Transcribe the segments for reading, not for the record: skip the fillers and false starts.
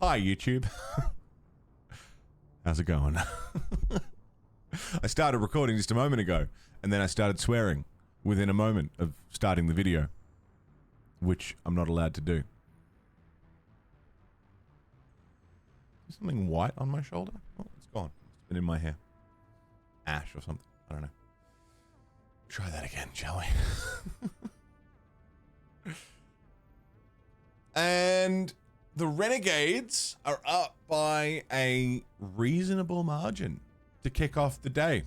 Hi, YouTube. How's it going? I started recording just a moment ago, and then I started swearing within a moment of starting the video, which I'm not allowed to do. Is something white on my shoulder? Oh, it's gone. It's been in my hair. Ash or something. I don't know. Try that again, shall we? And the Renegades are up by a reasonable margin to kick off the day.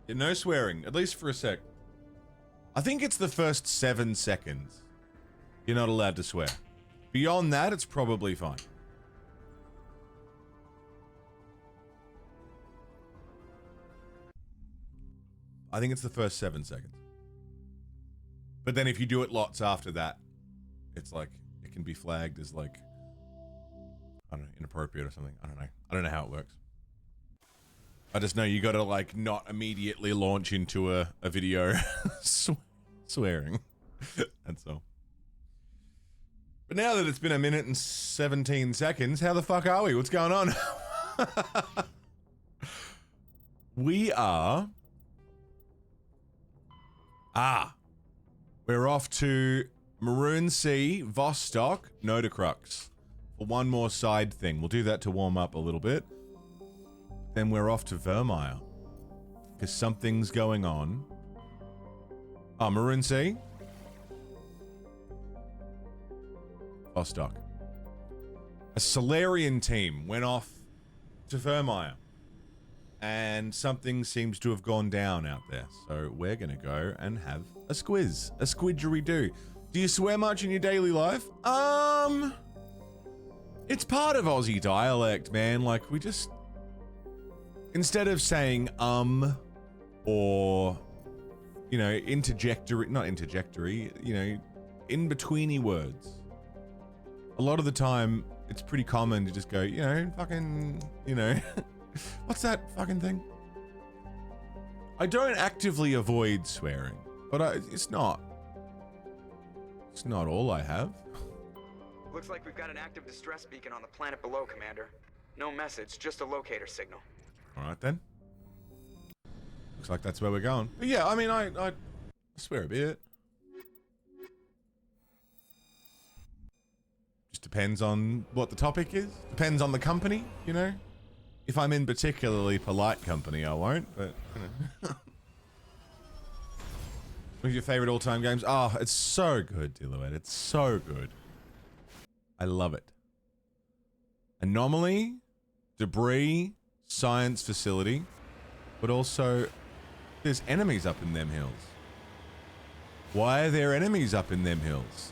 Yeah, no swearing, at least for a sec. I think it's the first 7 seconds you're not allowed to swear. Beyond that, it's probably fine. I think it's the first 7 seconds. But then if you do it lots after that, it's like, it can be flagged as like, I don't know, inappropriate or something. I don't know. I don't know how it works. I just know you gotta like not immediately launch into a video swearing. That's all. But now that it's been 1 minute and 17 seconds, how the fuck are we? What's going on? We are... we're off to Maroon Sea, Vostok, Nodacrux for one more side thing. We'll do that to warm up a little bit. Then we're off to Vermeer because something's going on. Oh, Maroon Sea, Vostok. A Solarian team went off to Vermeer, and something seems to have gone down out there. So we're gonna go and have a squiz, a squidgery-doo. Do you swear much in your daily life? It's part of Aussie dialect, man. Like, we just... Instead of saying, or, you know, interjectory, not interjectory, you know, in-betweeny words. A lot of the time, it's pretty common to just go, you know, fucking, you know, what's that fucking thing? I don't actively avoid swearing, but it's not all I have. Looks like we've got an active distress beacon on the planet below, Commander. No message, just a locator signal. All right, then. Looks like that's where we're going. But yeah, I mean, I swear a bit. Just depends on what the topic is. Depends on the company, you know? If I'm in particularly polite company, I won't, but, you know. What are your favorite all-time games? Oh, it's so good, Diluette. It's so good. I love it. Anomaly, Debris, Science Facility, but also there's enemies up in them hills. Why are there enemies up in them hills?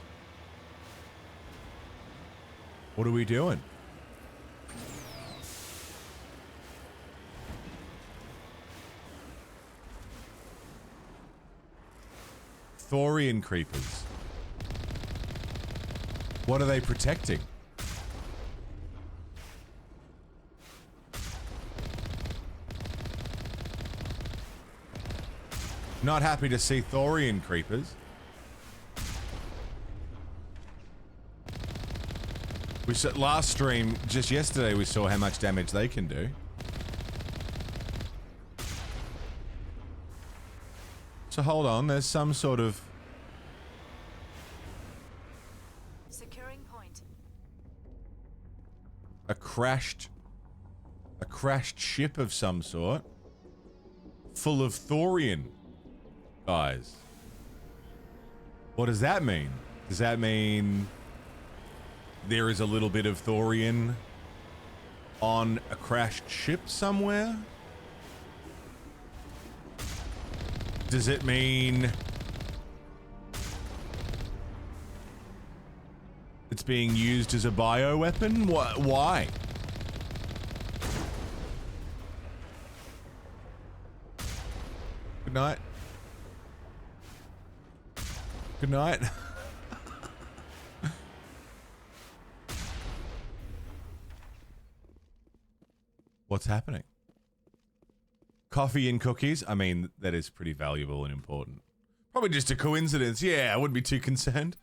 What are we doing? Thorian creepers. What are they protecting? Not happy to see Thorian creepers. We saw last stream, just yesterday, we saw how much damage they can do. So hold on, there's some sort of... Securing point. A crashed ship of some sort. Full of Thorian guys. What does that mean? Does that mean there is a little bit of Thorian on a crashed ship somewhere? Does it mean it's being used as a bioweapon? Why? Good night. Good night. What's happening? Coffee and cookies? I mean, that is pretty valuable and important. Probably just a coincidence. Yeah, I wouldn't be too concerned.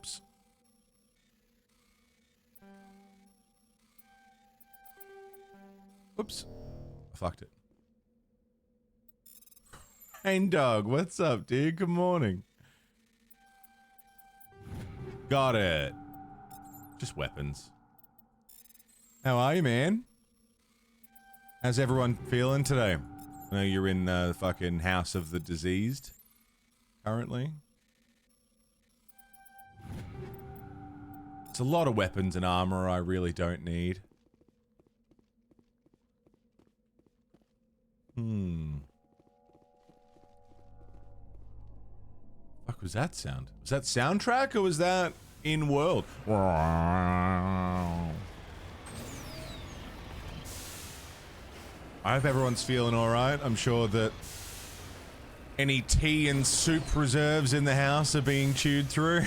Oops. Oops. I fucked it. Hey, dog, what's up, dude? Good morning. Got it. Just weapons. How are you, man? How's everyone feeling today? I know you're in the fucking House of the Diseased currently. It's a lot of weapons and armor I really don't need. Fuck was that sound? Was that soundtrack or was that in world? I hope everyone's feeling alright. I'm sure that any tea and soup reserves in the house are being chewed through.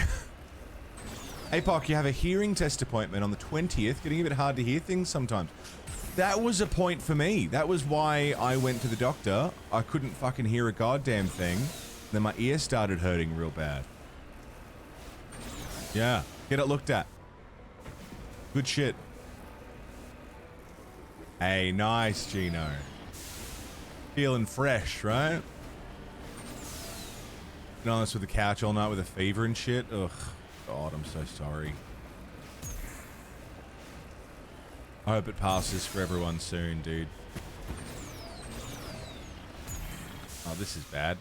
APOC, you have a hearing test appointment on the 20th. Getting a bit hard to hear things sometimes. That was a point for me. That was why I went to the doctor. I couldn't fucking hear a goddamn thing. Then my ear started hurting real bad. Yeah, get it looked at. Good shit. Hey, nice, Gino. Feeling fresh, right? Been on this with the couch all night with a fever and shit. Ugh, God, I'm so sorry. I hope it passes for everyone soon, dude. Oh, this is bad.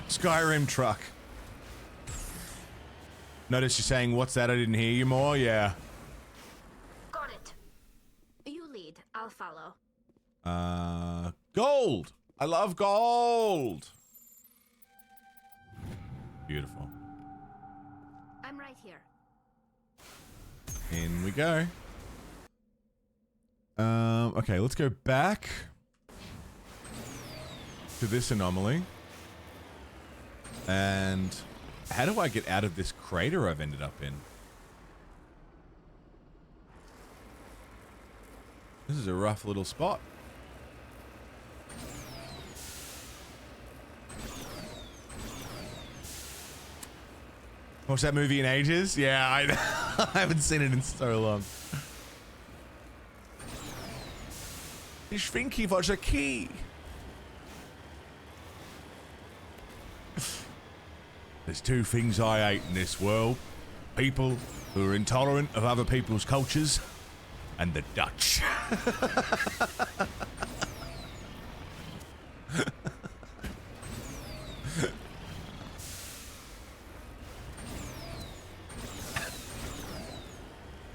Skyrim truck. Notice you're saying, what's that? I didn't hear you more? Yeah. Got it. You lead. I'll follow. Gold! I love gold! Beautiful. I'm right here. In we go. Okay, let's go back to this anomaly. And how do I get out of this crater I've ended up in? This is a rough little spot. Watched that movie in ages? Yeah, I haven't seen it in so long. Ich think was a key. There's two things I hate in this world. People who are intolerant of other people's cultures and the Dutch.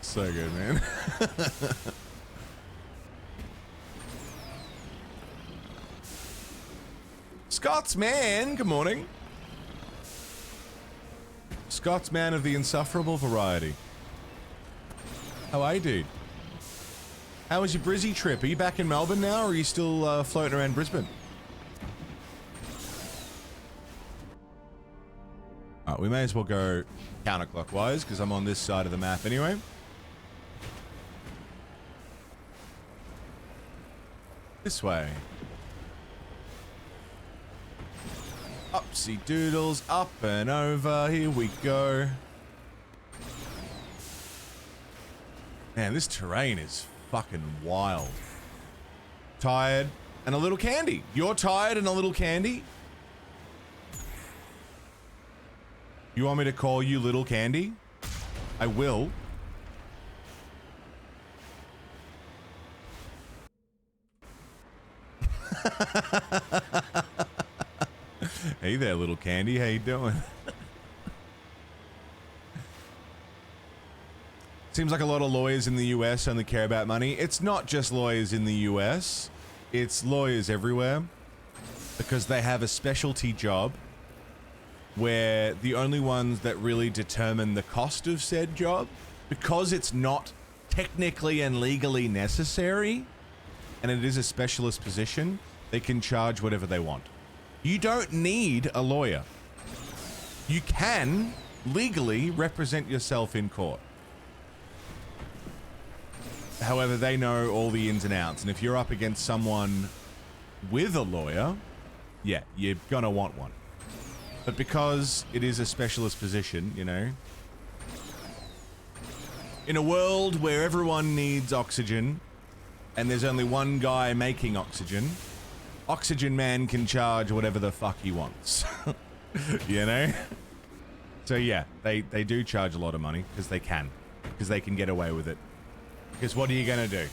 So good, man. Scotsman, good morning. Scotsman of the insufferable variety. How are you, dude? How was your Brizzy trip? Are you back in Melbourne now, or are you still floating around Brisbane? Alright, we may as well go counterclockwise, because I'm on this side of the map anyway. This way. Upsy doodles, up and over, here we go. Man, this terrain is fucking wild. Tired and a little candy. You're tired and a little candy? You want me to call you Little Candy? I will. Hey there, Little Candy. How you doing? Seems like a lot of lawyers in the US only care about money. It's not just lawyers in the US. It's lawyers everywhere. Because they have a specialty job where the only ones that really determine the cost of said job, because it's not technically and legally necessary, and it is a specialist position, they can charge whatever they want. You don't need a lawyer. You can legally represent yourself in court. However, they know all the ins and outs, and if you're up against someone with a lawyer, yeah, you're gonna want one. But because it is a specialist position, you know, in a world where everyone needs oxygen and there's only one guy making oxygen, Oxygen Man can charge whatever the fuck he wants. You know? So yeah, they do charge a lot of money because they can. Because they can get away with it. Because what are you gonna do?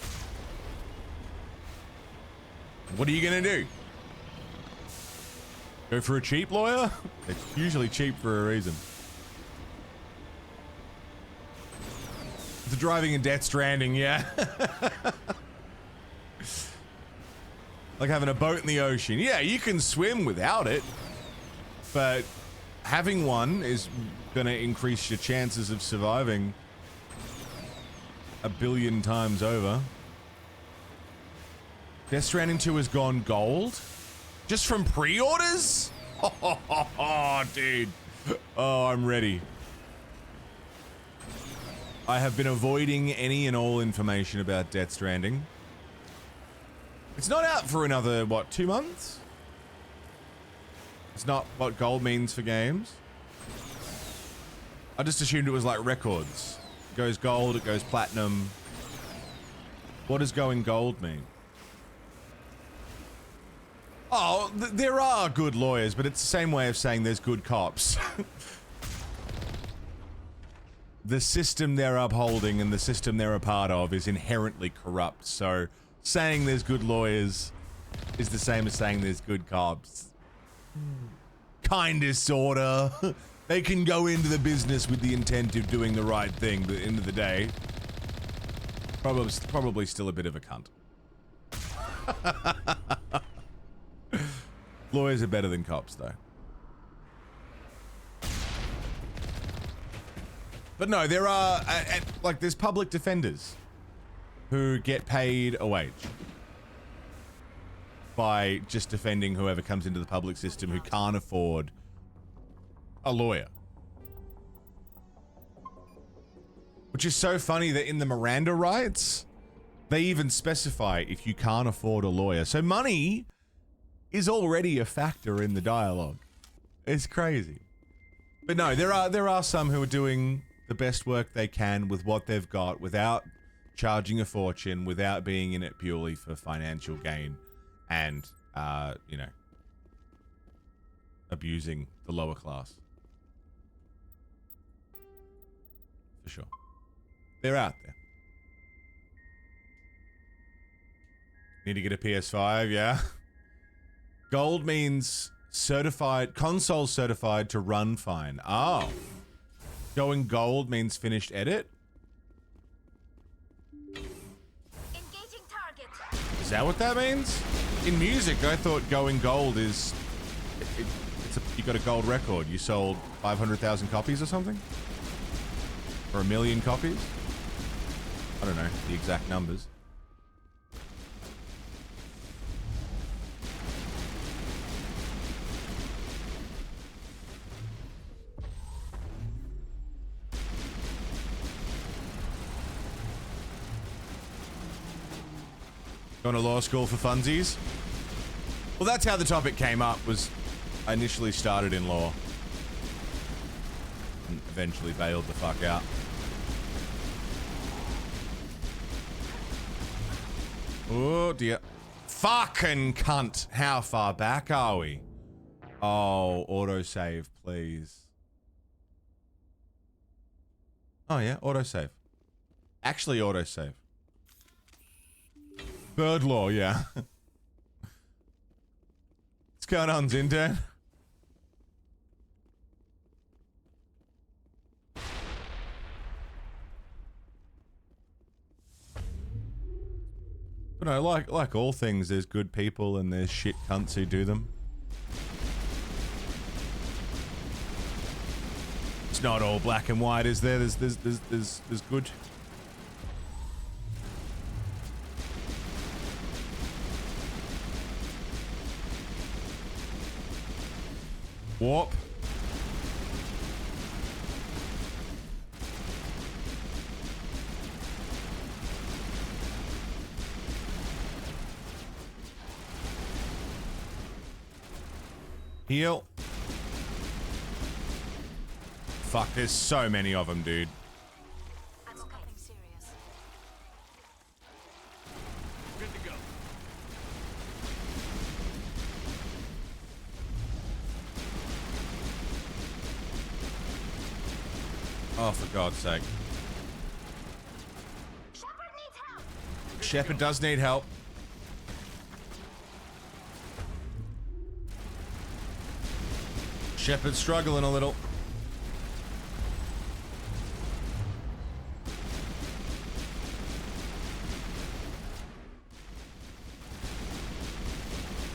What are you gonna do? Go for a cheap lawyer? It's usually cheap for a reason. The driving in Death Stranding, yeah. Like having a boat in the ocean. Yeah, you can swim without it. But having one is gonna increase your chances of surviving 1 billion times over. Death Stranding 2 has gone gold? Just from pre-orders? Oh, dude. Oh, I'm ready. I have been avoiding any and all information about Death Stranding. It's not out for another, what, 2 months? It's not what gold means for games. I just assumed it was like records. It goes gold, it goes platinum. What does going gold mean? Oh, there are good lawyers, but it's the same way of saying there's good cops. The system they're upholding and the system they're a part of is inherently corrupt, so saying there's good lawyers is the same as saying there's good cops. Kinda, sorta. They can go into the business with the intent of doing the right thing, but at the end of the day, probably still a bit of a cunt. Lawyers are better than cops, though. But no, there are, like, there's public defenders who get paid a wage by just defending whoever comes into the public system who can't afford a lawyer. Which is so funny that in the Miranda rights, they even specify if you can't afford a lawyer. So money is already a factor in the dialogue. It's crazy. But no, there are some who are doing the best work they can with what they've got without charging a fortune, without being in it purely for financial gain and, you know, abusing the lower class. For sure. They're out there. Need to get a PS5, yeah? Gold means certified, console certified to run fine. Oh. Going gold means finished edit? Engaging target. Is that what that means? In music, I thought going gold is... you got a gold record. You sold 500,000 copies or something? Or 1 million copies? I don't know the exact numbers. Going to law school for funsies? Well, that's how the topic came up, was I initially started in law. And eventually bailed the fuck out. Oh dear. Fucking cunt. How far back are we? Oh, autosave, please. Oh yeah, autosave. Actually autosave. Bird law, yeah. What's going on, Zindan? But no, like all things, there's good people and there's shit cunts who do them. It's not all black and white, is there? There's good. Warp. Heal. Fuck, there's so many of them, dude. I'm okay. Nothing serious. Good to go. Oh, for God's sake. Shepard needs help. Shepard does need help. Shepard's struggling a little.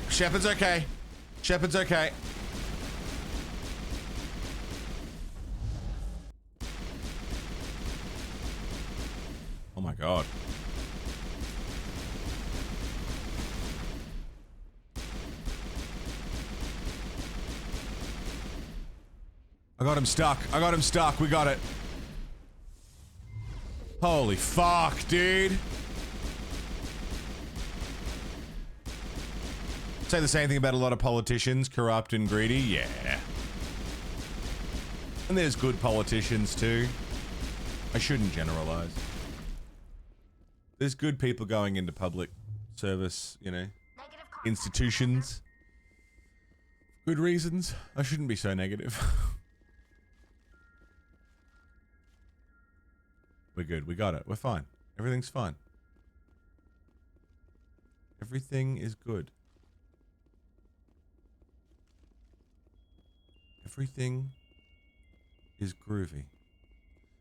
Shepard's okay. Shepard's okay. Oh my God. I got him stuck. I got him stuck. We got it. Holy fuck, dude. Say the same thing about a lot of politicians, corrupt and greedy. Yeah. And there's good politicians too. I shouldn't generalize. There's good people going into public service, you know, institutions. Good reasons. I shouldn't be so negative. We're good. We got it. We're fine. Everything's fine. Everything is good. Everything is groovy.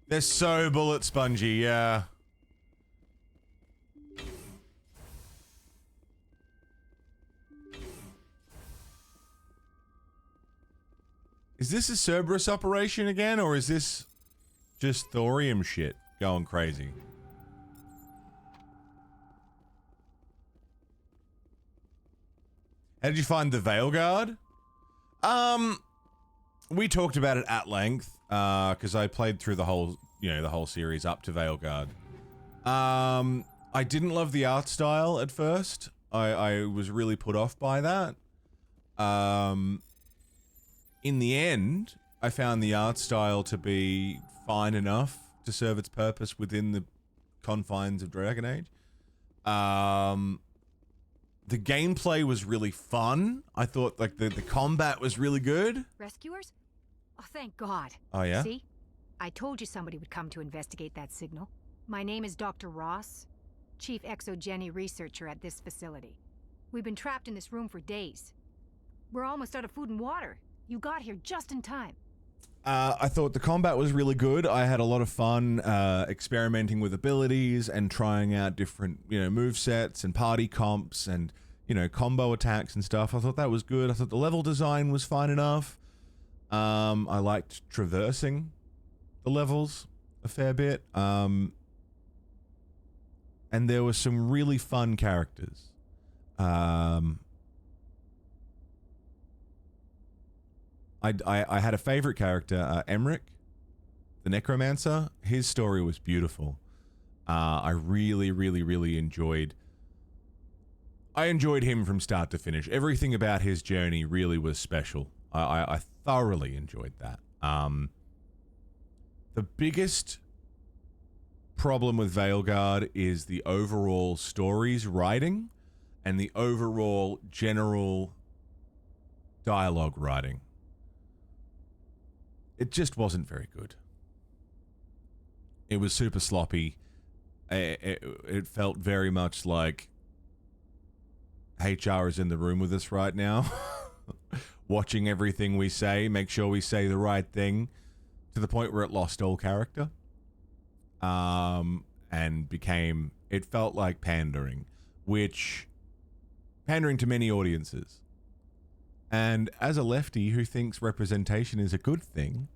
They're so bullet spongy, yeah. Is this a Cerberus operation again, or is this just thorium shit going crazy? How did you find the Veil Guard? We talked about it at length, because I played through the whole, the whole series up to Veil Guard. I didn't love the art style at first. I was really put off by that. In the end, I found the art style to be fine enough to serve its purpose within the confines of Dragon Age. The gameplay was really fun. I thought, like, the combat was really good. Rescuers? Oh, thank God. Oh, yeah? See? I told you somebody would come to investigate that signal. My name is Dr. Ross, Chief Exogeny Researcher at this facility. We've been trapped in this room for days. We're almost out of food and water. You got here just in time. I thought the combat was really good. I had a lot of fun experimenting with abilities and trying out different, movesets and party comps and, combo attacks and stuff. I thought that was good. I thought the level design was fine enough. I liked traversing the levels a fair bit. And there were some really fun characters. I had a favorite character, Emmerich, the Necromancer. His story was beautiful. I really, really, really enjoyed him from start to finish. Everything about his journey really was special. I thoroughly enjoyed that. The biggest problem with Veilguard is the overall story's writing and the overall general dialogue writing. It just wasn't very good. It was super sloppy. It felt very much like HR is in the room with us right now, watching everything we say, make sure we say the right thing, to the point where it lost all character. And it felt like pandering to many audiences. And as a lefty who thinks representation is a good thing,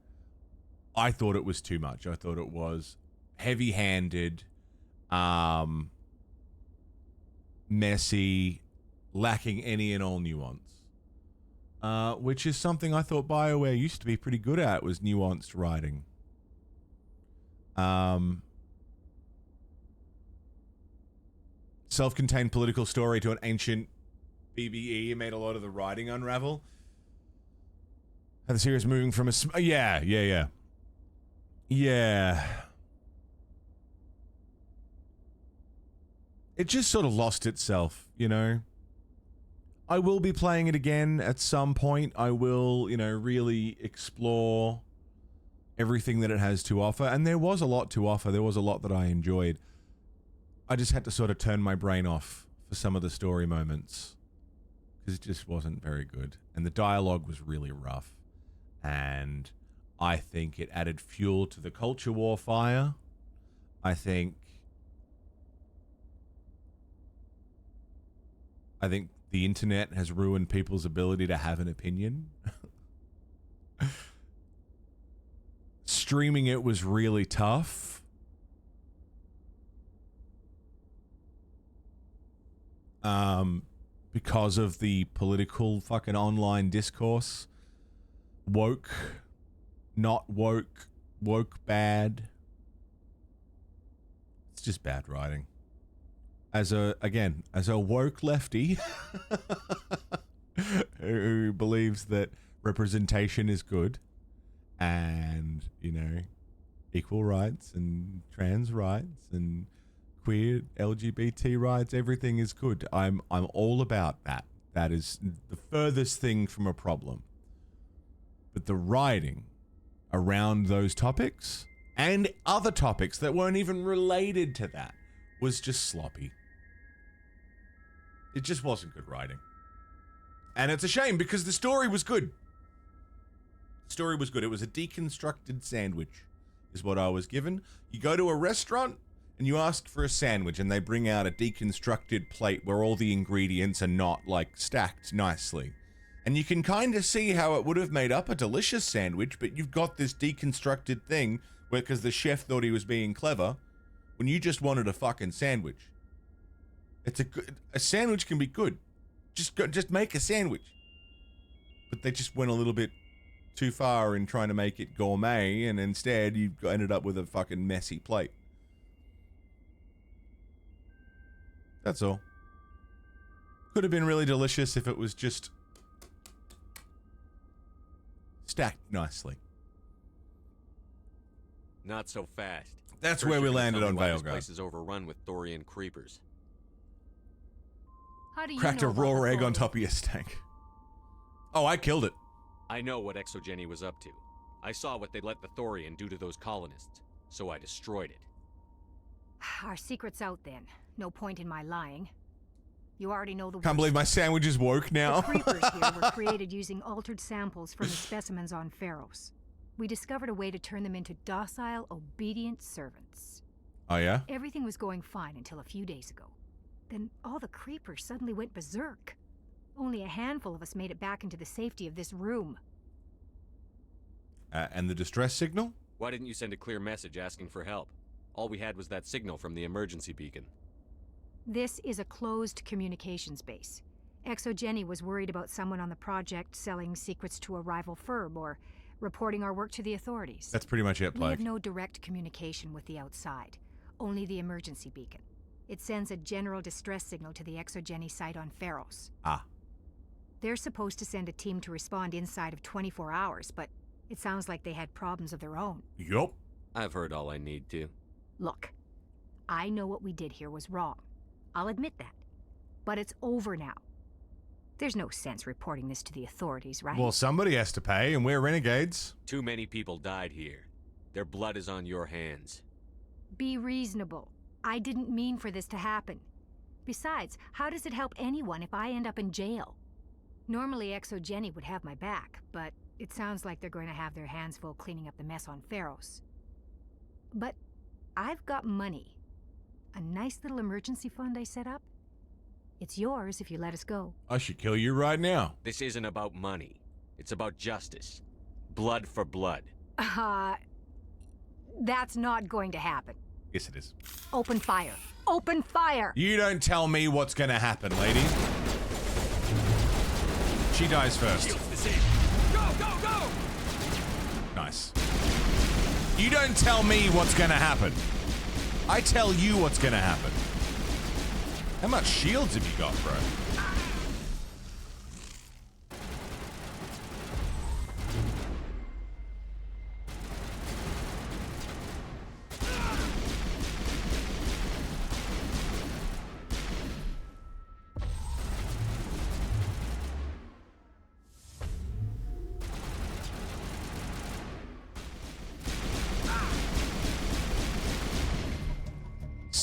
I thought it was too much. I thought it was heavy-handed, messy, lacking any and all nuance. Which is something I thought BioWare used to be pretty good at, was nuanced writing. Self-contained political story to an ancient BBE made a lot of the writing unravel. And the series moving from yeah. Yeah. It just sort of lost itself, you know? I will be playing it again at some point. I will, you know, really explore everything that it has to offer. And there was a lot to offer. There was a lot that I enjoyed. I just had to sort of turn my brain off for some of the story moments because it just wasn't very good. And the dialogue was really rough. And I think it added fuel to the culture war fire. I think the internet has ruined people's ability to have an opinion. Streaming it was really tough. Because of the political fucking online discourse. Woke, not woke, woke bad. It's just bad writing. As a woke lefty who believes that representation is good and, you know, equal rights and trans rights and queer LGBT rights, everything is good. I'm all about that. That is the furthest thing from a problem. But the writing around those topics and other topics that weren't even related to that was just sloppy. It just wasn't good writing. And it's a shame because the story was good. The story was good. It was a deconstructed sandwich is what I was given. You go to a restaurant and you ask for a sandwich and they bring out a deconstructed plate where all the ingredients are not like stacked nicely. And you can kind of see how it would have made up a delicious sandwich, but you've got this deconstructed thing where, because the chef thought he was being clever, when you just wanted a fucking sandwich. A sandwich can be good. Just make a sandwich. But they just went a little bit too far in trying to make it gourmet, and instead you ended up with a fucking messy plate. That's all. Could have been really delicious if it was just stacked nicely. Not so fast. That's First where we you're gonna landed tell on me why Veilguard. This place is overrun with Thorian creepers. How do you Cracked know a about raw the egg on Thorian? top of your steak. Oh, I killed it. I know what Exogeny was up to. I saw what they let the Thorian do to those colonists, so I destroyed it. Our secret's out then. No point in my lying. You already know the Can't believe my sandwich is woke The now. creepers here were created using altered samples from the specimens on Pharos. We discovered a way to turn them into docile, obedient servants. Oh, yeah? Everything was going fine until a few days ago. Then all the creepers suddenly went berserk. Only a handful of us made it back into the safety of this room. And the distress signal? Why didn't you send a clear message asking for help? All we had was that signal from the emergency beacon. This is a closed communications base. Exogeny was worried about someone on the project selling secrets to a rival firm or reporting our work to the authorities. That's pretty much it, We Plague. have no direct communication with the outside, only the emergency beacon. It sends a general distress signal to the Exogeny site on Pharos. Ah. They're supposed to send a team to respond inside of 24 hours, but it sounds like they had problems of their own. Yup. I've heard all I need to. Look, I know what we did here was wrong. I'll admit that. But it's over now. There's no sense reporting this to the authorities, right? Well, somebody has to pay, and we're renegades. Too many people died here. Their blood is on your hands. Be reasonable. I didn't mean for this to happen. Besides, how does it help anyone if I end up in jail? Normally Exogeny would have my back, but it sounds like they're going to have their hands full cleaning up the mess on Pharos. But I've got money. A nice little emergency fund I set up. It's yours if you let us go. I should kill you right now. This isn't about money. It's about justice. Blood for blood. That's not going to happen. Yes, it is. Open fire. Open fire! You don't tell me what's gonna happen, lady. She dies first. Go, go, go! Nice. You don't tell me what's gonna happen. I tell you what's gonna happen. How much shields have you got, bro?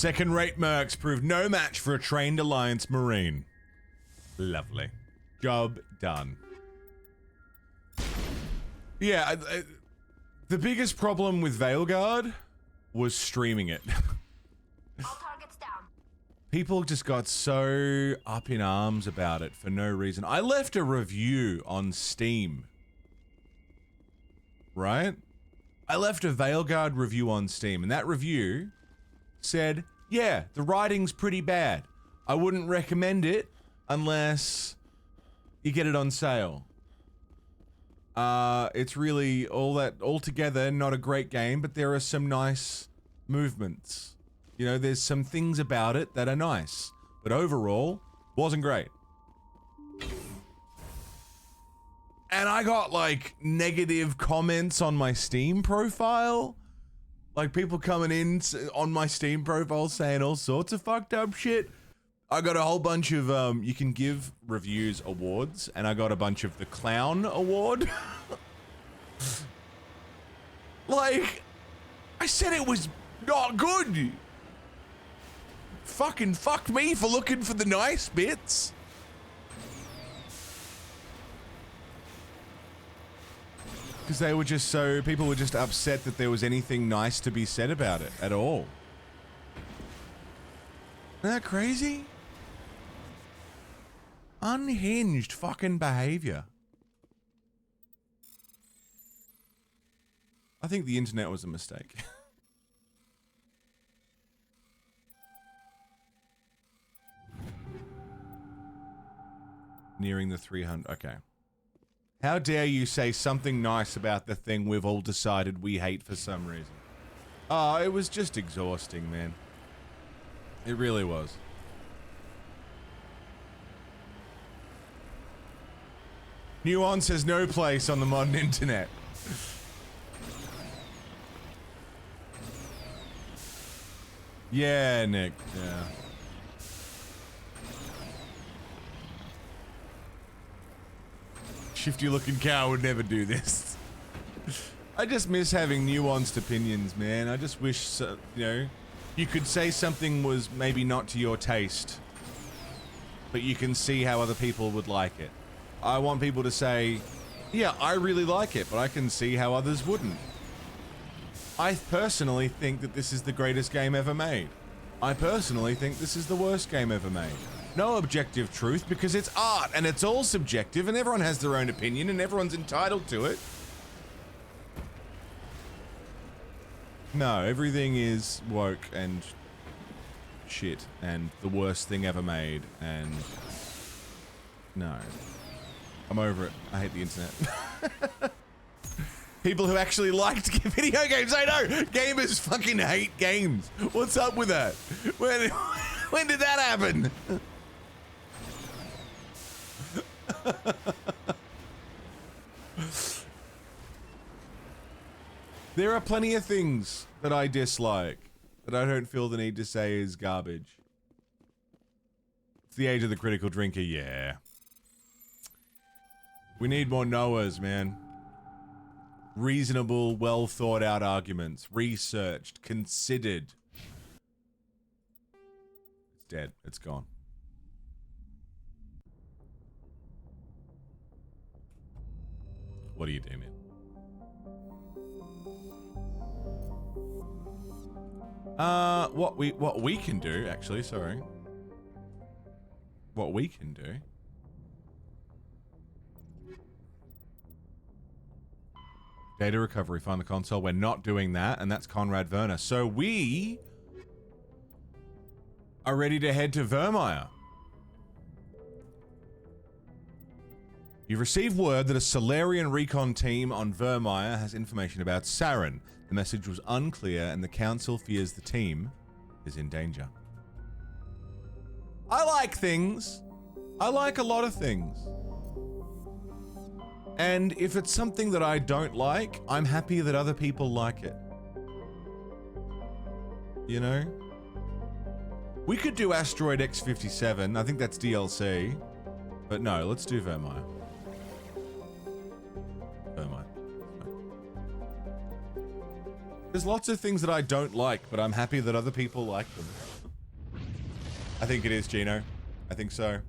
Second-rate mercs proved no match for a trained Alliance Marine. Lovely. Job done. Yeah, the biggest problem with Veilguard was streaming it. All targets down. People just got so up in arms about it for no reason. I left a review on Steam. Right? I left a Veilguard review on Steam, and that review said, yeah, the writing's pretty bad. I wouldn't recommend it unless you get it on sale. It's really altogether not a great game, but there are some nice movements. You know, there's some things about it that are nice, but overall, wasn't great. And I got, like, negative comments on my Steam profile. Like, people coming in on my Steam profile saying all sorts of fucked up shit. I got a whole bunch of, you can give reviews awards, and I got a bunch of the Clown Award. Like, I said it was not good. Fucking fucked me for looking for the nice bits. Because they were just so, people were just upset that there was anything nice to be said about it at all. Isn't that crazy? Unhinged fucking behavior. I think the internet was a mistake. Nearing the 300, okay. How dare you say something nice about the thing we've all decided we hate for some reason? Oh, it was just exhausting, man. It really was. Nuance has no place on the modern internet. Yeah, Nick, yeah. Shifty looking cow would never do this. I just miss having nuanced opinions, man. I just wish, you know, you could say something was maybe not to your taste, but you can see how other people would like it. I want people to say, yeah, I really like it, but I can see how others wouldn't. I personally think that this is the greatest game ever made. I personally think this is the worst game ever made. No objective truth, because it's art and it's all subjective and everyone has their own opinion and everyone's entitled to it. No, everything is woke and shit and the worst thing ever made, and no. I'm over it. I hate the internet. People who actually liked video games, I know! Gamers fucking hate games. What's up with that? When did that happen? There are plenty of things that I dislike that I don't feel the need to say is garbage. It's the age of the critical drinker, yeah. We need more Noahs, man. Reasonable, well thought out arguments. Researched, considered. It's dead. It's gone. What do you do, man? What we can do, actually, sorry. What we can do. Data recovery, find the console. We're not doing that, and that's Conrad Werner. So we are ready to head to Vermeer. You've received word that a Solarian recon team on Vermeer has information about Saren. The message was unclear, and the council fears the team is in danger. I like things. I like a lot of things. And if it's something that I don't like, I'm happy that other people like it. You know? We could do Asteroid X-57. I think that's DLC. But no, let's do Vermeer. Vermeer. There's lots of things that I don't like, but I'm happy that other people like them. I think it is, Gino. I think so.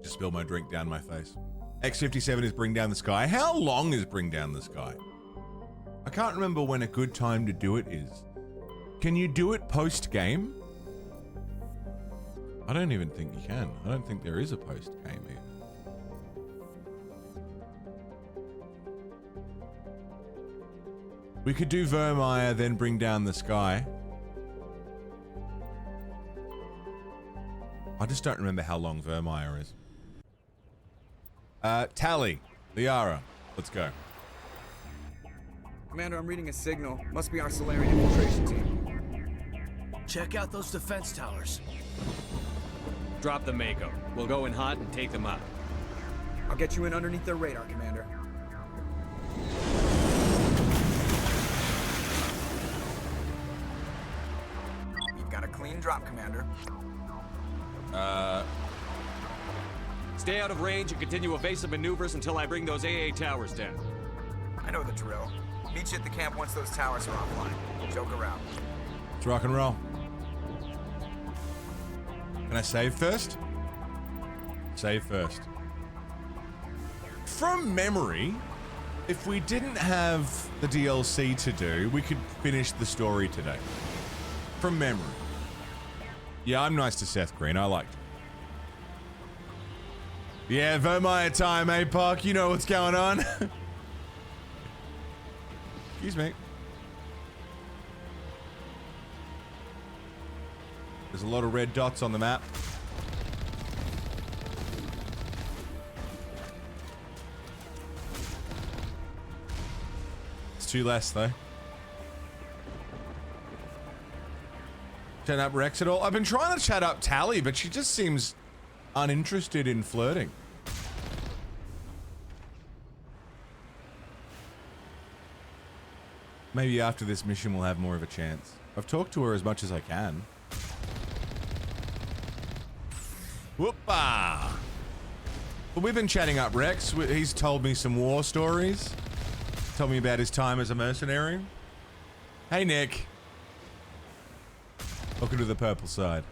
Just spilled my drink down my face. X57 is Bring Down the Sky. How long is Bring Down the Sky? I can't remember when a good time to do it is. Can you do it post-game? I don't even think you can. I don't think there is a post-game here. We could do Vermeer, then Bring Down the Sky. I just don't remember how long Vermeer is. Tally, Liara, let's go. Commander, I'm reading a signal. Must be our Solarian infiltration team. Check out those defense towers. Drop the Mako. We'll go in hot and take them out. I'll get you in underneath their radar, Commander. You've got a clean drop, Commander. Stay out of range and continue evasive maneuvers until I bring those AA towers down. I know the drill. Meet you at the camp once those towers are offline. Joke around. Let's rock and roll. Can I save first? Save first. From memory, if we didn't have the DLC to do, we could finish the story today. From memory. Yeah, I'm nice to Seth Green. I liked it. Yeah, Vermeer time, eh, Park? You know what's going on. Excuse me. There's a lot of red dots on the map. It's 2 less, though. Chat up Rex at all? I've been trying to chat up Tally, but she just seems uninterested in flirting. Maybe after this mission we'll have more of a chance. I've talked to her as much as I can. Whoopa! But we've been chatting up Rex. He's told me some war stories. Told me about his time as a mercenary. Hey, Nick. Welcome to the purple side.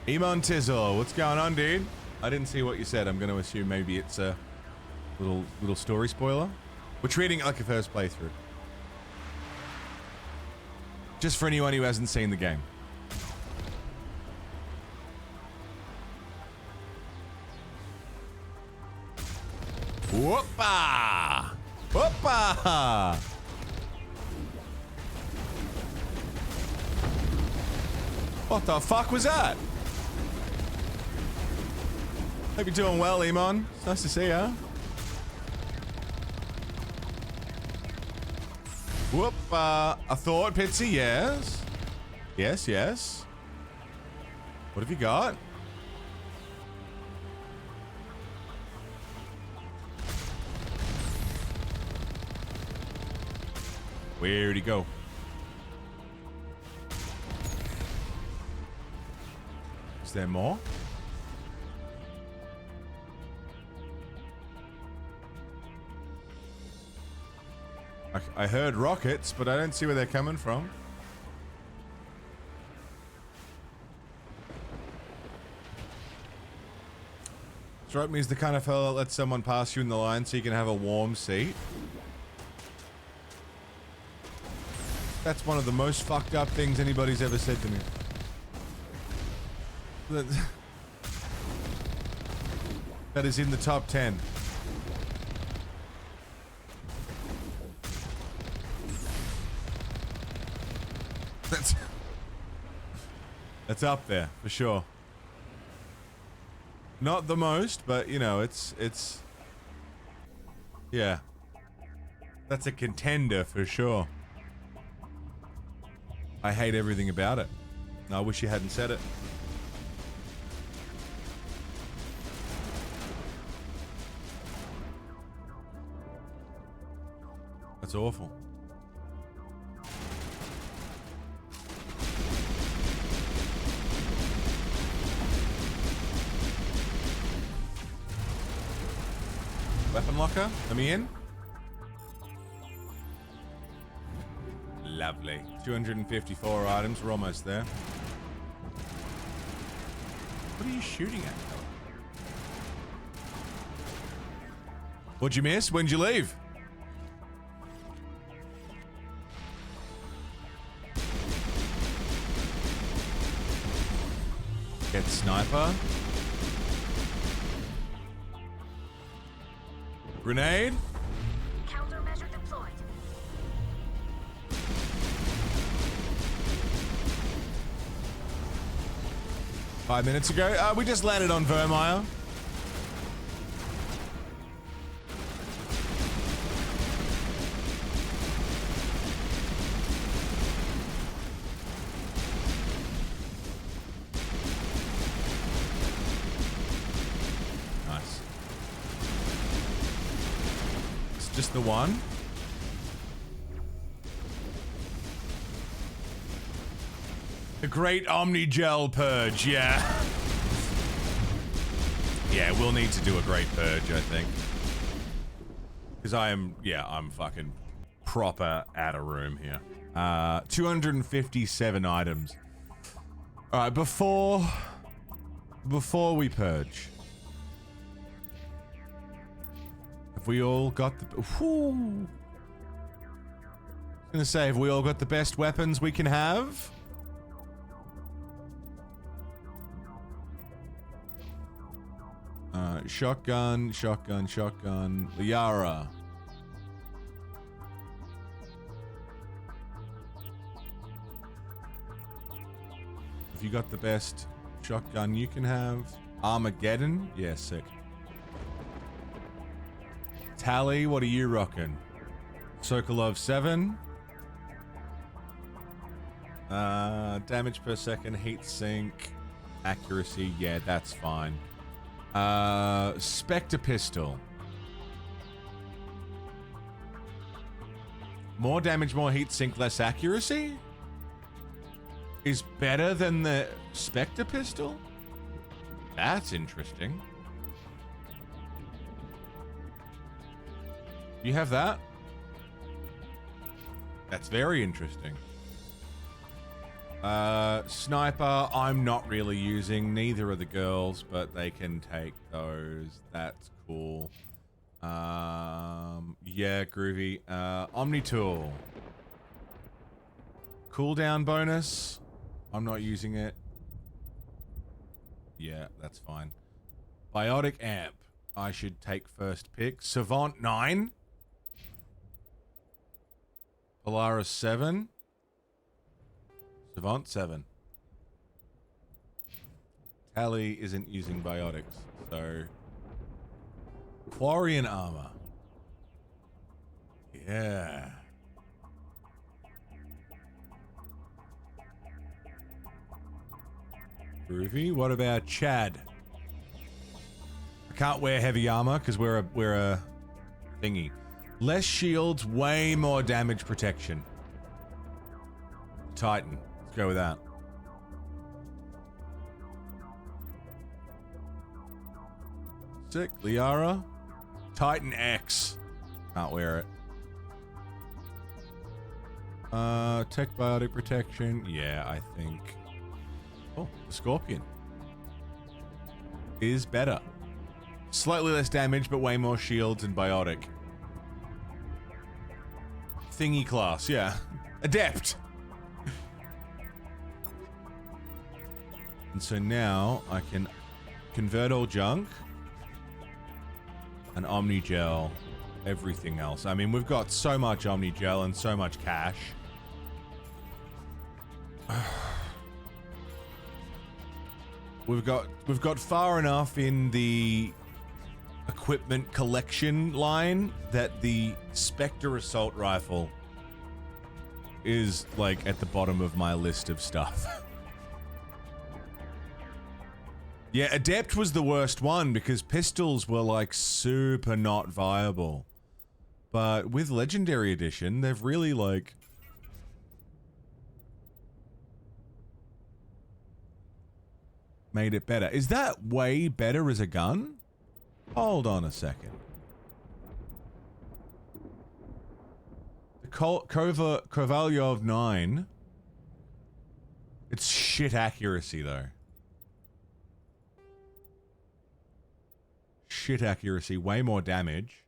Emon Tizzle, what's going on, dude? I didn't see what you said. I'm going to assume maybe it's a little story spoiler. We're treating it like a first playthrough. Just for anyone who hasn't seen the game. Whoopa! Whoopa! What the fuck was that? Hope you're doing well, Emon. It's nice to see ya. Whoop, a thought, Pitsy, yes. Yes, yes. What have you got? Where'd he go? Is there more? I heard rockets, but I don't see where they're coming from. Strike me as the kind of fellow that lets someone pass you in the line so you can have a warm seat. That's one of the most fucked up things anybody's ever said to me. That is in the top 10. That's up there for sure. Not the most, but you know, it's yeah. That's a contender for sure. I hate everything about it. I wish you hadn't said it. That's awful. Weapon locker. Let me in. Lovely. 254 items. We're almost there. What are you shooting at? What'd you miss? When'd you leave? Get sniper. Grenade. Countermeasure deployed. Five minutes ago. We just landed on Vermeer. Nice. It's just the one. The great Omni-Gel purge, yeah. Yeah, we'll need to do a great purge, I think. Because I'm fucking proper out of room here. 257 items. Alright, before we purge. Have we all got the... Whew. I was gonna say, have we all got the best weapons we can have? Shotgun. Liara. Have you got the best shotgun you can have? Armageddon? Yeah, sick. Tally, what are you rocking? Sokolov 7. Damage per second, heat sink, accuracy, yeah, that's fine. Spectre pistol. More damage, more heat sink, less accuracy? Is better than the Spectre pistol? That's interesting. You have that? That's very interesting. Sniper, I'm not really using. Neither are the girls, but they can take those. That's cool. Yeah, groovy. Omni-tool. Cooldown bonus. I'm not using it. Yeah, that's fine. Biotic amp. I should take first pick. Savant 9. Polaris 7. Savant 7. Tally isn't using biotics, so... Quarian armor. Yeah. Groovy. What about Chad? I can't wear heavy armor because we're a thingy. Less shields, way more damage protection. Titan. Let's go with that. Sick. Liara. Titan X. Can't wear it. Tech biotic protection. Yeah, I think. Oh, the Scorpion is better. Slightly less damage, but way more shields and biotic. Thingy class, yeah. Adept. And so now I can convert all junk and Omni-Gel everything else. I mean, we've got so much Omni-Gel and so much cash. We've got far enough in the equipment collection line that the Spectre assault rifle is like at the bottom of my list of stuff. Yeah, Adept was the worst one because pistols were like super not viable. But with Legendary Edition, they've really like made it better. Is that way better as a gun? Hold on a second. Kovalyov 9. It's shit accuracy, though. Shit accuracy. Way more damage.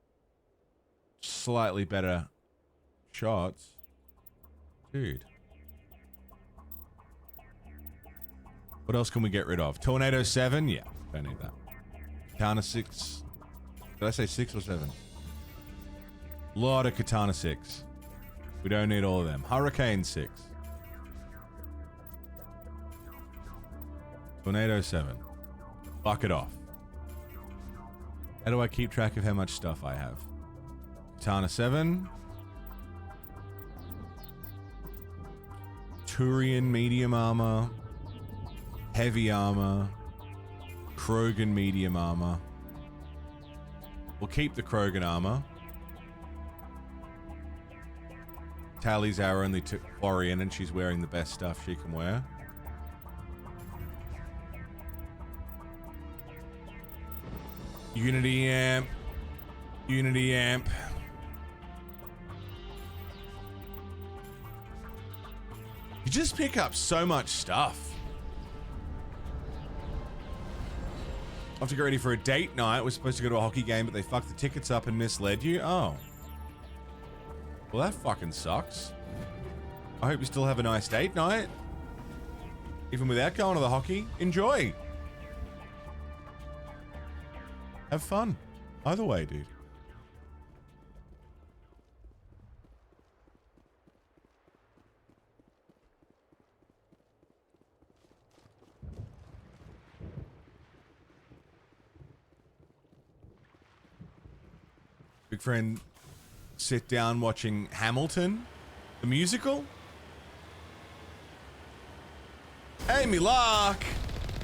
Slightly better shots. Dude. What else can we get rid of? Tornado 7? Yeah, don't need that. Katana 6. Did I say 6 or 7? Lot of Katana 6. We don't need all of them. Hurricane 6. Tornado 7. Fuck it off. How do I keep track of how much stuff I have? Katana 7. Turian medium armor. Heavy armor. Krogan medium armor. We'll keep the Krogan armor. Tally's our only Florian, and she's wearing the best stuff she can wear. Unity amp. Unity amp. You just pick up so much stuff. I have to get ready for a date night. We're supposed to go to a hockey game, but they fucked the tickets up and misled you. Oh. Well, that fucking sucks. I hope you still have a nice date night. Even without going to the hockey. Enjoy. Have fun. Either way, dude. Big friend sit down watching Hamilton, the musical. Amy Locke.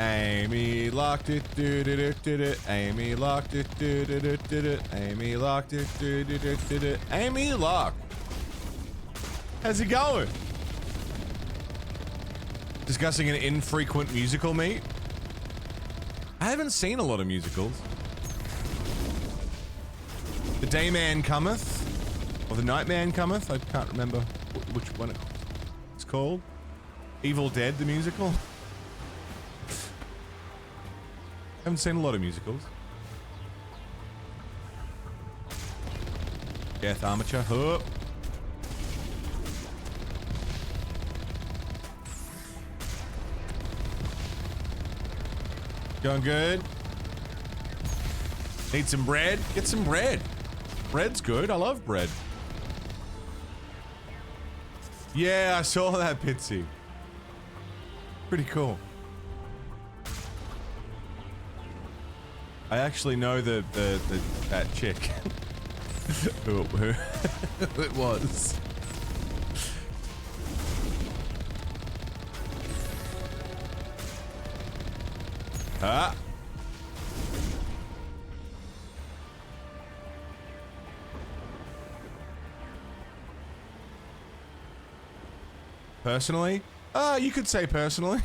Amy Locke did do do do do do. Amy Locke did do do do do do. Amy Locke did do do do do do. Amy Locke. How's it going? Discussing an infrequent musical meet. I haven't seen a lot of musicals. The Day Man Cometh, or The Night Man Cometh. I can't remember which one it's called. Evil Dead, the musical. Haven't seen a lot of musicals. Death Armature. Hup. Going good. Need some bread? Get some bread. Bread's good. I love bread. Yeah, I saw that, Pitsy. Pretty cool. I actually know that chick. who it was. Ah. Personally? You could say personally.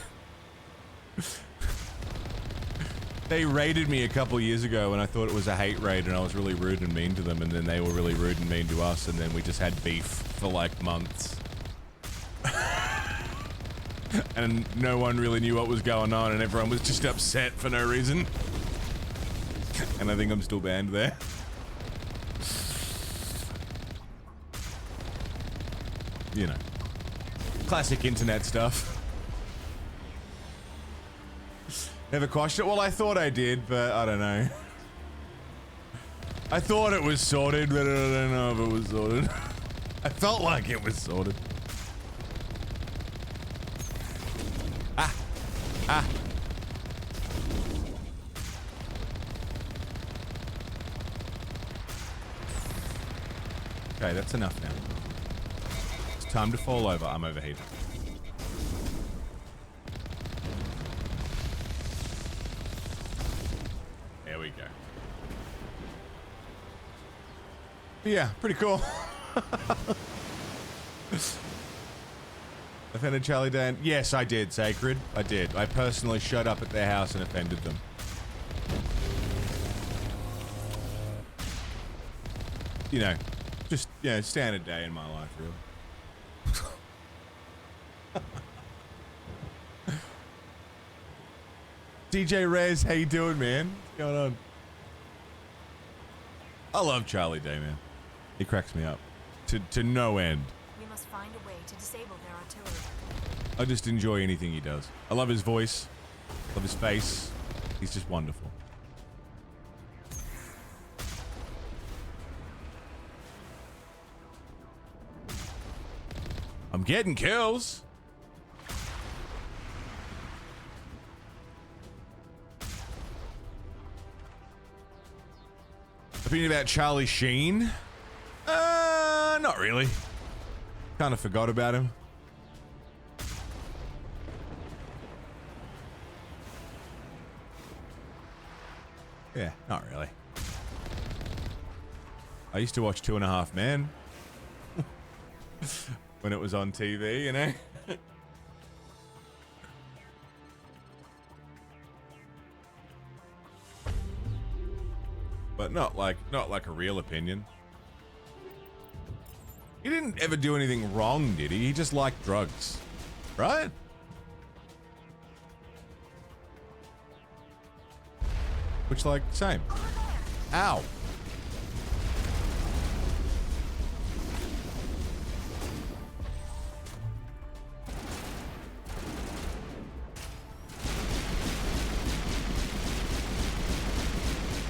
They raided me a couple years ago and I thought it was a hate raid and I was really rude and mean to them, and then they were really rude and mean to us, and then we just had beef for like months. And no one really knew what was going on and everyone was just upset for no reason. And I think I'm still banned there. You know. Classic internet stuff. Never quashed it. Well, I thought I did, but I don't know. I thought it was sorted, but I don't know if it was sorted. I felt like it was sorted. Ah. Ah. Okay, that's enough now. It's time to fall over. I'm overheating. There we go. Yeah, pretty cool. Offended Charlie Dan? Yes, I did, Sacred. I did. I personally showed up at their house and offended them. You know, Just, standard day in my life, really. DJ Rez, how you doing, man? What's going on? I love Charlie Day, man. He cracks me up. To no end. We must find a way to disable their artillery. I just enjoy anything he does. I love his voice. Love his face. He's just wonderful. I'm getting kills. Opinion about Charlie Sheen? Not really. Kind of forgot about him. Yeah, not really. I used to watch 2.5 Men when it was on TV, you know? But not like a real opinion. He didn't ever do anything wrong, did he? He just liked drugs, right? Which, like, same. Ow.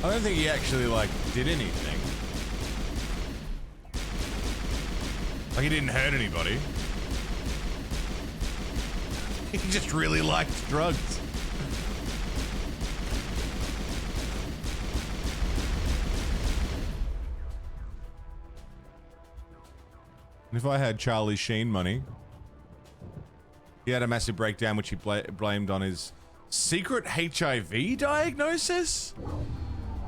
I don't think he actually, like, did anything. Like, he didn't hurt anybody. He just really liked drugs. And if I had Charlie Sheen money, he had a massive breakdown which he blamed on his secret HIV diagnosis?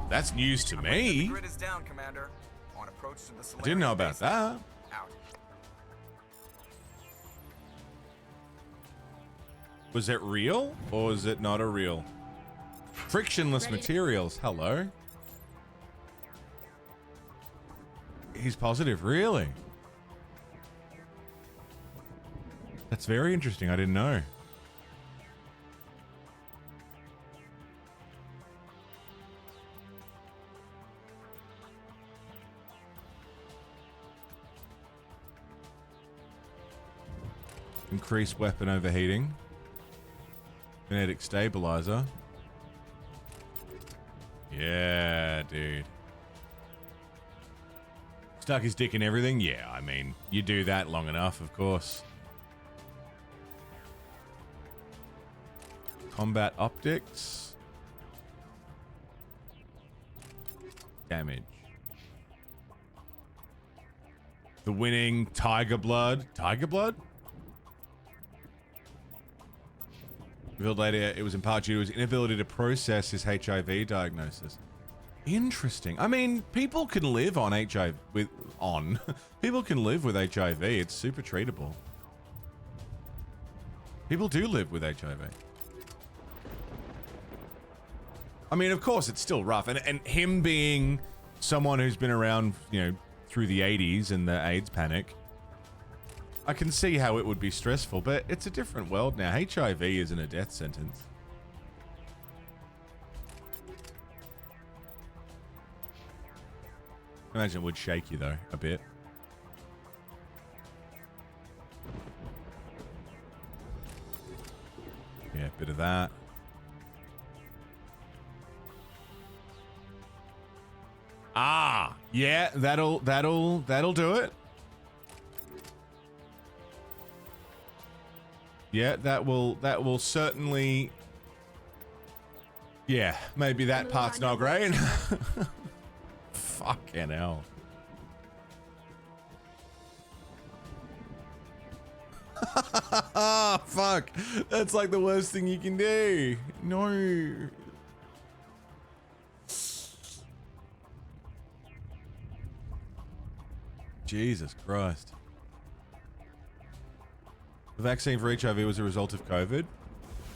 That's news to me. The grid is down, Commander. On approach to the I didn't know about that. Out. Was it real or is it not a real? Frictionless materials. Hello. He's positive, really? That's very interesting. I didn't know. Increased weapon overheating. Kinetic stabilizer. Yeah, dude. Stuck his dick in everything? Yeah, I mean, you do that long enough, of course. Combat optics. Damage. The winning Tiger Blood. Tiger Blood? Revealed later it was in part due to his inability to process his HIV diagnosis. Interesting. I mean, people can live on HIV people can live with HIV. It's super treatable. People do live with HIV. I mean, of course, it's still rough. And him being someone who's been around, through the 80s and the AIDS panic, I can see how it would be stressful, but it's a different world now. HIV isn't a death sentence. I imagine it would shake you, though, a bit. Yeah, a bit of that. Ah, yeah, that'll do it. Yeah, that will certainly. Yeah, maybe that part's not great. Fucking hell. Fuck. That's like the worst thing you can do. No. Jesus Christ. The vaccine for HIV was a result of COVID.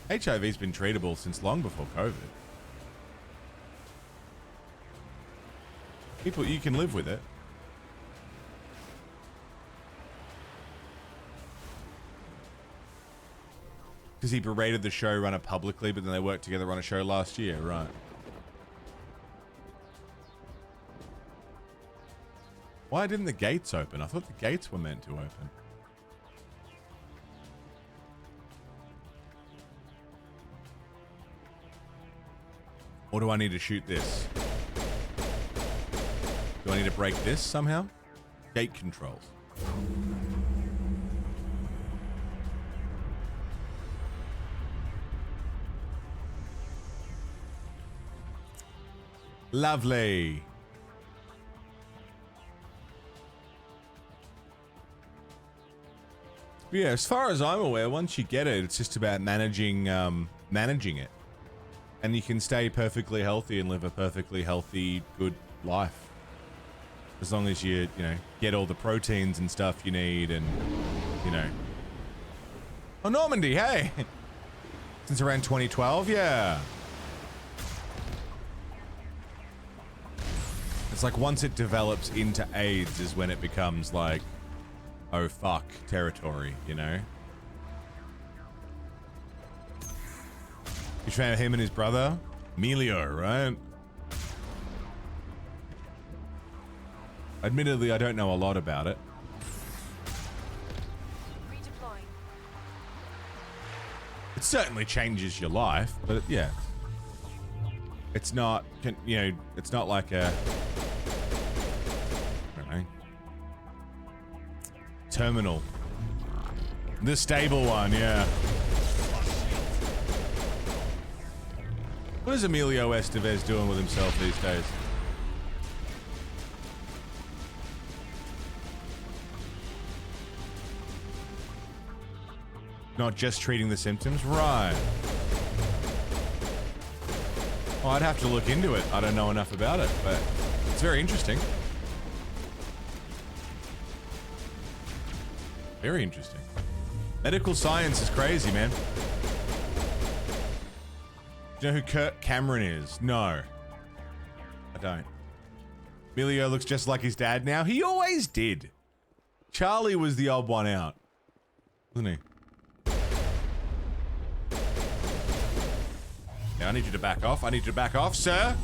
HIV's been treatable since long before COVID. People, you can live with it. Because he berated the showrunner publicly, but then they worked together on a show last year, right? Why didn't the gates open? I thought the gates were meant to open. Or do I need to shoot this? Do I need to break this somehow? Gate controls. Lovely. Yeah, as far as I'm aware, once you get it, it's just about managing it. And you can stay perfectly healthy and live a perfectly healthy, good life. As long as you know, get all the proteins and stuff you need and, you know. Oh, Normandy, hey! Since around 2012, yeah. It's like once it develops into AIDS is when it becomes like, oh fuck, territory, you know? You found him and his brother? Emilio, right? Admittedly, I don't know a lot about it. Redeploying. It certainly changes your life, but yeah. It's not, you know, it's not like a, I don't know, terminal. The stable one, yeah. What is Emilio Estevez doing with himself these days? Not just treating the symptoms? Right. Well, I'd have to look into it. I don't know enough about it, but it's very interesting. Very interesting. Medical science is crazy, man. Do you know who Kirk Cameron is? No. I don't. Emilio looks just like his dad now. He always did. Charlie was the odd one out, wasn't he? Yeah, I need you to back off. I need you to back off, sir.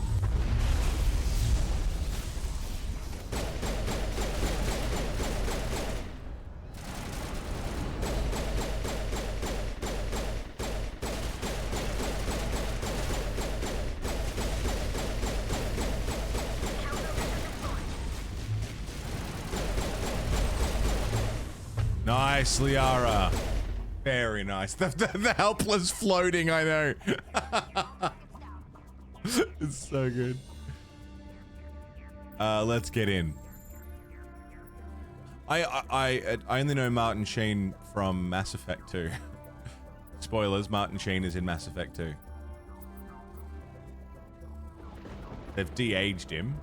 Nice, Liara. Very nice. The helpless floating, I know. It's so good. Let's get in. I only know Martin Sheen from Mass Effect 2. Spoilers, Martin Sheen is in Mass Effect 2. They've de-aged him.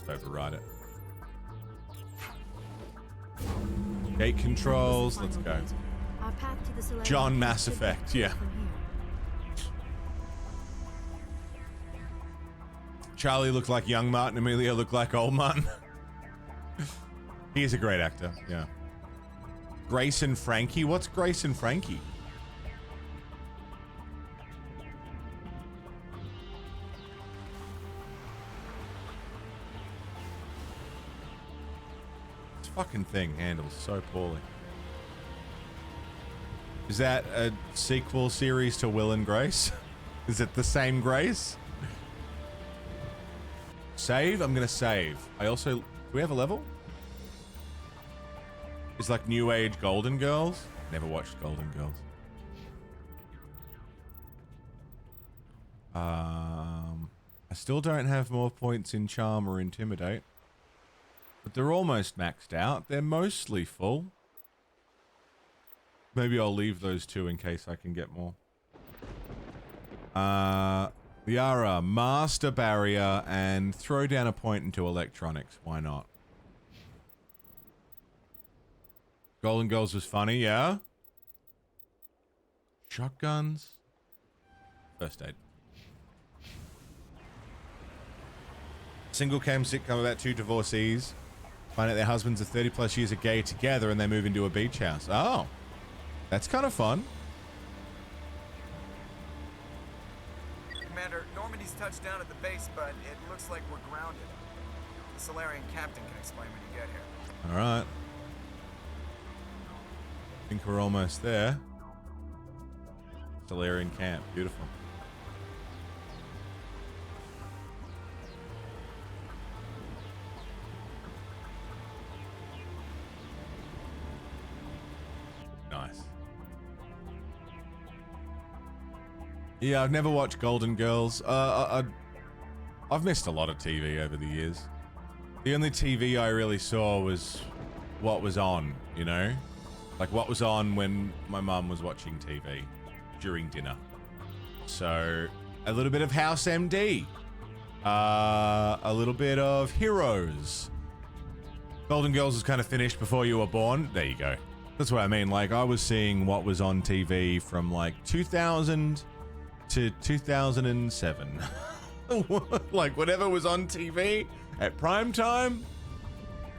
Override it. Gate controls, let's go. Our path to the Solarian John Mass Effect, yeah. from here. Charlie looked like young Martin, Emilio looked like old Martin. He is a great actor, yeah. Grace and Frankie? What's Grace and Frankie? Fucking thing handles so poorly. Is that a sequel series to Will and Grace? Is it the same Grace? Save? I'm gonna save. I also... Do we have a level? It's like New Age Golden Girls? Never watched Golden Girls. I still don't have more points in Charm or Intimidate. But they're almost maxed out. They're mostly full. Maybe I'll leave those two in case I can get more. Liara, Master Barrier, and throw down a point into Electronics. Why not? Golden Girls was funny, yeah? Shotguns? First aid. Single cam sitcom about two divorcees. Find out their husbands are 30 plus years of gay together and they move into a beach house. Oh, that's kind of fun. Commander, Normandy's touched down at the base, but it looks like we're grounded. The Solarian captain can explain when you get here. All right. I think we're almost there. Solarian camp, beautiful. Nice. Yeah, I've never watched Golden Girls. I've missed a lot of TV over the years. The only TV I really saw was what was on, you know? Like what was on when my mum was watching TV during dinner. So, a little bit of House MD. A little bit of Heroes. Golden Girls was kind of finished before you were born. There you go. That's what I mean. Like, I was seeing what was on TV from like 2000 to 2007. Like, whatever was on TV at prime time,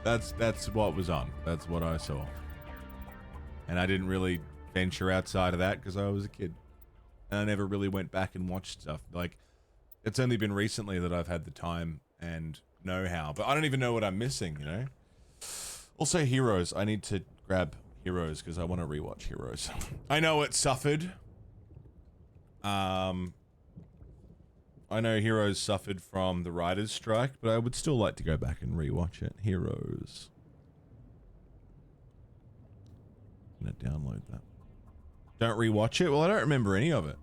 that's what was on. That's what I saw. And I didn't really venture outside of that because I was a kid. And I never really went back and watched stuff. Like, it's only been recently that I've had the time and know-how. But I don't even know what I'm missing, you know? Also, Heroes. I need to grab Heroes because I want to rewatch Heroes. I know it suffered. I know Heroes suffered from the writer's strike, but I would still like to go back and rewatch it. Heroes. I'm gonna download that. Don't rewatch it? Well, I don't remember any of it.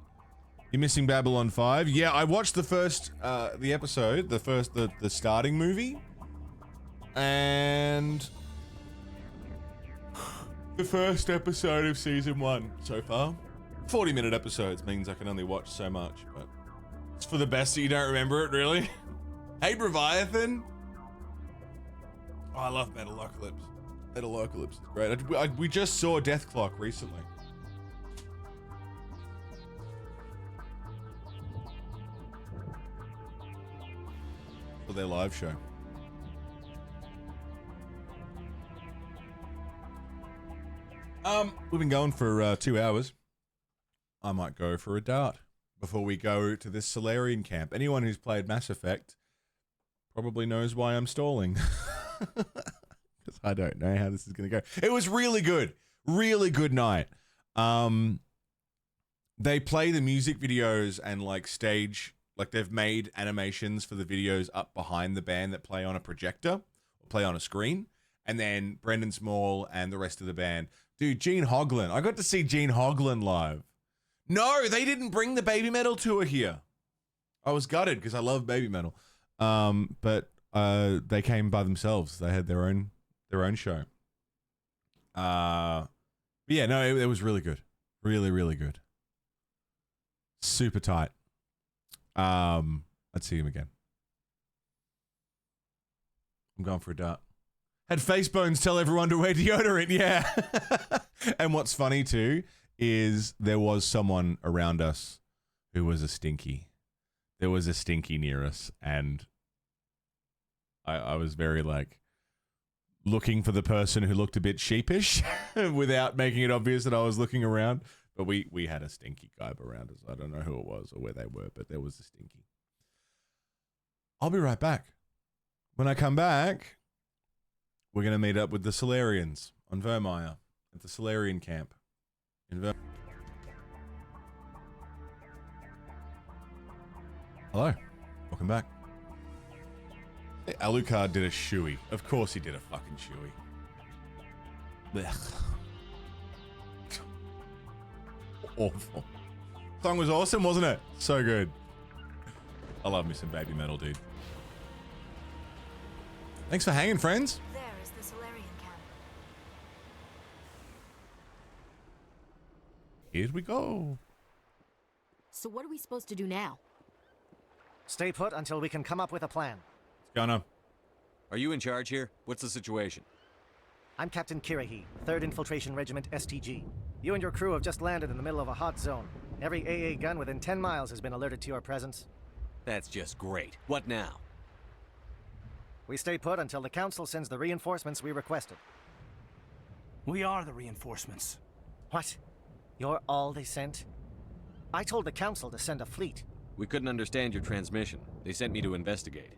You're missing Babylon 5? Yeah, I watched the first, the episode, the starting movie. And the first episode of season 1 so far. 40-minute episodes means I can only watch so much, but it's for the best that you don't remember it, really. Hey, Leviathan! Oh, I love Metalocalypse. Metalocalypse is great. We just saw Death Clock recently. For their live show. We've been going for 2 hours. I might go for a dart before we go to this Solarian camp. Anyone who's played Mass Effect probably knows why I'm stalling. Because I don't know how this is going to go. It was really good. Really good night. They play the music videos and like stage, like they've made animations for the videos up behind the band that play on a projector or play on a screen. And then Brendan Small and the rest of the band. Dude, Gene Hoglan. I got to see Gene Hoglan live. No, they didn't bring the Baby Metal tour here. I was gutted because I love Baby Metal. But they came by themselves. They had their own show. But yeah, no, it was really good. Really, really good. Super tight. Let's see him again. I'm going for a dart. Had Facebones tell everyone to wear deodorant, yeah. And what's funny too is there was someone around us who was a stinky. There was a stinky near us, and I was very like looking for the person who looked a bit sheepish without making it obvious that I was looking around. But we had a stinky guy around us. I don't know who it was or where they were, but there was a stinky. I'll be right back. When I come back, we're going to meet up with the Solarians on Vermeer at the Solarian camp in Vermeer. Hello. Welcome back. Hey, Alucard did a shoey. Of course he did a fucking shoey. Blech. Awful. Song was awesome, wasn't it? So good. I love me some Baby Metal, dude. Thanks for hanging, friends. There is the Solarian camp. Here we go. So what are we supposed to do now? Stay put until we can come up with a plan. What's going on? Are you in charge here? What's the situation? I'm Captain Kirahi, 3rd Infiltration Regiment STG. You and your crew have just landed in the middle of a hot zone. Every AA gun within 10 miles has been alerted to your presence. That's just great. What now? We stay put until the Council sends the reinforcements we requested. We are the reinforcements. What? You're all they sent? I told the Council to send a fleet. We couldn't understand your transmission. They sent me to investigate.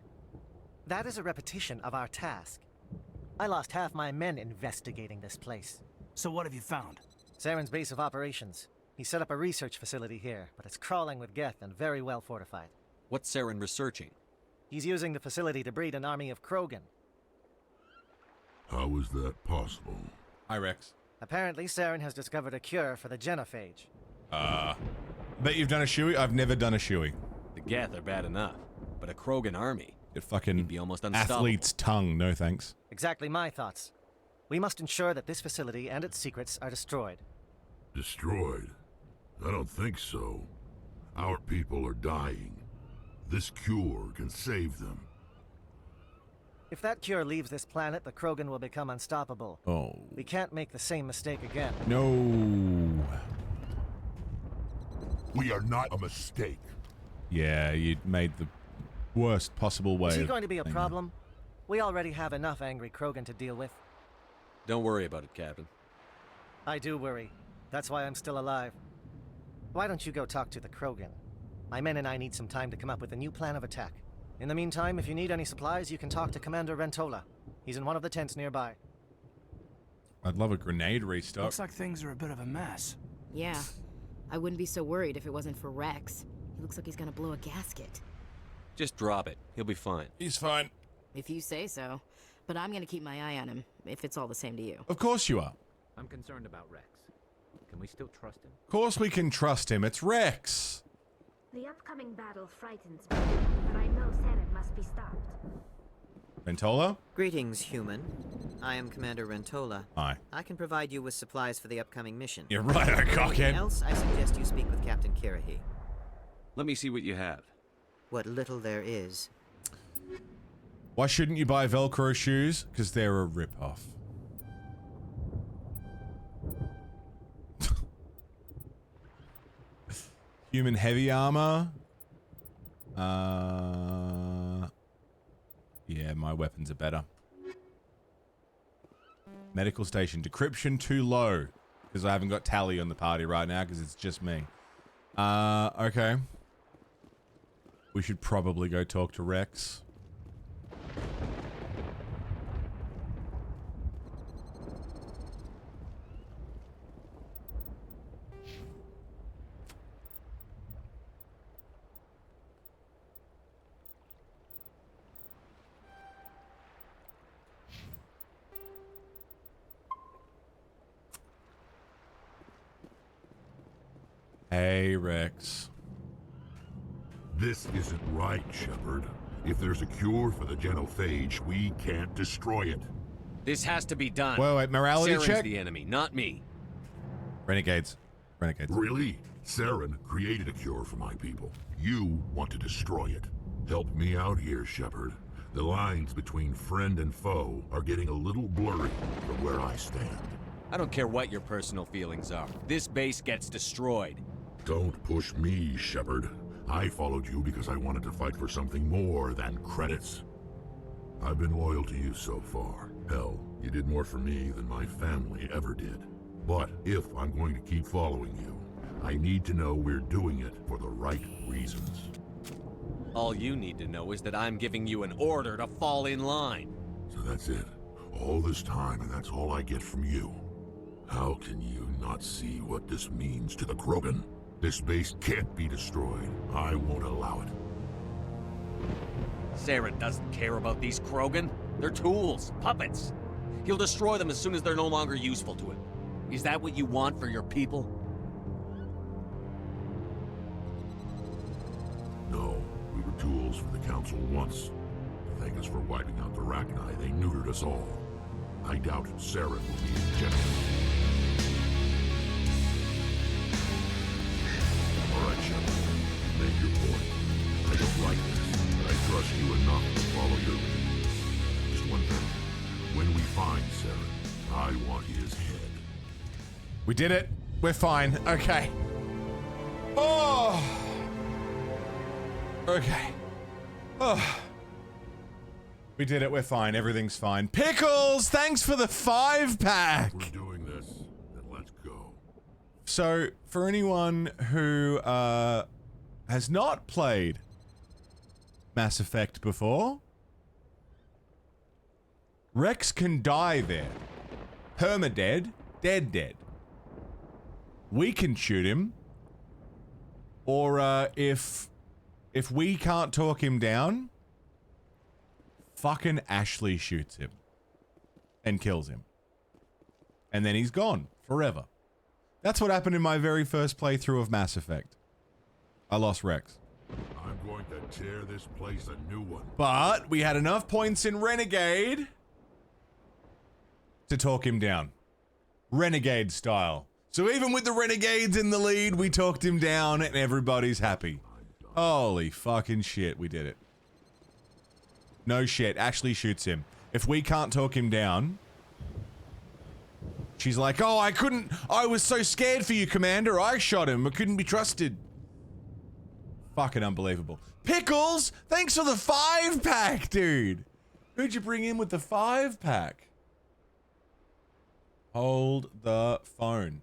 That is a repetition of our task. I lost half my men investigating this place. So what have you found? Saren's base of operations. He set up a research facility here, but it's crawling with Geth and very well fortified. What's Saren researching? He's using the facility to breed an army of Krogan. How is that possible? Hi, Rex. Apparently, Saren has discovered a cure for the genophage. Bet you've done a shoey? I've never done a shoey. The Geth are bad enough, but a Krogan army? It fucking Be almost unstoppable. athlete's tongue, no thanks. Exactly my thoughts. We must ensure that this facility and its secrets are destroyed. Destroyed? I don't think so. Our people are dying. This cure can save them. If that cure leaves this planet, the Krogan will become unstoppable. Oh. We can't make the same mistake again. No. We are not a mistake. Yeah, you made the worst possible way. Is he of going to be a saying problem? We already have enough angry Krogan to deal with. Don't worry about it, Captain. I do worry. That's why I'm still alive. Why don't you go talk to the Krogan? My men and I need some time to come up with a new plan of attack. In the meantime, if you need any supplies, you can talk to Commander Rentola. He's in one of the tents nearby. I'd love a grenade restock. Looks like things are a bit of a mess. Yeah. I wouldn't be so worried if it wasn't for Rex. He looks like he's gonna blow a gasket. Just drop it. He'll be fine. He's fine. If you say so. But I'm gonna keep my eye on him, if it's all the same to you. Of course you are. I'm concerned about Rex. Can we still trust him? Of course we can trust him. It's Rex. The upcoming battle frightens me, but I know Saren must be stopped. Rentola? Greetings, human. I am Commander Rentola. Hi. I can provide you with supplies for the upcoming mission. You're right, Anything cockhead. else, I suggest you speak with Captain Kirahi. Let me see what you have. What little there is. Why shouldn't you buy Velcro shoes? Because they're a rip-off. Human heavy armor. Yeah, my weapons are better. Medical station. Decryption too low. Because I haven't got Tally on the party right now because it's just me. Okay. We should probably go talk to Rex. Hey, Rex. This isn't right, Shepard. If there's a cure for the genophage, we can't destroy it. This has to be done. Wait, morality Saren's check? the enemy, not me. Renegades. Renegades. Really? Saren created a cure for my people. You want to destroy it. Help me out here, Shepard. The lines between friend and foe are getting a little blurry from where I stand. I don't care what your personal feelings are. This base gets destroyed. Don't push me, Shepard. I followed you because I wanted to fight for something more than credits. I've been loyal to you so far. Hell, you did more for me than my family ever did. But if I'm going to keep following you, I need to know we're doing it for the right reasons. All you need to know is that I'm giving you an order to fall in line. So that's it. All this time, and that's all I get from you. How can you not see what this means to the Krogan? This base can't be destroyed. I won't allow it. Saren doesn't care about these Krogan. They're tools, puppets. He'll destroy them as soon as they're no longer useful to him. Is that what you want for your people? No, we were tools for the Council once. To thank us for wiping out the Rachni, they neutered us all. I doubt Saren will be in general. All right, Shepard. You made your point. I don't like this, but I trust you enough to follow your lead. Just one thing. When we find Saren, I want his head. We did it. We're fine. Okay. Oh. Okay. Oh. We did it. We're fine. Everything's fine. Pickles, thanks for the 5-pack. We're doing this, then let's go. So, for anyone who has not played Mass Effect before, Rex can die there. Permadead, dead. We can shoot him, or if we can't talk him down, fucking Ashley shoots him and kills him. And then he's gone forever. That's what happened in my very first playthrough of Mass Effect. I lost Rex. I'm going to tear this place a new one. But we had enough points in Renegade to talk him down. Renegade style. So even with the Renegades in the lead, we talked him down and everybody's happy. Holy fucking shit, we did it. No shit, Ashley shoots him. If we can't talk him down, she's like, oh, I was so scared for you, Commander. I shot him. I couldn't be trusted. Fucking unbelievable. Pickles, thanks for the 5-pack, dude. Who'd you bring in with the 5-pack? Hold the phone.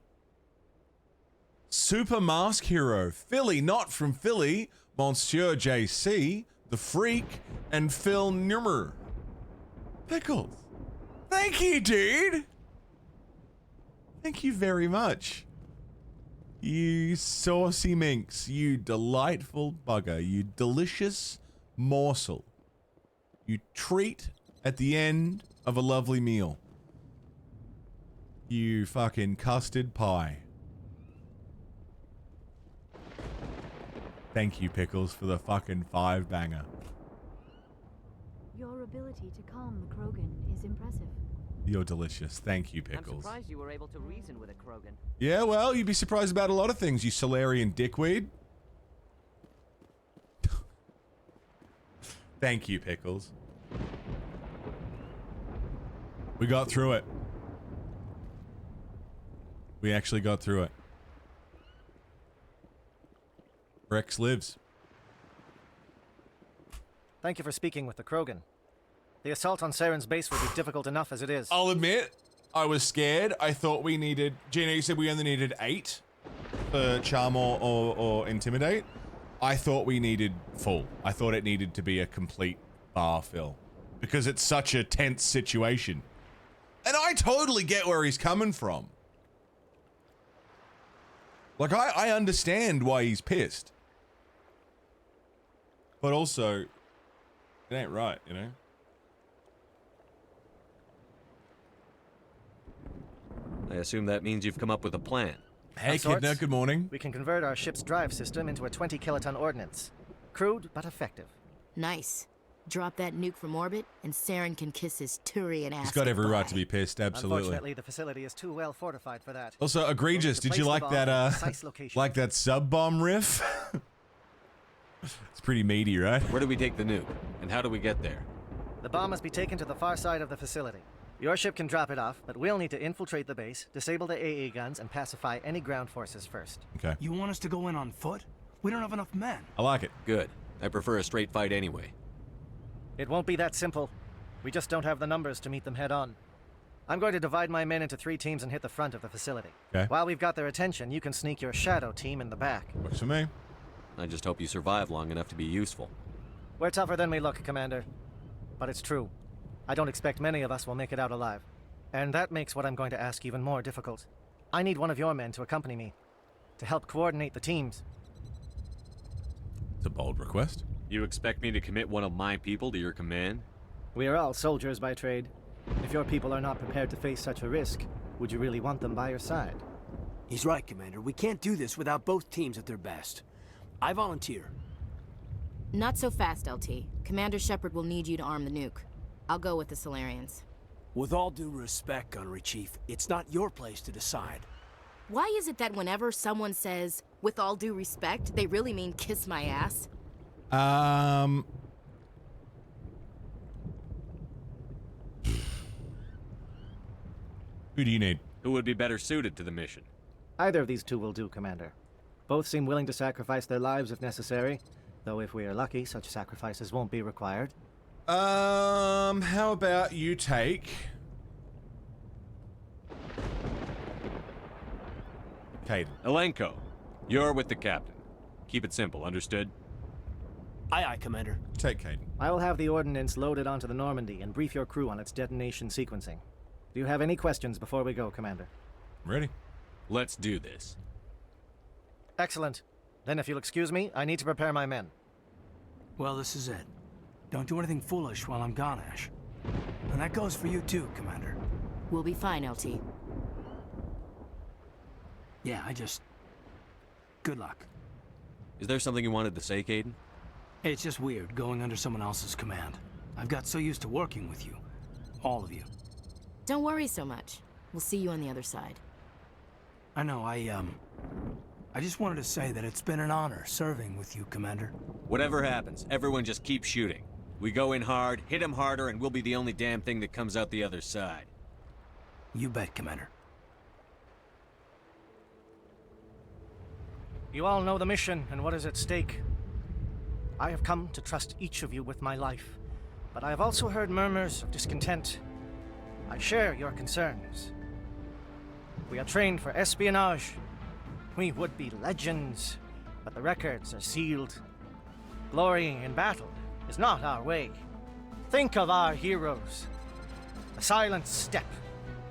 Super Mask Hero, Philly, not from Philly, Monsieur JC, The Freak, and Phil Nummer. Pickles. Thank you, dude. Thank you very much. You saucy minx, you delightful bugger, you delicious morsel. You treat at the end of a lovely meal. You fucking custard pie. Thank you, Pickles, for the fucking 5-banger. Your ability to calm the Krogan is impressive. You're delicious. Thank you, Pickles. I'm surprised you were able to reason with a Krogan. Yeah, well, you'd be surprised about a lot of things, you Solarian dickweed. Thank you, Pickles. We got through it. We actually got through it. Rex lives. Thank you for speaking with the Krogan. The assault on Saren's base will be difficult enough as it is. I'll admit, I was scared. I thought we needed... Gina, you said we only needed 8 for Charm or Intimidate. I thought we needed full. I thought it needed to be a complete bar fill. Because it's such a tense situation. And I totally get where he's coming from. Like, I understand why he's pissed. But also, it ain't right, you know? I assume that means you've come up with a plan. Hey, Kidna, good morning. We can convert our ship's drive system into a 20-kiloton ordnance. Crude, but effective. Nice. Drop that nuke from orbit, and Saren can kiss his Turian ass. He's got every goodbye. right to be pissed, absolutely. Unfortunately, the facility is too well fortified for that. Also, egregious. Did you like that sub-bomb riff? It's pretty meaty, right? Where do we take the nuke? And how do we get there? The bomb must be taken to the far side of the facility. Your ship can drop it off, but we'll need to infiltrate the base, disable the AA guns, and pacify any ground forces first. Okay. You want us to go in on foot? We don't have enough men. I like it. Good. I prefer a straight fight anyway. It won't be that simple. We just don't have the numbers to meet them head on. I'm going to divide my men into 3 teams and hit the front of the facility. Okay. While we've got their attention, you can sneak your shadow team in the back. Works for me. I just hope you survive long enough to be useful. We're tougher than we look, Commander. But it's true. I don't expect many of us will make it out alive. And that makes what I'm going to ask even more difficult. I need one of your men to accompany me, to help coordinate the teams. It's a bold request. You expect me to commit one of my people to your command? We are all soldiers by trade. If your people are not prepared to face such a risk, would you really want them by your side? He's right, Commander. We can't do this without both teams at their best. I volunteer. Not so fast, LT. Commander Shepard will need you to arm the nuke. I'll go with the Solarians. With all due respect, Gunnery Chief, it's not your place to decide. Why is it that whenever someone says, with all due respect, they really mean kiss my ass? Who do you need? Who would be better suited to the mission? Either of these two will do, Commander. Both seem willing to sacrifice their lives if necessary, though if we are lucky, such sacrifices won't be required. How about you take... Caden. Elenko, you're with the captain. Keep it simple, understood? Aye, aye, Commander. Take Caden. I will have the ordnance loaded onto the Normandy and brief your crew on its detonation sequencing. Do you have any questions before we go, Commander? Ready. Let's do this. Excellent. Then if you'll excuse me, I need to prepare my men. Well, this is it. Don't do anything foolish while I'm gone, Ash. And that goes for you too, Commander. We'll be fine, LT. Yeah, good luck. Is there something you wanted to say, Caden? It's just weird going under someone else's command. I've got so used to working with you. All of you. Don't worry so much. We'll see you on the other side. I know, I just wanted to say that it's been an honor serving with you, Commander. Whatever happens, everyone just keep shooting. We go in hard, hit him harder, and we'll be the only damn thing that comes out the other side. You bet, Commander. You all know the mission and what is at stake. I have come to trust each of you with my life, but I have also heard murmurs of discontent. I share your concerns. We are trained for espionage. We would be legends, but the records are sealed. Glorying in battle is not our way. Think of our heroes. The Silent Step,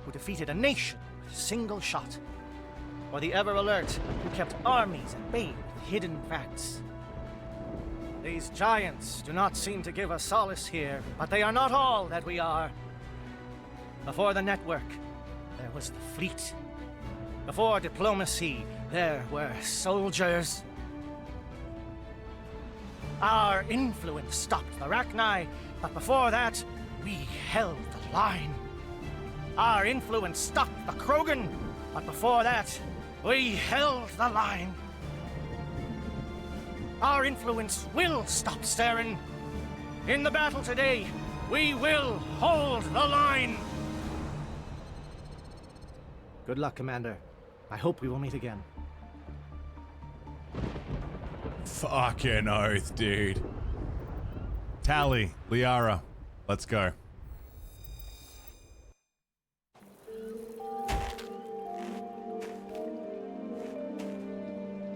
who defeated a nation with a single shot. Or the Ever Alert, who kept armies at bay with hidden facts. These giants do not seem to give us solace here, but they are not all that we are. Before the network, there was the fleet. Before diplomacy, there were soldiers. Our influence stopped the Rachni, but before that, we held the line. Our influence stopped the Krogan, but before that, we held the line. Our influence will stop Saren. In the battle today, we will hold the line. Good luck, Commander. I hope we will meet again. Fucking oath, dude. Tally, Liara, let's go.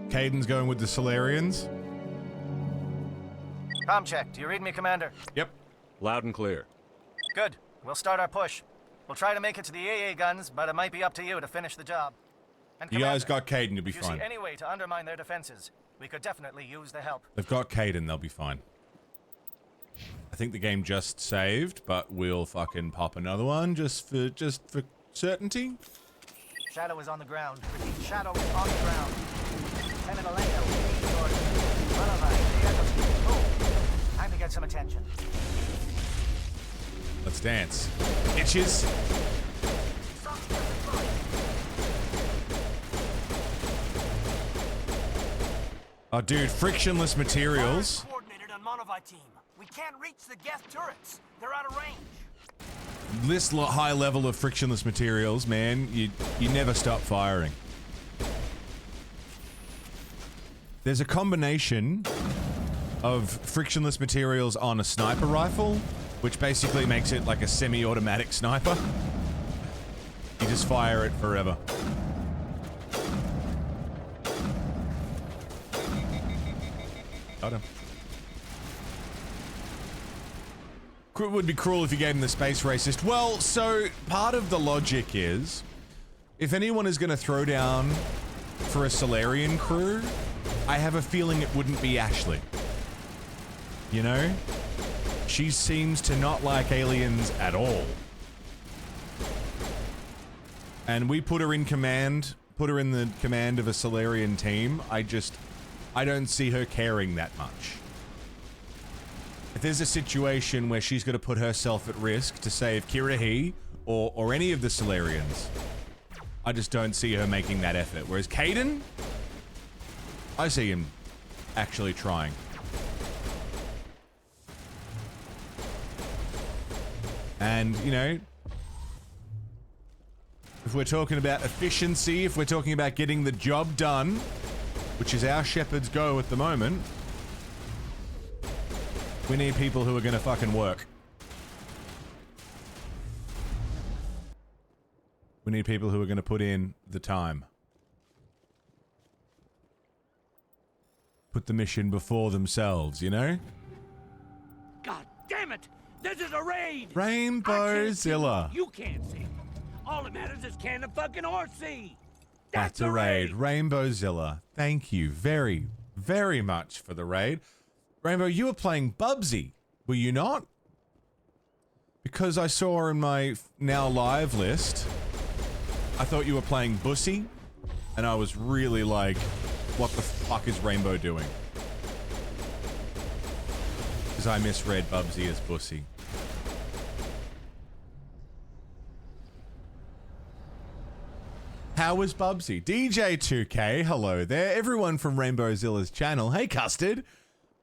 Caden's going with the Solarians. Com check. Do you read me, Commander? Yep. Loud and clear. Good. We'll start our push. We'll try to make it to the AA guns, but it might be up to you to finish the job. And You guys got Caden to be if you fine. see any way to undermine their defenses, we could definitely use the help. They've got Caden, they'll be fine. I think the game just saved, but we'll fucking pop another one just for certainty. Shadow is on the ground. Repeat, Shadow is on the ground. Lieutenant Elenko, time to get some attention. Let's dance. Itches. Oh, dude, frictionless materials. Coordinated on Monovite team. We can't reach the Geth turrets. They're out of range. This high level of frictionless materials, man, you never stop firing. There's a combination of frictionless materials on a sniper rifle, which basically makes it like a semi-automatic sniper. You just fire it forever. Got him. It would be cruel if you gave him the space racist. Well, so part of the logic is, if anyone is going to throw down for a Solarian crew, I have a feeling it wouldn't be Ashley. You know? She seems to not like aliens at all. And we put her in command, put her in the command of a Solarian team. I don't see her caring that much. If there's a situation where she's going to put herself at risk to save Kirahi or any of the Solarians, I just don't see her making that effort. Whereas Caden, I see him actually trying. And, you know, if we're talking about efficiency, if we're talking about getting the job done, which is our Shepherd's go at the moment, We need people who are gonna fucking work. We need people who are gonna put in the time. Put the mission before themselves, you know? God damn it! This is a raid! Rainbowzilla. You can't see. All that matters is can the fucking horse see? That's a raid. Rainbowzilla. Thank you very, very much for the raid. Rainbow, you were playing Bubsy, were you not? Because I saw in my now live list, I thought you were playing Bussy, and I was really like, what the fuck is Rainbow doing? Because I misread Bubsy as Bussy. How was Bubsy? DJ2K, hello there. Everyone from Rainbowzilla's channel. Hey, Custard.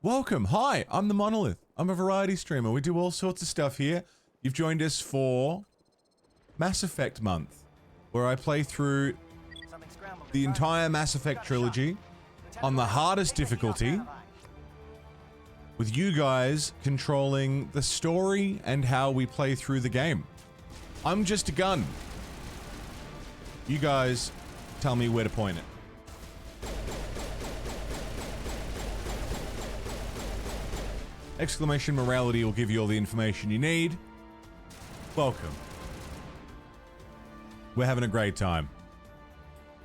Welcome. Hi, I'm the Monolith. I'm a variety streamer. We do all sorts of stuff here. You've joined us for Mass Effect month, where I play through the entire Mass Effect trilogy on the hardest difficulty, with you guys controlling the story and how we play through the game. I'm just a gun. You guys tell me where to point it. Exclamation morality will give you all the information you need. Welcome. We're having a great time.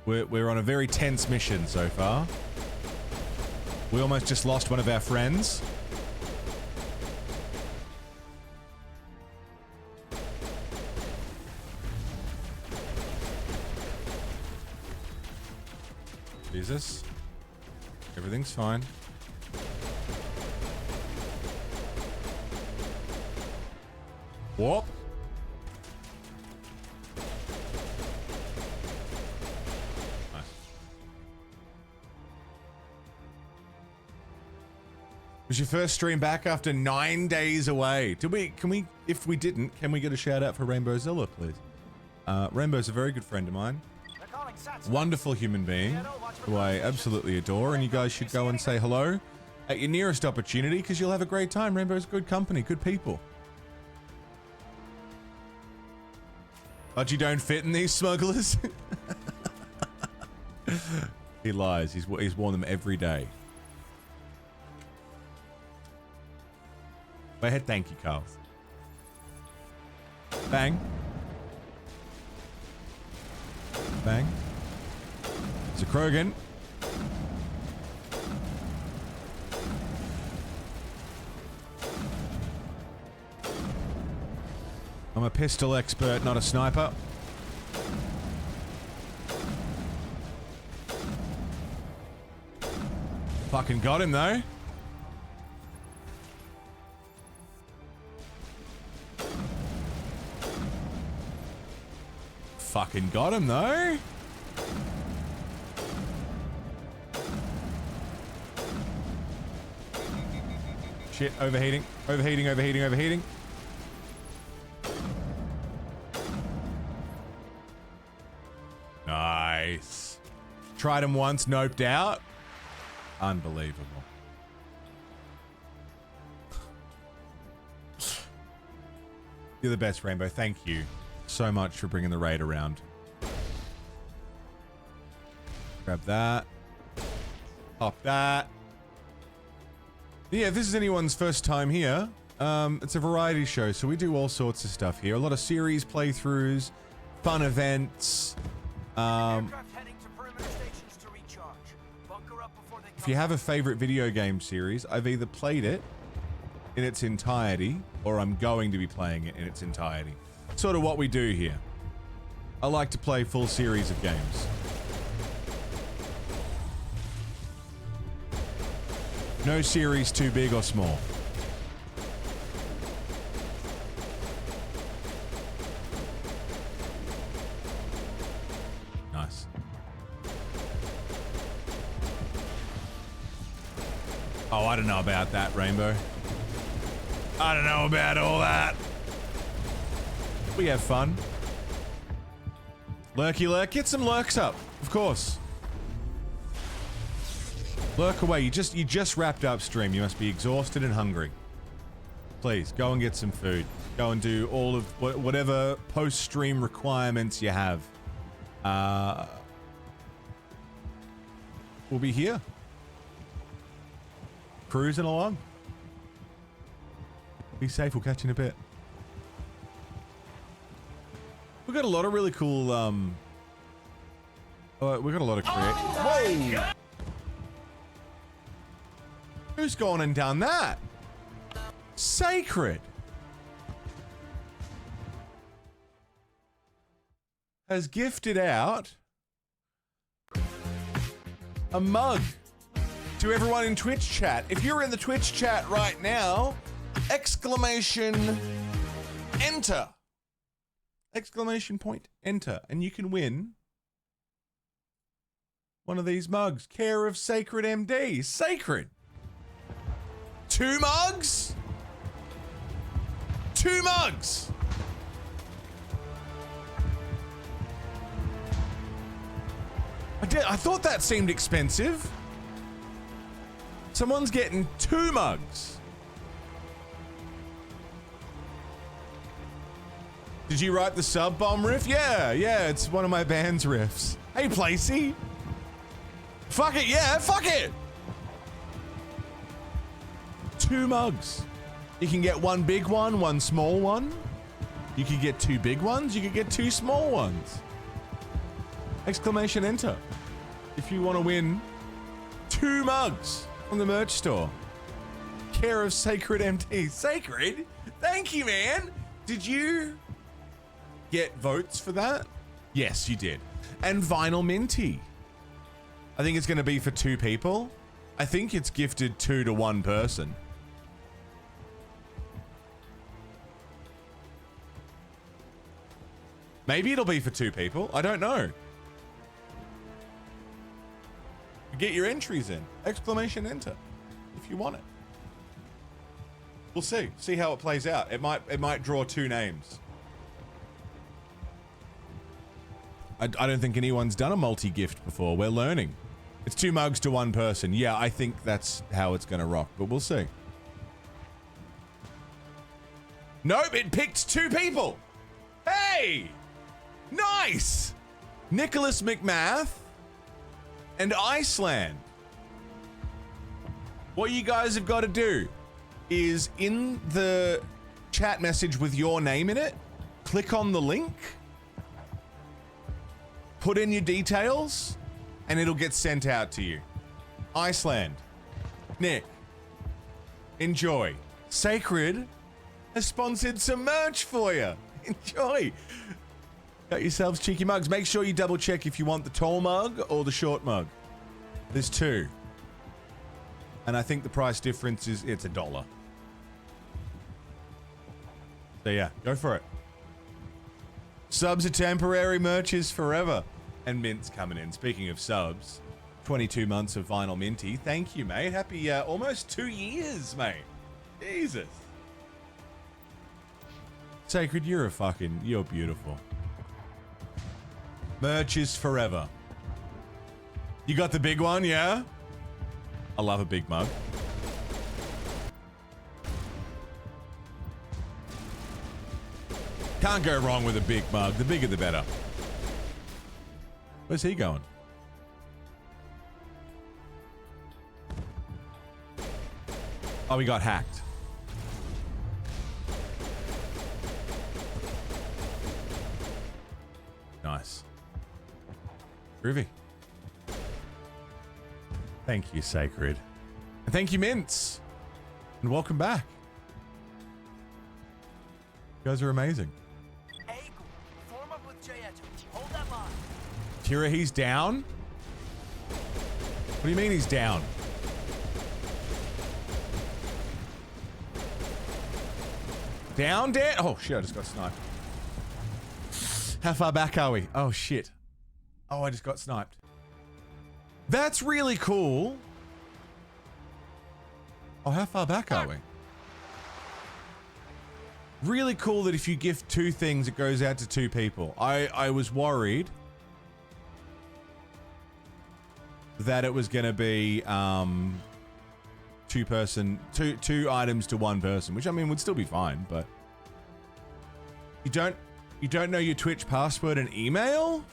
We're on a very tense mission so far. We almost just lost one of our friends. Jesus. Everything's fine. Whoop. Nice. Was your first stream back after 9 days away? Can we, if we didn't, can we get a shout out for Rainbowzilla, please? Rainbow's a very good friend of mine. Wonderful human being who I absolutely adore, and you guys should go and say hello at your nearest opportunity because you'll have a great time. Rainbow's good company, good people. But you don't fit in these smugglers? He lies. He's worn them every day. Go ahead, thank you, Carl. Bang. Bang. There's a Krogan. I'm a pistol expert, not a sniper. Fucking got him though. Fucking got him though. Shit, overheating, overheating, overheating, overheating. Nice. Tried him once, noped out. Unbelievable. You're the best, Rainbow. Thank you so much for bringing the raid around. Grab that. Pop that. Yeah, if this is anyone's first time here, it's a variety show, so we do all sorts of stuff here. A lot of series playthroughs, fun events. If you have a favorite video game series, I've either played it in its entirety, or I'm going to be playing it in its entirety. Sort of what we do here. I like to play full series of games. No series too big or small. Nice. Oh, I don't know about that, Rainbow. I don't know about all that. We have fun. Lurky lurk. Get some lurks up, of course. Lurk away. You just wrapped up stream. You must be exhausted and hungry. Please, go and get some food. Go and do all of whatever post-stream requirements you have. We'll be here. Cruising along. Be safe, we'll catch you in a bit. We've got a lot of really cool, we've got a lot of Whoa! Who's gone and done that? Sacred has gifted out a mug to everyone in Twitch chat. If you're in the Twitch chat right now, exclamation enter. Exclamation point enter. And you can win one of these mugs. Care of Sacred MD. Sacred. 2 mugs? 2 mugs! I thought that seemed expensive. Someone's getting 2 mugs. Did you write the sub bomb riff? Yeah, it's one of my band's riffs. Hey, Placey. Fuck it, yeah, fuck it. 2 mugs. You can get 1 big one, 1 small one. You could get 2 big ones. You could get 2 small ones. Exclamation enter. If you want to win 2 mugs from the merch store. Care of Sacred MT. Sacred? Thank you, man. Did you get votes for that? Yes, you did. And Vinyl Minty. I think it's going to be for 2 people. I think it's gifted 2 to 1 person. Maybe it'll be for 2 people. I don't know. Get your entries in. Exclamation enter. If you want it. We'll see. See how it plays out. It might draw 2 names. I don't think anyone's done a multi-gift before. We're learning. It's 2 mugs to 1 person. Yeah, I think that's how it's gonna rock, but we'll see. Nope, it picked 2 people. Hey! Nice! Nicholas McMath and Iceland. What you guys have got to do is in the chat message with your name in it, click on the link, put in your details, and it'll get sent out to you. Iceland, Nick, enjoy. Sacred has sponsored some merch for you. Enjoy. Got yourselves cheeky mugs. Make sure you double check if you want the tall mug or the short mug. There's 2. And I think the price difference is, it's $1. So yeah, go for it. Subs are temporary, merch is forever. And Mint's coming in. Speaking of subs, 22 months of Vinyl Minty. Thank you, mate. Happy almost 2 years, mate. Jesus. Sacred, you're beautiful. Merch is forever. You got the big one, yeah? I love a big mug. Can't go wrong with a big mug. The bigger the better. Where's he going? Oh, we got hacked. Nice. Groovy. Thank you, Sacred. And thank you, Mints. And welcome back. You guys are amazing. Form up with Hold that line. Kira, he's down? What do you mean he's down? Down, Dan? Oh, shit, I just got sniped. How far back are we? Oh, shit. Oh, I just got sniped. That's really cool. Oh, how far back are we? Really cool that if you gift 2 things, it goes out to 2 people. I was worried that it was going to be 2 two items to one person, which I mean would still be fine, but you don't know your Twitch password and email?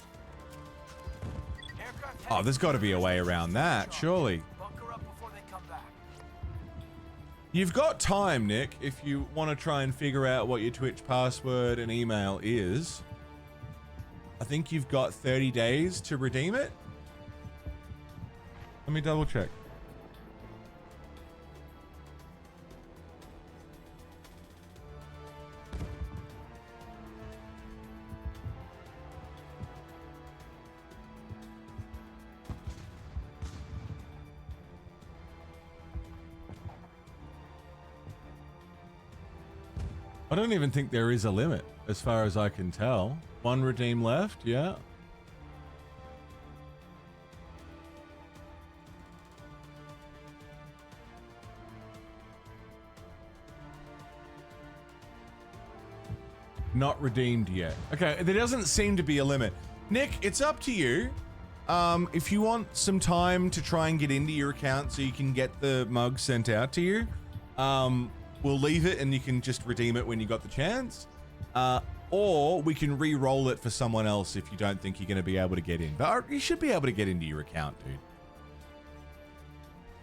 Oh, there's got to be a way around that, surely. You've got time, Nick, if you want to try and figure out what your Twitch password and email is. I think you've got 30 days to redeem it. Let me double check. I don't even think there is a limit, as far as I can tell. One redeem left, yeah. Not redeemed yet. Okay, there doesn't seem to be a limit. Nick, it's up to you. If you want some time to try and get into your account so you can get the mug sent out to you, we'll leave it and you can just redeem it when you got the chance. Or we can re-roll it for someone else if you don't think you're going to be able to get in. But you should be able to get into your account, dude.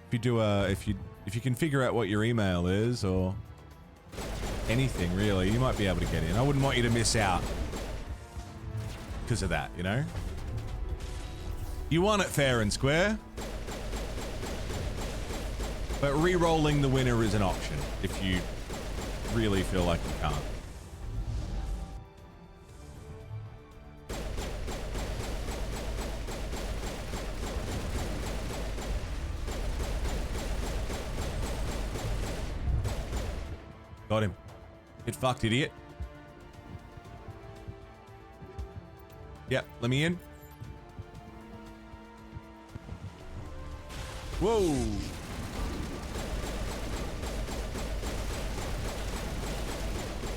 If you do if you can figure out what your email is or anything really, you might be able to get in. I wouldn't want you to miss out because of that, you know? You want it fair and square. But re-rolling the winner is an option if you really feel like you can't. Got him. Get fucked, idiot. Yep, let me in. Whoa.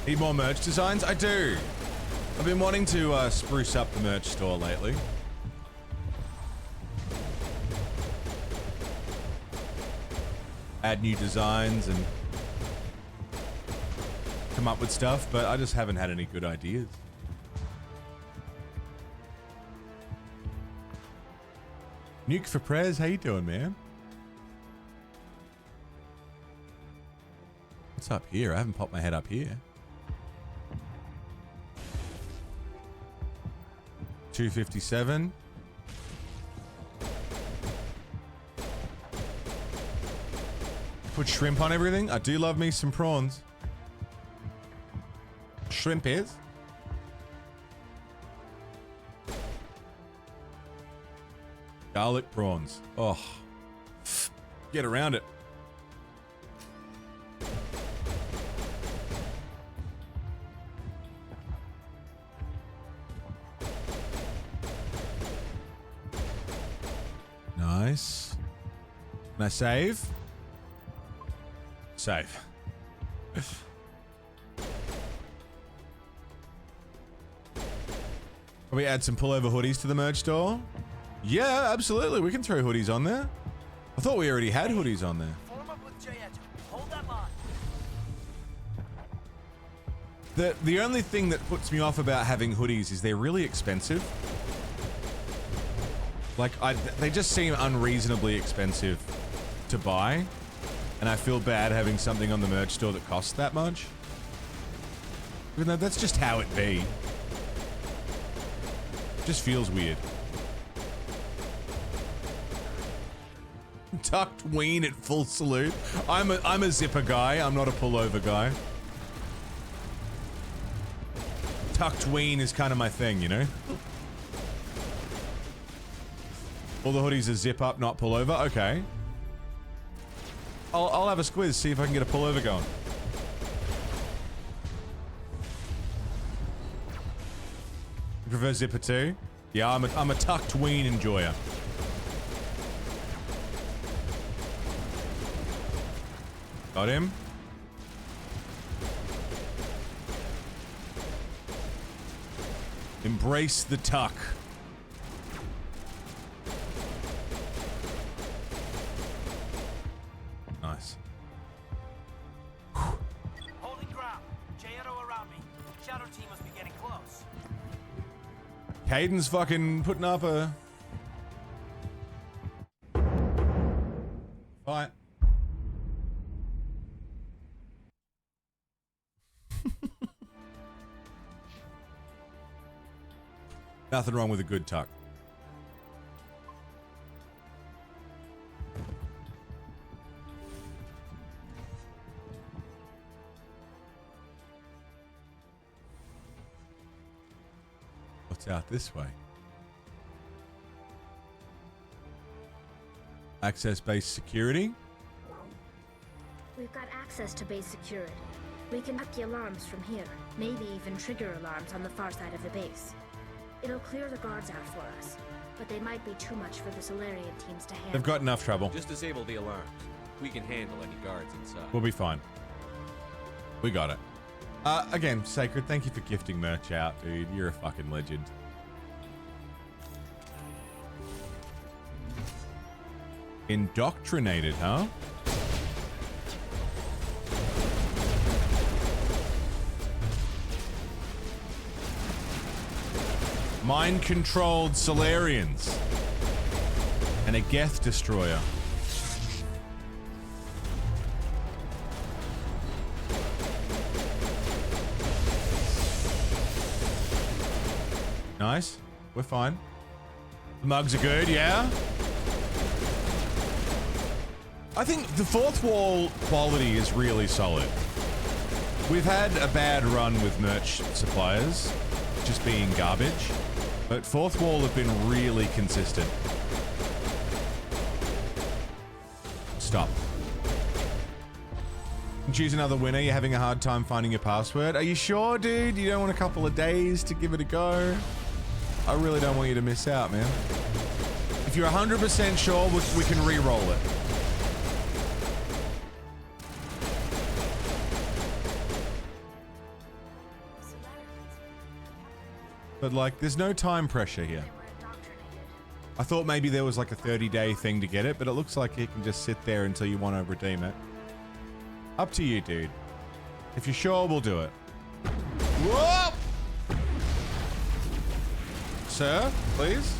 Need more merch designs? I do. I've been wanting to spruce up the merch store lately. Add new designs and come up with stuff, but I just haven't had any good ideas. Nuke for Prez, how you doing, man? What's up here? I haven't popped my head up here. 257. Put shrimp on everything. I do love me some prawns. Shrimp is. Garlic prawns. Oh. Get around it. Nice. Can I save? Save. Probably add some pullover hoodies to the merch store. Yeah, absolutely. We can throw hoodies on there. I thought we already had hoodies on there. The only thing that puts me off about having hoodies is they're really expensive. Like, they just seem unreasonably expensive to buy. And I feel bad having something on the merch store that costs that much. Even though that's just how it be. It just feels weird. Tucked ween at full salute. I'm a zipper guy. I'm not a pullover guy. Tucked ween is kind of my thing, you know? All the hoodies are zip up, not pullover. Okay. I'll have a squiz, see if I can get a pullover going. You prefer zipper too? Yeah, I'm a tucked ween enjoyer. Got him. Embrace the tuck. Nice. Nice. Holding ground. J-Edo around me. Shadow team must be getting close. Caden's fucking putting up a fight. Nothing wrong with a good tuck. What's out this way? Access base security? We've got access to base security. We can hack the alarms from here, maybe even trigger alarms on the far side of the base. It'll clear the guards out for us, but they might be too much for the Solarian teams to handle. They've got enough trouble. Just disable the alarms. We can handle any guards inside. We'll be fine. We got it. Again, Sacred, thank you for gifting merch out, dude. You're a fucking legend. Indoctrinated, huh? Mind-controlled Solarians. And a Geth destroyer. Nice. We're fine. The mugs are good, yeah? I think the fourth wall quality is really solid. We've had a bad run with merch suppliers just being garbage, but fourth wall have been really consistent. Stop. Choose another winner. You're having a hard time finding your password. Are you sure, dude? You don't want a couple of days to give it a go? I really don't want you to miss out, man. If you're 100% sure, we can re-roll it. But like, there's no time pressure here. I thought maybe there was like a 30-day thing to get it, but it looks like it can just sit there until you want to redeem it. Up to you, dude. If you're sure, we'll do it. Whoa! Sir, please.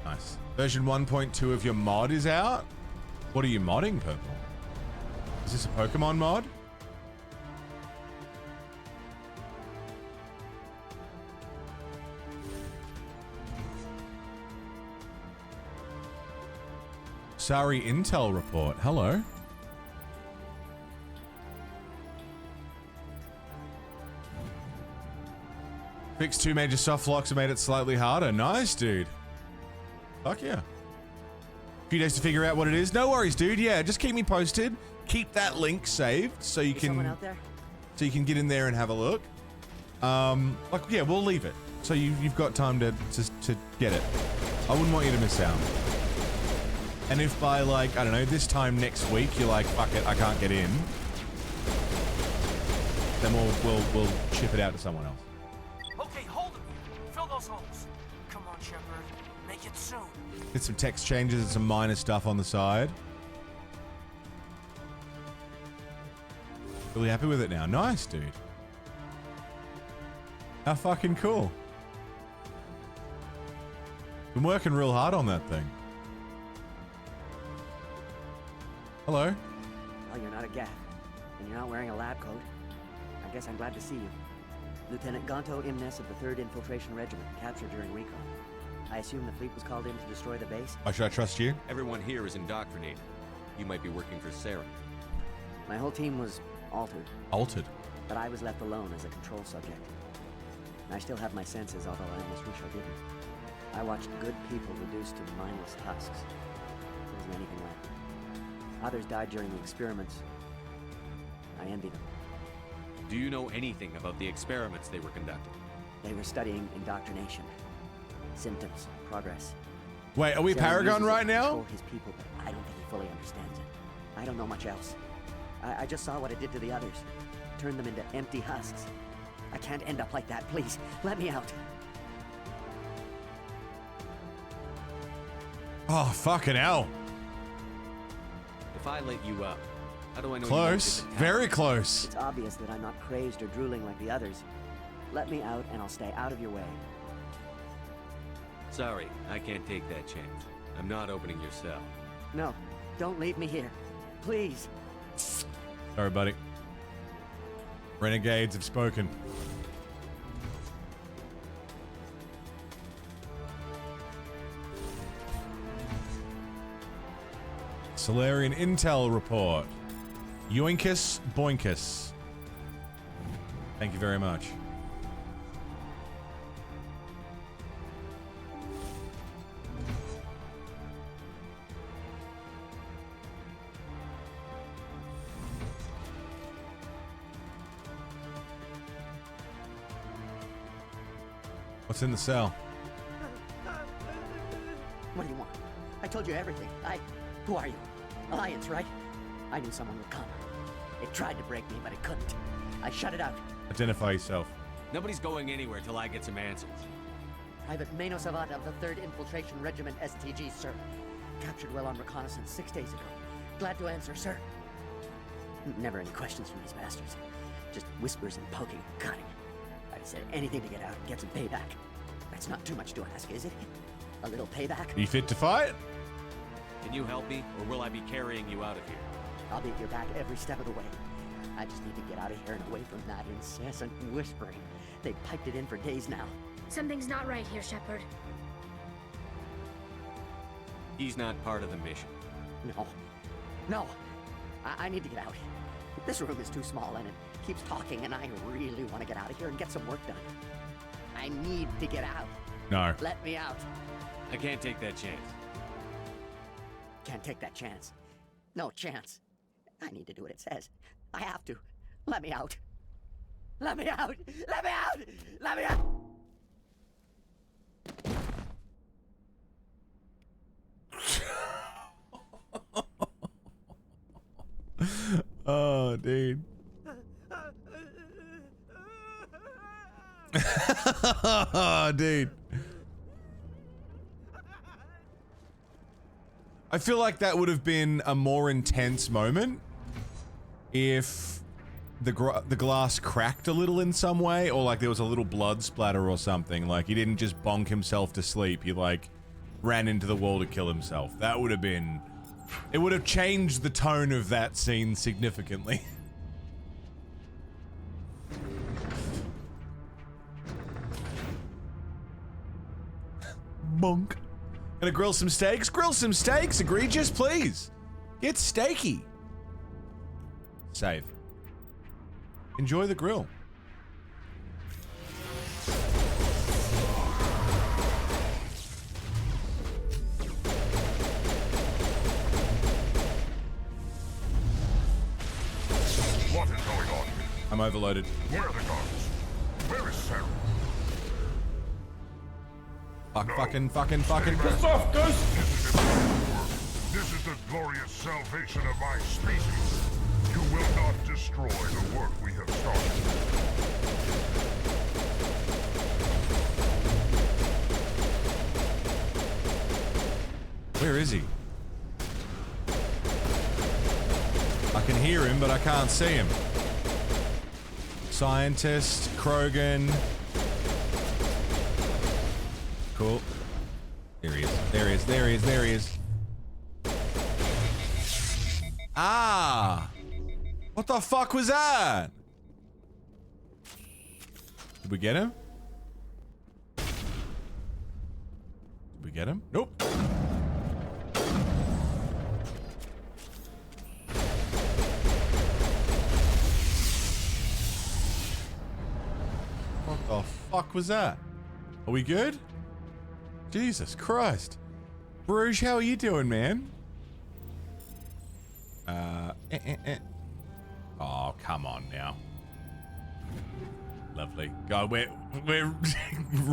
Nice. Version 1.2 of your mod is out? What are you modding, Purple? Is this a Pokemon mod? Sorry, Intel report. Hello. Fixed 2 major soft locks and made it slightly harder. Nice, dude. Fuck yeah. Few days to figure out what it is. No worries, dude. Yeah, just keep me posted. Keep that link saved so you can get in there and have a look. Like, yeah, we'll leave it so you've got time to get it. I wouldn't want you to miss out. And if by, like, I don't know, this time next week you're like, fuck it, I can't get in, then we'll ship it out to someone else. Okay, hold him. Fill those holes. Come on, Shepard. Make it soon. Did some text changes and some minor stuff on the side. Really happy with it now. Nice, dude. How fucking cool. Been working real hard on that thing. Hello. Well, you're not a Gath, and you're not wearing a lab coat. I guess I'm glad to see you. Lieutenant Gonto Imnes of the 3rd Infiltration Regiment, captured during recon. I assume the fleet was called in to destroy the base? Why should I trust you? Everyone here is indoctrinated. You might be working for Saren. My whole team was altered. Altered? But I was left alone as a control subject. I still have my senses, although I almost wish I didn't. I watched good people reduced to mindless husks. There isn't anything left. Others died during the experiments. I envy them. Do you know anything about the experiments they were conducting? They were studying indoctrination. Symptoms, progress. Wait, are we Paragon right now? His people, but I don't think he fully understands it. I don't know much else. I just saw what it did to the others. Turned them into empty husks. I can't end up like that. Please, let me out. Oh, fucking hell. If I let you out, how do I know Close. You won't get Very close. It's obvious that I'm not crazed or drooling like the others. Let me out and I'll stay out of your way. Sorry, I can't take that chance. I'm not opening your cell. No, don't leave me here. Please. Sorry, buddy. Renegades have spoken. Solarian Intel report. Yoinkus Boinkus. Thank you very much. What's in the cell? What do you want? I told you everything. Who are you? Alliance, right? I knew someone would come. It tried to break me, but it couldn't. I shut it out. Identify yourself. Nobody's going anywhere till I get some answers. Private Mano Savant of the 3rd Infiltration Regiment STG, sir. Captured well on reconnaissance 6 days ago. Glad to answer, sir. Never any questions from these bastards. Just whispers and poking and cutting. I'd said anything to get out and get some payback. That's not too much to ask, is it? A little payback? Are you fit to fight? Can you help me, or will I be carrying you out of here? I'll be at your back every step of the way. I just need to get out of here and away from that incessant whispering. They've piped it in for days now. Something's not right here, Shepard. He's not part of the mission. No. I need to get out. This room is too small and it keeps talking and I really want to get out of here and get some work done. I need to get out. No. Let me out. I can't take that chance. Can't take that chance. No chance. I need to do what it says. I have to. Let me out. Let me out! Let me out! Let me out! Oh, dude. Oh, dude. I feel like that would have been a more intense moment if the glass cracked a little in some way, or like there was a little blood splatter or something. Like he didn't just bonk himself to sleep. He like ran into the wall to kill himself. That would have been... It would have changed the tone of that scene significantly. Bonk. Gonna grill some steaks? Grill some steaks, egregious, please. Get steaky. Save. Enjoy the grill. What is going on? I'm overloaded. Where are the guards? Where is Sarah? Fucking. Piss off, Ghost! This is the glorious salvation of my species. You will not destroy the work we have started. Where is he? I can hear him, but I can't see him. Scientist, Krogan. Cool. There he is. Ah! What the fuck was that? Did we get him? Nope. What the fuck was that? Are we good? Jesus Christ. Bruges, how are you doing, man? Oh, come on now. Lovely. God, we're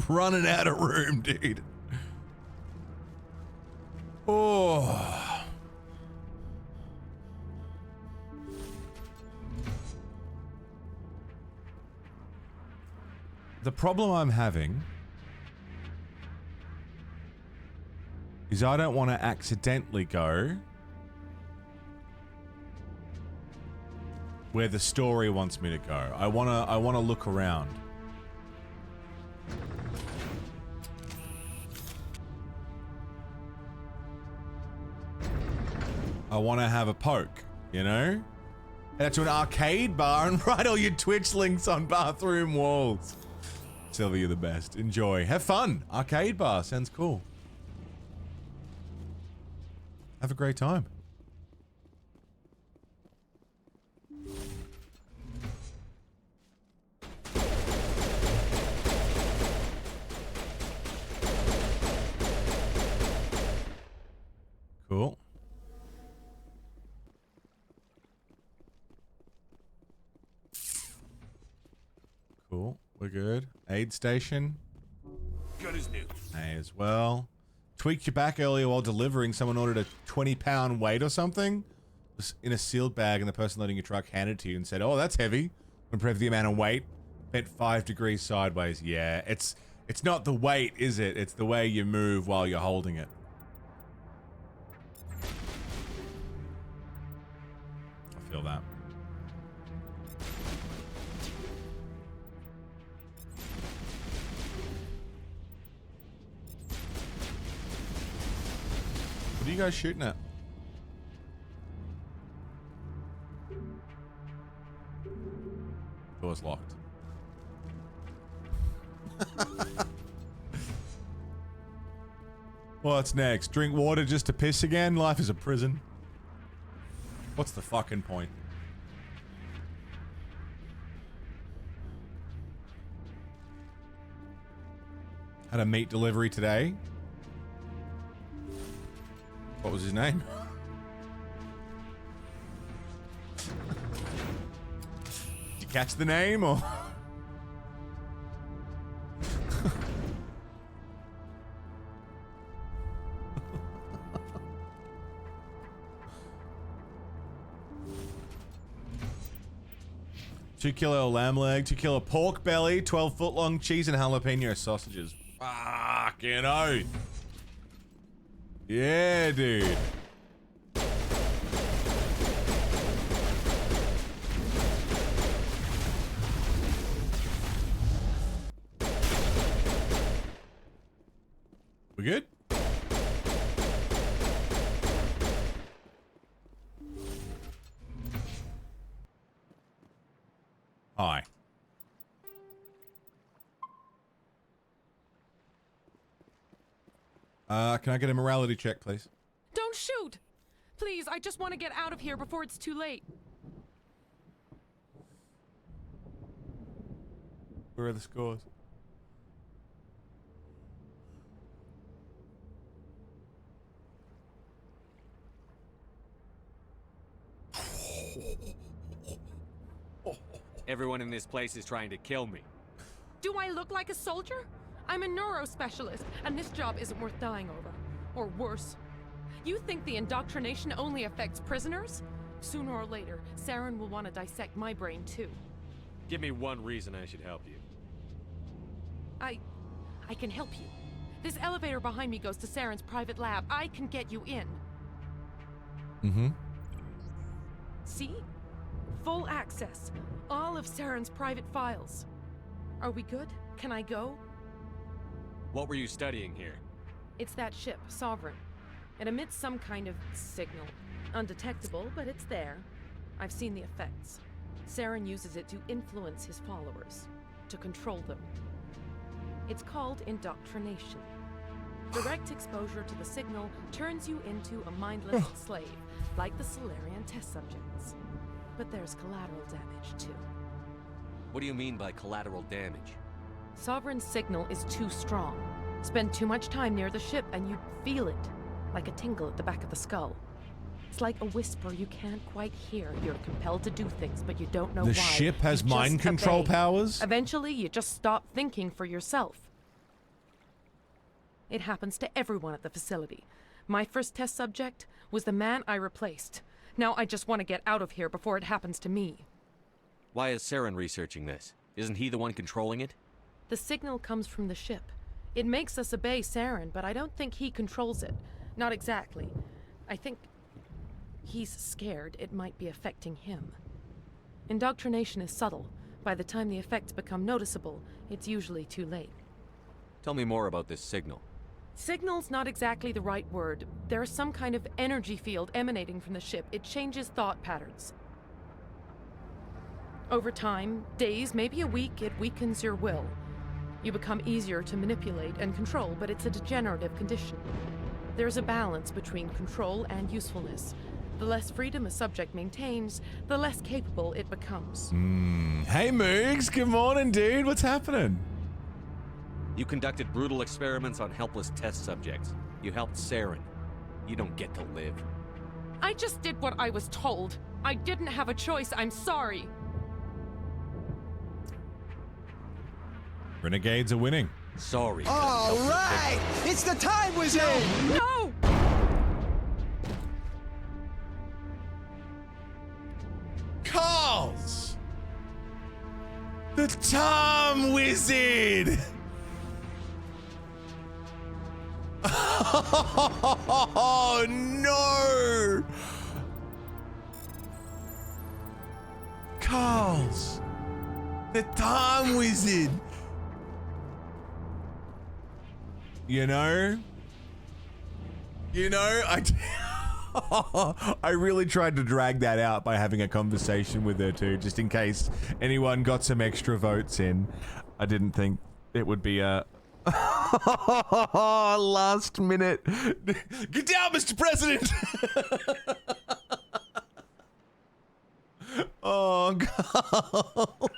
running out of room, dude. Oh. The problem I'm having is I don't want to accidentally go where the story wants me to go. I wanna look around. I want to have a poke, you know? Head out to an arcade bar and write all your Twitch links on bathroom walls. Sylvie, you're the best. Enjoy. Have fun. Arcade bar. Sounds cool. Have a great time. Cool. Cool. We're good. Aid station. Good as new. May as well. Tweaked your back earlier while delivering. Someone ordered a 20-pound weight or something. It was in a sealed bag, and the person loading your truck handed it to you and said, "Oh, that's heavy." Compared to the amount of weight, bent 5 degrees sideways. Yeah, it's not the weight, is it? It's the way you move while you're holding it. I feel that. What are you guys shooting at? Door's locked. What's next? Drink water just to piss again? Life is a prison. What's the fucking point? Had a meat delivery today. What was his name? Did you catch the name or? $2 lamb leg, $2 pork belly, 12-foot long cheese and jalapeno sausages. Fucking oath. Yeah, dude. We good? Hi. Can I get a morality check, please? Don't shoot! Please, I just want to get out of here before it's too late. Where are the scores? Everyone in this place is trying to kill me. Do I look like a soldier? I'm a neurospecialist, and this job isn't worth dying over. Or worse. You think the indoctrination only affects prisoners? Sooner or later, Saren will want to dissect my brain too. Give me one reason I should help you. I can help you. This elevator behind me goes to Saren's private lab. I can get you in. Mm-hmm. See? Full access. All of Saren's private files. Are we good? Can I go? What were you studying here? It's that ship, Sovereign. It emits some kind of signal. Undetectable, but it's there. I've seen the effects. Saren uses it to influence his followers, to control them. It's called indoctrination. Direct exposure to the signal turns you into a mindless slave, like the Solarian test subjects. But there's collateral damage, too. What do you mean by collateral damage? Sovereign's signal is too strong. Spend too much time near the ship and you feel it, like a tingle at the back of the skull. It's like a whisper you can't quite hear. You're compelled to do things, but you don't know why. The ship has You mind just control obey. powers? Eventually, you just stop thinking for yourself. It happens to everyone at the facility. My first test subject was the man I replaced. Now I just want to get out of here before it happens to me. Why is Saren researching this? Isn't he the one controlling it? The signal comes from the ship. It makes us obey Saren, but I don't think he controls it. Not exactly. I think he's scared it might be affecting him. Indoctrination is subtle. By the time the effects become noticeable, it's usually too late. Tell me more about this signal. Signal's not exactly the right word. There's some kind of energy field emanating from the ship. It changes thought patterns. Over time, days, maybe a week, it weakens your will. You become easier to manipulate and control, but it's a degenerative condition. There's a balance between control and usefulness. The less freedom a subject maintains, the less capable it becomes. Hey, Moogs. Good morning, dude. What's happening? You conducted brutal experiments on helpless test subjects. You helped Saren. You don't get to live. I just did what I was told. I didn't have a choice. I'm sorry. Renegades are winning. Sorry. All right! It's the time wizard! No! Calls! The Time Wizard! Oh no! Carl's the Time Wizard. You know, I really tried to drag that out by having a conversation with her too, just in case anyone got some extra votes in. I didn't think it would be a last minute. Get down, Mr. President. Oh God.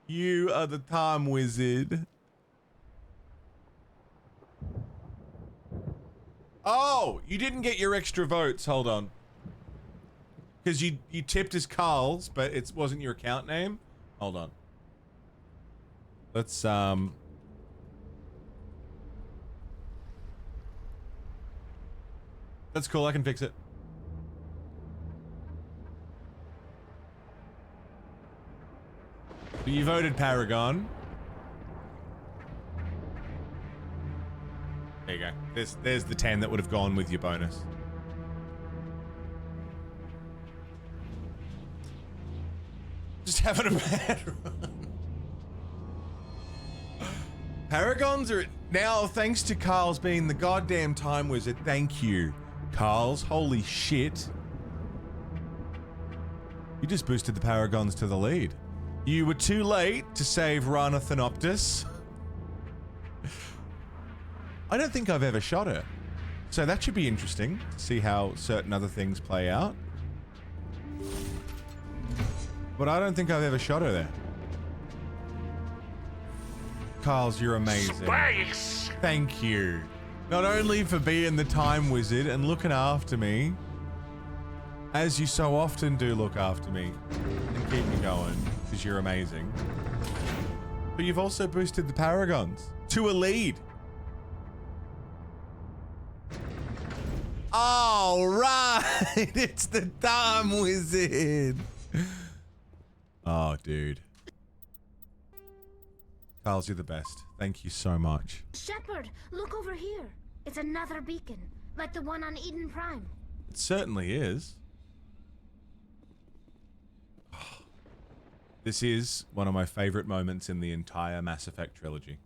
You are the Time Wizard. Oh, you didn't get your extra votes. Hold on. Because you tipped as Carl's, but it wasn't your account name. Hold on. Let's That's cool, I can fix it. You voted Paragon. There you go. There's the 10 that would have gone with your bonus. Just having a bad run. Paragons are now, thanks to Carl's being the goddamn Time Wizard. Thank you, Carl's. Holy shit. You just boosted the Paragons to the lead. You were too late to save Rana Thanoptis. I don't think I've ever shot her. So that should be interesting to see how certain other things play out. But I don't think I've ever shot her there. Carl's, you're amazing. Space! Thank you. Not only for being the Time Wizard and looking after me, as you so often do look after me and keep me going, because you're amazing. But you've also boosted the Paragons to a lead. All right, it's the Time Wizard. Oh, dude. Carl's, you're the best. Thank you so much. Shepard, look over here. It's another beacon, like the one on Eden Prime. It certainly is. This is one of my favorite moments in the entire Mass Effect trilogy.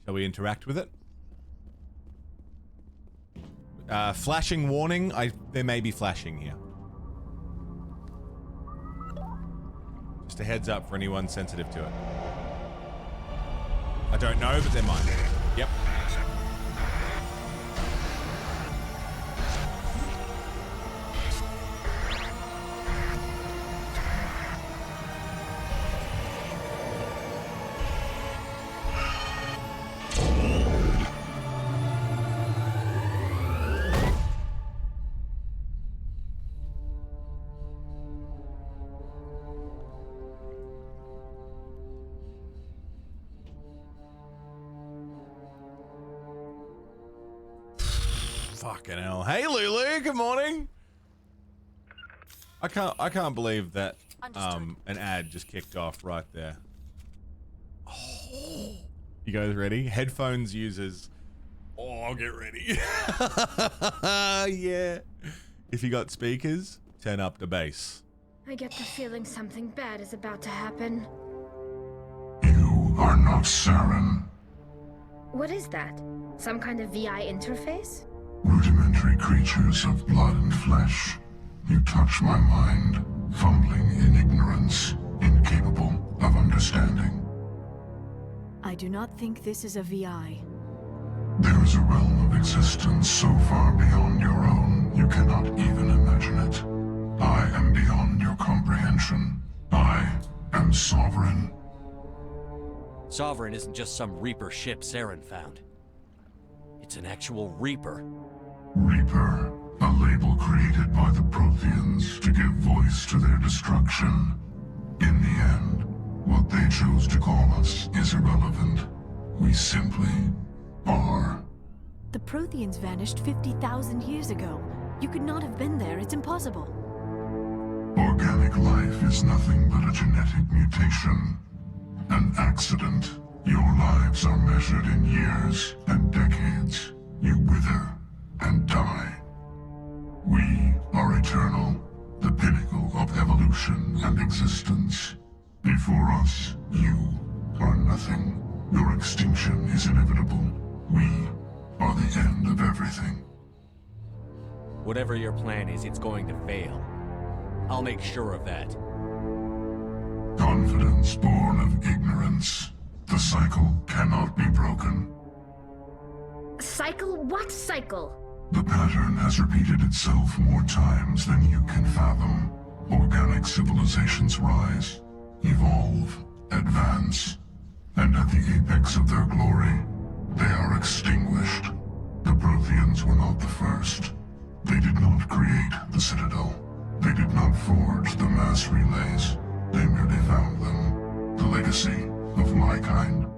Shall we interact with it? Flashing warning. There may be flashing here. Just a heads up for anyone sensitive to it. I don't know, but there might. Yep. Fucking hell. Hey, Lulu. Good morning. I can't believe that an ad just kicked off right there. Oh. You guys ready? Headphones users. Oh, get ready. Yeah. If you got speakers, turn up the bass. I get the feeling something bad is about to happen. You are not Saren. What is that? Some kind of VI interface? Rudimentary creatures of blood and flesh. You touch my mind, fumbling in ignorance, incapable of understanding. I do not think this is a VI. There is a realm of existence so far beyond your own, you cannot even imagine it. I am beyond your comprehension. I am Sovereign. Sovereign isn't just some Reaper ship Saren found. It's an actual Reaper. Reaper, a label created by the Protheans to give voice to their destruction. In the end, what they chose to call us is irrelevant. We simply are. The Protheans vanished 50,000 years ago. You could not have been there. It's impossible. Organic life is nothing but a genetic mutation. An accident. Your lives are measured in years and decades. You wither and die. We are eternal, the pinnacle of evolution and existence. Before us, you are nothing. Your extinction is inevitable. We are the end of everything. Whatever your plan is, it's going to fail. I'll make sure of that. Confidence born of ignorance. The cycle cannot be broken. Cycle? What cycle? The pattern has repeated itself more times than you can fathom. Organic civilizations rise, evolve, advance, and at the apex of their glory, they are extinguished. The Protheans were not the first. They did not create the Citadel. They did not forge the mass relays. They merely found them. The legacy of my kind.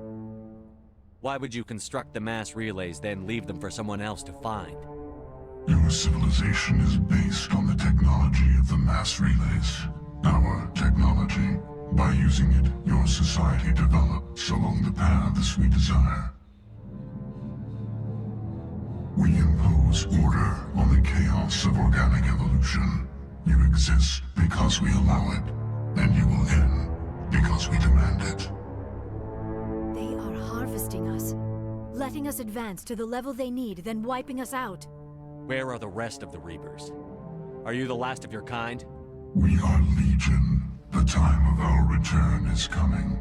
Why would you construct the mass relays, then leave them for someone else to find? Your civilization is based on the technology of the mass relays. Our technology. By using it, your society develops along the paths we desire. We impose order on the chaos of organic evolution. You exist because we allow it, and you will end because we demand it. They are harvesting us, letting us advance to the level they need, then wiping us out. Where are the rest of the Reapers? Are you the last of your kind? We are Legion. The time of our return is coming.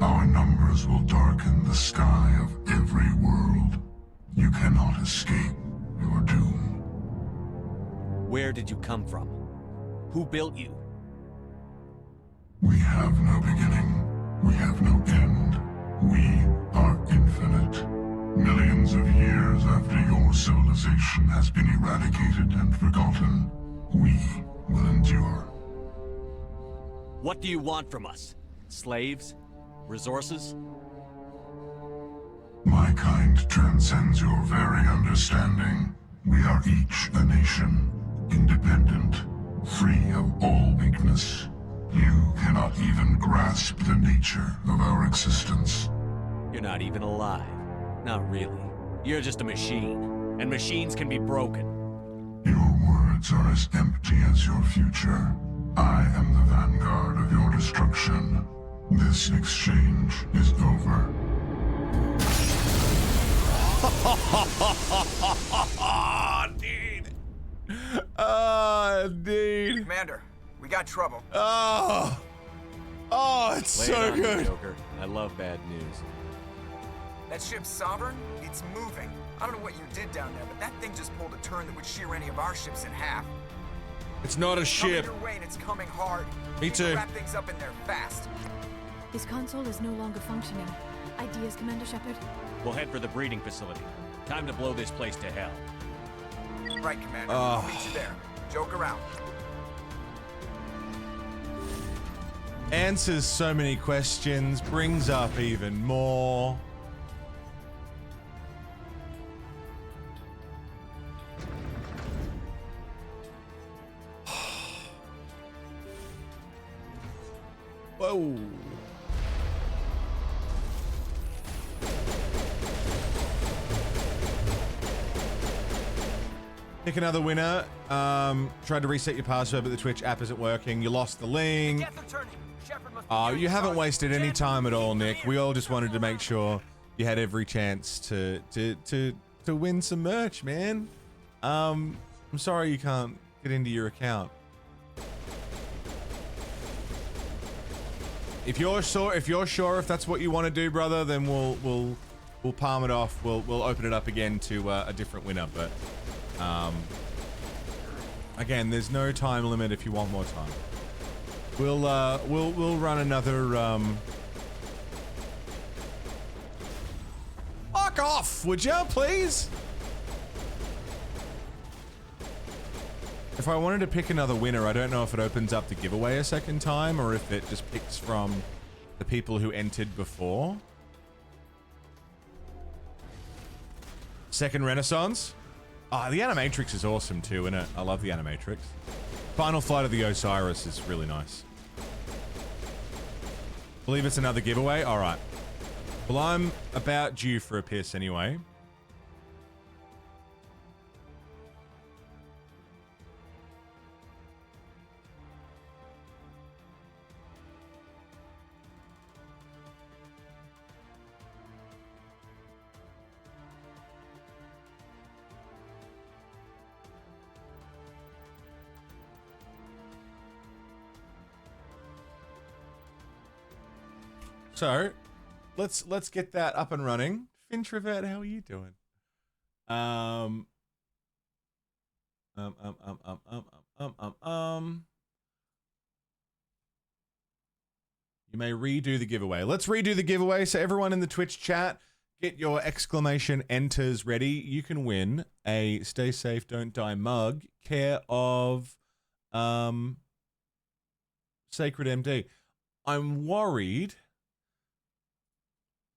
Our numbers will darken the sky of every world. You cannot escape your doom. Where did you come from? Who built you? We have no beginning. We have no end. We are infinite. Millions of years after your civilization has been eradicated and forgotten, we will endure. What do you want from us? Slaves? Resources? My kind transcends your very understanding. We are each a nation, independent, free of all weakness. You cannot even grasp the nature of our existence. You're not even alive. Not really. You're just a machine. And machines can be broken. Your words are as empty as your future. I am the vanguard of your destruction. This exchange is over. Dude. Oh, dude. Commander, we got trouble. Oh, it's Lay so it on me, good. Joker. I love bad news. That ship's Sovereign? It's moving. I don't know what you did down there, but that thing just pulled a turn that would shear any of our ships in half. It's not a ship. Coming your way and it's coming hard. Me Need to too. wrap things up in there fast. This console is no longer functioning. Ideas, Commander Shepard? We'll head for the breeding facility. Time to blow this place to hell. Right, Commander. I'll meet you there. Joke around. Answers so many questions, brings up even more. go. Pick another winner. Tried to reset your password, but the Twitch app isn't working. You lost the link. Oh, you haven't wasted any time at all, Nick. We all just wanted to make sure you had every chance to win some merch, man. I'm sorry you can't get into your account. If you're sure if that's what you want to do, brother, then we'll palm it off. We'll open it up again to a different winner, but again, there's no time limit if you want more time. We'll run another fuck off, would you please? If I wanted to pick another winner, I don't know if it opens up the giveaway a second time or if it just picks from the people who entered before. Second Renaissance. Ah, the Animatrix is awesome too, isn't it? I love the Animatrix. Final Flight of the Osiris is really nice. Believe it's another giveaway? All right. Well, I'm about due for a piss anyway. So, let's get that up and running. Fintravet, how are you doing? You may redo the giveaway. Let's redo the giveaway. So everyone in the Twitch chat, get your exclamation enters ready. You can win a Stay Safe, Don't Die mug, care of Sacred MD. I'm worried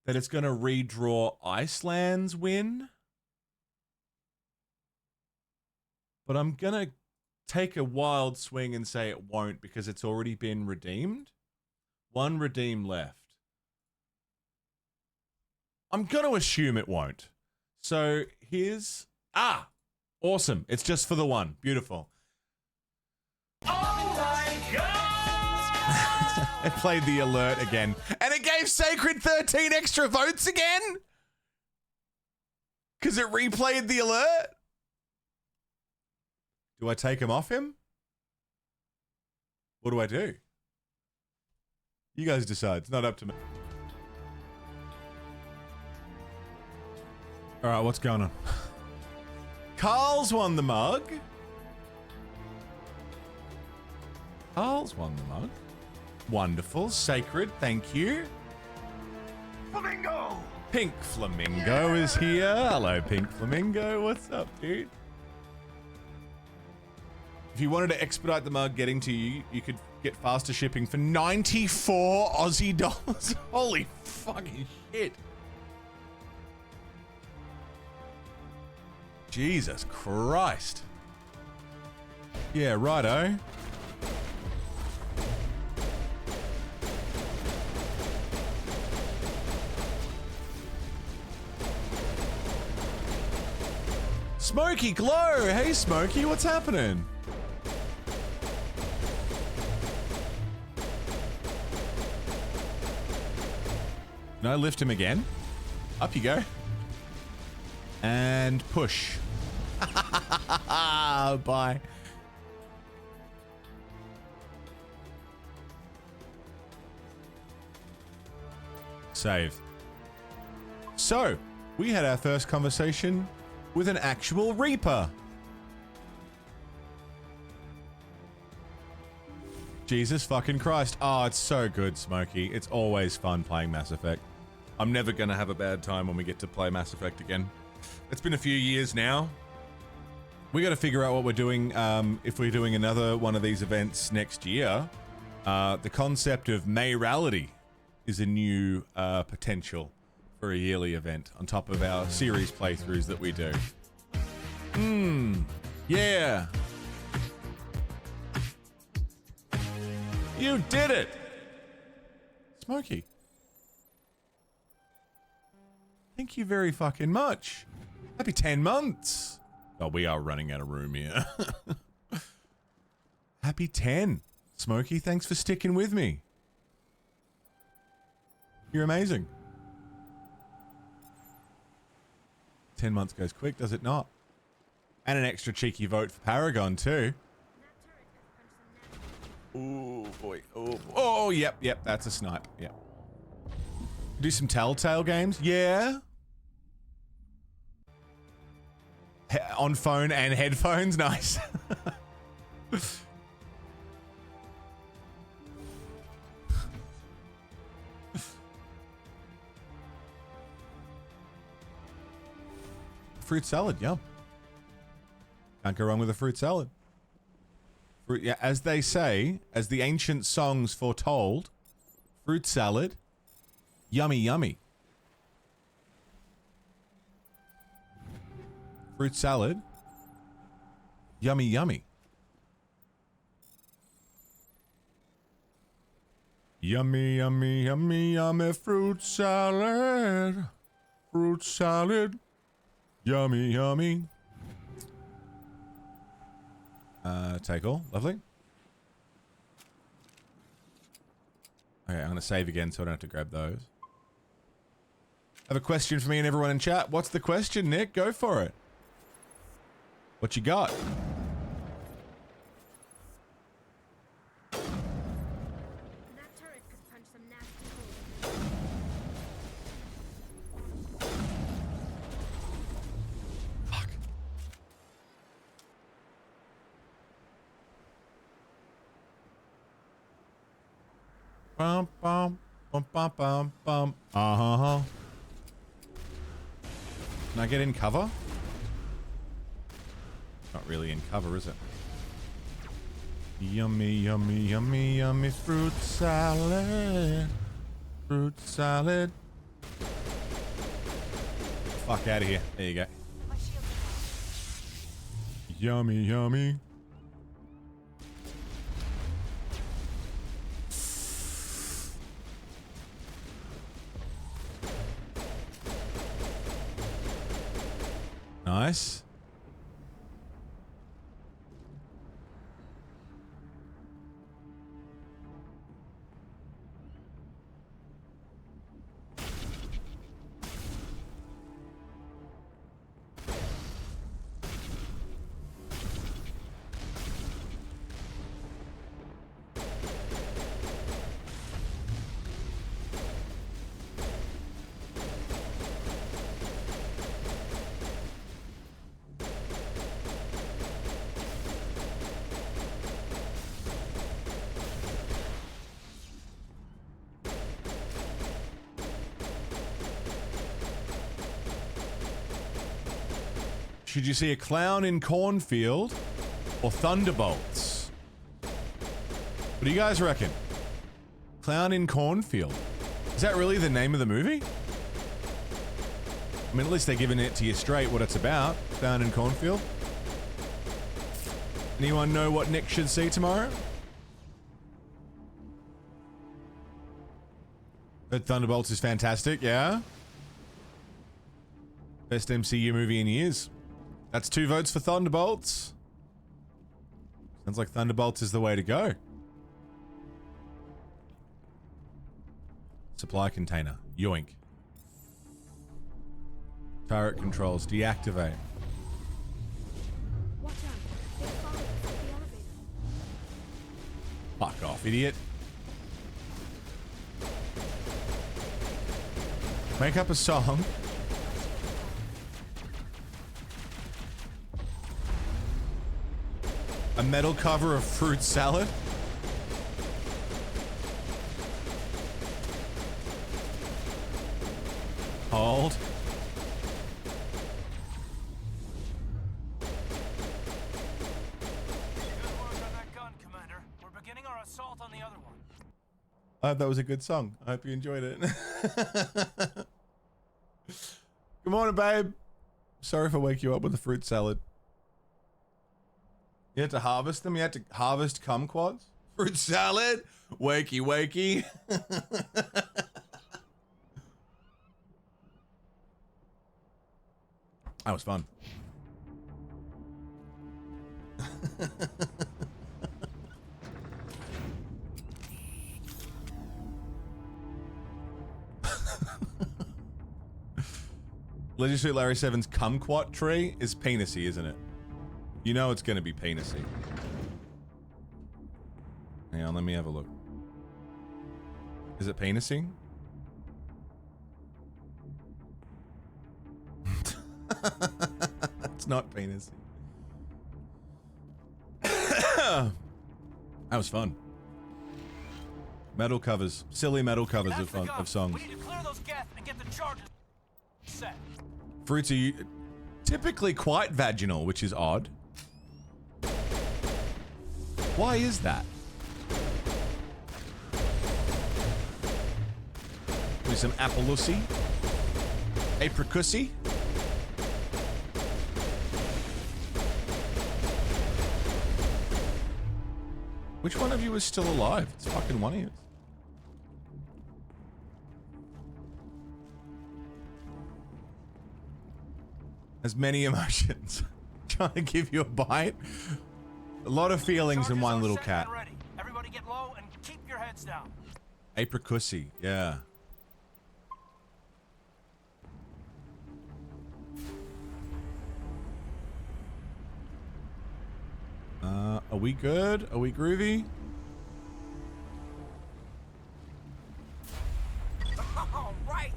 that it's going to redraw Iceland's win. But I'm going to take a wild swing and say it won't because it's already been redeemed. One redeem left. I'm going to assume it won't. So here's... Ah! Awesome. It's just for the one. Beautiful. Oh my God! It played the alert again. And it gave Sacred 13 extra votes again? Because it replayed the alert? Do I take him off him? What do I do? You guys decide. It's not up to me. All right, what's going on? Carl's won the mug. Carl's won the mug. Wonderful. Sacred, thank you. Flamingo! Pink Flamingo is here. Hello, Pink Flamingo. What's up, dude? If you wanted to expedite the mug getting to you, you could get faster shipping for 94 Aussie dollars. Holy fucking shit. Jesus Christ. Yeah, righto. Smokey Glow! Hey Smokey, what's happening? No, lift him again. Up you go. And push. Bye. Save. So, we had our first conversation with an actual Reaper. Jesus fucking Christ. Oh, it's so good, Smokey. It's always fun playing Mass Effect. I'm never going to have a bad time when we get to play Mass Effect again. It's been a few years now. We got to figure out what we're doing if we're doing another one of these events next year. The concept of Mayorality is a new potential for a yearly event on top of our series playthroughs that we do. Yeah. You did it. Smokey. Thank you very fucking much. Happy 10 months. Oh, we are running out of room here. Happy 10. Smokey, thanks for sticking with me. You're amazing. 10 months goes quick, does it not? And an extra cheeky vote for Paragon, too. Oh, boy. Oh, yep, that's a snipe. Yep. Do some Telltale games? Yeah. On phone and headphones? Nice. Fruit salad, yum. Can't go wrong with a fruit salad. Fruit, yeah, as they say, as the ancient songs foretold, fruit salad, yummy, yummy. Fruit salad, yummy, yummy. Yummy, yummy, yummy, yummy fruit salad. Fruit salad. Yummy, yummy. Take all. Lovely. Okay, I'm going to save again so I don't have to grab those. I have a question for me and everyone in chat. What's the question, Nick? Go for it. What you got? Bum bum bum bum bum bum. Can I get in cover? Not really in cover, is it? Yummy, yummy, yummy, yummy fruit salad. Fruit salad. Fuck out of here. There you go. Yummy, yummy. Nice. Should you see a clown in cornfield or thunderbolts? What do you guys reckon? Clown in cornfield. Is that really the name of the movie? I mean, at least they're giving it to you straight what it's about. Clown in cornfield. Anyone know what Nick should see tomorrow? But Thunderbolts is fantastic, yeah? Best MCU movie in years. That's 2 votes for Thunderbolts. Sounds like Thunderbolts is the way to go. Supply container. Yoink. Turret controls. Deactivate. Watch out. They're following us up the elevator. Fuck off, idiot. Make up a song. A metal cover of fruit salad? Hold. Good work on that gun, Commander. We're beginning our assault on the other one. I hope that was a good song. I hope you enjoyed it. Good morning, babe. Sorry if I wake you up with a fruit salad. You had to harvest them? You had to harvest kumquats? Fruit salad. Wakey, wakey. That was fun. Legislate Larry 7's kumquat tree is penisy, isn't it? You know it's gonna be penisy. Hang on, let me have a look. Is it penisy? It's not penisy. That was fun. Metal covers. Silly metal covers of songs. We need to clear those gas and get the charges set. Fruits are typically quite vaginal, which is odd. Why is that? With some appelussy? Apricussy? Which one of you is still alive? It's fucking one of you. As many emotions. Trying to give you a bite. A lot of feelings in one little cat. Everybody get low and keep your heads down. Apricussy, yeah. Are we good? Are we groovy? All right.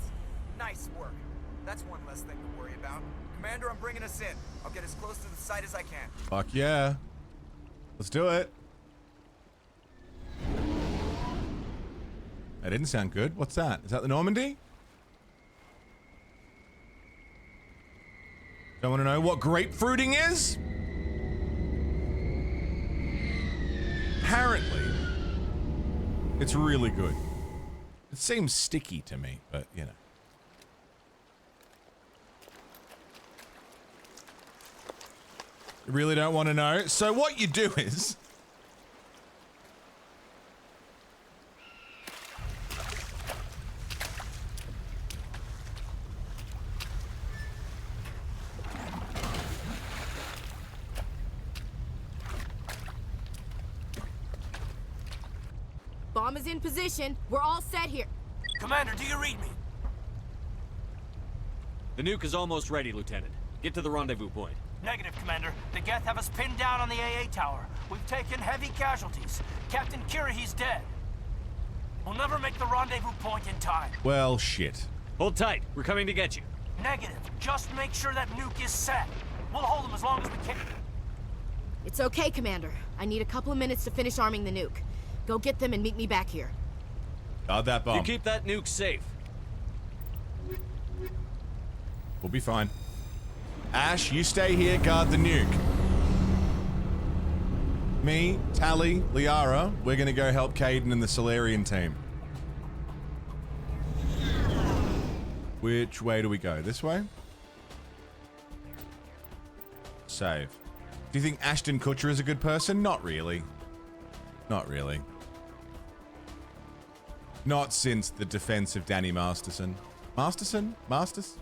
Nice work. That's one less thing to worry about. Commander, I'm bringing us in. I'll get as close to the site as I can. Fuck yeah. Let's do it. That didn't sound good. What's that? Is that the Normandy? Don't want to know what grapefruiting is? Apparently, it's really good. It seems sticky to me, but you know. You really don't want to know? So what you do is... Bomb is in position. We're all set here. Commander, do you read me? The nuke is almost ready, Lieutenant. Get to the rendezvous point. Negative, Commander. The Geth have us pinned down on the AA tower. We've taken heavy casualties. Captain Kirahi's dead. We'll never make the rendezvous point in time. Well, shit. Hold tight. We're coming to get you. Negative. Just make sure that nuke is set. We'll hold them as long as we can. It's okay, Commander. I need a couple of minutes to finish arming the nuke. Go get them and meet me back here. Guard that bomb. You keep that nuke safe. We'll be fine. Ash, you stay here, guard the nuke. Me, Tally, Liara, we're gonna go help Caden and the Solarian team. Which way do we go? This way? Save. Do you think Ashton Kutcher is a good person? Not really. Not really. Not since the defense of Danny Masterson. Masterson? Masters?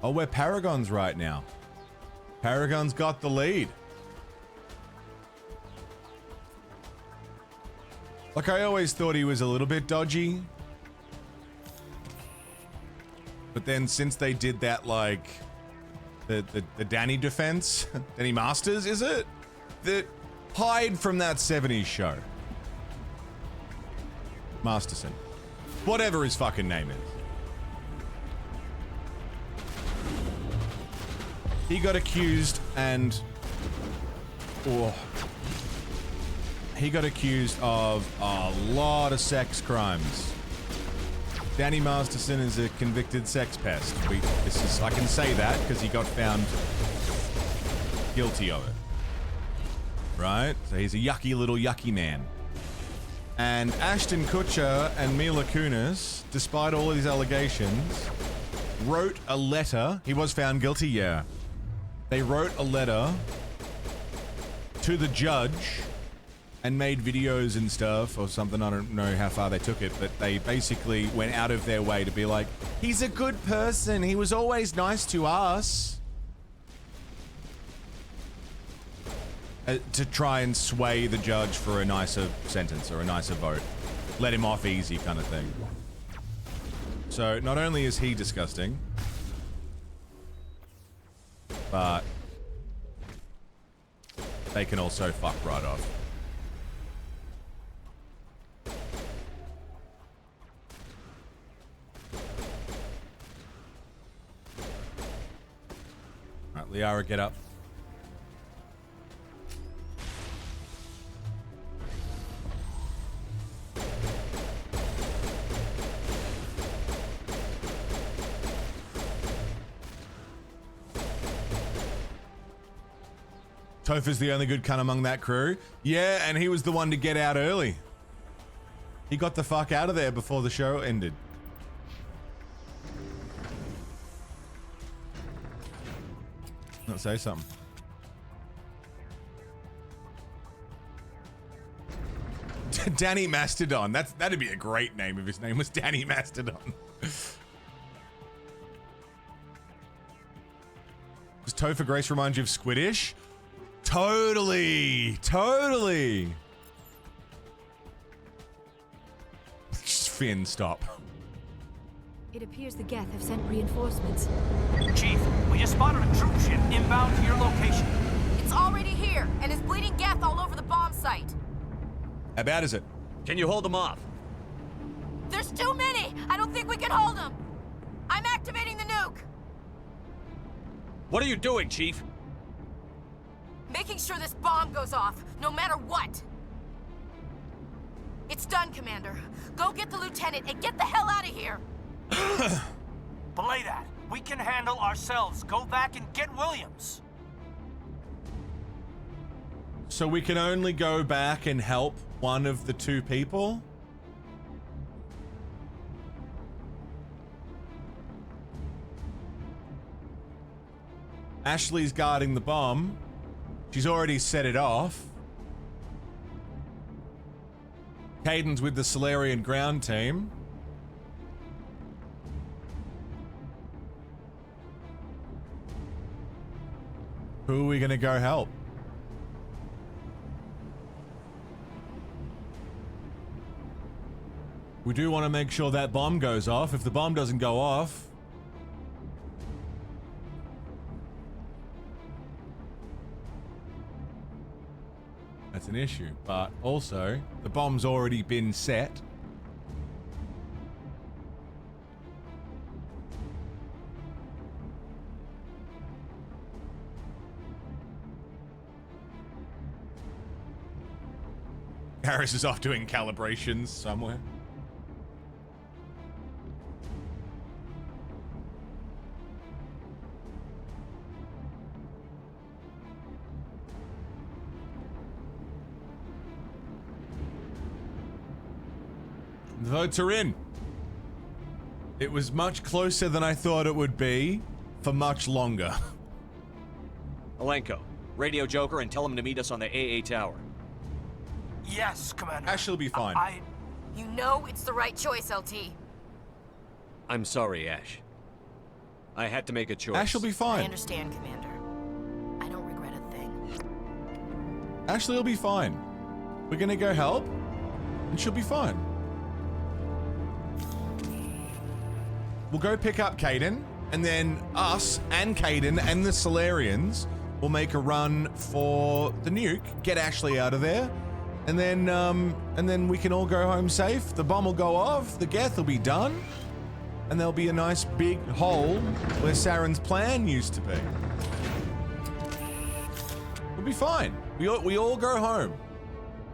Oh, we're Paragons right now. Paragon's got the lead. Like, I always thought he was a little bit dodgy. But then since they did that, like, the Danny defense, Danny Masters, is it? That hide from that 70s show. Masterson. Whatever his fucking name is. He got accused and... he got accused of a lot of sex crimes. Danny Masterson is a convicted sex pest. I can say that because he got found guilty of it. Right? So he's a yucky little yucky man. And Ashton Kutcher and Mila Kunis, despite all of these allegations, wrote a letter. He was found guilty, yeah. They wrote a letter to the judge and made videos and stuff or something. I don't know how far they took it, but they basically went out of their way to be like, he's a good person. He was always nice to us. To try and sway the judge for a nicer sentence or a nicer vote. Let him off easy kind of thing. So not only is he disgusting, but they can also fuck right off. Alright, Liara, get up. Topher's the only good cunt among that crew. Yeah, and he was the one to get out early. He got the fuck out of there before the show ended. Let's say something. Danny Mastodon. That'd be a great name if his name was Danny Mastodon. Does Topher Grace remind you of Squidish? Totally. Totally. Finn, stop. It appears the Geth have sent reinforcements. Chief, we just spotted a troop ship inbound to your location. It's already here, and is bleeding Geth all over the bomb site. How bad is it? Can you hold them off? There's too many! I don't think we can hold them! I'm activating the nuke! What are you doing, Chief? Making sure this bomb goes off, no matter what! It's done, Commander. Go get the lieutenant and get the hell out of here! Belay that. We can handle ourselves. Go back and get Williams. So we can only go back and help one of the two people? Ashley's guarding the bomb. She's already set it off. Caden's with the Solarian ground team. Who are we gonna go help? We do want to make sure that bomb goes off. If the bomb doesn't go off, that's an issue. But also, the bomb's already been set. Harris is off doing calibrations somewhere. The votes are in. It was much closer than I thought it would be for much longer. Alenko, radio Joker and tell him to meet us on the AA tower. Yes, Commander. Ashley will be fine. You know it's the right choice, LT. I'm sorry, Ash. I had to make a choice. Ash will be fine. I understand, Commander. I don't regret a thing. Ashley will be fine. We're gonna go help, and she'll be fine. We'll go pick up Caden, and then us and Caden and the Solarians will make a run for the nuke, get Ashley out of there, and then we can all go home safe. The bomb will go off, the Geth will be done, and there'll be a nice big hole where Saren's plan used to be. We'll be fine. We all go home.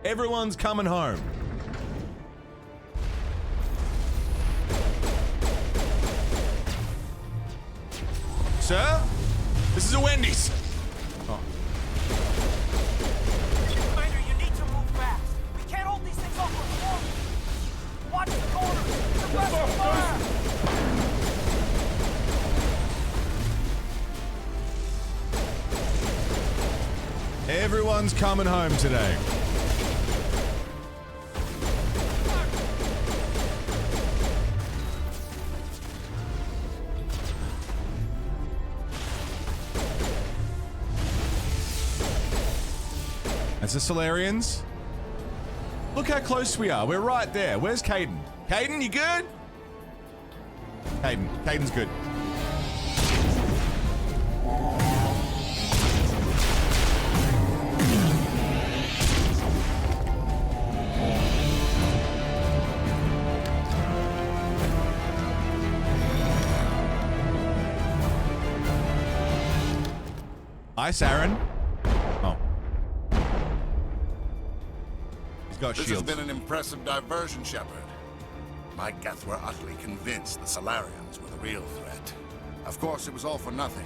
Everyone's coming home. Sir, this is a Wendy's. Oh. Commander, you need to move fast. We can't hold these things off for long. Watch the corners. Suppress the fire. Everyone's coming home today. That's the Solarians. Look how close we are. We're right there. Where's Caden? Caden, you good? Caden's good. Hi, Saren. Oh. He's got This shields. has been an impressive diversion, Shepard. My Geth were utterly convinced the Solarians were the real threat. Of course, it was all for nothing.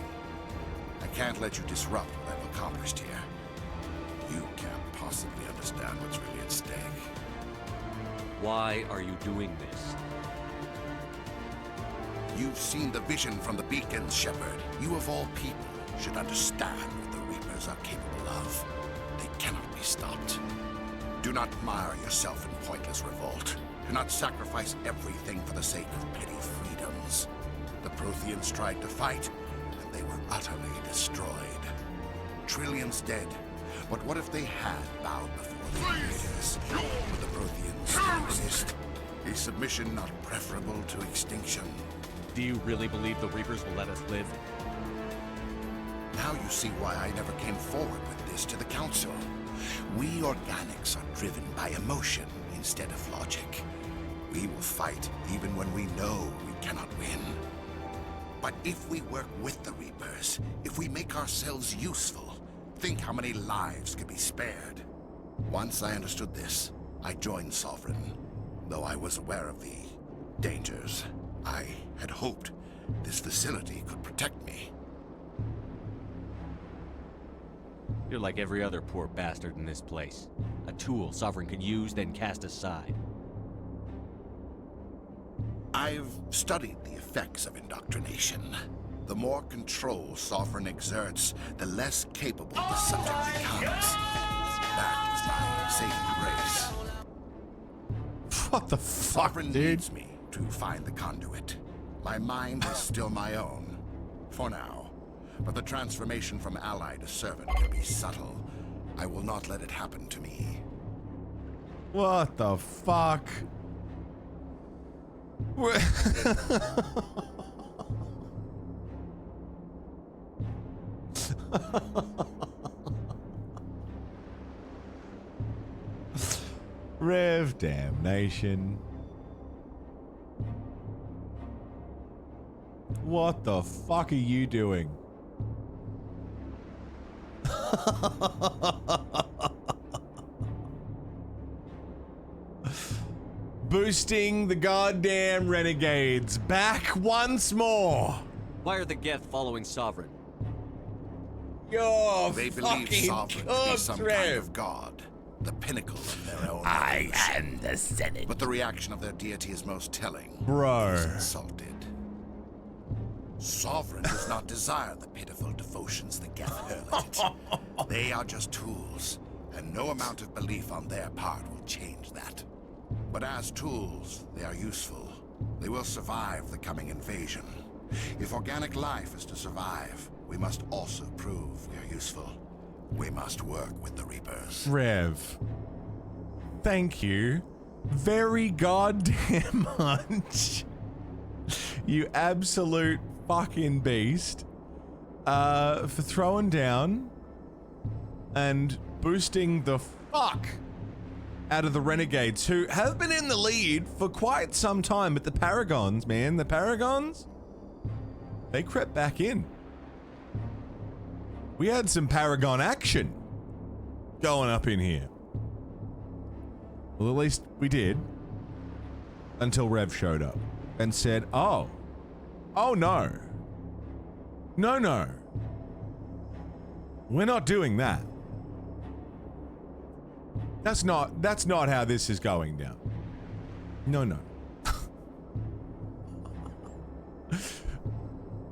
I can't let you disrupt what I've accomplished here. You can't possibly understand what's really at stake. Why are you doing this? You've seen the vision from the beacons, Shepard. You of all people should understand what the Reapers are capable of. They cannot be stopped. Do not mire yourself in pointless revolt. Do not sacrifice everything for the sake of petty freedoms. The Protheans tried to fight, and they were utterly destroyed. Trillions dead. But what if they had bowed before the invaders? Would the Protheans still exist? Is submission not preferable to extinction? Do you really believe the Reapers will let us live? Now you see why I never came forward with this to the Council. We organics are driven by emotion instead of logic. We will fight even when we know we cannot win. But if we work with the Reapers, if we make ourselves useful, think how many lives could be spared. Once I understood this, I joined Sovereign. Though I was aware of the dangers, I had hoped this facility could protect me. You're like every other poor bastard in this place. A tool Sovereign could use, then cast aside. I've studied the effects of indoctrination. The more control Sovereign exerts, the less capable the subject becomes. That is my saving grace. What the fuck, Sovereign dude? needs me to find the conduit. My mind is still my own, for now. But the transformation from ally to servant can be subtle. I will not let it happen to me. What the fuck? Rev damnation. What the fuck are you doing? Boosting the goddamn renegades back once more. Why are the Geth following Sovereign? You're They believe fucking Sovereign to be cooked, some Rev. kind of god, the pinnacle of their own I evolution. am the Senate. But the reaction of their deity is most telling. Bro. He's insulted. Sovereign does not desire the pitiful devotions the Geth hurl at it. They are just tools, and no amount of belief on their part will change that. But as tools, they are useful. They will survive the coming invasion. If organic life is to survive, we must also prove we are useful. We must work with the Reapers. Rev. Thank you very goddamn much. You absolute fucking beast. For throwing down and boosting the fuck out of the Renegades, who have been in the lead for quite some time. But the Paragons, man, the Paragons, they crept back in. We had some Paragon action going up in here. Well, at least we did. Until Rev showed up and said, oh no. No. We're not doing that. That's not how this is going down. No.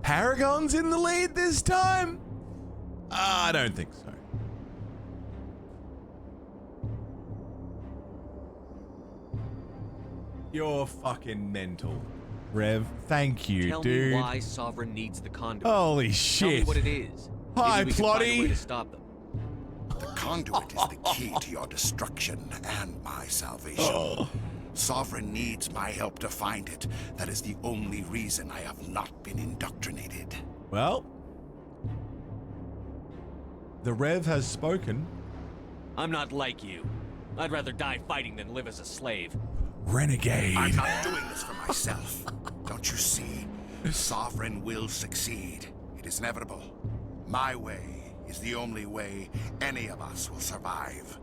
Paragon's in the lead this time? I don't think so. You're fucking mental. Rev, thank you, Tell dude. me why Sovereign needs the conduit. Holy Tell me shit. what it is. Hi, Maybe we can find a way Plotty. to stop them. The conduit is the key to your destruction and my salvation. Sovereign needs my help to find it. That is the only reason I have not been indoctrinated. Well, the Rev has spoken. I'm not like you. I'd rather die fighting than live as a slave. Renegade. I'm not doing this for myself. Don't you see? Sovereign will succeed. It is inevitable. My way is the only way any of us will survive.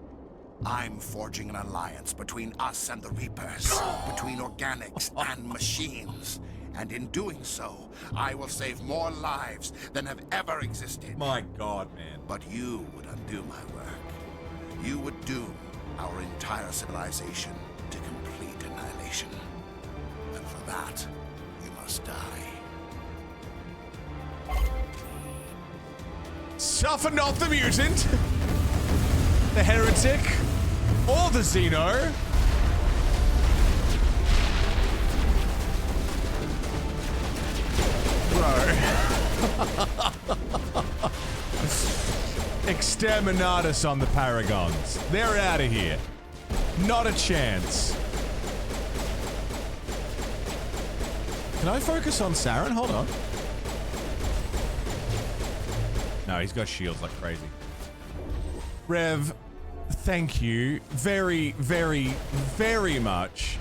I'm forging an alliance between us and the Reapers, between organics and machines. And in doing so, I will save more lives than have ever existed. My God, man. But you would undo my work. You would doom our entire civilization to complete annihilation. And for that, you must die. Suffer not the mutant, the heretic, or the Xeno. Bro. Exterminatus on the Paragons. They're out of here. Not a chance. Can I focus on Saren? Hold on. No, he's got shields like crazy. Rev, thank you very, very, very much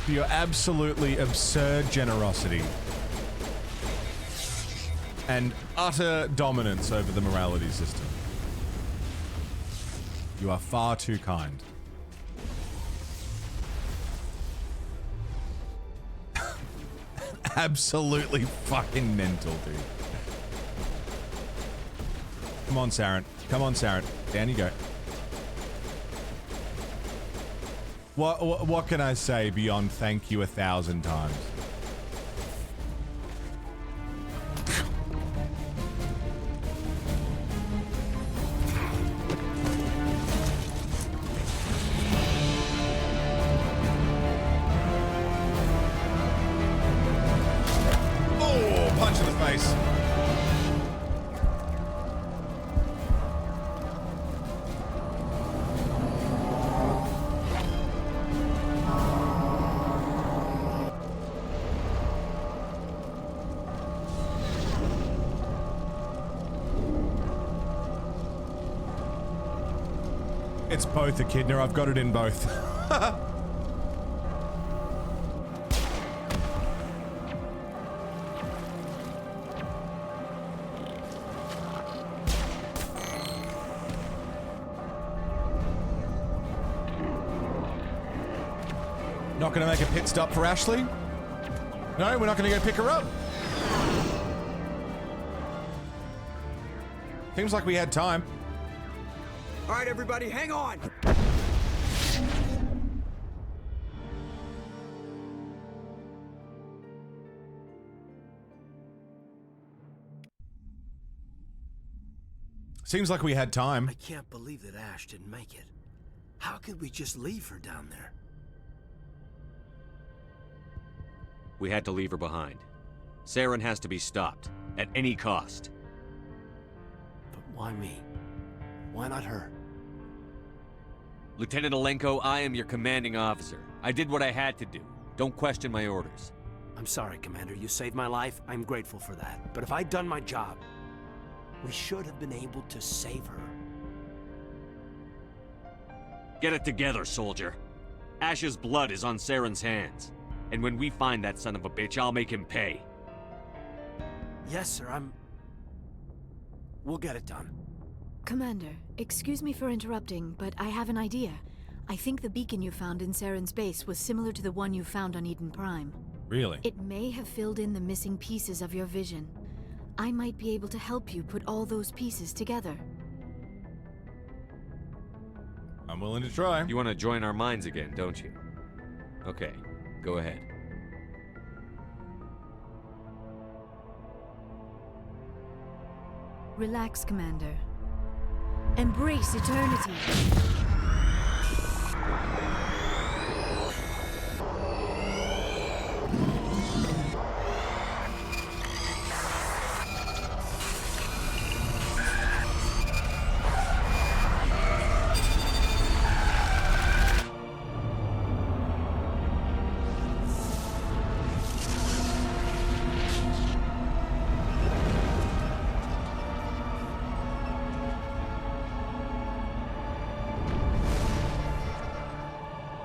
for your absolutely absurd generosity and utter dominance over the morality system. You are far too kind. Absolutely fucking mental, dude. Come on, Saren. Come on, Saren. Down you go. What can I say beyond thank you 1,000 times? Oh, punch in the face. It's both, Echidna. I've got it in both. Not gonna make a pit stop for Ashley? No, we're not gonna go pick her up. Seems like we had time. All right, everybody, hang on. Seems like we had time. I can't believe that Ash didn't make it. How could we just leave her down there? We had to leave her behind. Saren has to be stopped, at any cost. But why me? Why not her? Lieutenant Alenko, I am your commanding officer. I did what I had to do. Don't question my orders. I'm sorry, Commander. You saved my life. I'm grateful for that. But if I'd done my job, we should have been able to save her. Get it together, soldier. Ash's blood is on Saren's hands. And when we find that son of a bitch, I'll make him pay. Yes, sir, We'll get it done. Commander, excuse me for interrupting, but I have an idea. I think the beacon you found in Saren's base was similar to the one you found on Eden Prime. Really? It may have filled in the missing pieces of your vision. I might be able to help you put all those pieces together. I'm willing to try. You want to join our minds again, don't you? Okay, go ahead. Relax, Commander. Embrace eternity.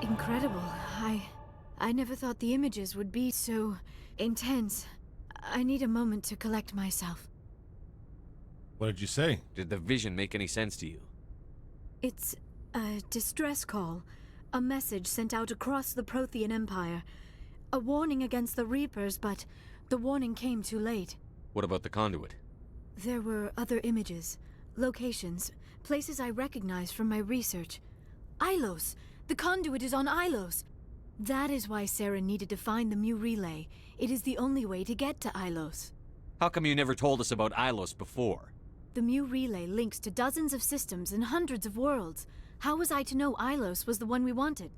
incredible. I never thought the images would be so intense. I need a moment to collect myself. What did you say? Did the vision make any sense to you? It's a distress call. A message sent out across the Prothean Empire. A warning against the Reapers, but the warning came too late. What about the conduit? There were other images, locations, places I recognized from my research. Ilos! The conduit is on Ilos! That is why Sarah needed to find the Mu relay. It is the only way to get to Ilos. How come you never told us about Ilos before? The Mu relay links to dozens of systems and hundreds of worlds. How was I to know Ilos was the one we wanted?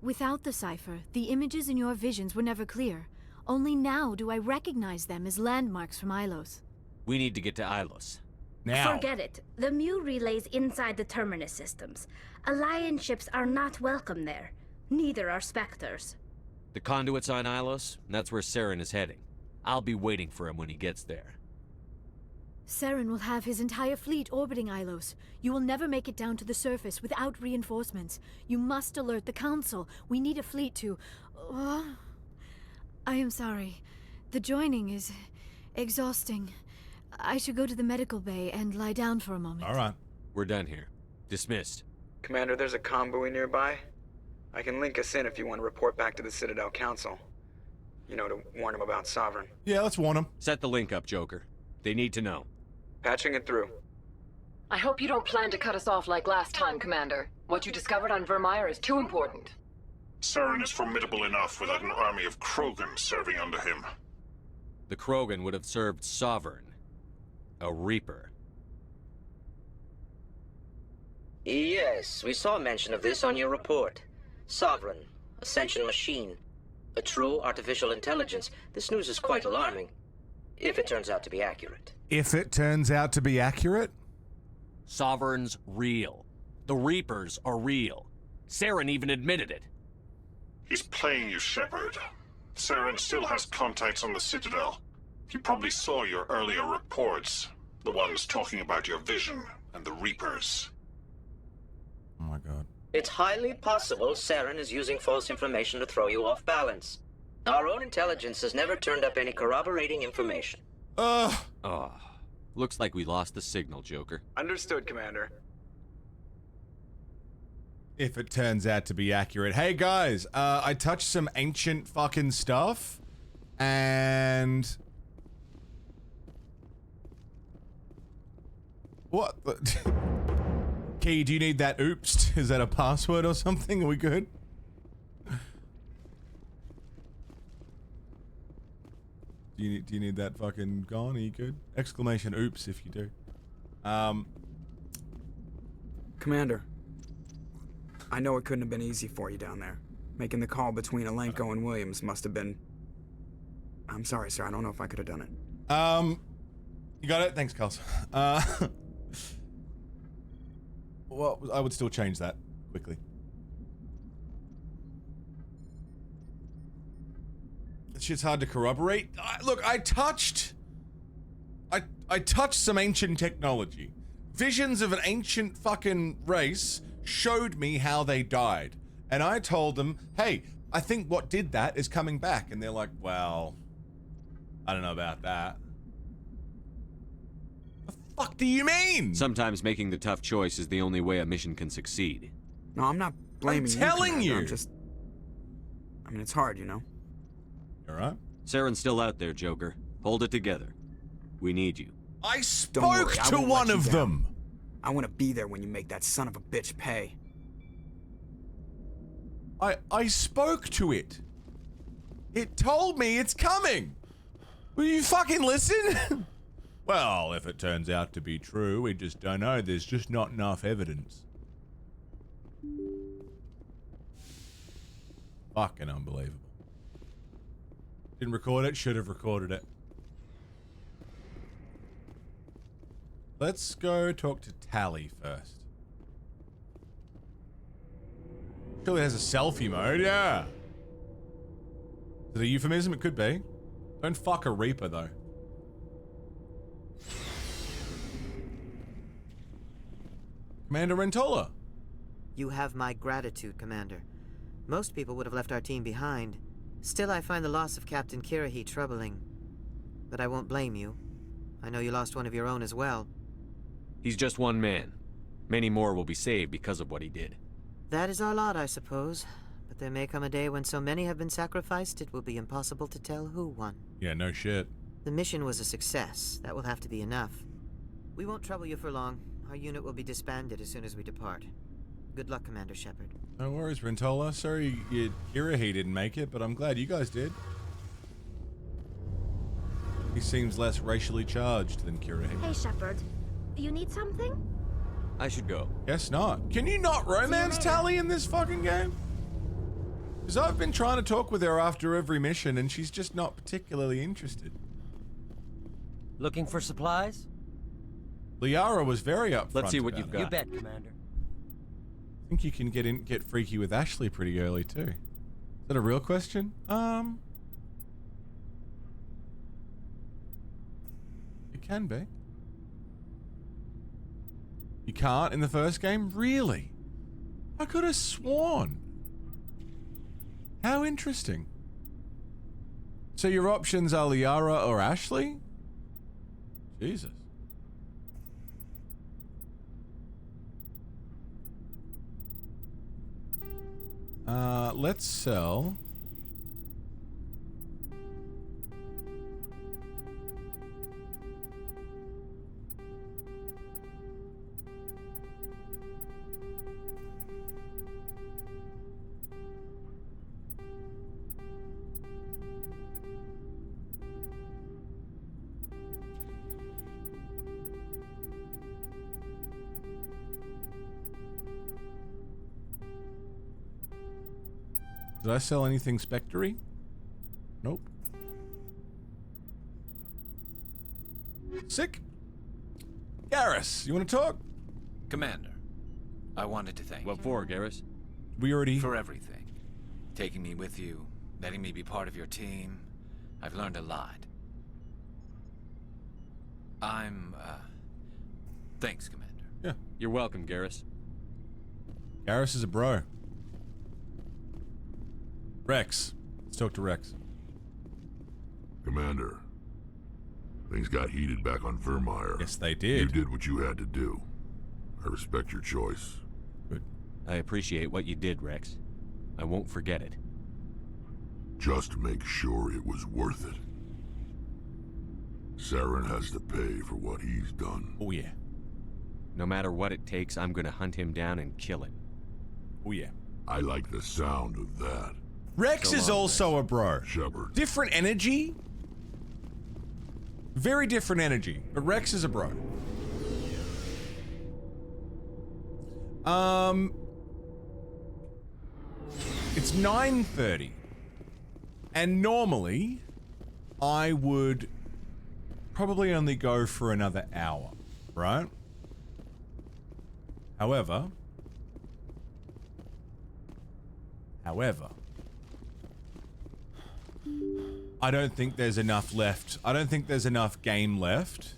Without the cipher, the images in your visions were never clear. Only now do I recognize them as landmarks from Ilos. We need to get to Ilos. Now. Forget it. The Mu relay's inside the Terminus systems. Alliance ships are not welcome there. Neither are Spectres. The conduit's on Ilos, and that's where Saren is heading. I'll be waiting for him when he gets there. Saren will have his entire fleet orbiting Ilos. You will never make it down to the surface without reinforcements. You must alert the Council. We need a fleet to... I am sorry. The joining is exhausting. I should go to the medical bay and lie down for a moment. All right. We're done here. Dismissed. Commander, there's a convoy nearby. I can link us in if you want to report back to the Citadel Council. You know, to warn them about Sovereign. Yeah, let's warn them. Set the link up, Joker. They need to know. Patching it through. I hope you don't plan to cut us off like last time, Commander. What you discovered on Vermeer is too important. Saren is formidable enough without an army of Krogan serving under him. The Krogan would have served Sovereign. A Reaper. Yes, we saw mention of this on your report. Sovereign, Ascension machine. A true artificial intelligence. This news is quite alarming. If it turns out to be accurate. If it turns out to be accurate? Sovereign's real. The Reapers are real. Saren even admitted it. He's playing you, Shepard. Saren still has contacts on the Citadel. He probably saw your earlier reports. The ones talking about your vision and the Reapers. Oh my god. It's highly possible Saren is using false information to throw you off balance. Our own intelligence has never turned up any corroborating information. Looks like we lost the signal, Joker. Understood, Commander. If it turns out to be accurate. Hey guys, I touched some ancient fucking stuff. And... What the... Key, do you need that oops? Is that a password or something? Are we good? Do you need that fucking gone? Are you good? Exclamation oops if you do. Commander, I know it couldn't have been easy for you down there. Making the call between Alenko and Williams must have been... I'm sorry, sir. I don't know if I could have done it. You got it? Thanks, Carl. Well, I would still change that quickly. This shit's hard to corroborate. Look, I touched some ancient technology. Visions of an ancient fucking race showed me how they died. And I told them, hey, I think what did that is coming back. And they're like, well, I don't know about that. The fuck do you mean? Sometimes making the tough choice is the only way a mission can succeed. No, I'm not blaming you, telling you. I'm just... I mean, it's hard, you know? You alright? Saren's still out there, Joker. Hold it together. We need you. I spoke to one of them! I want to be there when you make that son of a bitch pay. I spoke to it. It told me it's coming. Will you fucking listen? Well, if it turns out to be true, we just don't know. There's just not enough evidence. Fucking unbelievable. Didn't record it, should have recorded it. Let's go talk to Tally first. Surely it has a selfie mode, yeah. Is it a euphemism? It could be. Don't fuck a Reaper, though. Commander Rentola. You have my gratitude, Commander. Most people would have left our team behind. Still, I find the loss of Captain Kirrahe troubling. But I won't blame you. I know you lost one of your own as well. He's just one man. Many more will be saved because of what he did. That is our lot, I suppose. But there may come a day when so many have been sacrificed, it will be impossible to tell who won. Yeah, no shit. The mission was a success. That will have to be enough. We won't trouble you for long. Our unit will be disbanded as soon as we depart. Good luck, Commander Shepard. No worries, Rentola. Sorry Kirrahe didn't make it, but I'm glad you guys did. He seems less racially charged than Kirrahe. Hey, Shepard. You need something? I should go. Guess not. Can you not romance Tally in this fucking game? Because I've been trying to talk with her after every mission, and she's just not particularly interested. Looking for supplies? Liara was very upfront. Let's see what you've it. got. You bet, Commander. I think you can get freaky with Ashley pretty early too. Is that a real question? It can be. You can't in the first game? Really? I could have sworn. How interesting. So your options are Liara or Ashley? Jesus. Let's sell. Did I sell anything Spectre-y? Nope. Sick. Garrus, you want to talk? Commander, I wanted to thank you. What for, Garrus? We already... For everything. Taking me with you, letting me be part of your team. I've learned a lot. Thanks, Commander. Yeah. You're welcome, Garrus. Garrus is a bro. Rex. Let's talk to Rex. Commander, things got heated back on Vermeer. Yes, they did. You did what you had to do. I respect your choice. Good. I appreciate what you did, Rex. I won't forget it. Just make sure it was worth it. Saren has to pay for what he's done. Oh, yeah. No matter what it takes, I'm gonna hunt him down and kill him. Oh, yeah. I like the sound of that. Rex is also a bro. Shepard. Different energy. Very different energy. But Rex is a bro. It's 9:30. And normally, I would probably only go for another hour, right? However, I don't think there's enough left. I don't think there's enough game left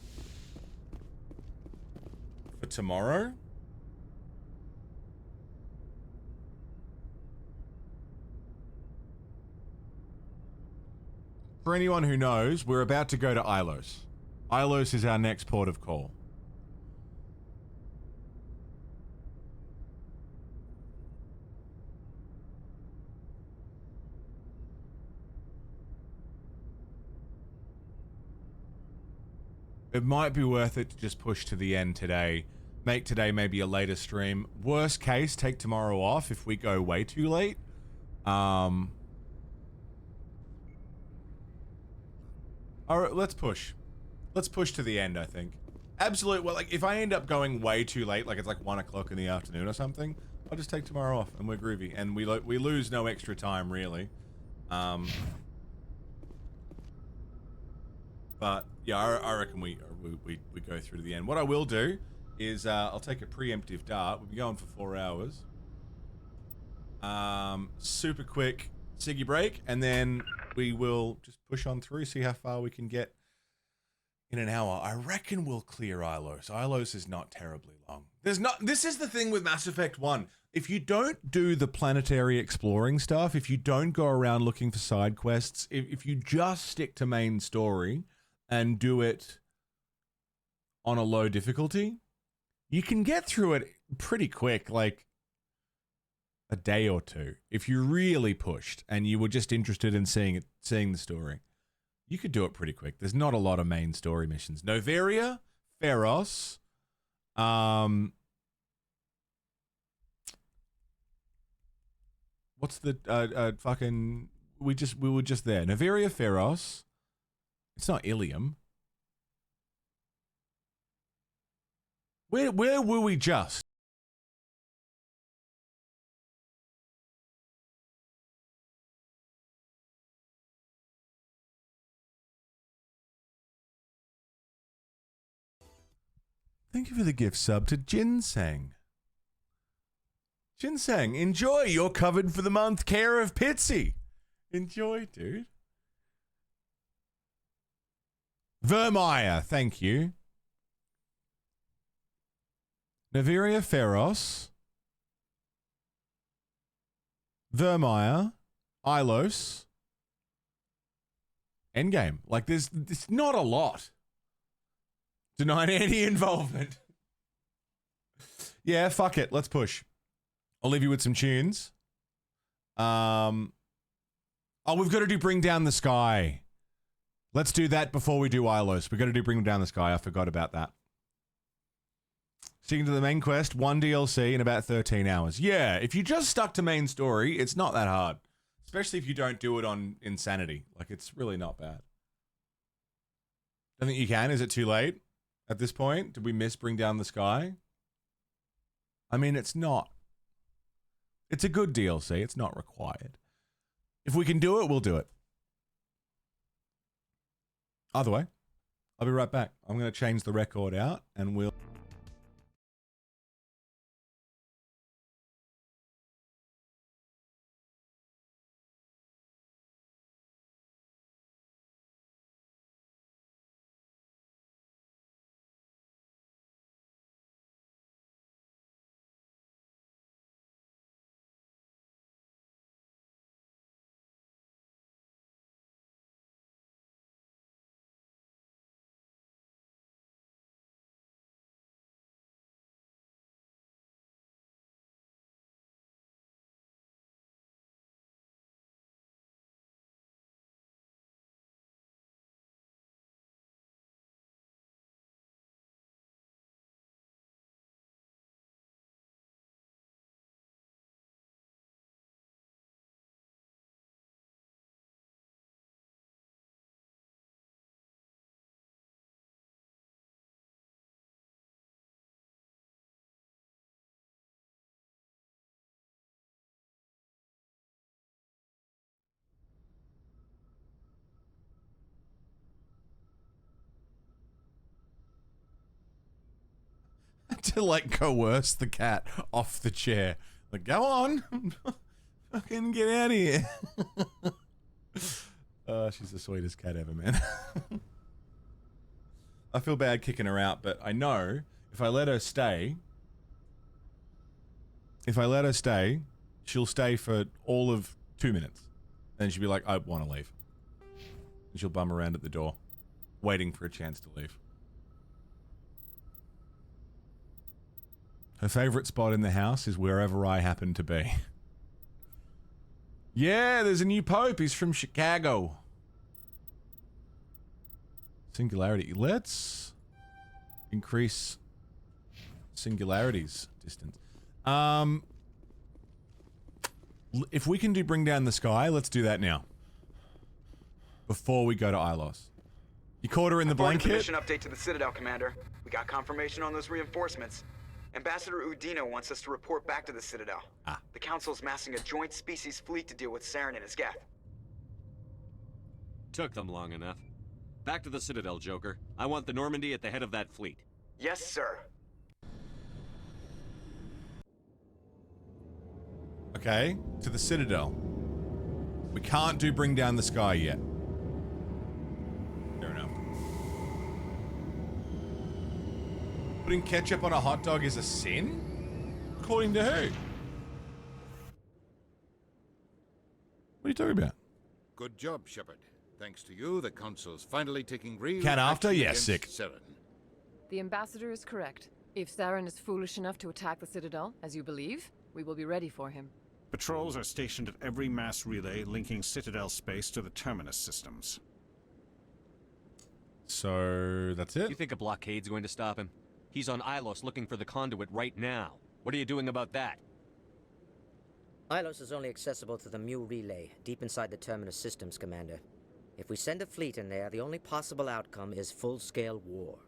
for tomorrow. For anyone who knows, we're about to go to Ilos. Ilos is our next port of call. It might be worth it to just push to the end today. Make today maybe a later stream. Worst case, take tomorrow off if we go way too late. Alright, let's push. Let's push to the end, I think. Absolute, well, like, if I end up going way too late, like it's like 1 o'clock in the afternoon or something, I'll just take tomorrow off and we're groovy. And we lose no extra time, really. But yeah, I reckon we go through to the end. What I will do is I'll take a preemptive dart. We'll be going for 4 hours. Super quick ciggy break, and then we will just push on through, see how far we can get in an hour. I reckon we'll clear Ilos. Ilos is not terribly long. This is the thing with Mass Effect 1. if you don't do the planetary exploring stuff, if you don't go around looking for side quests, if you just stick to main story and do it on a low difficulty, you can get through it pretty quick, like a day or two. If you really pushed and you were just interested in seeing the story, you could do it pretty quick. There's not a lot of main story missions. Noveria, Pharos, what's the fucking we were just there. Noveria, Pharos. It's not Ilium. Where were we just? Thank you for the gift sub to Ginseng. Ginseng, enjoy. You're covered for the month. Care of Pitsy. Enjoy, dude. Vermeer, thank you. Noveria, Pharos. Vermeer. Ilos. Endgame. Like, there's not a lot. Denied any involvement. Yeah, fuck it. Let's push. I'll leave you with some tunes. Oh, we've got to do Bring Down the Sky. Let's do that before we do Ilos. We've got to do Bring Down the Sky. I forgot about that. Sticking to the main quest, 1 DLC in about 13 hours. Yeah, if you just stuck to main story, it's not that hard. Especially if you don't do it on Insanity. Like, it's really not bad. I think you can. Is it too late at this point? Did we miss Bring Down the Sky? I mean, it's not. It's a good DLC. It's not required. If we can do it, we'll do it. Either way, I'll be right back. I'm going to change the record out and we'll... to like coerce the cat off the chair. Like, go on. Fucking get out of here. She's the sweetest cat ever, man. I feel bad kicking her out, but I know if I let her stay, she'll stay for all of 2 minutes. And she'll be like, I want to leave. And she'll bum around at the door, waiting for a chance to leave. Her favorite spot in the house is wherever I happen to be. Yeah, there's a new pope. He's from Chicago. Singularity. Let's increase singularities distance. If we can do Bring Down the Sky, let's do that now. Before we go to Ilos. You caught her in the blanket? Mission update to the Citadel, Commander. We got confirmation on those reinforcements. Ambassador Udino wants us to report back to the Citadel. The Council's massing a joint species fleet to deal with Saren and his Geth. Took them long enough. Back to the Citadel, Joker. I want the Normandy at the head of that fleet. Yes, sir. Okay, to the Citadel. We can't do Bring Down the Sky yet. Fair enough. Putting ketchup on a hot dog is a sin? According to who? What are you talking about? Good job, Shepard. Thanks to you, the Council's finally taking real Can after? action Yes, against sick. Saren. The Ambassador is correct. If Saren is foolish enough to attack the Citadel, as you believe, we will be ready for him. Patrols are stationed at every mass relay linking Citadel space to the Terminus systems. So, that's it? You think a blockade's going to stop him? He's on Ilos looking for the conduit right now. What are you doing about that? Ilos is only accessible to the Mu relay, deep inside the Terminus systems, Commander. If we send a fleet in there, the only possible outcome is full-scale war.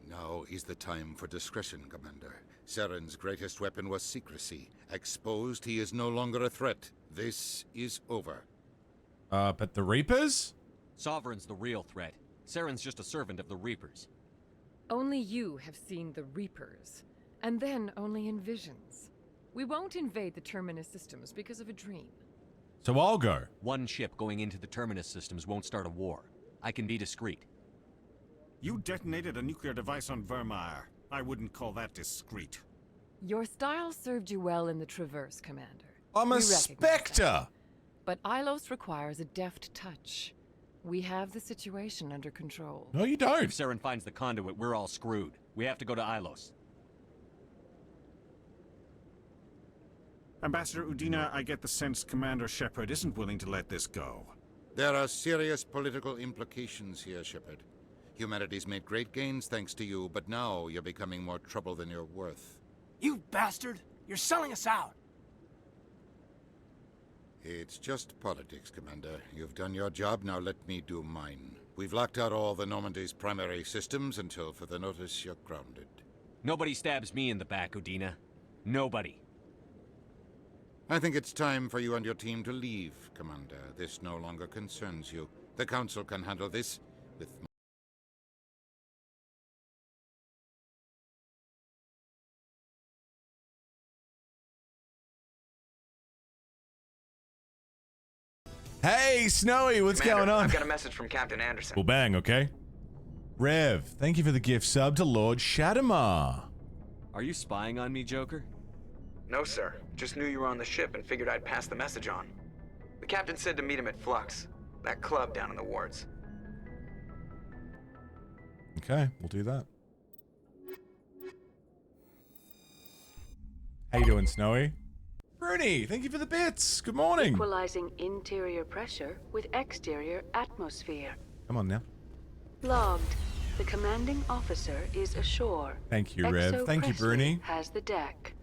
Now is the time for discretion, Commander. Saren's greatest weapon was secrecy. Exposed, he is no longer a threat. This is over. But the Reapers? Sovereign's the real threat. Saren's just a servant of the Reapers. Only you have seen the Reapers, and then only in visions. We won't invade the Terminus systems because of a dream. So I'll go. One ship going into the Terminus systems won't start a war. I can be discreet. You detonated a nuclear device on Vermeer. I wouldn't call that discreet. Your style served you well in the Traverse, Commander. I'm a We recognize Spectre! that. But Ilos requires a deft touch. We have the situation under control. No, you don't. If Saren finds the conduit, we're all screwed. We have to go to Ilos. Ambassador Udina, I get the sense Commander Shepard isn't willing to let this go. There are serious political implications here, Shepard. Humanity's made great gains thanks to you, but now you're becoming more trouble than you're worth. You bastard! You're selling us out! It's just politics, Commander. You've done your job, now let me do mine. We've locked out all the Normandy's primary systems until further notice you're grounded. Nobody stabs me in the back, Udina. Nobody. I think it's time for you and your team to leave, Commander. This no longer concerns you. The Council can handle this with... Hey, Snowy, what's Commander, going on? I've got a message from Captain Anderson. Well, bang, okay. Rev, thank you for the gift sub to Lord Shadamar. Are you spying on me, Joker? No, sir. Just knew you were on the ship and figured I'd pass the message on. The captain said to meet him at Flux, that club down in the wards. Okay, we'll do that. How you doing, Snowy? Bruni, thank you for the bits. Good morning. Equalizing interior pressure with exterior atmosphere. Come on now. Logged. The commanding officer is ashore. Thank you, Rev. Exo Thank you, Presley Bruni. has the deck.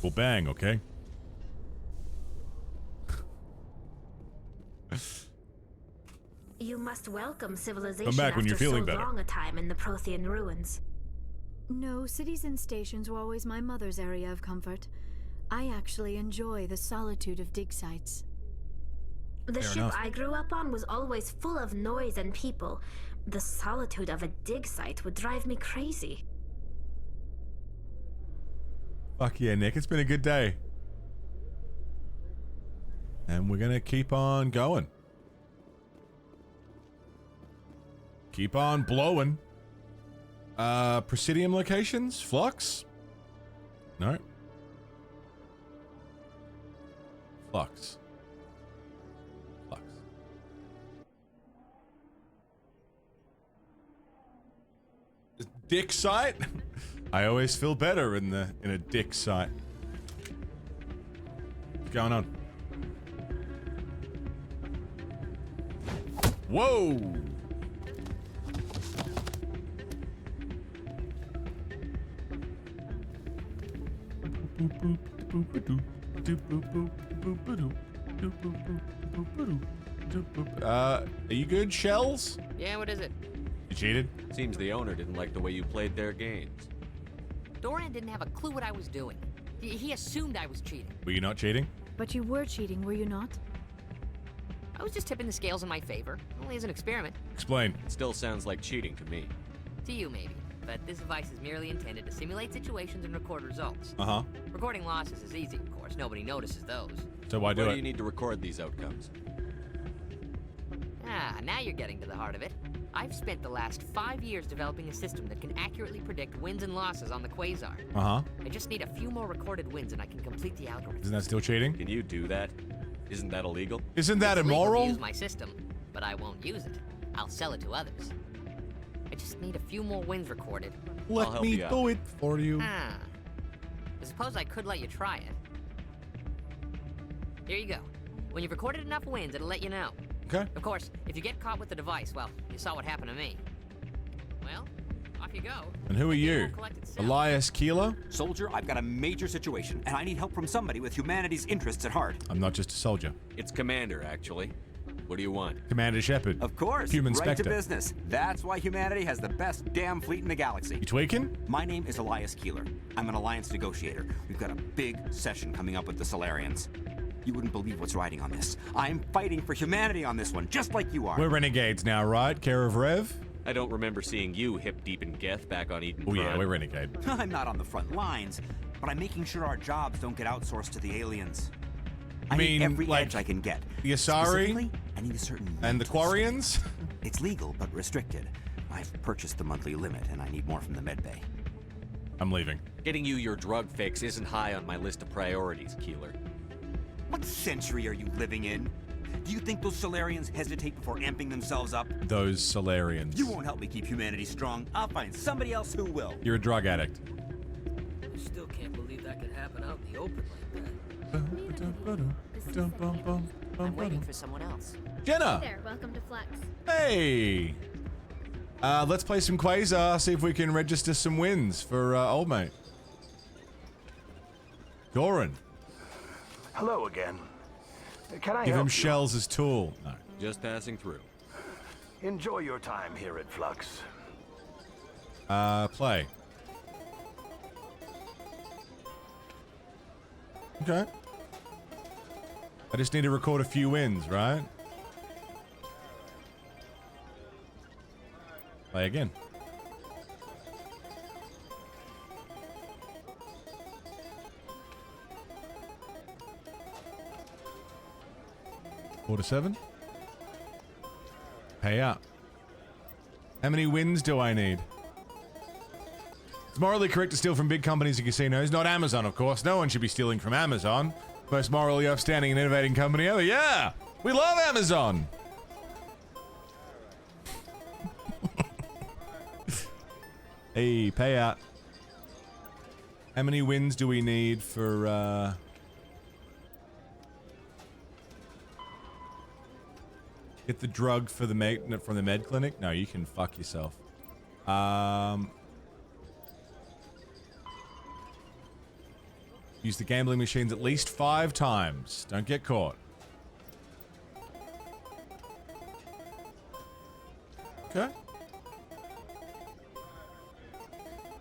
Well, bang, okay. You must welcome civilization Come back when after you're feeling so better. long a time in the Prothean ruins. No, cities and stations were always my mother's area of comfort. I actually enjoy the solitude of dig sites. The Fair ship enough. I grew up on was always full of noise and people. The solitude of a dig site would drive me crazy. Fuck yeah, Nick. It's been a good day. And we're gonna keep on going. Keep on blowing. Presidium locations? Flux? No. Flux. Flux. Dick site? I always feel better in a dick site. What's going on? Whoa! Are you good, Shells? Yeah, what is it? You cheated? Seems the owner didn't like the way you played their games. Dorian didn't have a clue what I was doing. He assumed I was cheating. Were you not cheating? But you were cheating, were you not? I was just tipping the scales in my favor, only as an experiment. Explain. It still sounds like cheating to me. To you, maybe. But this device is merely intended to simulate situations and record results. Uh-huh. Recording losses is easy, of course. Nobody notices those. So why do Why it? do you need to record these outcomes? Ah, now you're getting to the heart of it. I've spent the last 5 years developing a system that can accurately predict wins and losses on the Quasar. Uh-huh. I just need a few more recorded wins and I can complete the algorithm. Isn't that still cheating? Can you do that? Isn't that illegal? Isn't that It's illegal immoral? to use my system, but I won't use it. I'll sell it to others. I just need a few more wins recorded. Let me do it for you. I suppose I could let you try it. Here you go. When you've recorded enough wins, it'll let you know. Okay. Of course, if you get caught with the device, well, you saw what happened to me. Well, off you go. And who are you? Elias Keeler? Soldier, I've got a major situation, and I need help from somebody with humanity's interests at heart. I'm not just a soldier. It's Commander, actually. What do you want? Commander Shepard. Of course. Human right Spectre. to business. That's why humanity has the best damn fleet in the galaxy. You tweaking? My name is Elias Keeler. I'm an alliance negotiator. We've got a big session coming up with the Solarians. You wouldn't believe what's riding on this. I'm fighting for humanity on this one, just like you are. We're renegades now, right? Care of Rev? I don't remember seeing you hip deep in Geth back on Eden Oh Prime. yeah, we're renegade. I'm not on the front lines, but I'm making sure our jobs don't get outsourced to the aliens. I need every edge I can get. The Asari? Specifically, I need a certain And the Quarians? It's legal, but restricted. I've purchased the monthly limit, and I need more from the medbay. I'm leaving. Getting you your drug fix isn't high on my list of priorities, Keeler. What century are you living in? Do you think those Solarians hesitate before amping themselves up? Those Solarians. You won't help me keep humanity strong. I'll find somebody else who will. You're a drug addict. I still can't believe that could happen out in the open like that. I'm waiting for someone else. Jenna! Hey there, welcome to Flex. Hey! Let's play some Quasar, see if we can register some wins for old mate. Goran. Hello again. Can I Give help him you? shells as tool. No. Just passing through. Enjoy your time here at Flux. Play. Okay. I just need to record a few wins, right? Play again. Four to 7. Pay up. How many wins do I need? It's morally correct to steal from big companies and casinos, not Amazon, of course. No one should be stealing from Amazon. Most morally upstanding and innovating company ever. Yeah! We love Amazon! Hey, pay out. How many wins do we need for, get the drug for the from the med clinic? No, you can fuck yourself. Use the gambling machines at least 5 times. Don't get caught. Okay. Have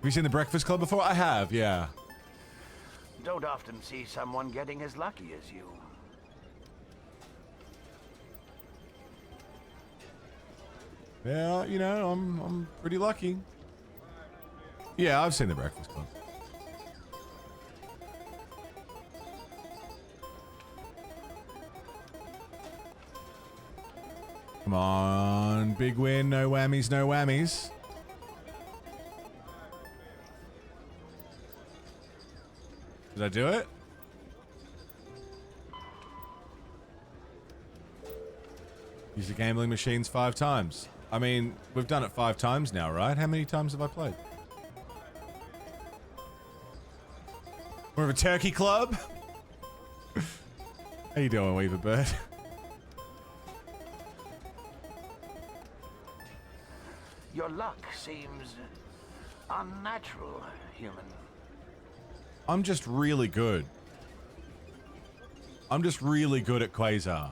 you seen The Breakfast Club before? I have, yeah. Don't often see someone getting as lucky as you. Yeah, you know, I'm pretty lucky. Yeah, I've seen The Breakfast Club. Come on, big win, no whammies, no whammies. Did I do it? Use the gambling machines 5 times. I mean, we've done it 5 times now, right? How many times have I played? More of a turkey club? How you doing, Weaver Bird? Your luck seems unnatural, human. I'm just really good. I'm just really good at Quasar.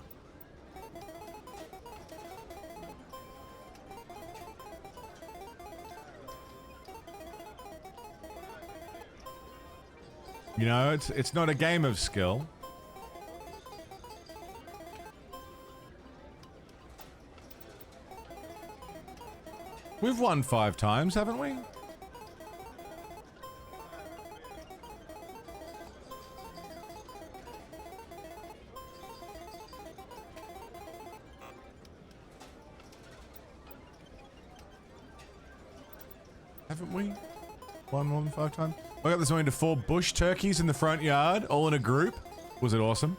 You know, it's not a game of skill. We've won 5 times, haven't we? Haven't we? Won more than 5 times? I got this one into 4 bush turkeys in the front yard, all in a group. Was it awesome?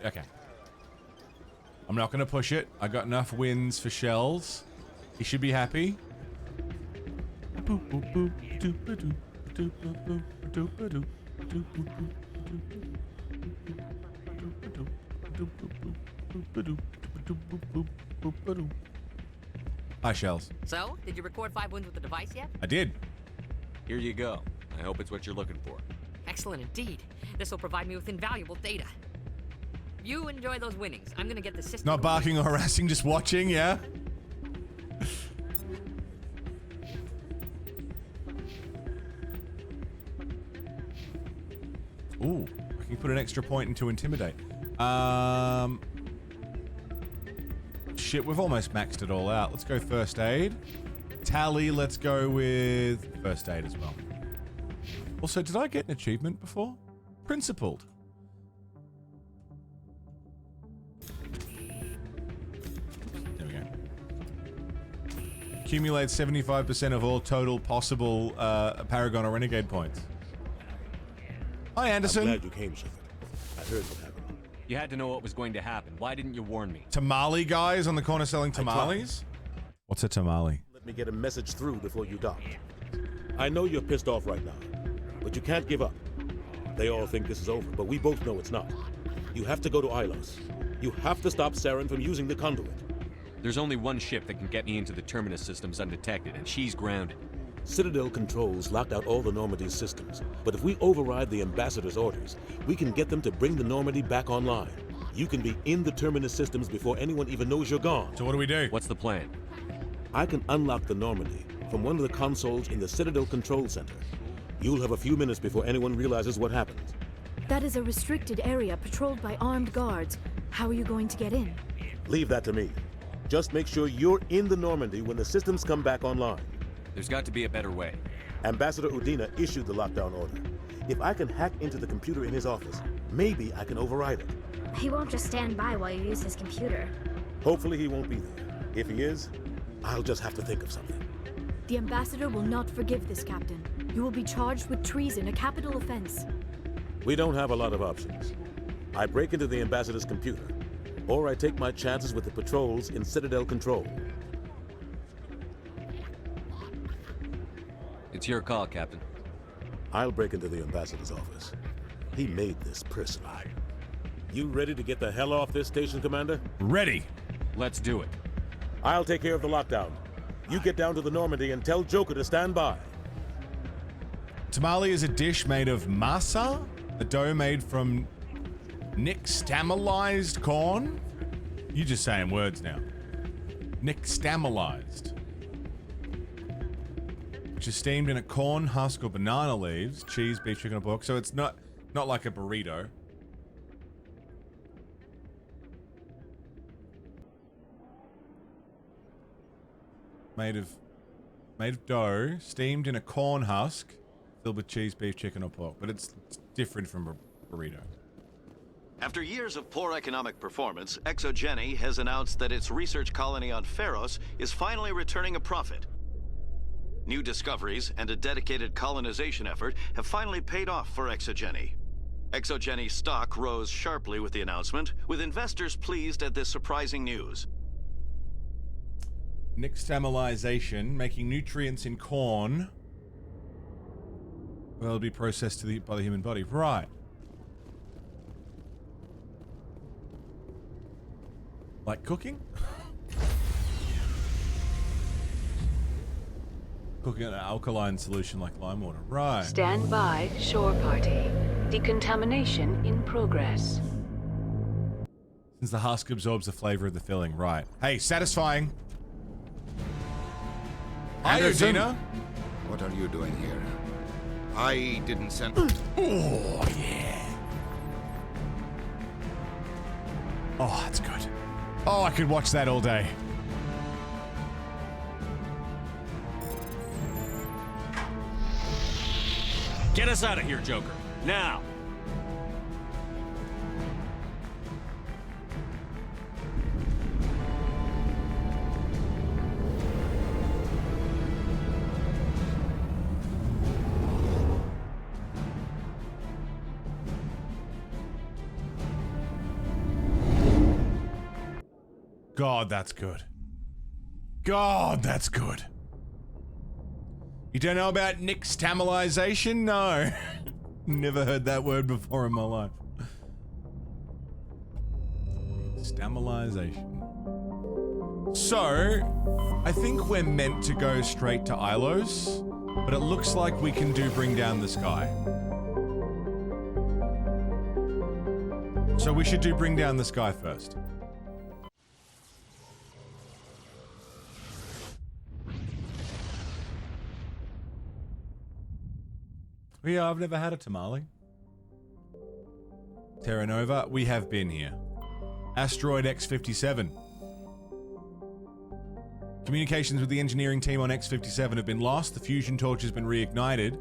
Okay. I'm not gonna push it. I got enough wins for shells. He should be happy. Hi, Shells. So, did you record 5 wins with the device yet? I did. Here you go. I hope it's what you're looking for. Excellent indeed. This will provide me with invaluable data. You enjoy those winnings. I'm gonna get the system. Not barking or harassing, just watching, yeah? Ooh, I can put an extra point into intimidate. Shit, we've almost maxed it all out. Let's go first aid. Tally, let's go with first aid as well. Also, did I get an achievement before? Principled. There we go. Accumulate 75% of all total possible Paragon or Renegade points. Hi, Anderson. I'm glad you came, Shepard. I heard what happened. You had to know what was going to happen. Why didn't you warn me? Tamale guys on the corner selling tamales? What's a tamale? Let me get a message through before you dock. I know you're pissed off right now, but you can't give up. They all think this is over, but we both know it's not. You have to go to Ilos. You have to stop Saren from using the conduit. There's only one ship that can get me into the Terminus systems undetected, and she's grounded. Citadel controls locked out all the Normandy's systems, but if we override the Ambassador's orders, we can get them to bring the Normandy back online. You can be in the Terminus systems before anyone even knows you're gone. So what do we do? What's the plan? I can unlock the Normandy from one of the consoles in the Citadel Control Center. You'll have a few minutes before anyone realizes what happened. That is a restricted area patrolled by armed guards. How are you going to get in? Leave that to me. Just make sure you're in the Normandy when the systems come back online. There's got to be a better way. Ambassador Udina issued the lockdown order. If I can hack into the computer in his office, maybe I can override it. He won't just stand by while you use his computer. Hopefully he won't be there. If he is, I'll just have to think of something. The Ambassador will not forgive this, Captain. You will be charged with treason, a capital offense. We don't have a lot of options. I break into the Ambassador's computer, or I take my chances with the patrols in Citadel Control. It's your call, Captain. I'll break into the Ambassador's office. He made this personal. You ready to get the hell off this station, Commander? Ready. Let's do it. I'll take care of the lockdown. You get down to the Normandy and tell Joker to stand by. Tamale is a dish made of masa, a dough made from nixtamalized corn. You just saying words now. Nixtamalized. Which is steamed in a corn husk or banana leaves, cheese, beef, chicken, or pork. So it's not like a burrito. Made of dough, steamed in a corn husk, filled with cheese, beef, chicken, or pork. But it's different from a burrito. After years of poor economic performance, Exogeny has announced that its research colony on Pharos is finally returning a profit. New discoveries and a dedicated colonization effort have finally paid off for Exogeny. Exogeny's stock rose sharply with the announcement, with investors pleased at this surprising news. Nixtamalization, making nutrients in corn. Well, it'll be processed by the human body. Right. Like cooking? Cooking an alkaline solution like lime water. Right. Stand by, shore party. Decontamination in progress. Since the husk absorbs the flavor of the filling. Right. Hey, satisfying. Hi, Anderson? Udina. What are you doing here? I didn't send... Oh, yeah. Oh, that's good. Oh, I could watch that all day. Get us out of here, Joker. Now! God, that's good. God, that's good. You don't know about nixtamalization? No. Never heard that word before in my life. Nixtamalization. So, I think we're meant to go straight to Ilos, but it looks like we can do Bring Down the Sky. So we should do Bring Down the Sky first. Yeah, I've never had a tamale. Terra Nova, we have been here. Asteroid X-57. Communications with the engineering team on X-57 have been lost, the fusion torch has been reignited,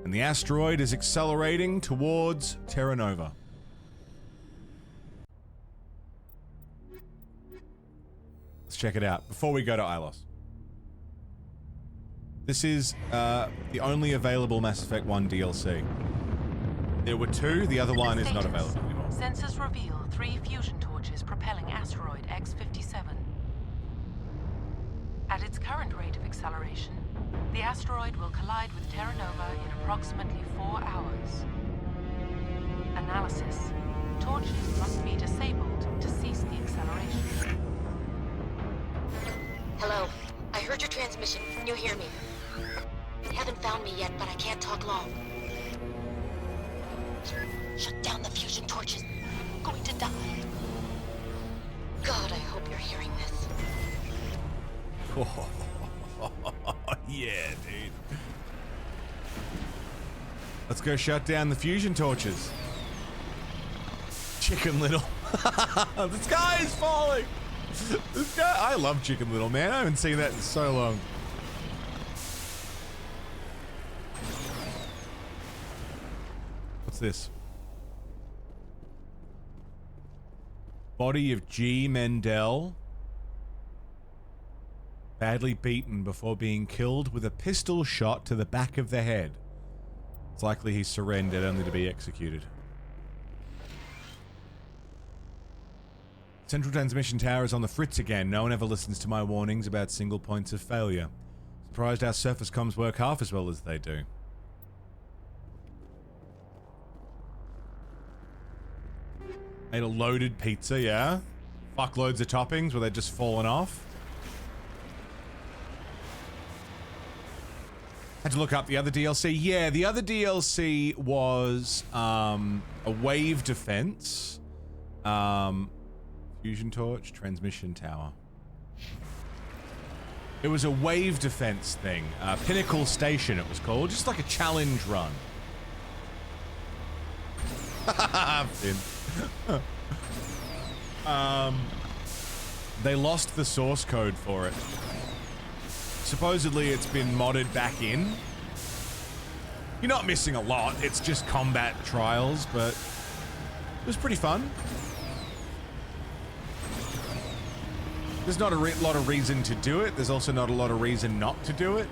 and the asteroid is accelerating towards Terra Nova. Let's check it out before we go to Ilos. This is the only available Mass Effect 1 DLC. There were 2, the other one is not available anymore. Sensors reveal 3 fusion torches propelling asteroid X-57. At its current rate of acceleration, the asteroid will collide with Terra Nova in approximately 4 hours. Analysis. Torches must be disabled to cease the acceleration. Hello. I heard your transmission. Can you hear me? Haven't found me yet, but I can't talk long. Shut down the fusion torches. I'm going to die. God, I hope you're hearing this. Yeah, dude. Let's go shut down the fusion torches. Chicken Little. The sky is falling. This guy, I love Chicken Little, man. I haven't seen that in so long. What's this? Body of G. Mendel. Badly beaten before being killed with a pistol shot to the back of the head. It's likely he surrendered only to be executed. Central Transmission Tower is on the fritz again. No one ever listens to my warnings about single points of failure. Surprised our surface comms work half as well as they do. Ate a loaded pizza, yeah? Fuckloads of toppings where they'd just fallen off. Had to look up the other DLC. Yeah, the other DLC was a wave defense. Fusion torch, transmission tower. It was a wave defense thing. Pinnacle Station it was called. Just like a challenge run. They lost the source code for it. Supposedly it's been modded back in. You're not missing a lot. It's just combat trials, but it was pretty fun. There's not a lot of reason to do it. There's also not a lot of reason not to do it.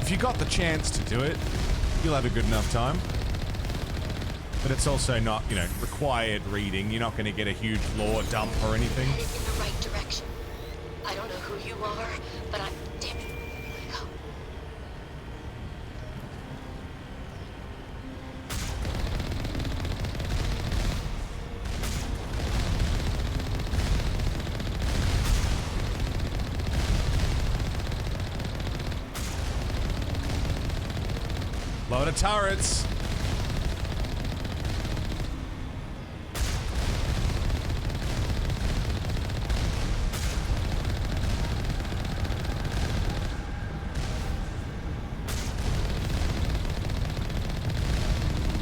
If you got the chance to do it, you'll have a good enough time. But it's also not, you know, required reading. You're not going to get a huge lore dump or anything. Headed in the right direction. I don't know who you are, but I'm... Damn it. Go. Load of turrets.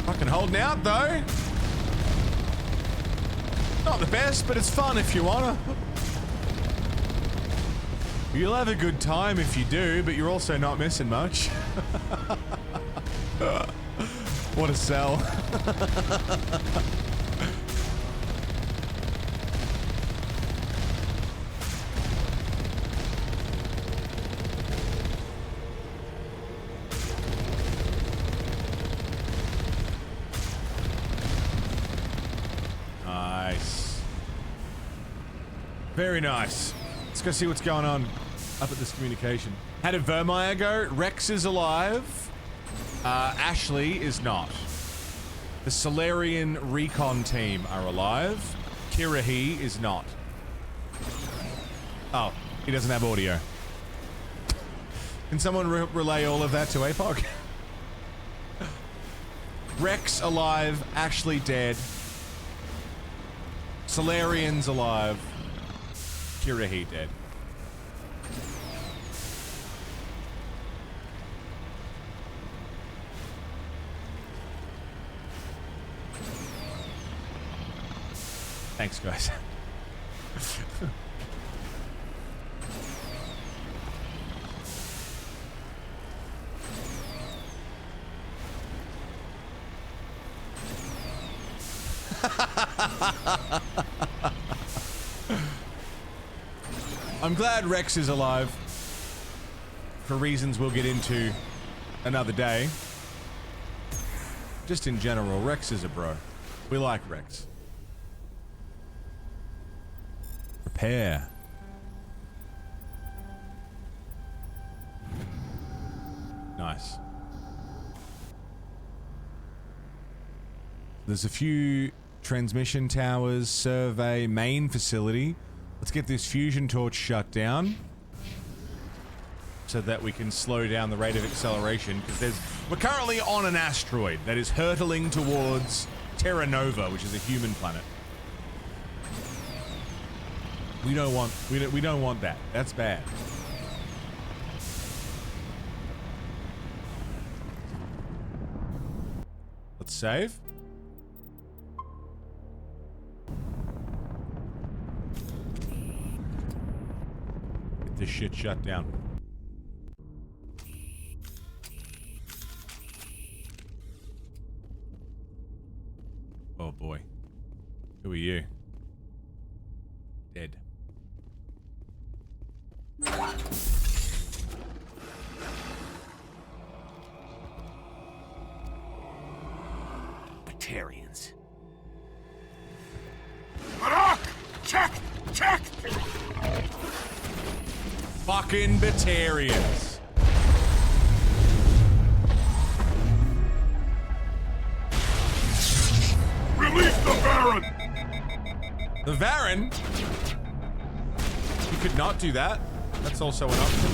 Fucking holding out though. Not the best, but it's fun if you wanna. You'll have a good time if you do, but you're also not missing much. What a sell. Very nice. Let's go see what's going on up at this communication. How did Vermeer go? Rex is alive. Ashley is not. The Solarian recon team are alive. Kirahi is not. Oh, he doesn't have audio. Can someone relay all of that to APOC? Rex alive, Ashley dead. Solarian's alive. Kirahi dead. Thanks, guys. I'm glad Rex is alive. For reasons we'll get into another day. Just in general, Rex is a bro. We like Rex. Repair. Nice. There's a few transmission towers, survey, main facility. Let's get this fusion torch shut down so that we can slow down the rate of acceleration, because we're currently on an asteroid that is hurtling towards Terra Nova, which is a human planet. We don't want that. That's bad. Let's save. Get this shit shut down. Oh boy. Who are you? Dead. Batarians. Check! Check! Fucking Batarians. Release the Baron! The Baron? You could not do that. That's also an option.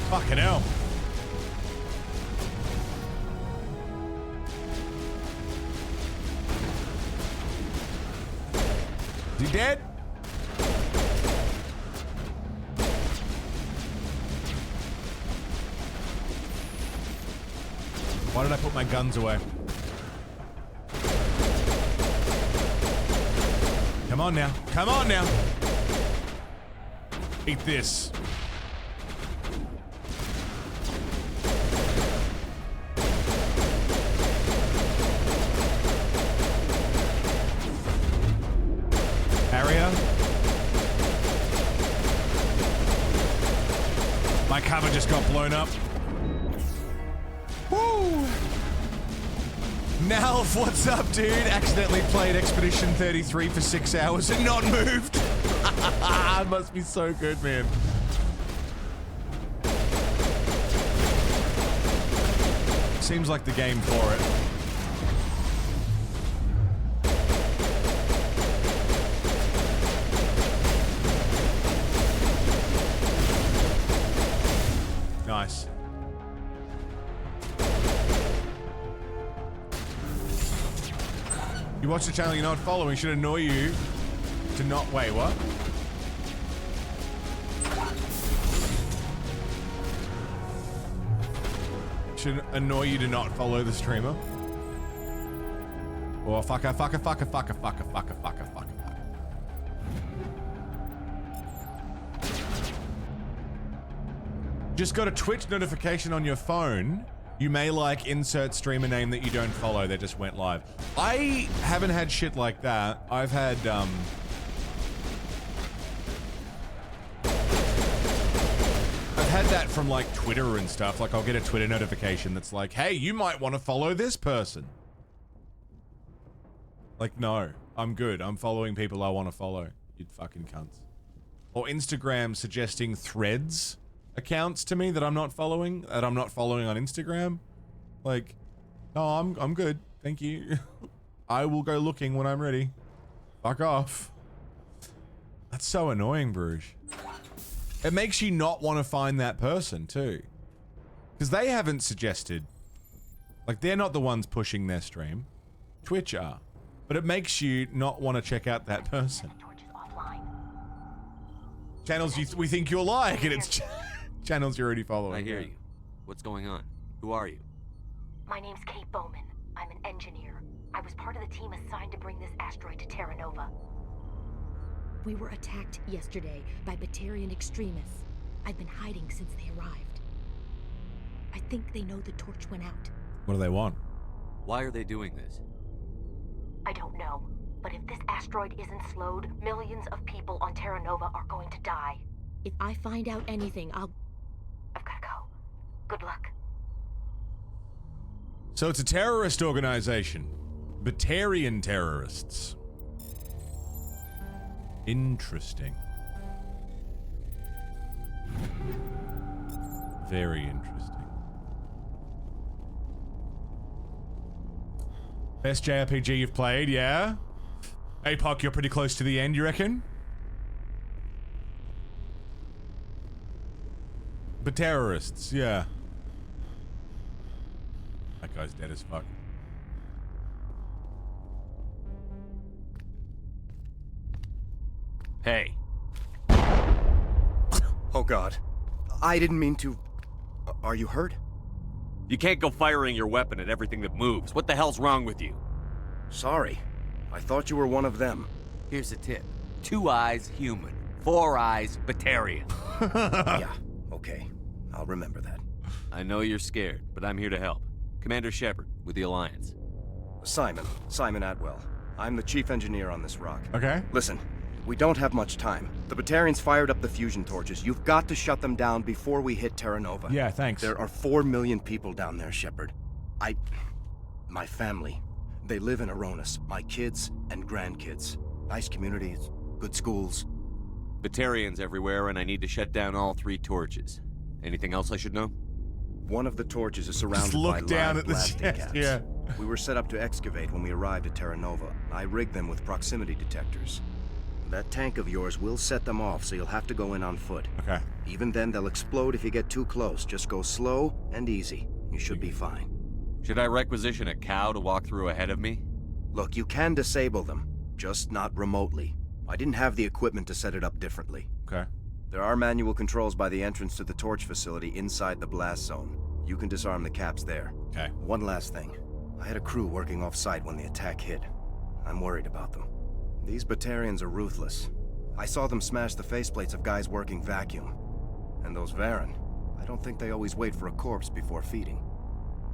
Fucking hell. Is he dead? Why did I put my guns away? Come on now. Come on now. Eat this. Area. My cover just got blown up. Woo! Nalv, what's up, dude? Accidentally played Expedition 33 for 6 hours and not moved. It must be so good, man. Seems like the game for it. Nice. You watch the channel you're not following should annoy you. to not wait, what? Should annoy you to not follow the streamer. Or fucker. Just got a Twitch notification on your phone. You may like insert streamer name that you don't follow that just went live. I haven't had shit like that. I've had, I've had that from like Twitter and stuff. Like I'll get a Twitter notification that's like, hey, you might want to follow this person. Like, no, I'm good. I'm following people I want to follow. You fucking cunts. Or Instagram suggesting threads accounts to me that I'm not following on Instagram. Like, no, I'm good. Thank you. I will go looking when I'm ready. Fuck off. That's so annoying, Bruges. It makes you not want to find that person too. Because they haven't suggested, like they're not the ones pushing their stream. Twitch are. But it makes you not want to check out that person. Channels we think you'll like, and it's channels you're already following. I hear you. What's going on? Who are you? My name's Kate Bowman. I'm an engineer. I was part of the team assigned to bring this asteroid to Terra Nova. We were attacked yesterday by Batarian extremists. I've been hiding since they arrived. I think they know the torch went out. What do they want? Why are they doing this? I don't know. But if this asteroid isn't slowed, millions of people on Terra Nova are going to die. If I find out anything, I've gotta go. Good luck. So it's a terrorist organization. Batarian terrorists. Interesting. Very interesting. Best JRPG you've played, yeah? APOC, you're pretty close to the end, you reckon? But terrorists, yeah. That guy's dead as fuck. Hey. Oh god. I didn't mean to... Are you hurt? You can't go firing your weapon at everything that moves. What the hell's wrong with you? Sorry. I thought you were one of them. Here's a tip. 2 eyes, human. 4 eyes, Batarian. Yeah, okay. I'll remember that. I know you're scared, but I'm here to help. Commander Shepard, with the Alliance. Simon Atwell. I'm the chief engineer on this rock. Okay. Listen, we don't have much time. The Batarians fired up the fusion torches. You've got to shut them down before we hit Terra Nova. Yeah, thanks. There are 4 million people down there, Shepard. My family. They live in Aronis. My kids and grandkids. Nice communities, good schools. Batarians everywhere, and I need to shut down all 3 torches. Anything else I should know? One of the torches is surrounded Just look by down live at the blasting chest, caps. yeah. We were set up to excavate when we arrived at Terra Nova. I rigged them with proximity detectors. That tank of yours will set them off, so you'll have to go in on foot. Okay. Even then, they'll explode if you get too close. Just go slow and easy. You should be fine. Should I requisition a cow to walk through ahead of me? Look, you can disable them, just not remotely. I didn't have the equipment to set it up differently. Okay. There are manual controls by the entrance to the torch facility inside the blast zone. You can disarm the caps there. Okay. One last thing. I had a crew working off-site when the attack hit. I'm worried about them. These Batarians are ruthless. I saw them smash the faceplates of guys working vacuum. And those Varen, I don't think they always wait for a corpse before feeding.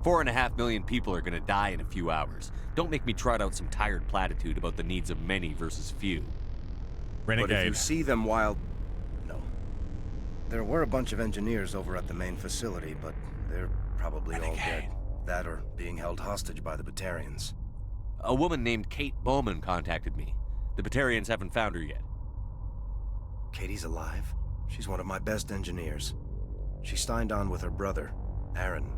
4.5 million people are gonna die in a few hours. Don't make me trot out some tired platitude about the needs of many versus few. Renegade. But if you see them while... No. There were a bunch of engineers over at the main facility, but they're probably all dead. That or being held hostage by the Batarians. A woman named Kate Bowman contacted me. The Batarians haven't found her yet. Katie's alive? She's one of my best engineers. She signed on with her brother, Aaron,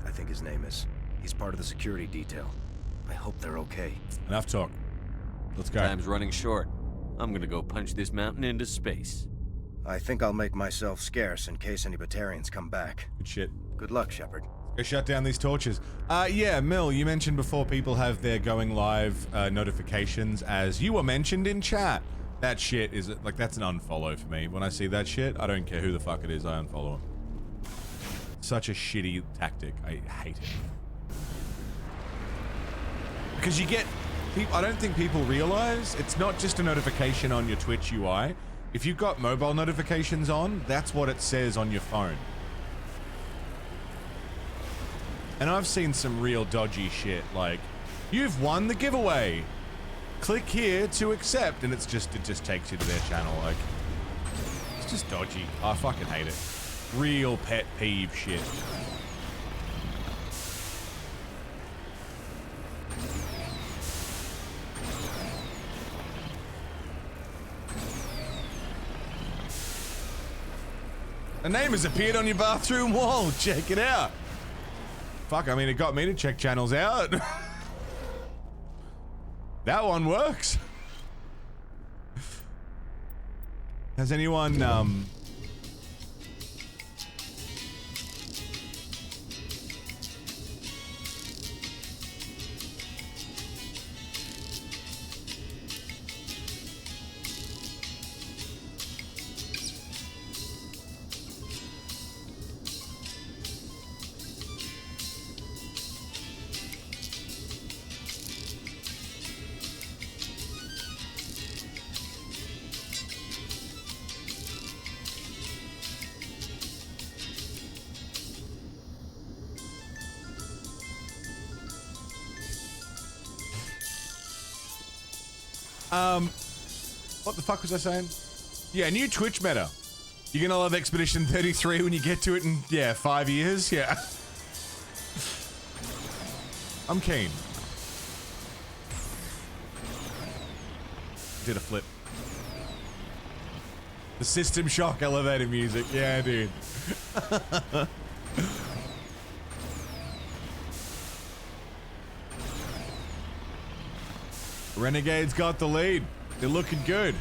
I think his name is. He's part of the security detail. I hope they're okay. Enough talk. Let's go. Time's running short. I'm gonna go punch this mountain into space. I think I'll make myself scarce in case any Batarians come back. Good shit. Good luck, Shepard. Go shut down these torches. Yeah, Mill, you mentioned before people have their going live notifications as you were mentioned in chat. That shit is, like, that's an unfollow for me. When I see that shit, I don't care who the fuck it is, I unfollow him. Such a shitty tactic. I hate it. Because you get... I don't think people realize it's not just a notification on your Twitch UI. If you've got mobile notifications on, that's what it says on your phone. And I've seen some real dodgy shit, like, you've won the giveaway. Click here to accept, and it just takes you to their channel. Like, it's just dodgy. I fucking hate it. Real pet peeve shit. A name has appeared on your bathroom wall. Check it out. Fuck, I mean, it got me to check channels out. That one works. Has anyone, what the fuck was I saying? Yeah, new Twitch meta. You're gonna love Expedition 33 when you get to it in, yeah, 5 years? Yeah. I'm keen. Did a flip. The System Shock elevator music. Yeah, dude. Renegade's got the lead. They're looking good.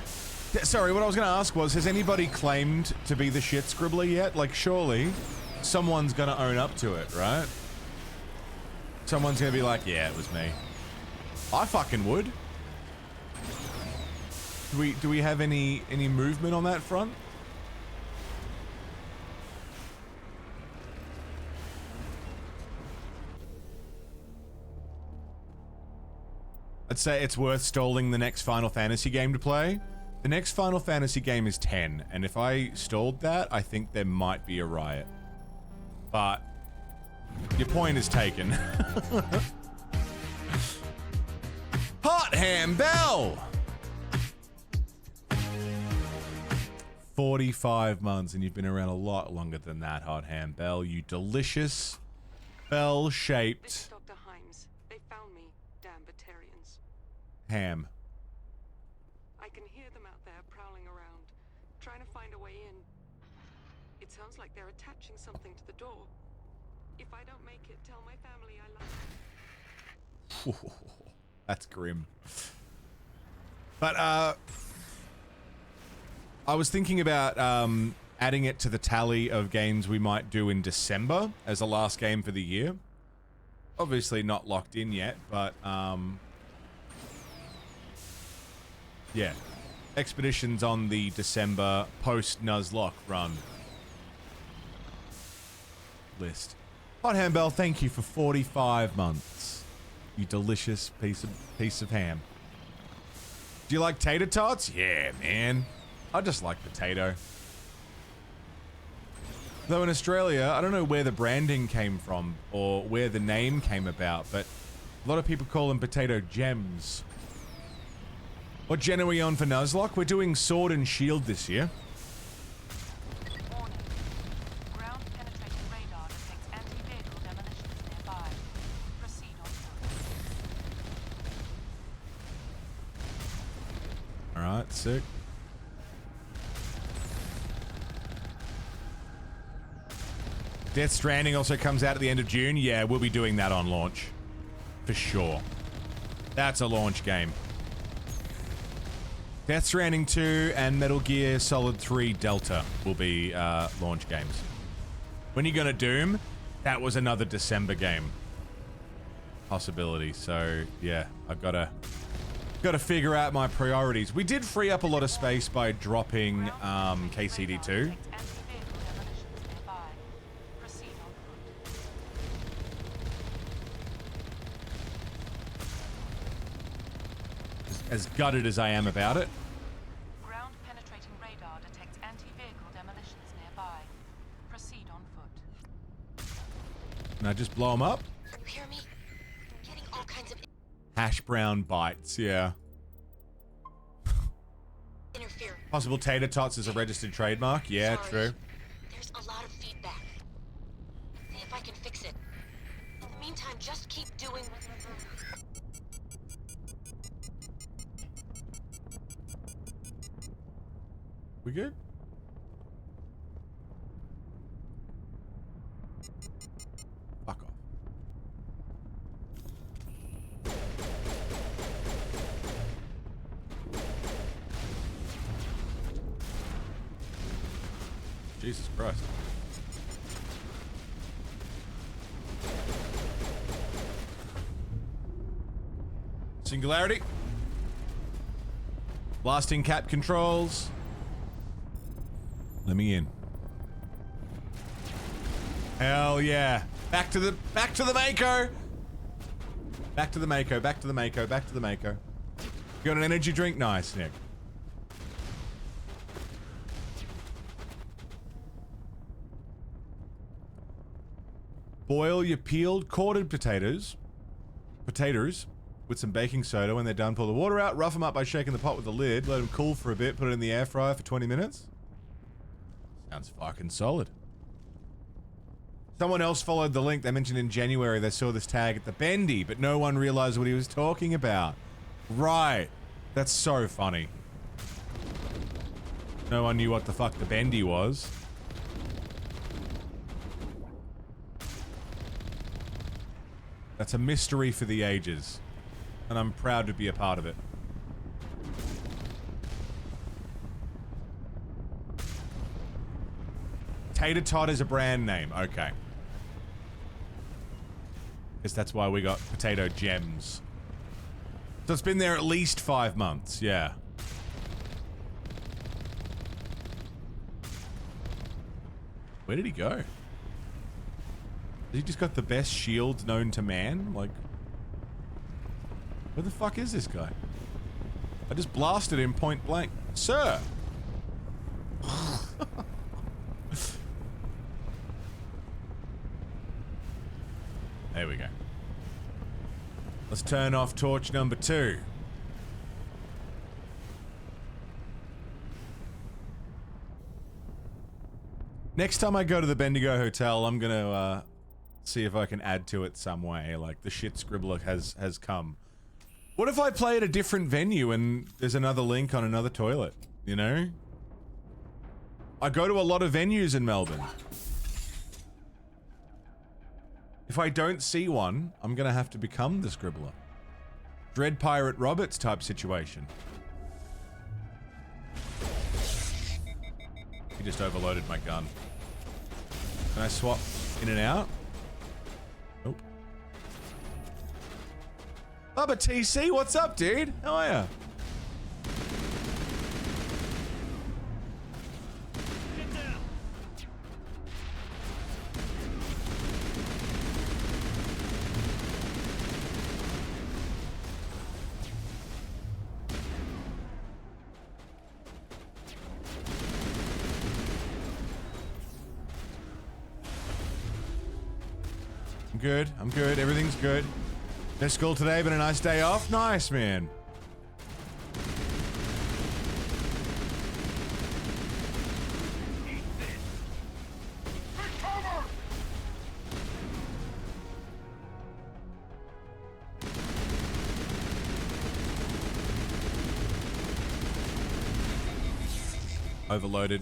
Sorry, what I was going to ask was, has anybody claimed to be the shit scribbler yet? Like, surely someone's going to own up to it, right? Someone's going to be like, yeah, it was me. I fucking would. Do we have any movement on that front? I'd say it's worth stalling the next Final Fantasy game to play. The next Final Fantasy game is 10, and if I stalled that, I think there might be a riot. But your point is taken. Hot Ham Bell! 45 months, and you've been around a lot longer than that, Hot Ham Bell. You delicious, bell-shaped ham. I can hear them out there prowling around, trying to find a way in. It sounds like they're attaching something to the door. If I don't make it, tell my family I love them. That's grim. But I was thinking about adding it to the tally of games we might do in December as a last game for the year. Obviously not locked in yet, but yeah. Expeditions on the December post-Nuzlocke run list. Hot Ham Bell, thank you for 45 months. You delicious piece of ham. Do you like tater tots? Yeah, man. I just like potato. Though in Australia, I don't know where the branding came from or where the name came about, but a lot of people call them potato gems. What gen are we on for Nuzlocke? We're doing Sword and Shield this year. Warning. Ground penetrating radar detects anti-vehicle demolitions nearby. Proceed on foot. Alright, sick. Death Stranding also comes out at the end of June. Yeah, we'll be doing that on launch. For sure. That's a launch game. Death Stranding 2 and Metal Gear Solid 3 Delta will be launch games. When you gonna Doom? That was another December game. Possibility. So, yeah, I've gotta Got to figure out my priorities. We did free up a lot of space by dropping KCD2. As gutted as I am about it. Ground penetrating radar detects anti-vehicle demolitions nearby. Proceed on foot. Can I just blow them up? You hear me? Getting all kinds of Hash brown bites, yeah. interference. Possible tater tots is a registered trademark, yeah, Sorry. true. There's a lot of feedback. See if I can fix it. In the meantime, just keep doing. We good? Fuck off. Jesus Christ. Singularity. Blasting cap controls. Let me in. Hell yeah. Back to the Mako. Back to the Mako, back to the Mako, back to the Mako. You got an energy drink? Nice, Nick. Boil your peeled, quartered potatoes with some baking soda. When they're done, pull the water out, rough them up by shaking the pot with the lid, let them cool for a bit, put it in the air fryer for 20 minutes. Sounds fucking solid. Someone else followed the link. They mentioned in January they saw this tag at the Bendy, but no one realized what he was talking about. Right. That's so funny. No one knew what the fuck the Bendy was. That's a mystery for the ages, and I'm proud to be a part of it. Tater Tot is a brand name. Okay. Guess that's why we got potato gems. So it's been there at least 5 months. Yeah. Where did he go? Has he just got the best shield known to man? Like, where the fuck is this guy? I just blasted him point blank. Sir! There we go. Let's turn off torch number 2. Next time I go to the Bendigo Hotel, I'm gonna see if I can add to it some way. Like the shit scribbler has come. What if I play at a different venue and there's another link on another toilet? You know? I go to a lot of venues in Melbourne. If I don't see one, I'm gonna have to become the scribbler. Dread Pirate Roberts type situation. He just overloaded my gun. Can I swap in and out? Nope. Bubba TC, what's up, dude? How are ya? Good. I'm good. Everything's good. No school today, but a nice day off. Nice, man. Overloaded.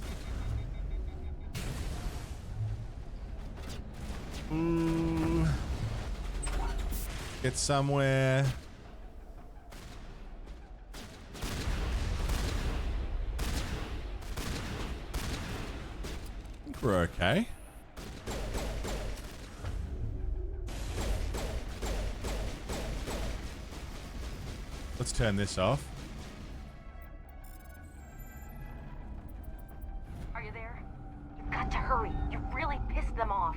Get somewhere. I think we're okay. Let's turn this off. Are you there? You've got to hurry. You really pissed them off.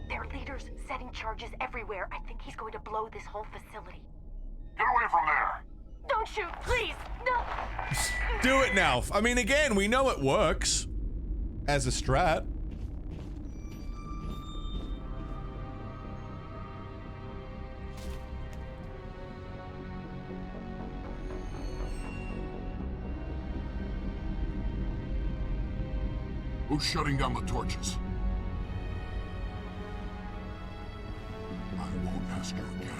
Their leader's setting charges everywhere. I think he's going to blow this whole facility. Get away from there! Don't shoot, please! No! Do it now. I mean, again, we know it works as a strat. Who's shutting down the torches? I won't ask you again.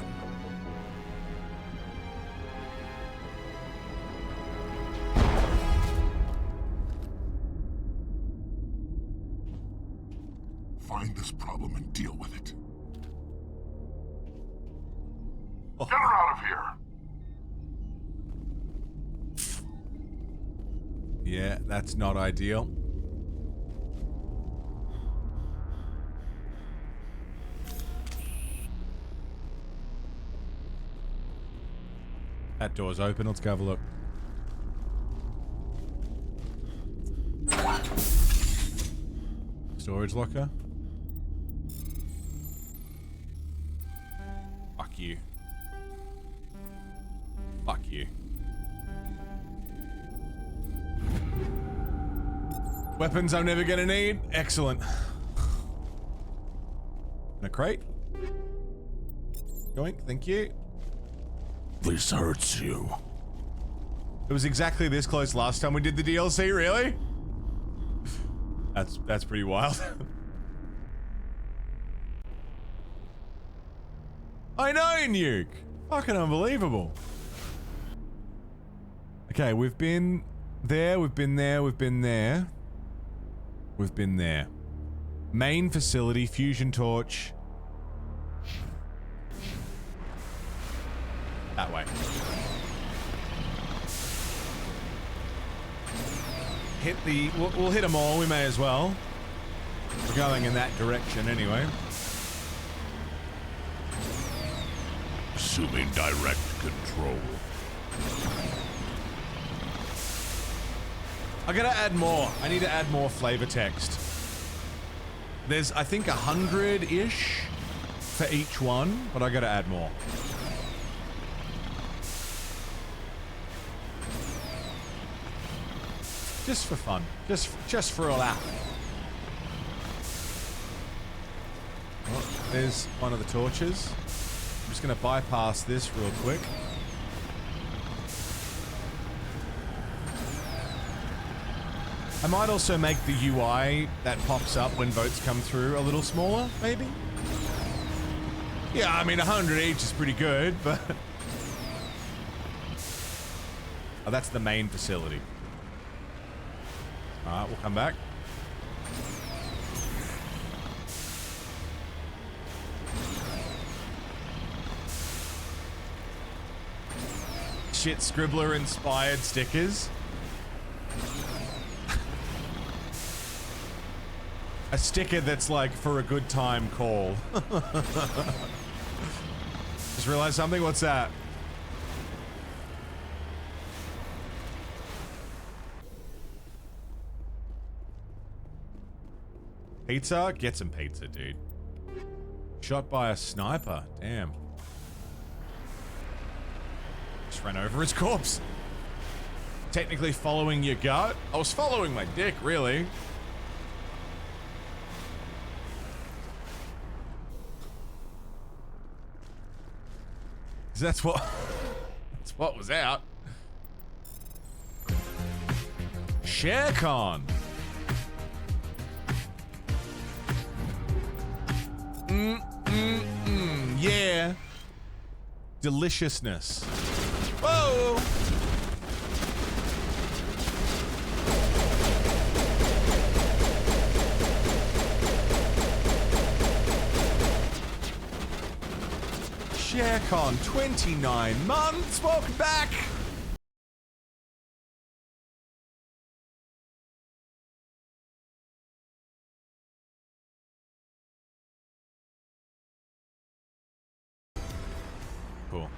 Find this problem and deal with it. Get her out of here! Yeah, that's not ideal. That door's open. Let's go have a look. Storage locker. Fuck you. Fuck you. Weapons I'm never gonna need. Excellent. And a crate. Yoink, thank you. This hurts you. It was exactly this close last time we did the DLC, really? That's pretty wild. I know, Nuke! Fucking unbelievable. Okay, we've been there, we've been there, we've been there. We've been there. Main facility, fusion torch. That way. Hit the... We'll hit them all, we may as well. We're going in that direction anyway. Assuming direct control. I gotta add more. I need to add more flavor text. There's, I think, 100-ish for each one, but I gotta add more. Just for fun. Just for a laugh. Oh, there's one of the torches. I'm just gonna bypass this real quick. I might also make the UI that pops up when votes come through a little smaller, maybe? Yeah, I mean, 100 each is pretty good, but... Oh, that's the main facility. Alright, we'll come back. Shit, Scribbler inspired stickers. A sticker that's like for a good time call. Just realized something. What's that? Pizza? Get some pizza, dude. Shot by a sniper. Damn. Just ran over his corpse. Technically following your gut? I was following my dick, really. That's what was out. ShareCon. Yeah. Deliciousness. Whoa. ShareCon 29 months. Welcome back. Cool.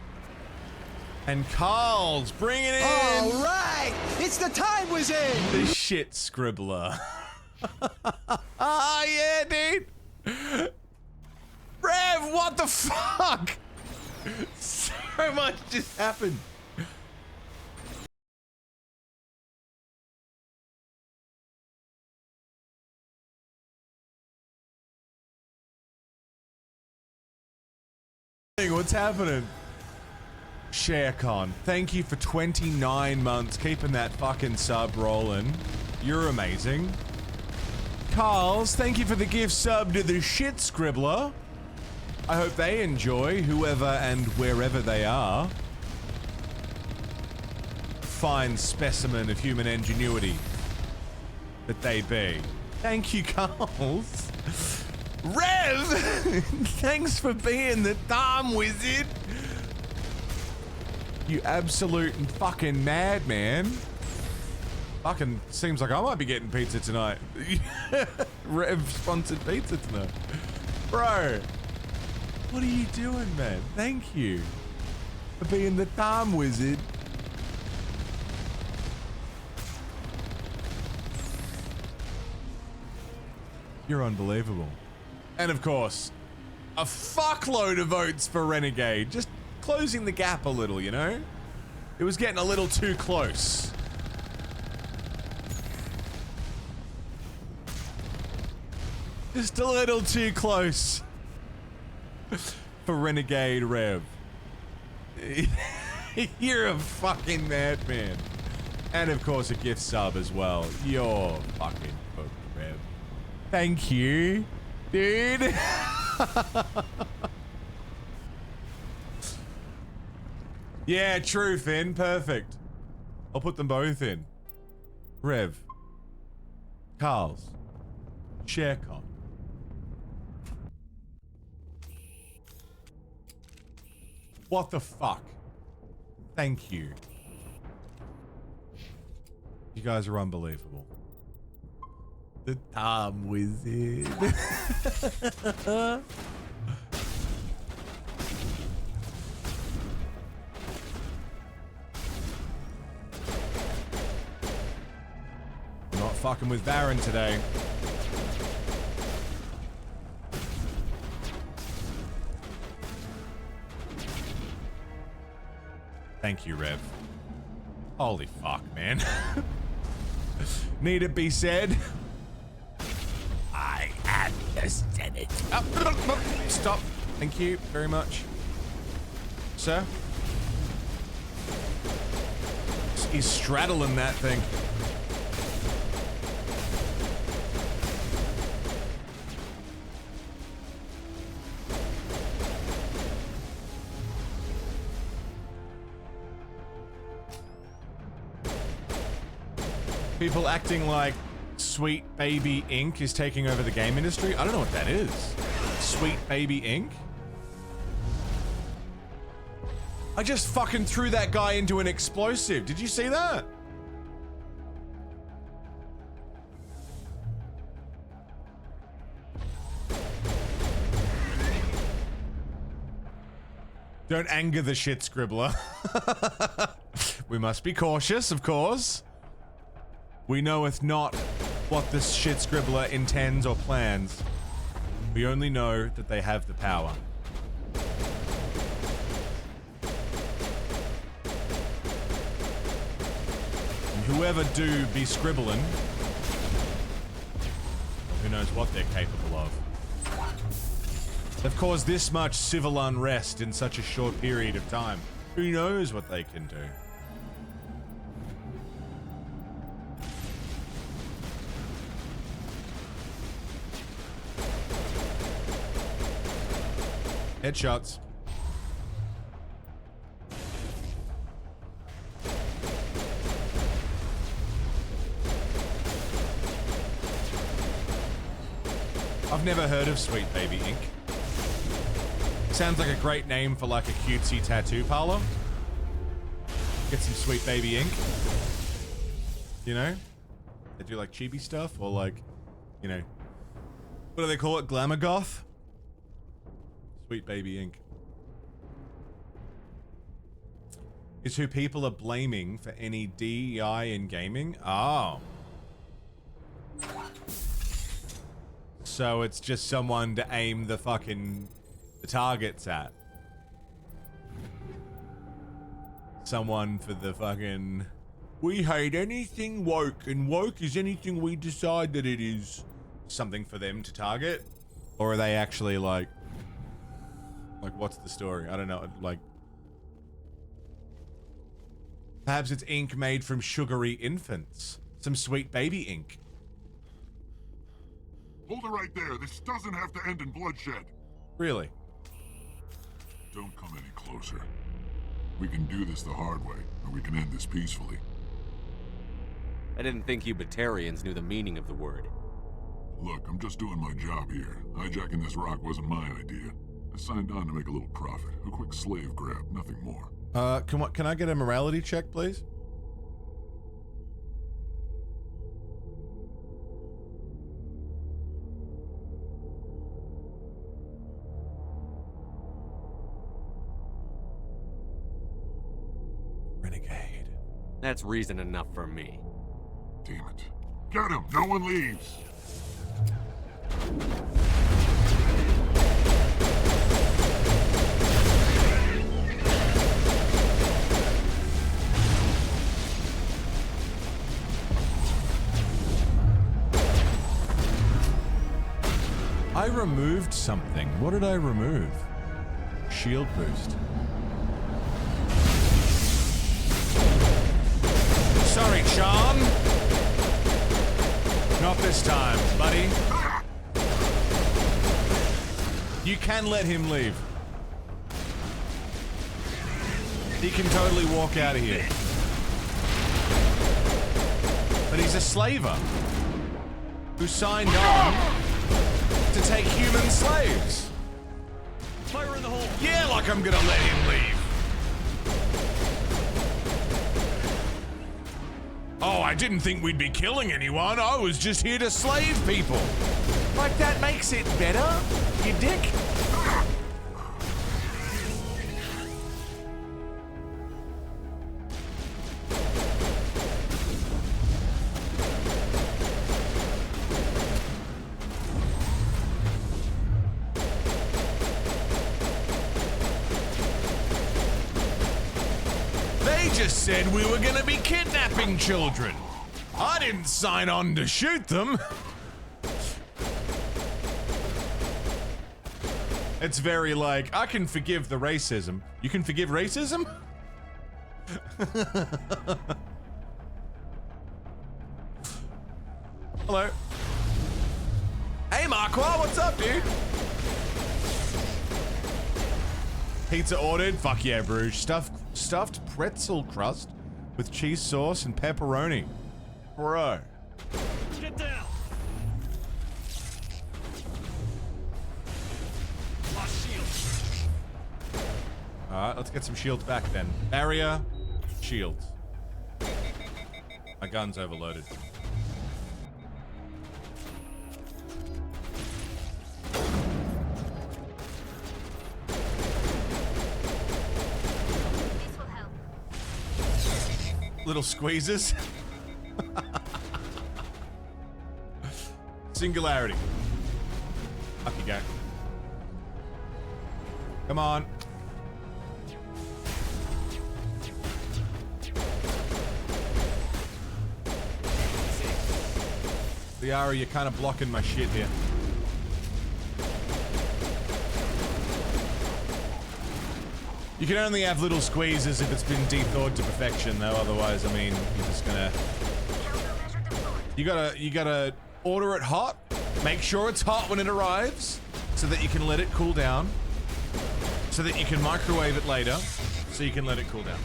And Carl's bringing in... All right! It's the Time Wizard! The shit scribbler. Ah, yeah, dude! Rev, what the fuck? So much just happened. What's happening? ShareCon, thank you for 29 months, keeping that fucking sub rolling. You're amazing. Carl's, thank you for the gift sub to the shit scribbler. I hope they enjoy, whoever and wherever they are. Fine specimen of human ingenuity that they be. Thank you, Carl's. Rev! Thanks for being the Time Wizard. You absolute and fucking madman. Fucking seems like I might be getting pizza tonight. Rev sponsored pizza tonight. Bro, what are you doing, man? Thank you for being the Time Wizard. You're unbelievable. And of course, a fuckload of votes for Renegade. Just closing the gap a little, you know? It was getting a little too close. Just a little too close for Renegade Rev. You're a fucking madman. And of course a gift sub as well. You're fucking hooked, Rev. Thank you, dude. Yeah, true, Finn. Perfect. I'll put them both in. Rev. Carl's. ShareCon. What the fuck? Thank you. You guys are unbelievable. The Time Wizard. Not fucking with Baron today. Thank you, Rev. Holy fuck, man. Need it be said? I am the Senate. Oh, stop. Thank you very much. Sir? He's straddling that thing. People acting like Sweet Baby Inc. is taking over the game industry. I don't know what that is. Sweet Baby Inc. I just fucking threw that guy into an explosive. Did you see that? Don't anger the shit scribbler. We must be cautious, of course. We knoweth not what this shit scribbler intends or plans. We only know that they have the power. And whoever do be scribbling, who knows what they're capable of. They've caused this much civil unrest in such a short period of time. Who knows what they can do? Headshots. I've never heard of Sweet Baby Inc. Sounds like a great name for like a cutesy tattoo parlor. Get some Sweet Baby Ink. You know? They do like chibi stuff or like, you know, what do they call it? Glamour goth? Sweet Baby Ink. is who people are blaming for any DEI in gaming. Oh. So it's just someone to aim the fucking targets at. Someone for the fucking... We hate anything woke, and woke is anything we decide that it is. Something for them to target? Or are they actually like... what's the story? I don't know, like... Perhaps it's ink made from sugary infants. Some sweet baby ink. Hold it right there. This doesn't have to end in bloodshed. Really? Don't come any closer. We can do this the hard way, or we can end this peacefully. I didn't think you Batarians knew the meaning of the word. Look, I'm just doing my job here. Hijacking this rock wasn't my idea. I signed on to make a little profit. A quick slave grab, nothing more. Can I get a morality check, please? Renegade. That's reason enough for me. Damn it. Get him! No one leaves! I removed something. What did I remove? Shield boost. Sorry, Sean. Not this time, buddy. You can let him leave. He can totally walk out of here. But he's a slaver who signed on to take human slaves. Fire in the hole. Yeah, like I'm gonna let him leave. Oh, I didn't think we'd be killing anyone. I was just here to slave people. Like that makes it better, you dick. Just said we were gonna be kidnapping children. I didn't sign on to shoot them. It's very like, I can forgive the racism. You can forgive racism? Hello. Hey Marquardt, what's up, dude? Pizza ordered. Fuck yeah, Bruges. Stuffed pretzel crust with cheese sauce and pepperoni. Bro. Get down. Lost shield. Alright, let's get some shields back then. Barrier, shields. My gun's overloaded. Little squeezes. Singularity. Up you go. Come on. Liara, you're kind of blocking my shit here. You can only have little squeezes if it's been de-thawed to perfection, though. Otherwise, I mean, you're just gonna... You gotta order it hot. Make sure it's hot when it arrives, so that you can let it cool down. So that you can microwave it later, so you can let it cool down.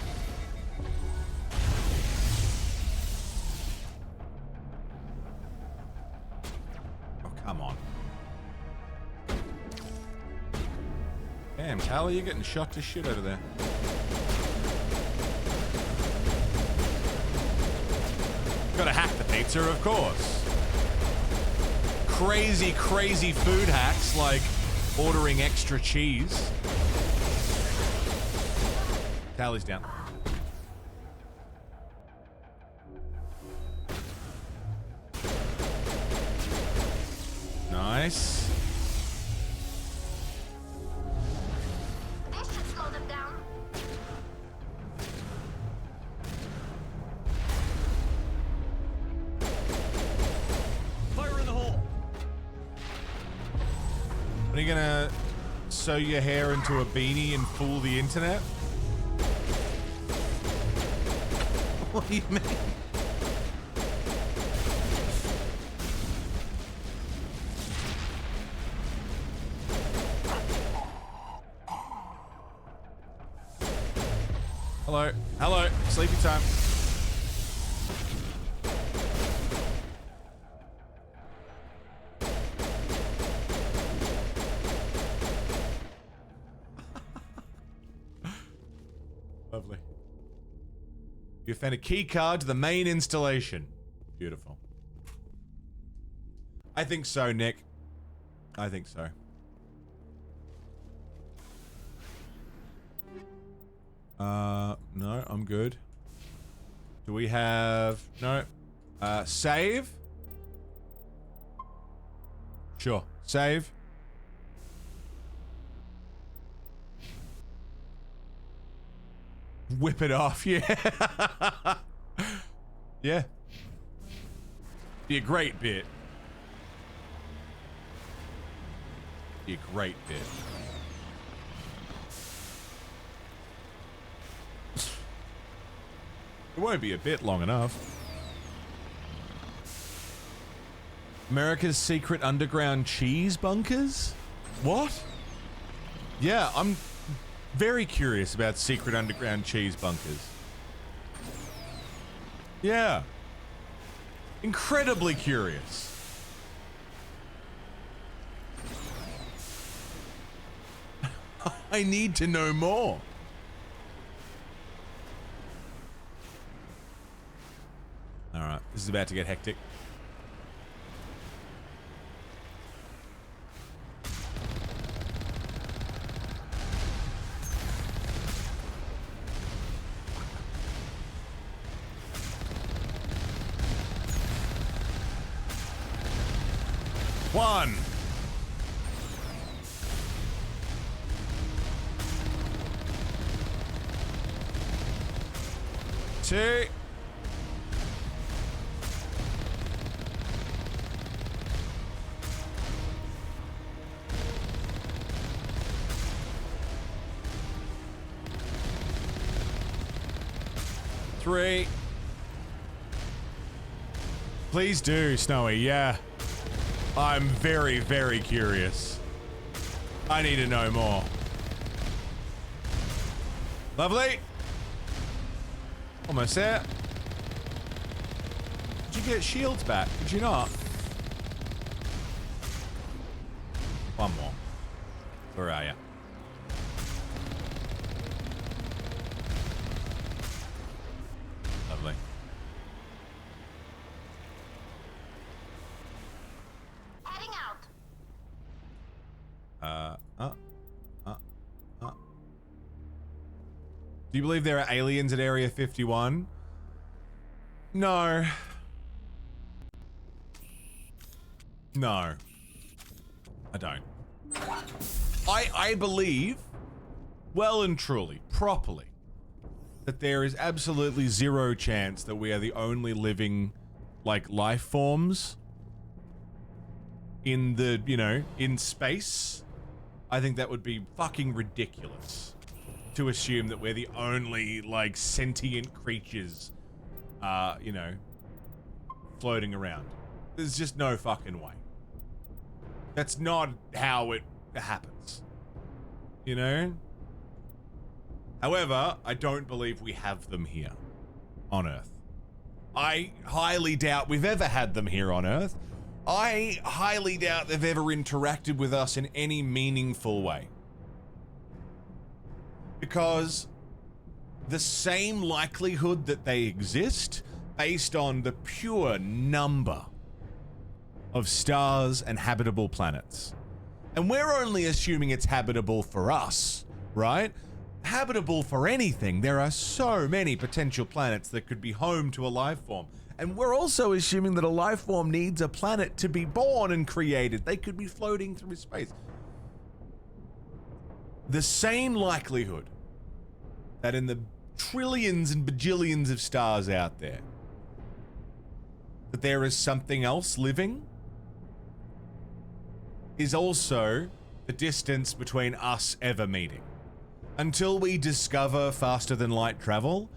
Oh, come on. Damn, Callie, you're getting shot to shit over there. Gotta hack the pizza, of course. Crazy, crazy food hacks like ordering extra cheese. Callie's down. Nice. This should slow them down. Fire in the hole. Are you gonna sew your hair into a beanie and fool the internet? What do you mean? Hello. Hello. Sleepy time. Lovely. You found a key card to the main installation. Beautiful. I think so, Nick. I think so. No, I'm good. Do we have... No. Save? Sure. Save. Whip it off, yeah. Yeah. Be a great bit. Be a great bit. It won't be a bit long enough. America's secret underground cheese bunkers? What? Yeah, I'm very curious about secret underground cheese bunkers. Yeah. Incredibly curious. I need to know more. Alright, this is about to get hectic. One. Two. Three. Please do, Snowy, yeah. I'm very, very curious. I need to know more. Lovely. Almost there. Did you get shields back? Did you not? One more. Where are you? Lovely. Heading out. Do you believe there are aliens at Area 51? No. No. I don't. I believe, well and truly, properly, that there is absolutely zero chance that we are the only living, like, life forms in the, you know, in space. I think that would be fucking ridiculous to assume that we're the only, like, sentient creatures, you know, floating around. There's just no fucking way. That's not how it happens. You know? However, I don't believe we have them here on Earth. I highly doubt we've ever had them here on Earth. I highly doubt they've ever interacted with us in any meaningful way. Because the same likelihood that they exist, based on the pure number of stars and habitable planets. And we're only assuming it's habitable for us, right? Habitable for anything. There are so many potential planets that could be home to a life form. And we're also assuming that a life form needs a planet to be born and created. They could be floating through space. The same likelihood that in the trillions and bajillions of stars out there, that there is something else living, is also the distance between us ever meeting. Until we discover faster than light travel,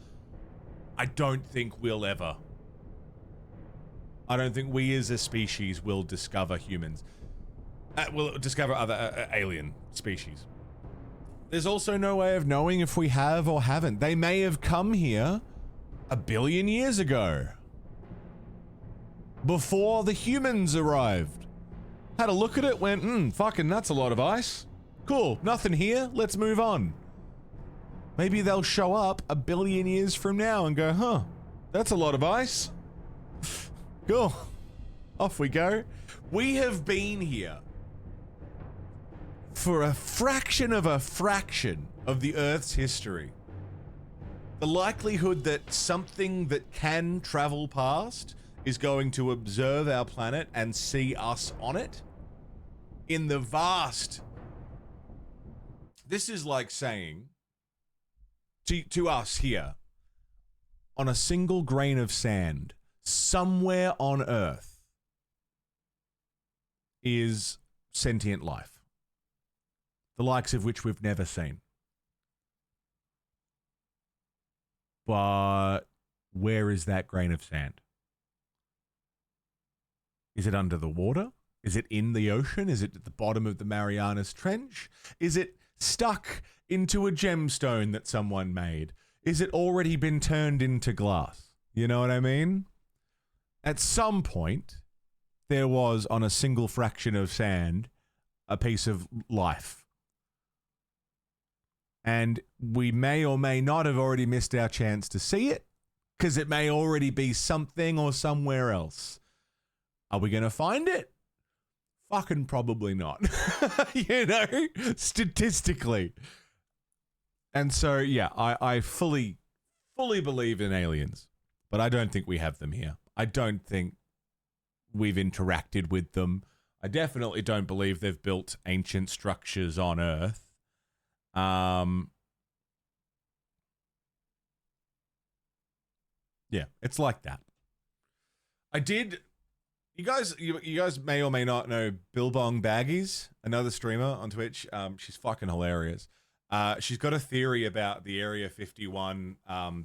I don't think we'll ever. I don't think we as a species will discover humans. We'll discover other alien species. There's also no way of knowing if we have or haven't. They may have come here 1 billion years ago. Before the humans arrived. Had a look at it, went, fucking that's a lot of ice. Cool, nothing here, let's move on. Maybe they'll show up 1 billion years from now and go, huh, that's a lot of ice. Cool, off we go. We have been here for a fraction of the Earth's history. The likelihood that something that can travel past is going to observe our planet and see us on it in the vast. This is like saying to us here, on a single grain of sand, somewhere on Earth is sentient life, the likes of which we've never seen. But where is that grain of sand? Is it under the water? Is it in the ocean? Is it at the bottom of the Marianas Trench? Is it stuck into a gemstone that someone made? Is it already been turned into glass? You know what I mean? At some point, there was, on a single fraction of sand, a piece of life. And we may or may not have already missed our chance to see it, because it may already be something or somewhere else. Are we going to find it? Fucking probably not. You know, statistically. And so, yeah, I fully believe in aliens, but I don't think we have them here. I don't think we've interacted with them. I definitely don't believe they've built ancient structures on Earth. Yeah, it's like that. You guys may or may not know Billbong Baggies, another streamer on Twitch. She's fucking hilarious. She's got a theory about the Area 51,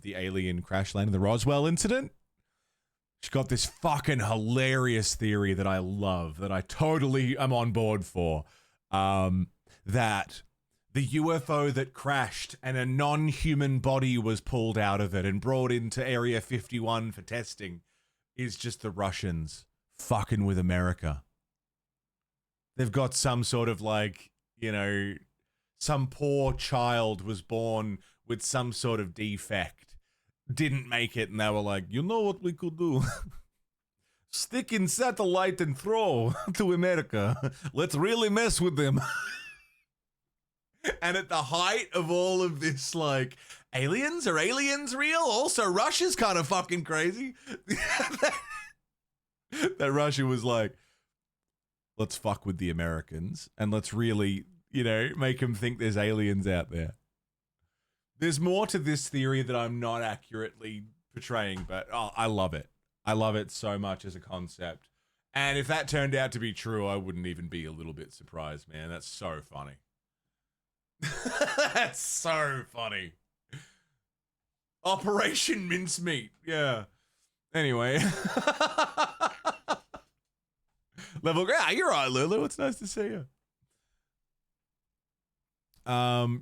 the alien crash landing, the Roswell incident. She's got this fucking hilarious theory that I love, that I totally am on board for. That the UFO that crashed and a non-human body was pulled out of it and brought into Area 51 for testing is just the Russians fucking with America. They've got some sort of like, you know, some poor child was born with some sort of defect, didn't make it, and they were like, you know what we could do? Stick in satellite and throw to America. Let's really mess with them. And at the height of all of this, like, aliens? Are aliens real? Also, Russia's kind of fucking crazy. That Russia was like, let's fuck with the Americans and let's really, you know, make them think there's aliens out there. There's more to this theory that I'm not accurately portraying, but I love it. I love it so much as a concept. And if that turned out to be true, I wouldn't even be a little bit surprised, man. That's so funny. That's so funny. Operation Mincemeat. Yeah. Anyway. Level, yeah, you're right, Lulu. It's nice to see you.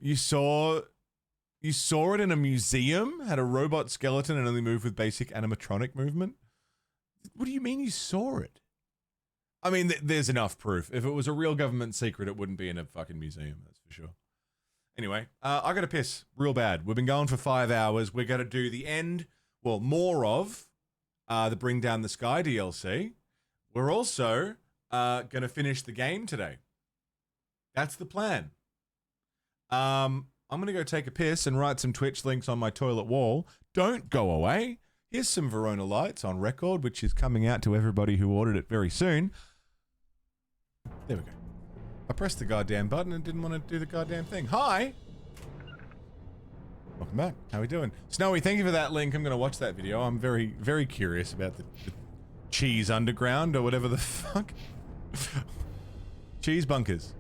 You saw it in a museum, had a robot skeleton and only moved with basic animatronic movement. What do you mean you saw it? I mean, there's enough proof. If it was a real government secret, it wouldn't be in a fucking museum, that's for sure. Anyway, I gotta piss real bad. We've been going for 5 hours. We're gonna do the end, well, more of the Bring Down the Sky DLC. We're also gonna finish the game today. That's the plan. I'm gonna go take a piss and write some Twitch links on my toilet wall. Don't go away. Here's some Verona Lights on record, which is coming out to everybody who ordered it very soon. There we go. I pressed the goddamn button and didn't want to do the goddamn thing. Hi! Welcome back. How we doing? Snowy, thank you for that link. I'm going to watch that video. I'm very, very curious about the cheese underground or whatever the fuck. Cheese bunkers.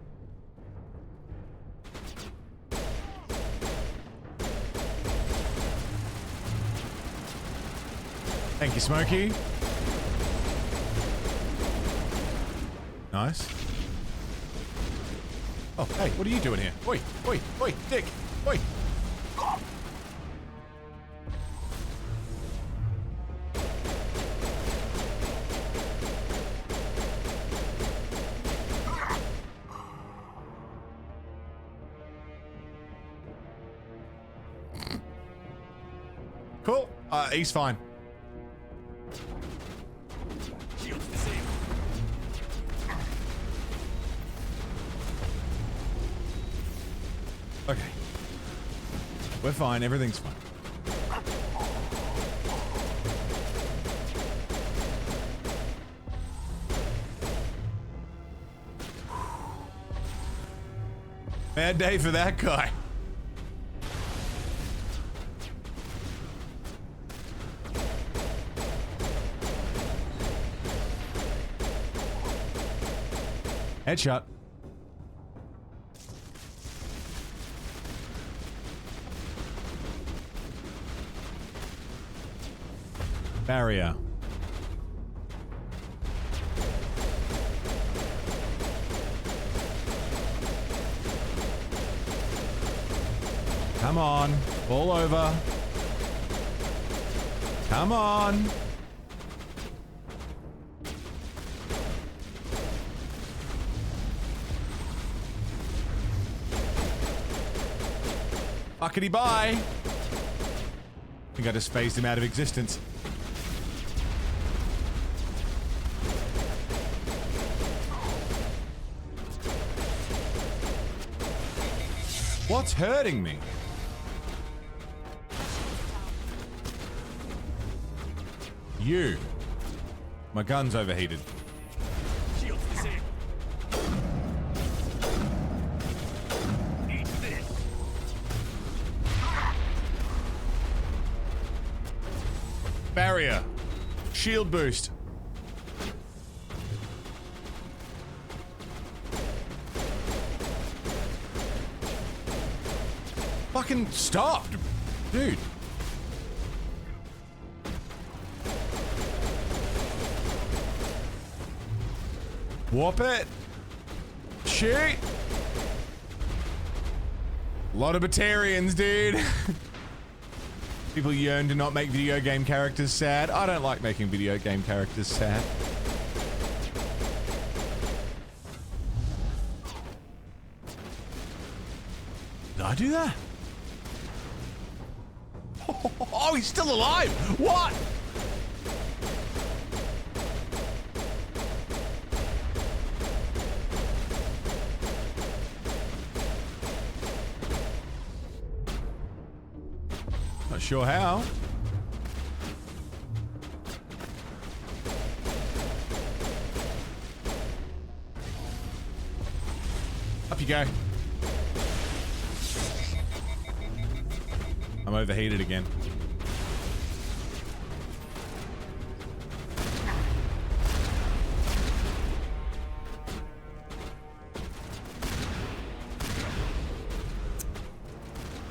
Thank you, Smokey. Nice. Oh, hey, what are you doing here? Oi, oi, oi, dick, oi. Cool. He's fine. Okay. We're fine. Everything's fine. Bad day for that guy. Headshot. Barrier. Come on. Fall over. Come on. Fuckity bye. I think I just phased him out of existence. What's hurting me? You. My gun's overheated. Shields disabled. Eat this. Barrier. Shield boost. Fucking stop, dude. Warp it. Shoot. A lot of Batarians, dude. People yearn to not make video game characters sad. I don't like making video game characters sad. Did I do that? Oh, he's still alive! What? Not sure how. Up you go. I'm overheated again.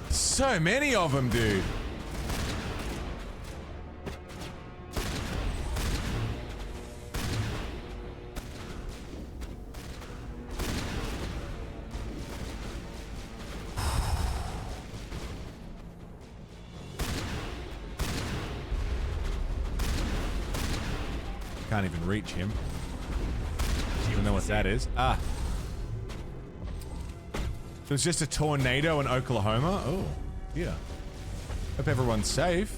So many of them, dude. Can't even reach him. Don't know what that is. Ah. There's just a tornado in Oklahoma? Oh, yeah. Hope everyone's safe.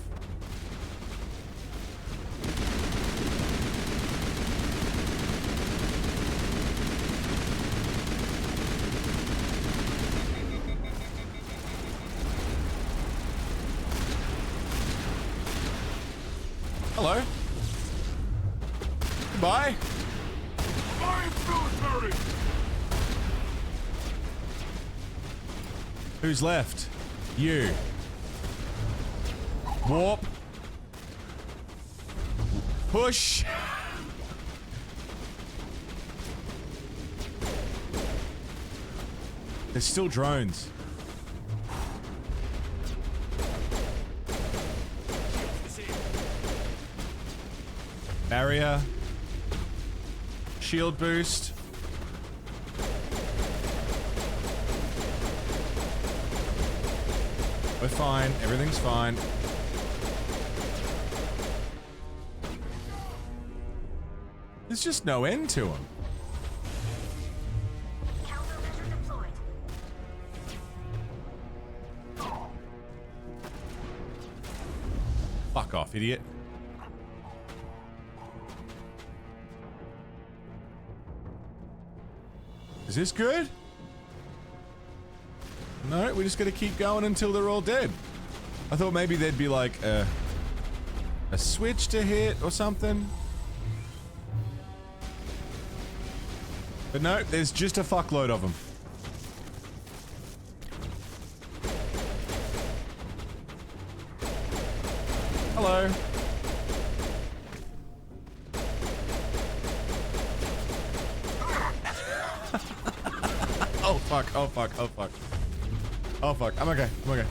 Hello. Goodbye. Military! Who's left? You. Warp. Push. There's still drones. Barrier. Shield boost. We're fine. Everything's fine. There's just no end to him. Fuck off, idiot. Is this good? No, we just gotta keep going until they're all dead. I thought maybe there'd be like a switch to hit or something. But no, there's just a fuckload of them. Hello. Oh fuck, oh fuck, oh fuck. Oh fuck, I'm okay, I'm okay.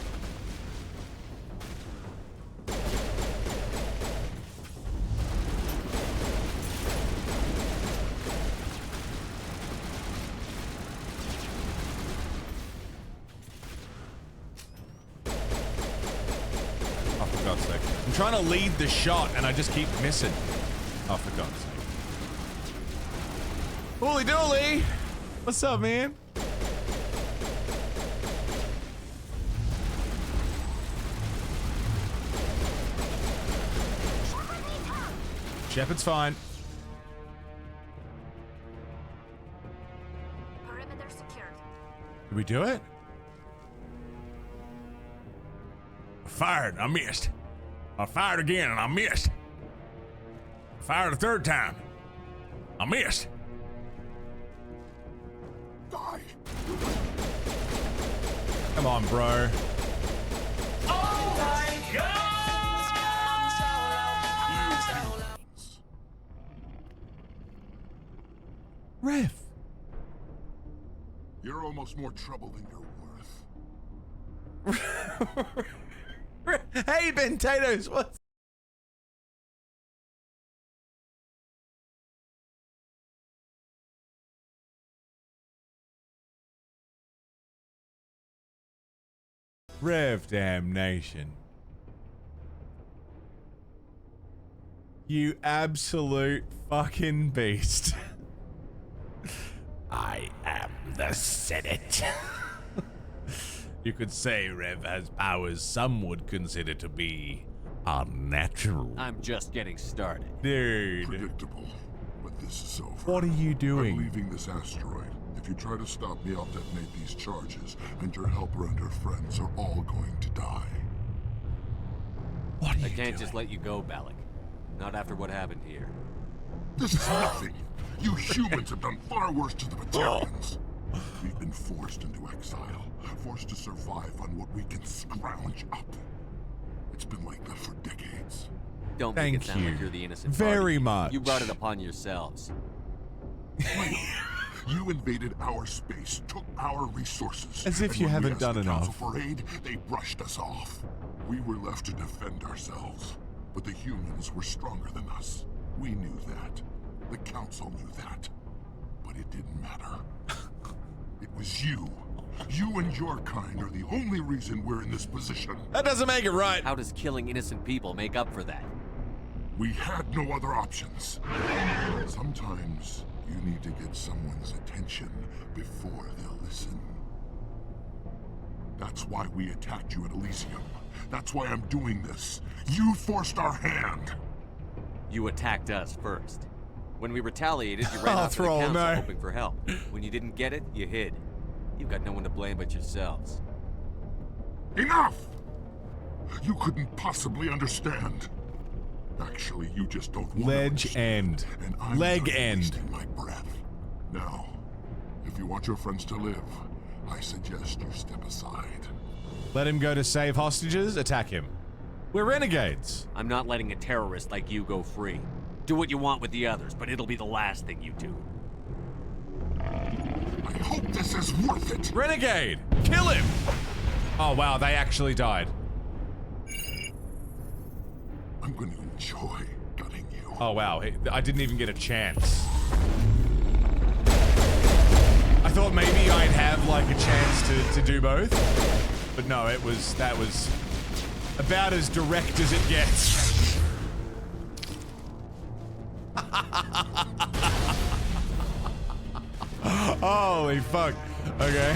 Oh, for God's sake. I'm trying to lead the shot and I just keep missing. Oh, for God's sake. Holy dooly! What's up, man? Shepard's fine. Perimeter secured. Did we do it? I fired, I missed. I fired again and I missed. I fired a third time. I missed. Die. Come on, bro. Oh my god! Rev. You're almost more trouble than you're worth. Hey, Ben Tatoes, what's... Rev damnation. You absolute fucking beast. I am the Senate. You could say Rev has powers some would consider to be unnatural. I'm just getting started. Dude. Predictable, but this is over. What are you doing? I'm leaving this asteroid. If you try to stop me, I'll detonate these charges, and your helper and her friends are all going to die. What are you I can't doing? just let you go, Balak. Not after what happened here. This is nothing. You humans have done far worse to the Batarians. We've been forced into exile, forced to survive on what we can scrounge up. It's been like that for decades. Don't make it sound like you're the innocent Very party. much. You brought it upon yourselves. You invaded our space, took our resources. As if and you when we haven't asked done the enough. Council for aid, they brushed us off. We were left to defend ourselves. But the humans were stronger than us. We knew that. The Council knew that. But it didn't matter. It was you. You and your kind are the only reason we're in this position. That doesn't make it right. How does killing innocent people make up for that? We had no other options. Sometimes you need to get someone's attention before they'll listen. That's why we attacked you at Elysium. That's why I'm doing this. You forced our hand. You attacked us first. When we retaliated, you ran off to the Thrall, council no. hoping for help. When you didn't get it, you hid. You've got no one to blame but yourselves. Enough! You couldn't possibly understand. Actually, you just don't want Ledge end. and I'm Leg done end. wasting my breath. Now, if you want your friends to live, I suggest you step aside. Let him go to save hostages, attack him. We're renegades. I'm not letting a terrorist like you go free. Do what you want with the others, but it'll be the last thing you do. I hope this is worth it. Renegade! Kill him! Oh wow, they actually died. I'm going to enjoy gutting you. Oh wow, I didn't even get a chance. I thought maybe I'd have like a chance to do both. But no, that was about as direct as it gets. Holy fuck. Okay.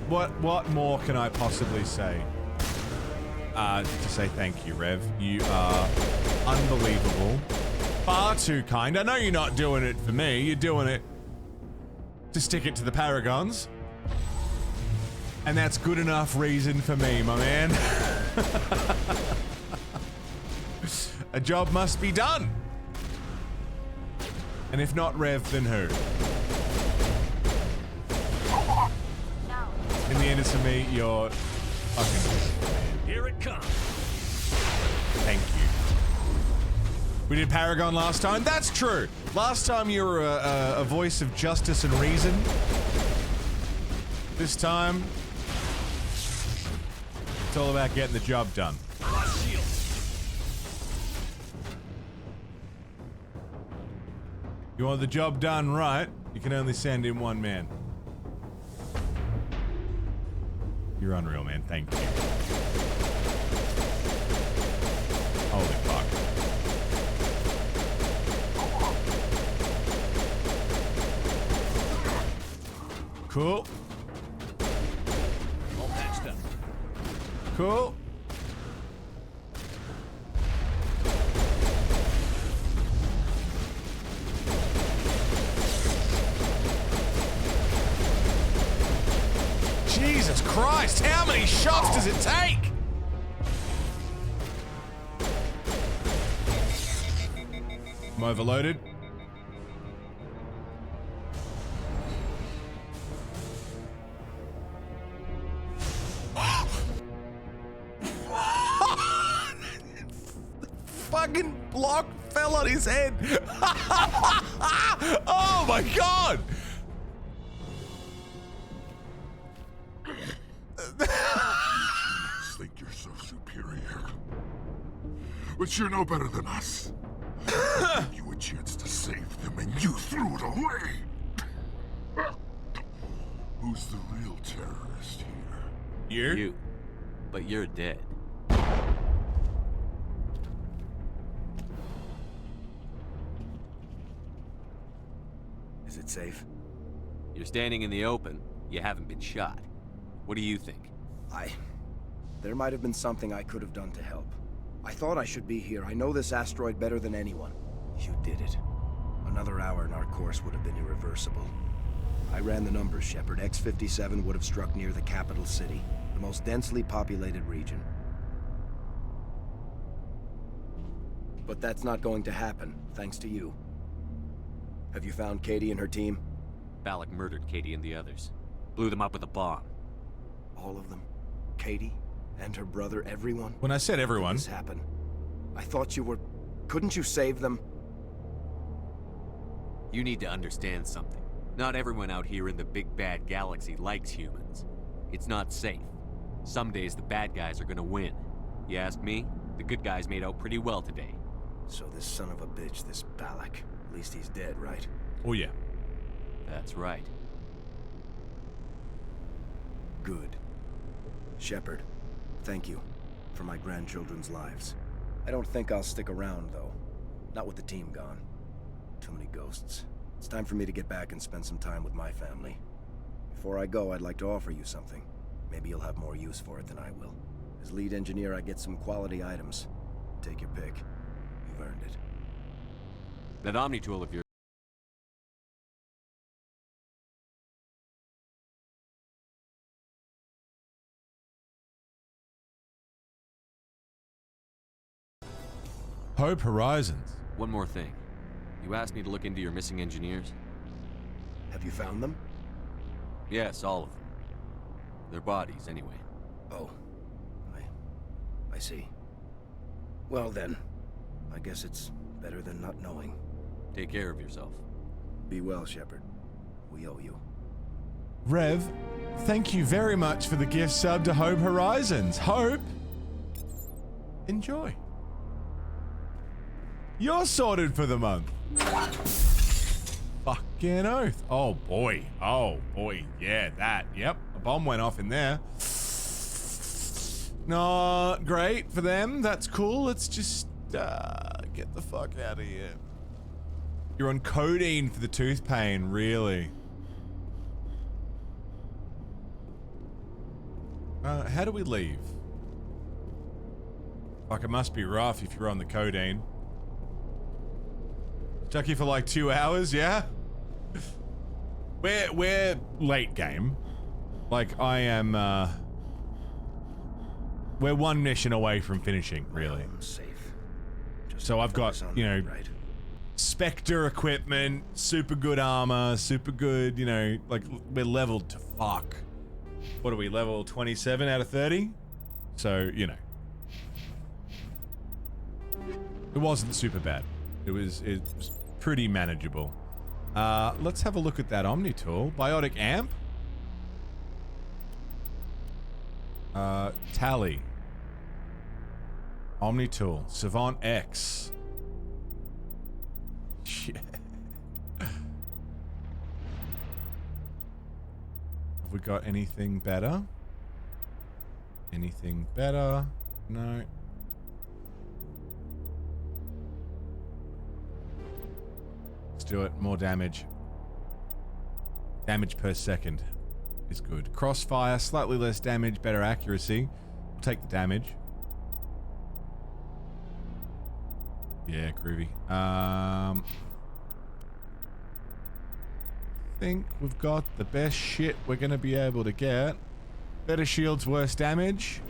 What more can I possibly say? To say thank you, Rev. You are unbelievable. Far too kind. I know you're not doing it for me. You're doing it to stick it to the Paragons. And that's good enough reason for me, my man. A job must be done. And if not Rev, then who? In the end, it's for me, you're fucking... Here it comes. Thank you. We did Paragon last time. That's true. Last time you were a voice of justice and reason. This time, it's all about getting the job done. You want the job done right, you can only send in one man. You're unreal, man. Thank you. Holy fuck. Cool. All patched up. Cool. Jesus Christ, how many shots does it take? I'm overloaded. Fucking block fell on his head. Oh my god! Think you're so superior. But you're no better than us. You a chance to save them and you threw it away. Who's the real terrorist here? You. But you're dead. Is it safe? You're standing in the open. You haven't been shot. What do you think? There might have been something I could have done to help. I thought I should be here. I know this asteroid better than anyone. You did it. Another hour and our course would have been irreversible. I ran the numbers, Shepard. X-57 would have struck near the capital city, the most densely populated region. But that's not going to happen, thanks to you. Have you found Katie and her team? Balak murdered Katie and the others. Blew them up with a bomb. All of them? Katie? And her brother, everyone? When I said everyone... This happened. I thought you were... Couldn't you save them? You need to understand something. Not everyone out here in the big bad galaxy likes humans. It's not safe. Some days the bad guys are gonna win. You ask me, the good guys made out pretty well today. So this son of a bitch, this Balak, at least he's dead, right? Oh yeah. That's right. Good. Shepard, thank you for my grandchildren's lives. I don't think I'll stick around, though. Not with the team gone. Too many ghosts. It's time for me to get back and spend some time with my family. Before I go, I'd like to offer you something. Maybe you'll have more use for it than I will. As lead engineer, I get some quality items. Take your pick. You've earned it. That Omni tool of yours Hope Horizons. One more thing. You asked me to look into your missing engineers? Have you found them? Yes, all of them. Their bodies, anyway. Oh. I see. Well then, I guess it's better than not knowing. Take care of yourself. Be well, Shepard. We owe you. Rev, thank you very much for the gift sub to Hope Horizons. Hope, enjoy. You're sorted for the month. Fucking oath. Oh boy. Oh boy. Yeah, that. Yep. A bomb went off in there. Not great for them. That's cool. Let's just get the fuck out of here. You're on codeine for the tooth pain, really? How do we leave? Fuck, it must be rough if you're on the codeine. Stuck here for like 2 hours, yeah? We're late game. Like, I am, we're one mission away from finishing, really. Safe. So I've got, you know, Spectre equipment, super good armor, super good, you know, like, we're leveled to fuck. What are we, level 27 out of 30? So, you know. It wasn't super bad. It was pretty manageable. Let's have a look at that Omni tool. Biotic amp. Tally. Omni tool. Savant X. Shit. Have we got anything better? Anything better? No. Let's do it. More damage. Damage per second is good. Crossfire, slightly less damage, better accuracy. We'll take the damage. Yeah, groovy. I think we've got the best shit we're gonna be able to get. Better shields, worse damage,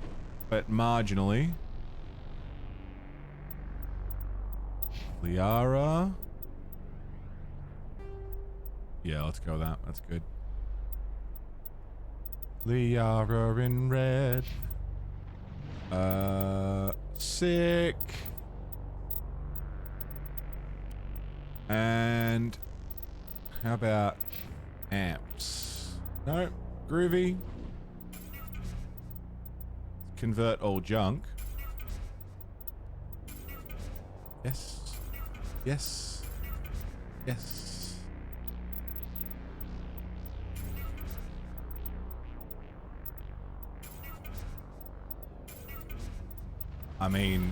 but marginally. Liara. Yeah, let's go with that. That's good. Liara in red. Sick. And how about amps? No, groovy. Convert all junk. Yes. Yes. Yes. I mean,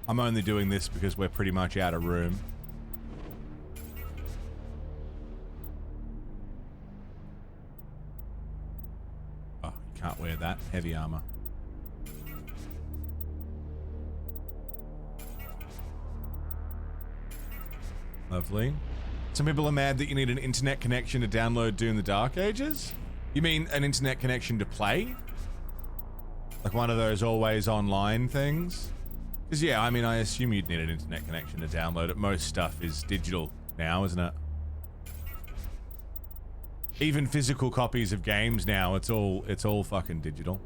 I'm only doing this because we're pretty much out of room. Oh, you can't wear that. Heavy armor. Lovely. Some people are mad that you need an internet connection to download Doom the Dark Ages? You mean an internet connection to play? Like one of those always online things? Because yeah, I mean, I assume you'd need an internet connection to download it. Most stuff is digital now, isn't it? Even physical copies of games now, it's all fucking digital.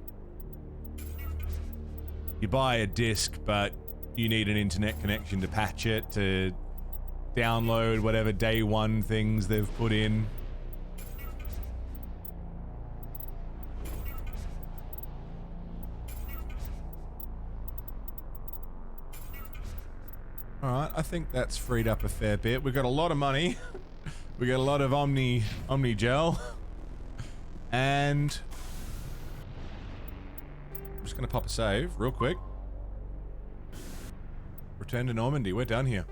You buy a disc, but you need an internet connection to patch it, to download whatever day one things they've put in. Alright, I think that's freed up a fair bit. We've got a lot of money. We got a lot of Omni gel. And I'm just gonna pop a save real quick. Return to Normandy, we're done here.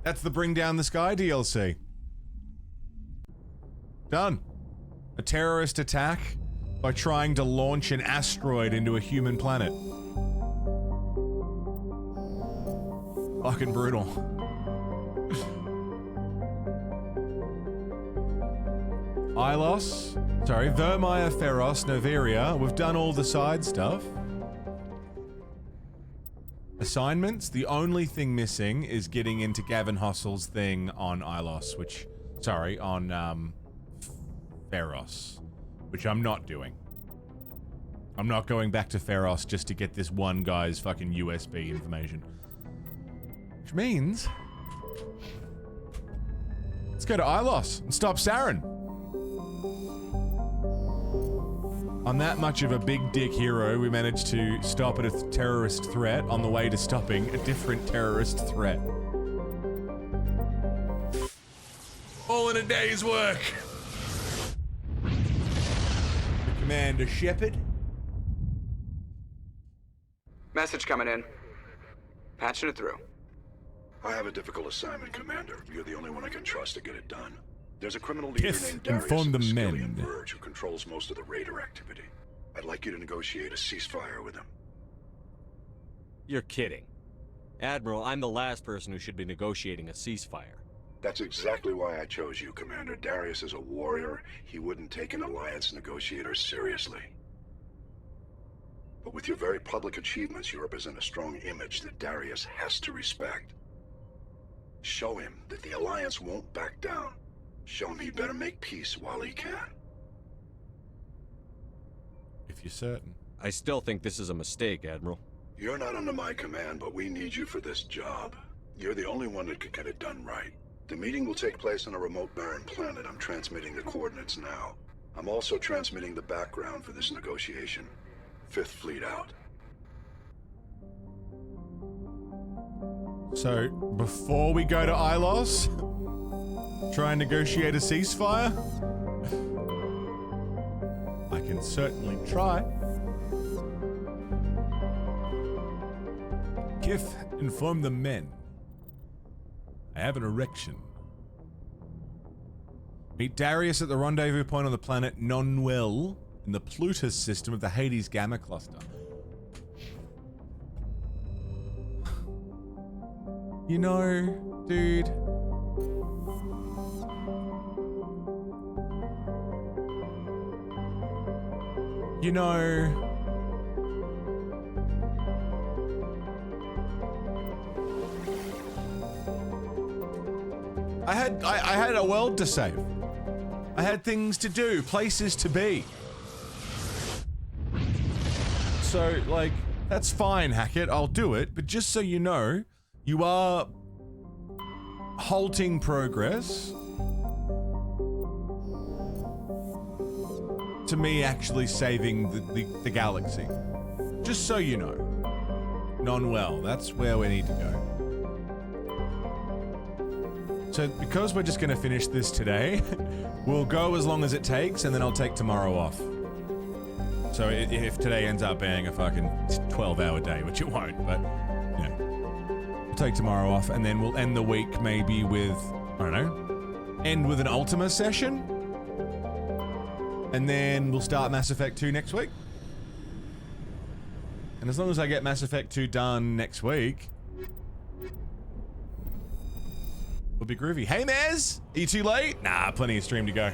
That's the Bring Down the Sky DLC. Done. A terrorist attack by trying to launch an asteroid into a human planet. Fucking brutal. Ilos. Sorry, Vermeer, Feros, Noveria. We've done all the side stuff. assignments. The only thing missing is getting into Gavin Hossel's thing on Ilos, which, sorry, on Pharos, which I'm not doing. I'm not going back to Pharos just to get this one guy's fucking USB information. Which means, let's go to Ilos and stop Saren. I'm that much of a big dick hero, we managed to stop a terrorist threat on the way to stopping a different terrorist threat. All in a day's work. Commander Shepard. Message coming in. Patching it through. I have a difficult assignment, Commander. You're the only one I can trust to get it done. There's a criminal leader named Darius inform the in men. Skillian Verge who controls most of the raider activity. I'd like you to negotiate a ceasefire with him. You're kidding. Admiral, I'm the last person who should be negotiating a ceasefire. That's exactly why I chose you, Commander. Darius is a warrior. He wouldn't take an alliance negotiator seriously. But with your very public achievements, you represent a strong image that Darius has to respect. Show him that the alliance won't back down. Show him he better make peace while he can. If you're certain. I still think this is a mistake, Admiral. You're not under my command, but we need you for this job. You're the only one that could get it done right. The meeting will take place on a remote barren planet. I'm transmitting the coordinates now. I'm also transmitting the background for this negotiation. 5th Fleet out. So, before we go to Ilos, try and negotiate a ceasefire? I can certainly try. Kith, inform the men. I have an erection. Meet Darius at the rendezvous point on the planet Nonwell in the Plutus system of the Hades Gamma Cluster. You know, dude. You know. I had a world to save. I had things to do, places to be. So, like, that's fine, Hackett, I'll do it, but just so you know, you are halting progress to me actually saving the galaxy. Just so you know. Non-well, that's where we need to go. So, because we're just going to finish this today, we'll go as long as it takes, and then I'll take tomorrow off. So, if today ends up being a fucking 12-hour day, which it won't, but, you know. We'll take tomorrow off, and then we'll end the week maybe with, I don't know, end with an Ultima session. And then we'll start Mass Effect 2 next week. And as long as I get Mass Effect 2 done next week, we'll be groovy. Hey, Mez! Are you too late? Nah, plenty of stream to go.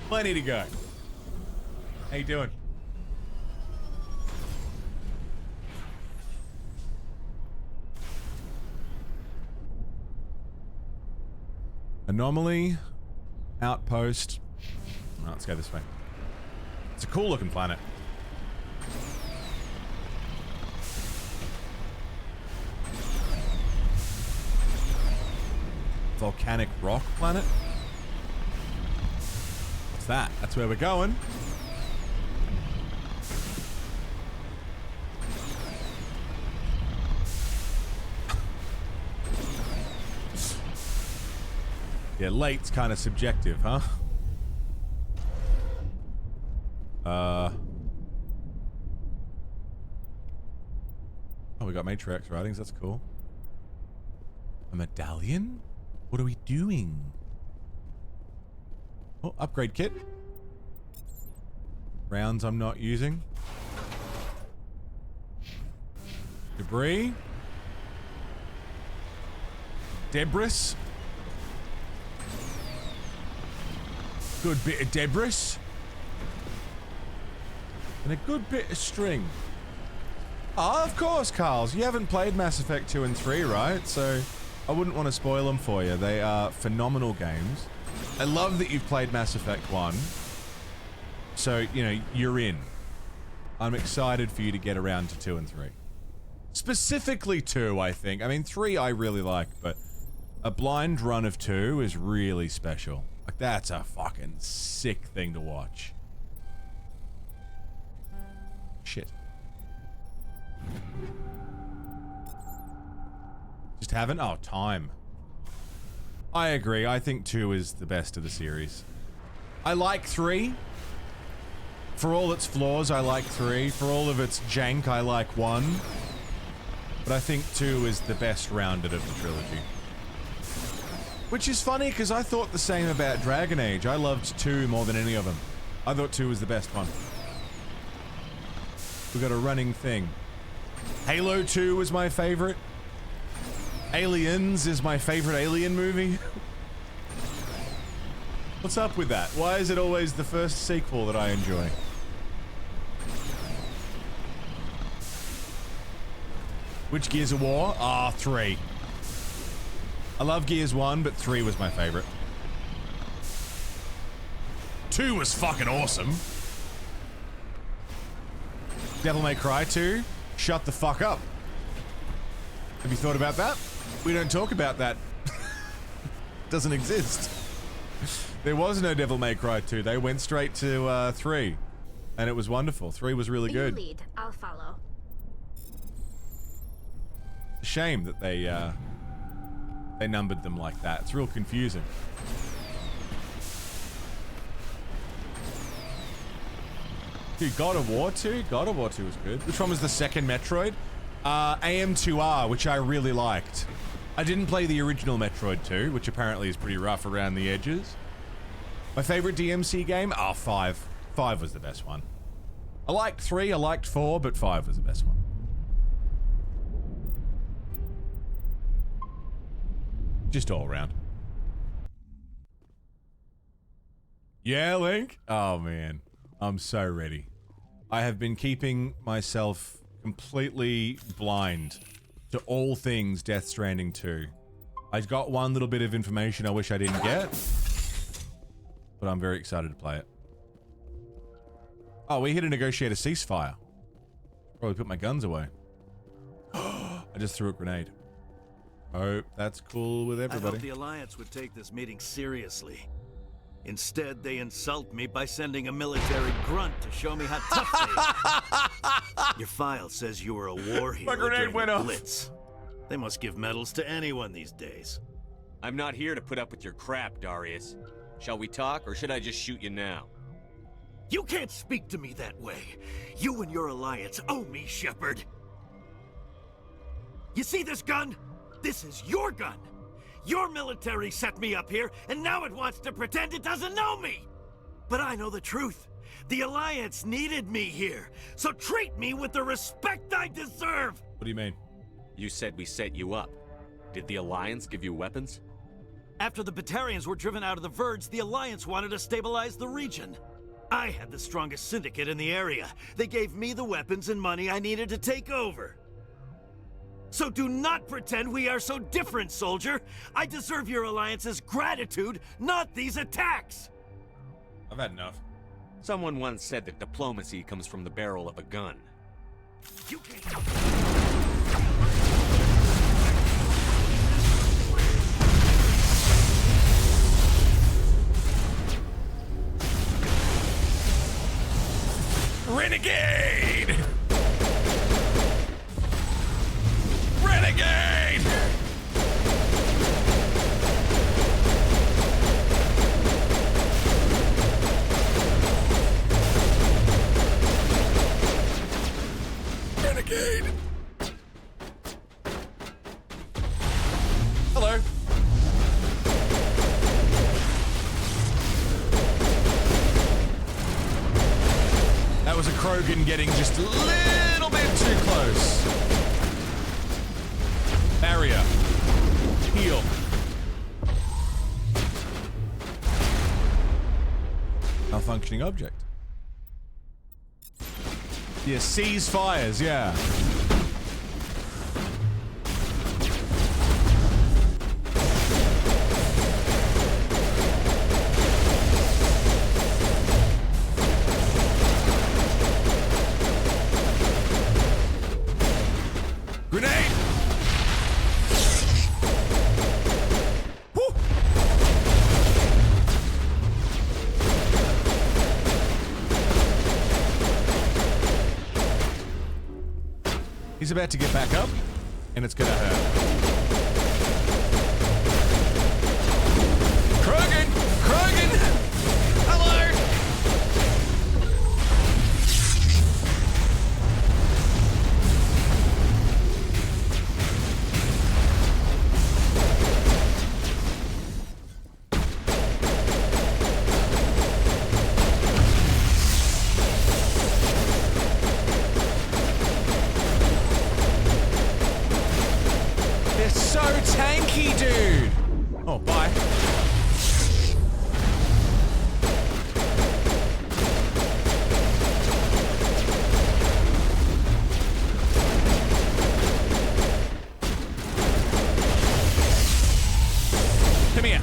Plenty to go. How you doing? Anomaly. Outpost. Oh, let's go this way. It's a cool looking planet. Volcanic rock planet? What's that? That's where we're going. Yeah, late's kind of subjective, huh? Oh, we got Matrix writings, that's cool. A medallion? What are we doing? Oh, upgrade kit. Rounds I'm not using. Debris. Debris. Good bit of debris. And a good bit of string. Oh, of course, Carls. You haven't played Mass Effect 2 and 3, right? So I wouldn't want to spoil them for you. They are phenomenal games. I love that you've played Mass Effect 1. So, you know, you're in. I'm excited for you to get around to 2 and 3. Specifically 2, I think. I mean, 3 I really like, but a blind run of 2 is really special. Like, that's a fucking sick thing to watch. Shit. Just haven't? Oh, time. I agree. I think 2 is the best of the series. I like 3. For all its flaws, I like 3. For all of its jank, I like 1. But I think 2 is the best rounded of the trilogy. Which is funny, because I thought the same about Dragon Age. I loved 2 more than any of them. I thought 2 was the best one. We got a running thing. Halo 2 was my favorite. Aliens is my favorite Alien movie. What's up with that? Why is it always the first sequel that I enjoy? Which Gears of War? Ah, 3. I love Gears 1, but 3 was my favorite. 2 was fucking awesome. Devil May Cry 2? Shut the fuck up. Have you thought about that? We don't talk about that. Doesn't exist. There was no Devil May Cry 2. They went straight to 3. And it was wonderful. 3 was really good. You lead, I'll follow. It's a shame that they numbered them like that. It's real confusing. Dude, God of War 2? God of War 2 was good. Which one was the second Metroid? AM2R, which I really liked. I didn't play the original Metroid 2, which apparently is pretty rough around the edges. My favorite DMC game? Oh, 5. 5 was the best one. I liked 3, I liked 4, but 5 was the best one. Just all around. Yeah, Link? Oh, man. I'm so ready. I have been keeping myself completely blind to all things Death Stranding 2. I got one little bit of information I wish I didn't get, but I'm very excited to play it. Oh, we're here to negotiate a ceasefire. Probably put my guns away. I just threw a grenade. Hope that's cool with I everybody. thought the Alliance would take this meeting seriously. Instead, they insult me by sending a military grunt to show me how tough they are. Your file says you were a war hero during the Blitz. They must give medals to anyone these days. I'm not here to put up with your crap, Darius. Shall we talk, or should I just shoot you now? You can't speak to me that way. You and your Alliance owe me, Shepard. You see this gun? This is your gun. Your military set me up here, and now it wants to pretend it doesn't know me. But I know the truth. The Alliance needed me here, so treat me with the respect I deserve. What do you mean? You said we set you up. Did the Alliance give you weapons? After the Batarians were driven out of the Verge, the Alliance wanted to stabilize the region. I had the strongest syndicate in the area. They gave me the weapons and money I needed to take over. So do not pretend we are so different, soldier. I deserve your Alliance's gratitude, not these attacks. I've had enough. Someone once said that diplomacy comes from the barrel of a gun. You can't... Renegade! Renegade! Renegade! Hello. That was a Krogan getting just a little bit too close. Barrier. Heal. Malfunctioning object. Yeah, ceasefires, yeah. Grenade! Woo! He's about to get back up, and it's gonna hurt. Krogan! Krogan! Hello! They're so tanky, dude! Oh, bye. Come here.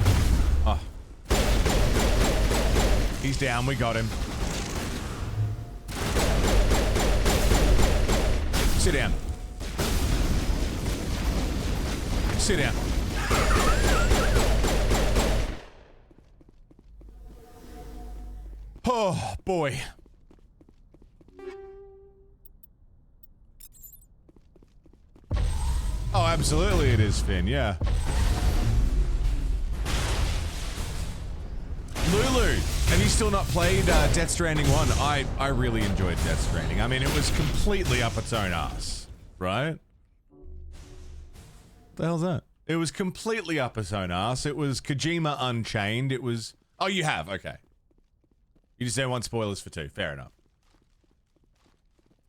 Oh. He's down, we got him. Sit down. Sit down. Oh, boy. Oh, absolutely it is, Finn, yeah. Lulu, have you still not played Death Stranding 1? I really enjoyed Death Stranding. I mean, it was completely up its own ass, right? What the hell's that? It was completely up its own ass. It was Kojima Unchained. It was... Oh, you have? Okay. You just don't want spoilers for 2. Fair enough.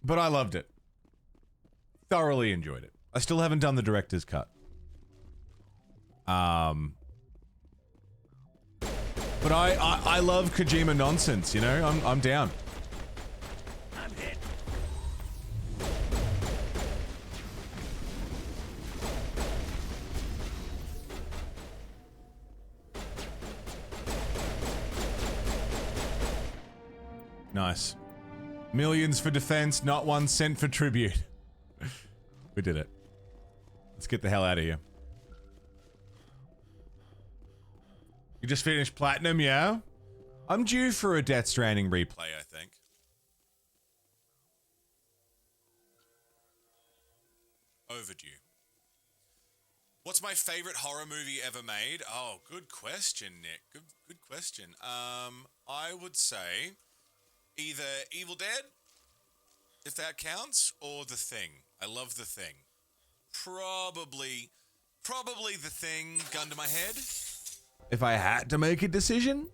But I loved it. Thoroughly enjoyed it. I still haven't done the director's cut. But I love Kojima nonsense, you know? I'm down. I'm hit. Nice. Millions for defense, not 1 cent for tribute. We did it. Let's get the hell out of here. You just finished Platinum, yeah? I'm due for a Death Stranding replay, I think. Overdue. What's my favorite horror movie ever made? Oh, good question, Nick. Good question. I would say either Evil Dead, if that counts, or The Thing. I love The Thing. Probably The Thing, gun to my head. If I had to make a decision.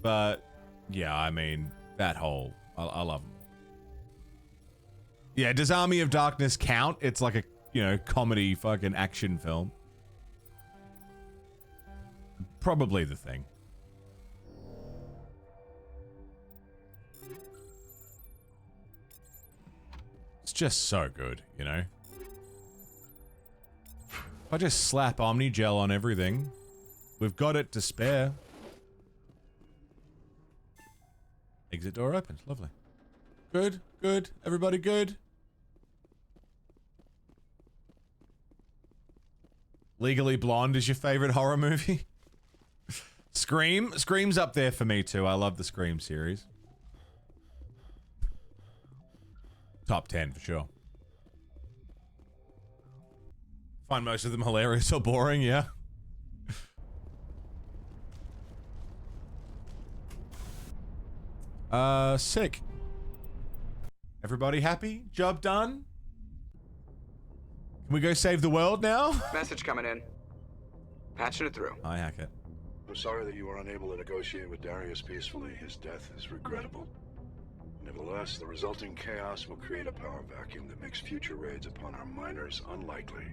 But, yeah, I mean, that whole... I love them. Yeah, does Army of Darkness count? It's like a, you know, comedy fucking action film. Probably The Thing. It's just so good, you know? If I just slap Omni-Gel on everything, we've got it to spare. Exit door opens. Lovely. Good, good. Everybody good? Legally Blonde is your favorite horror movie? Scream? Scream's up there for me too. I love the Scream series. Top 10 for sure. Find most of them hilarious or boring, yeah. Sick. Everybody happy? Job done? Can we go save the world now? Message coming in. Patching it through. I hack it. I'm sorry that you were unable to negotiate with Darius peacefully. His death is regrettable. Nevertheless, the resulting chaos will create a power vacuum that makes future raids upon our miners unlikely.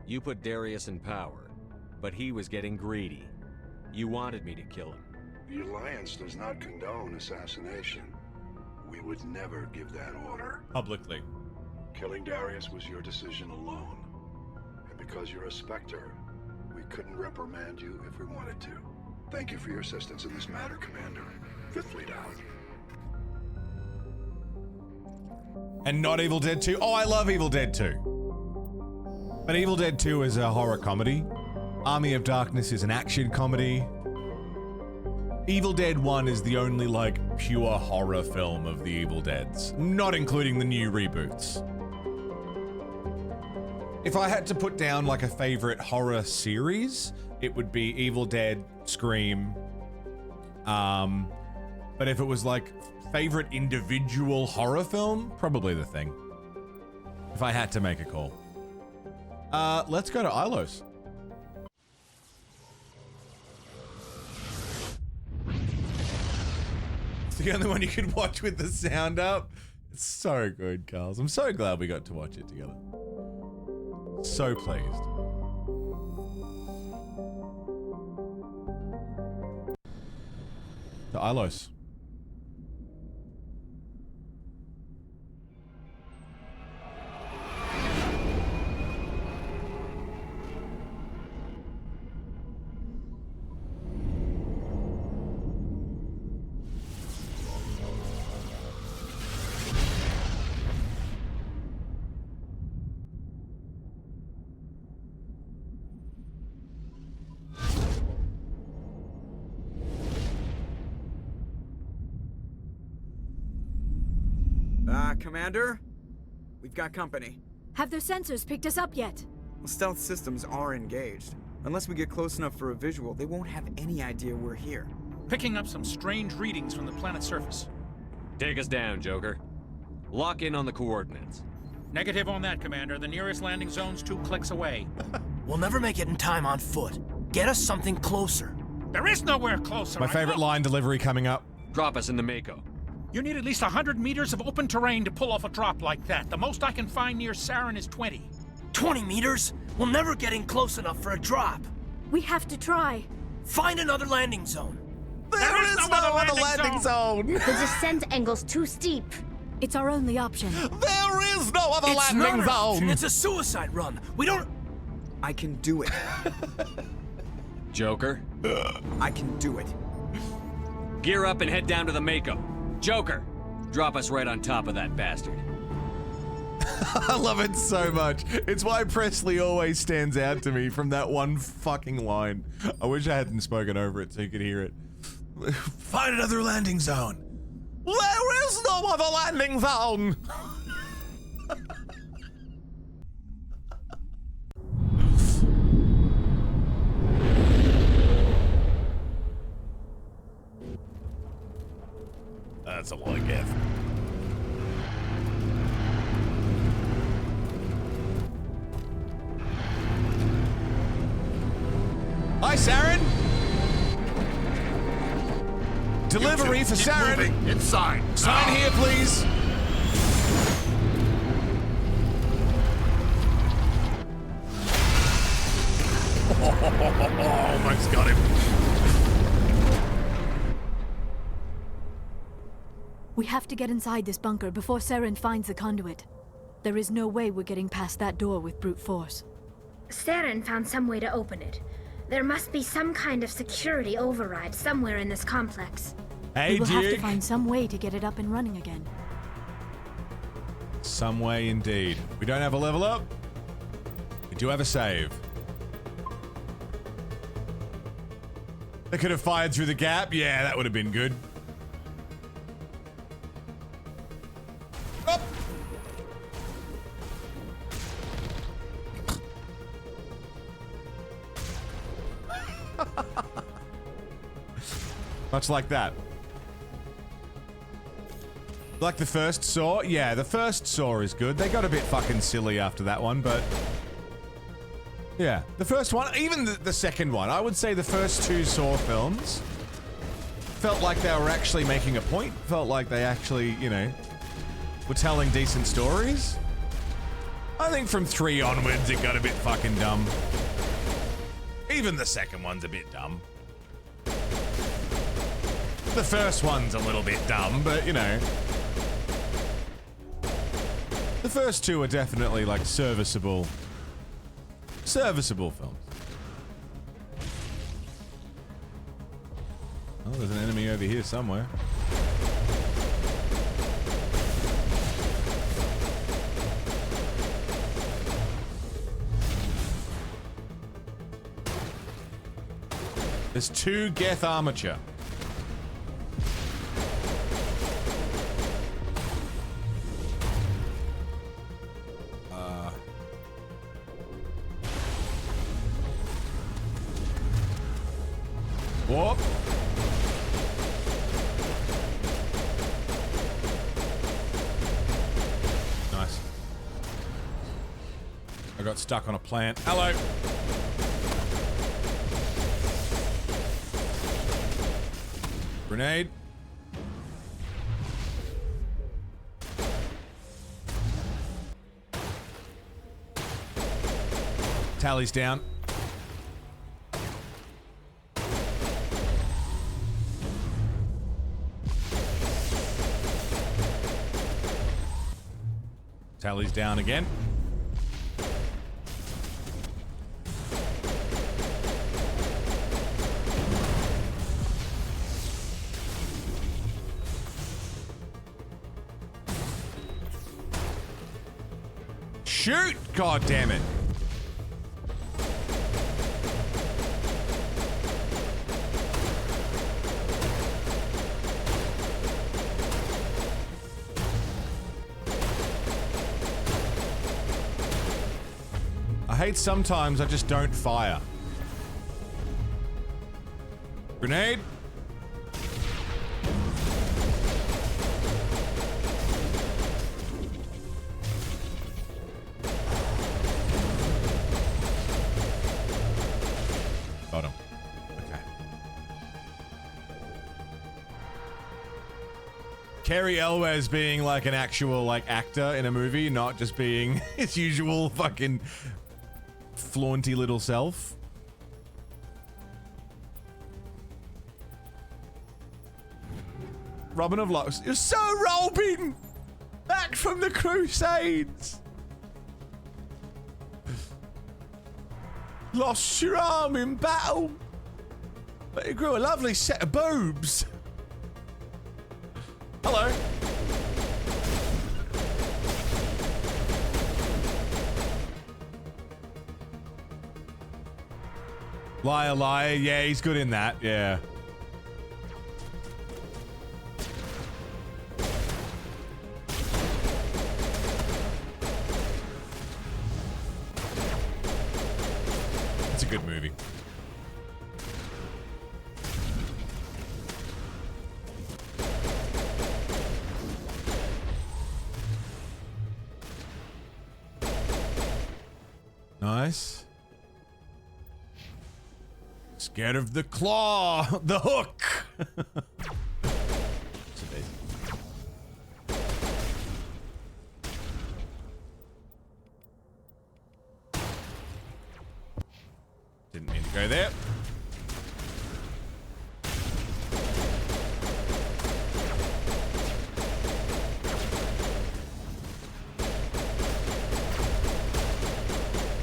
You put Darius in power, but he was getting greedy. You wanted me to kill him. The Alliance does not condone assassination. We would never give that order. Publicly. Killing Darius was your decision alone. And because you're a Spectre, we couldn't reprimand you if we wanted to. Thank you for your assistance in this matter, Commander. Fifth Fleet out. And not Evil Dead 2. Oh, I love Evil Dead 2. But Evil Dead 2 is a horror comedy. Army of Darkness is an action comedy. Evil Dead 1 is the only, like, pure horror film of the Evil Deads, not including the new reboots. If I had to put down, like, a favorite horror series, it would be Evil Dead, Scream. But if it was, like, favorite individual horror film, probably The Thing. If I had to make a call. Let's go to Ilos. It's the only one you could watch with the sound up. It's so good, Carls. I'm so glad we got to watch it together. So pleased. To Ilos. Commander? We've got company. Have their sensors picked us up yet? Well, stealth systems are engaged. Unless we get close enough for a visual, they won't have any idea we're here. Picking up some strange readings from the planet's surface. Take us down, Joker. Lock in on the coordinates. Negative on that, Commander. The nearest landing zone's 2 clicks away. We'll never make it in time on foot. Get us something closer. There is nowhere closer. My favorite line delivery coming up. Drop us in the Mako. You need at least 100 meters of open terrain to pull off a drop like that. The most I can find near Saren is 20. 20 meters? We'll never get in close enough for a drop. We have to try. Find another landing zone. There is no other landing zone. The descent angle's too steep. It's our only option. There is no other landing zone. It's a suicide run. We don't... I can do it. Joker? I can do it. Gear up and head down to the Mako. Joker, drop us right on top of that bastard. I love it so much. It's why Presley always stands out to me from that one fucking line. I wish I hadn't spoken over it so you could hear it. Find another landing zone. There is no other landing zone. That's a lot of gas. Hi, Saren. Delivery for Saren. Inside. Sign here, please. Almost got him. We have to get inside this bunker before Saren finds the conduit. There is no way we're getting past that door with brute force. Saren found some way to open it. There must be some kind of security override somewhere in this complex. Hey, we will have to Duke. find some way to get it up and running again. Some way indeed. We don't have a level up. We do have a save. They could have fired through the gap. Yeah, that would have been good. Up. Much like that. Like the first Saw? Yeah, the first Saw is good. They got a bit fucking silly after that one, but... yeah, the first one, even the second one, I would say the first 2 Saw films felt like they were actually making a point. Felt like they actually, you know, were telling decent stories. I think from 3 onwards, it got a bit fucking dumb. Even the second one's a bit dumb. The first one's a little bit dumb, but you know. The first two are definitely like serviceable films. Oh, there's an enemy over here somewhere. There's 2 Geth armature. Whoop. Nice. I got stuck on a plant. Hello. Grenade. Tally's down. Tally's down again. Shoot! God damn it. I hate sometimes I just don't fire. Grenade. Got him. Okay. Carrie Elwes being like an actual like actor in a movie, not just being his usual fucking flaunty little self. Robin of Locks, you're so Robin! Back from the Crusades! Lost your arm in battle, but you grew a lovely set of boobs. Hello. Liar, liar. Yeah, he's good in that. Yeah. It's a good movie. Nice. Scared of the claw, the hook. It's amazing. Didn't mean to go there.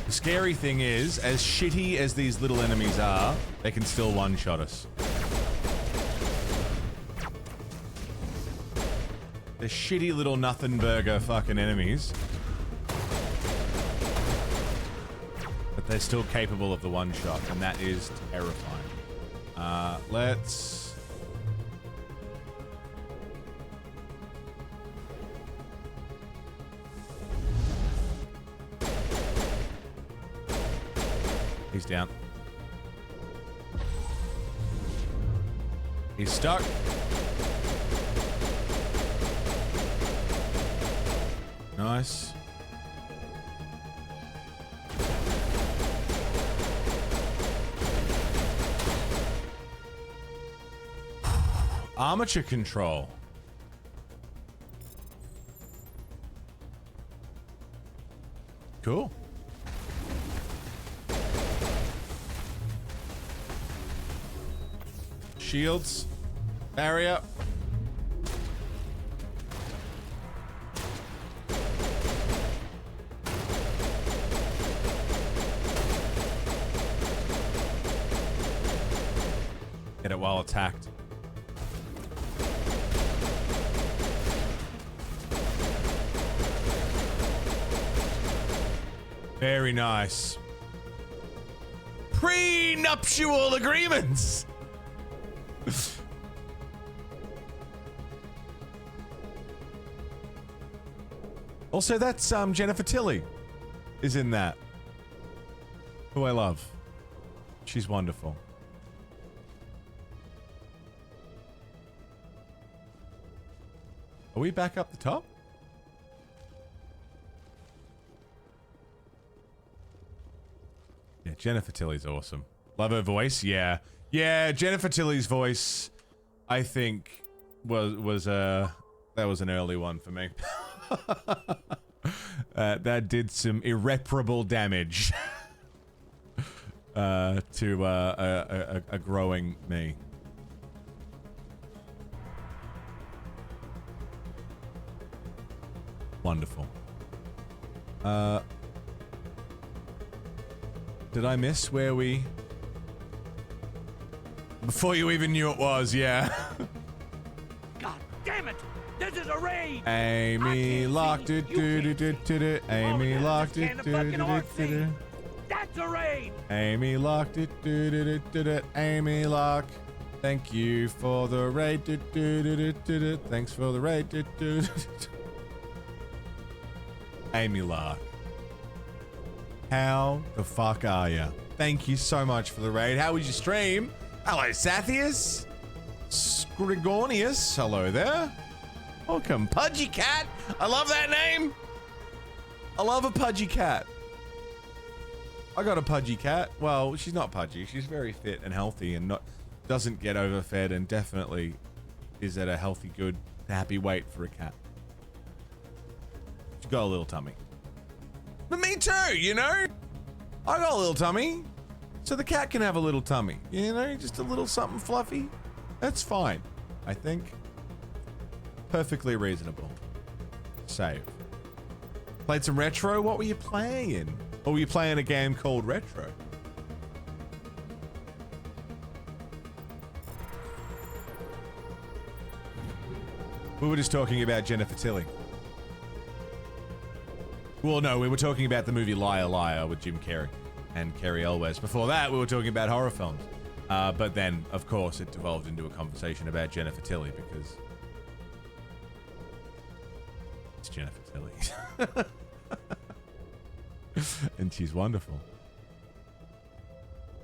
The scary thing is, as shitty as these little enemies are, they can still one-shot us. They're shitty little nothing burger fucking enemies. But they're still capable of the one-shot, and that is terrifying. Let's... He's down. He's stuck. Nice. Armature control. Cool. Shields. Barrier. Get it while attacked. Very nice. Prenuptial agreements. Also, that's Jennifer Tilly is in that. Who I love. She's wonderful. Are we back up the top? Yeah, Jennifer Tilly's awesome. Love her voice, yeah. Yeah, Jennifer Tilly's voice, I think, was that was an early one for me. That did some irreparable damage to a growing me. Wonderful. Did I miss where we... Before you even knew it was, yeah. God damn it! This is a raid! Amy locked it, do. Amy locked it, do. That's a raid! Amy locked it, do. Amy lock. Thank you for the raid, do. Thanks for the raid, do. Amy Lark. How the fuck are ya? Thank you so much for the raid. How was your stream? Hello, Sathius. Scrigonius. Hello there. Welcome, Pudgy Cat. I love that name. I love a pudgy cat. I got a pudgy cat. Well, she's not pudgy. She's very fit and healthy and doesn't get overfed and definitely is at a healthy, good, happy weight for a cat. She's got a little tummy. But me too, you know? I got a little tummy. So the cat can have a little tummy. You know, just a little something fluffy. That's fine, I think. Perfectly reasonable. Save. Played some retro? What were you playing? Or were you playing a game called Retro? We were just talking about Jennifer Tilly. Well, no, we were talking about the movie Liar Liar with Jim Carrey and Carrie Elwes. Before that, we were talking about horror films. But then, of course, it devolved into a conversation about Jennifer Tilly because it's Jennifer Tilly. And she's wonderful.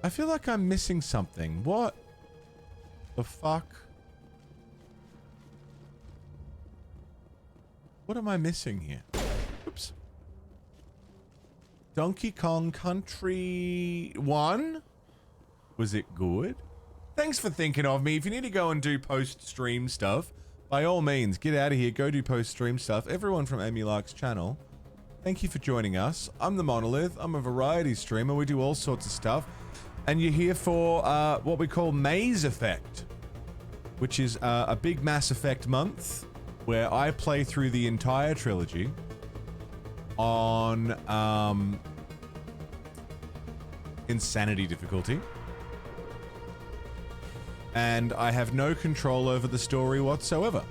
I feel like I'm missing something. What the fuck? What am I missing here? Oops. Donkey Kong Country 1? Was it good? Thanks for thinking of me. If you need to go and do post-stream stuff, by all means, get out of here. Go do post-stream stuff. Everyone from Amy Lark's channel, thank you for joining us. I'm the Monolith. I'm a variety streamer. We do all sorts of stuff. And you're here for what we call Maze Effect, which is a big Mass Effect month where I play through the entire trilogy on insanity difficulty. And I have no control over the story whatsoever.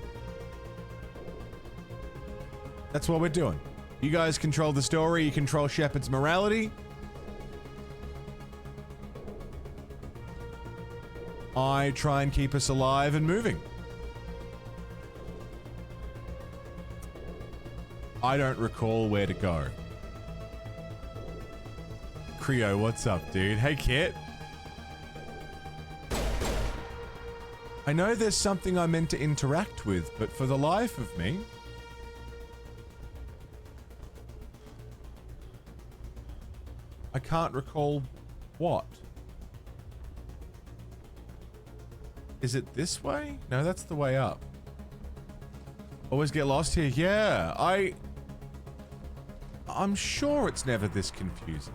That's what we're doing. You guys control the story, you control Shepard's morality. I try and keep us alive and moving. I don't recall where to go. Creo, what's up, dude? Hey, Kit. I know there's something I meant to interact with, but for the life of me... I can't recall what. Is it this way? No, that's the way up. Always get lost here. Yeah, I'm sure it's never this confusing.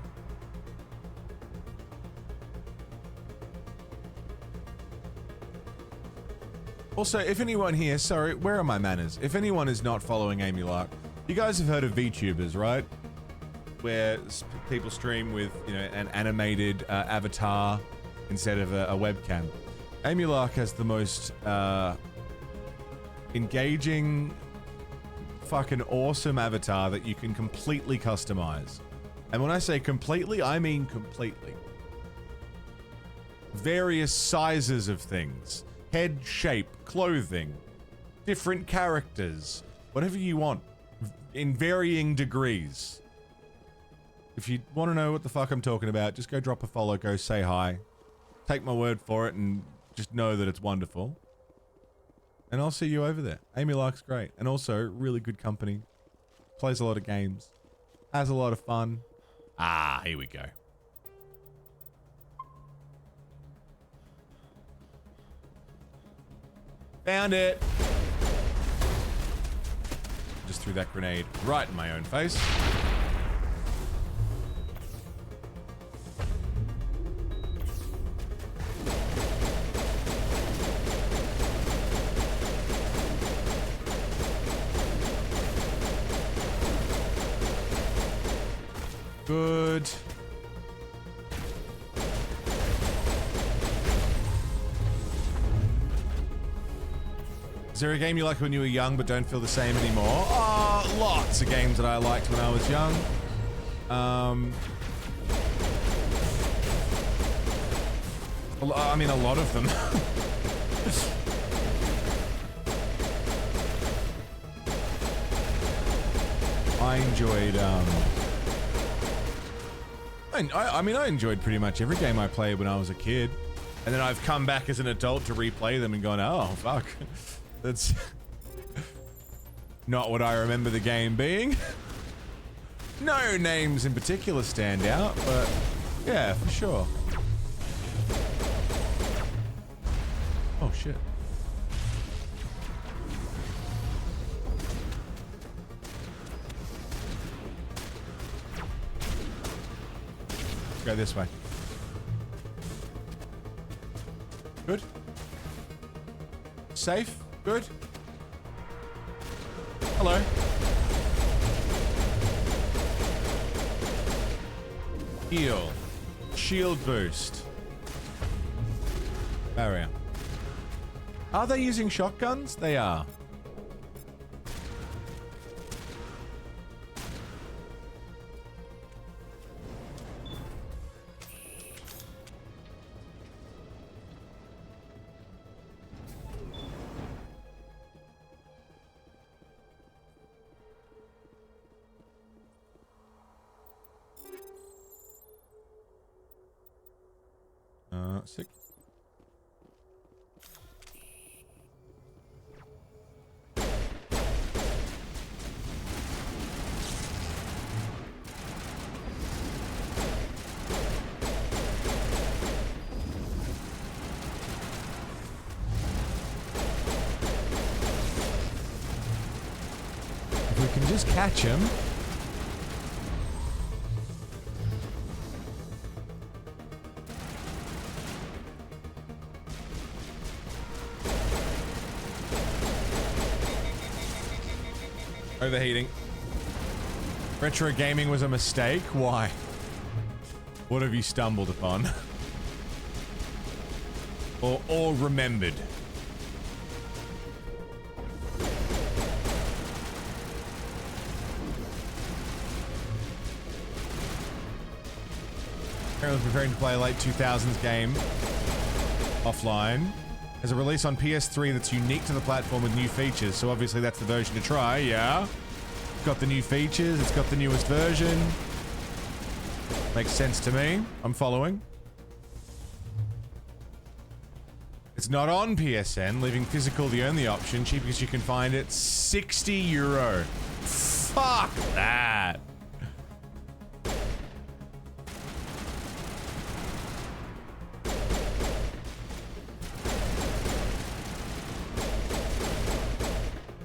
Also, if anyone here, sorry, where are my manners? If anyone is not following Amy Lark, you guys have heard of VTubers, right? Where people stream with, you know, an animated avatar instead of a webcam. Amy Lark has the most engaging, fucking awesome avatar that you can completely customize. And when I say completely, I mean completely. Various sizes of things. Head shape, clothing, different characters, whatever you want, in varying degrees. If you want to know what the fuck I'm talking about, just go drop a follow, go say hi. Take my word for it and just know that it's wonderful. And I'll see you over there. Amy Lark's great. And also, really good company. Plays a lot of games. Has a lot of fun. Ah, here we go. Found it! Just threw that grenade right in my own face. Good. Is there a game you liked when you were young but don't feel the same anymore? Oh, lots of games that I liked when I was young. I mean, a lot of them. I enjoyed, I mean, I enjoyed pretty much every game I played when I was a kid. And then I've come back as an adult to replay them and gone, oh, fuck. That's not what I remember the game being. No names in particular stand out, but yeah, for sure. Oh, shit. Let's go this way. Good. Safe. Good. Hello. Heal. Shield boost. Barrier. Are they using shotguns? They are. Sick. If we can just catch him. Overheating. Retro gaming was a mistake? Why? What have you stumbled upon? or remembered? Currently preparing to play a late 2000s game offline. There's a release on PS3 that's unique to the platform with new features, so obviously that's the version to try, yeah? It's got the new features, it's got the newest version. Makes sense to me. I'm following. It's not on PSN, leaving physical the only option. Cheapest you can find it, €60. Fuck that.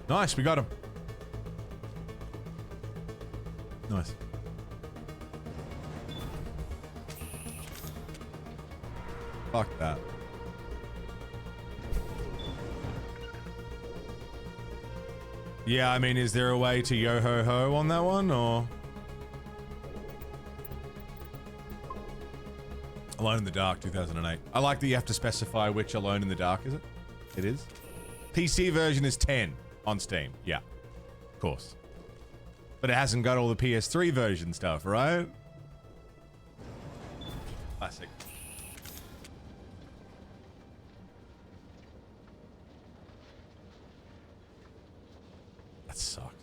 Nice, we got him. Nice. Fuck that. Yeah, I mean, is there a way to yo-ho-ho on that one, or? Alone in the Dark, 2008. I like that you have to specify which Alone in the Dark is it? It is? PC version is 10 on Steam. Yeah, of course. But it hasn't got all the PS3 version stuff, right? Classic. That sucks.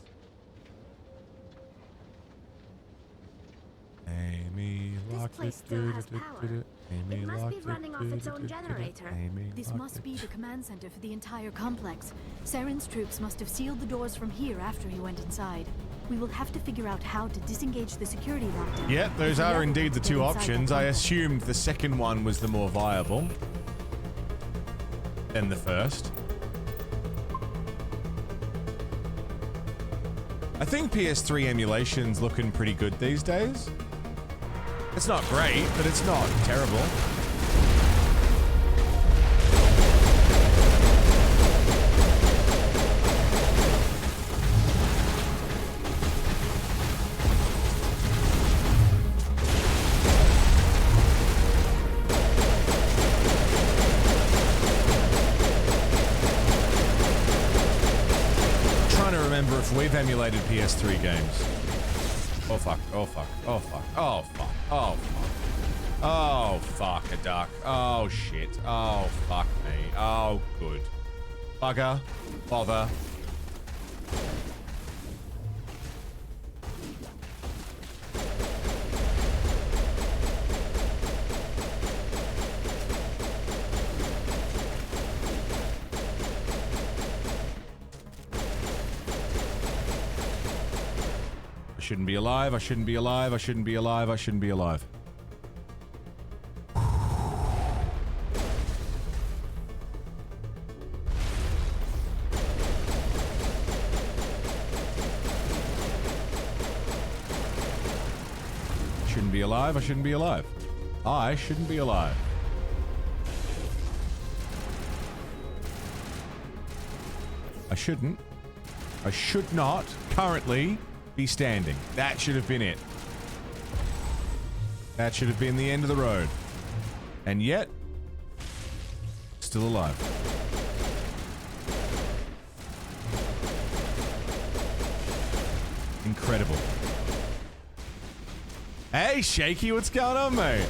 Amy This place still has power. It must be running off its own generator. This must be the command center for the entire complex. Saren's troops must have sealed the doors from here after he went inside. We will have to figure out how to disengage the security lockdown. Yeah, those are indeed the two options. I complex. assumed the second one was the more viable than the first. I think PS3 emulation's looking pretty good these days. It's not great, but it's not terrible. Trying to remember if we've emulated PS3 games. Oh fuck, oh fuck, oh fuck, oh fuck, oh fuck. Oh fuck a duck. Oh shit. Oh fuck me. Oh good. Bugger. Bother. I shouldn't be alive, I shouldn't be alive, I shouldn't be alive, I shouldn't be alive. Shouldn't be alive, I shouldn't be alive. I shouldn't be alive. I shouldn't. I should not currently be standing. That should have been it. That should have been the end of the road. And yet, still alive. Incredible. Hey, Shaky, what's going on, mate?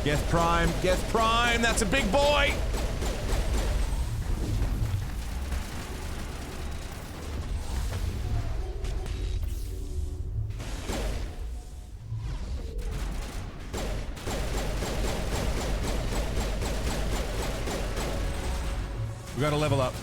Geth Prime, Geth Prime, that's a big boy! We gotta level up.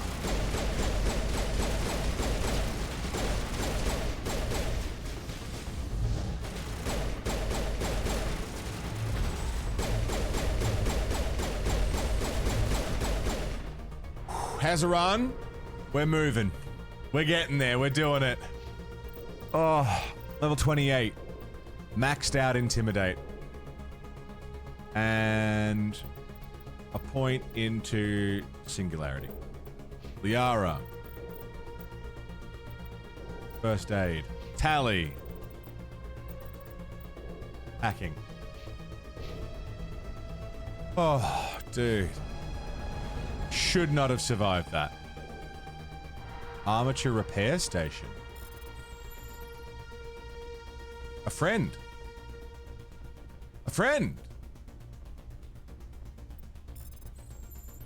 Hazaran, we're moving. We're getting there. We're doing it. Oh, level 28. Maxed out Intimidate. And a point into Singularity. Liara. First Aid. Tally. Hacking. Oh, dude. Should not have survived that. Armature repair station. A friend. A friend.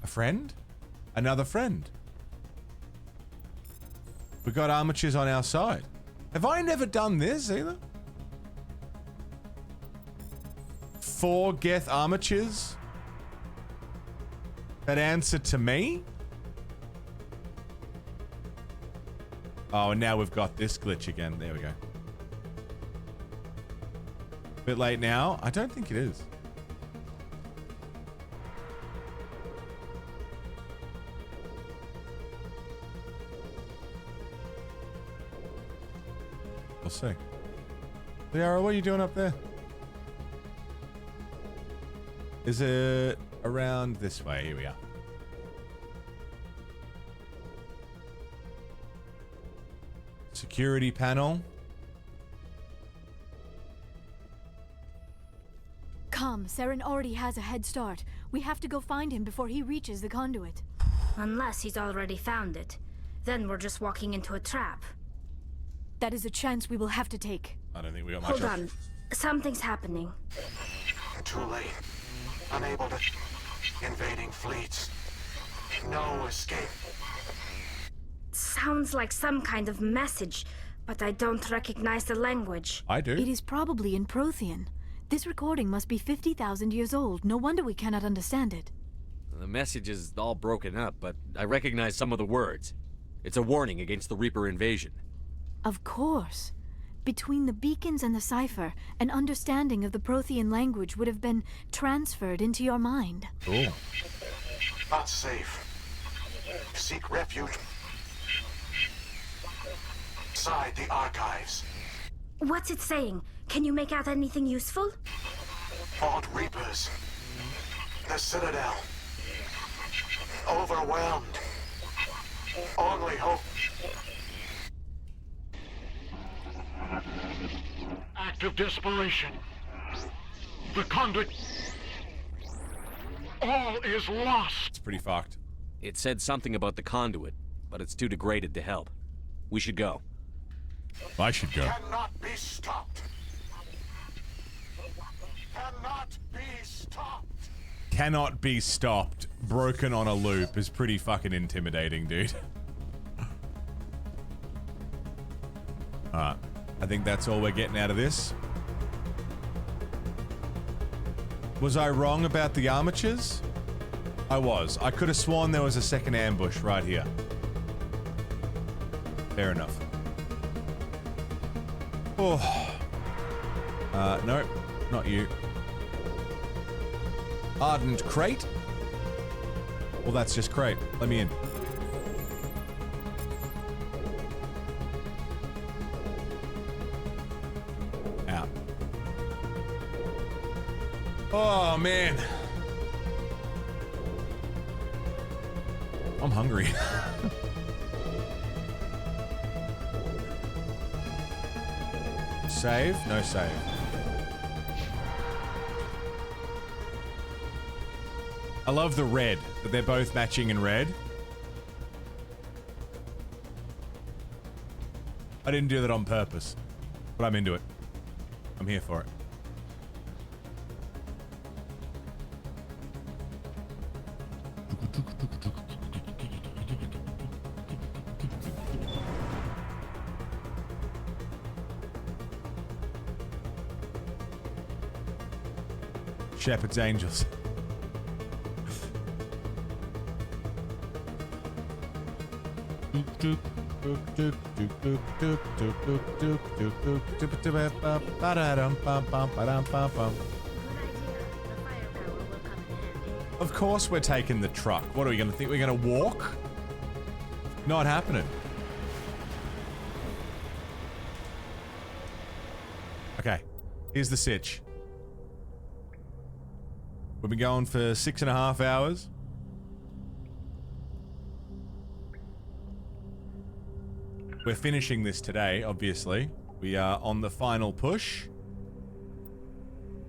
A friend? Another friend. We got armatures on our side. Have I never done this either? 4 Geth armatures that answer to me? Oh, and now we've got this glitch again. There we go. Bit late now. I don't think it is. We'll see. Liara, what are you doing up there? Is it around this way? Here we are. Security panel. Come, Saren already has a head start. We have to go find him before he reaches the conduit. Unless he's already found it. Then we're just walking into a trap. That is a chance we will have to take. I don't think we got much. Hold on. Something's happening. Too late. Unable to... Invading fleets. No escape. Sounds like some kind of message, but I don't recognize the language. I do. It is probably in Prothean. This recording must be 50,000 years old. No wonder we cannot understand it. The message is all broken up, but I recognize some of the words. It's a warning against the Reaper invasion. Of course. Between the beacons and the cipher, an understanding of the Prothean language would have been transferred into your mind. Cool. Not safe. Seek refuge. Inside the archives. What's it saying? Can you make out anything useful? Fought Reapers. The Citadel. Overwhelmed. Only hope. Act of desperation. The conduit. All is lost. It's pretty fucked. It said something about the conduit, but it's too degraded to help. We should go. I should go. Cannot be stopped. Cannot be stopped. Cannot be stopped. Broken on a loop is pretty fucking intimidating, dude. Alright. I think that's all we're getting out of this. Was I wrong about the armatures? I was. I could have sworn there was a second ambush right here. Fair enough. Oh. Nope. Not you. Ardent crate? Well, that's just crate. Let me in. Out. Oh, man. I'm hungry. Save? No save. I love the red, that they're both matching in red. I didn't do that on purpose, but I'm into it. I'm here for it. Shepherd's Angels. Of course we're taking the truck. What are we gonna think we're gonna walk? Not happening. Okay, here's the sitch. We've been going for 6.5 hours. We're finishing this today, obviously. We are on the final push.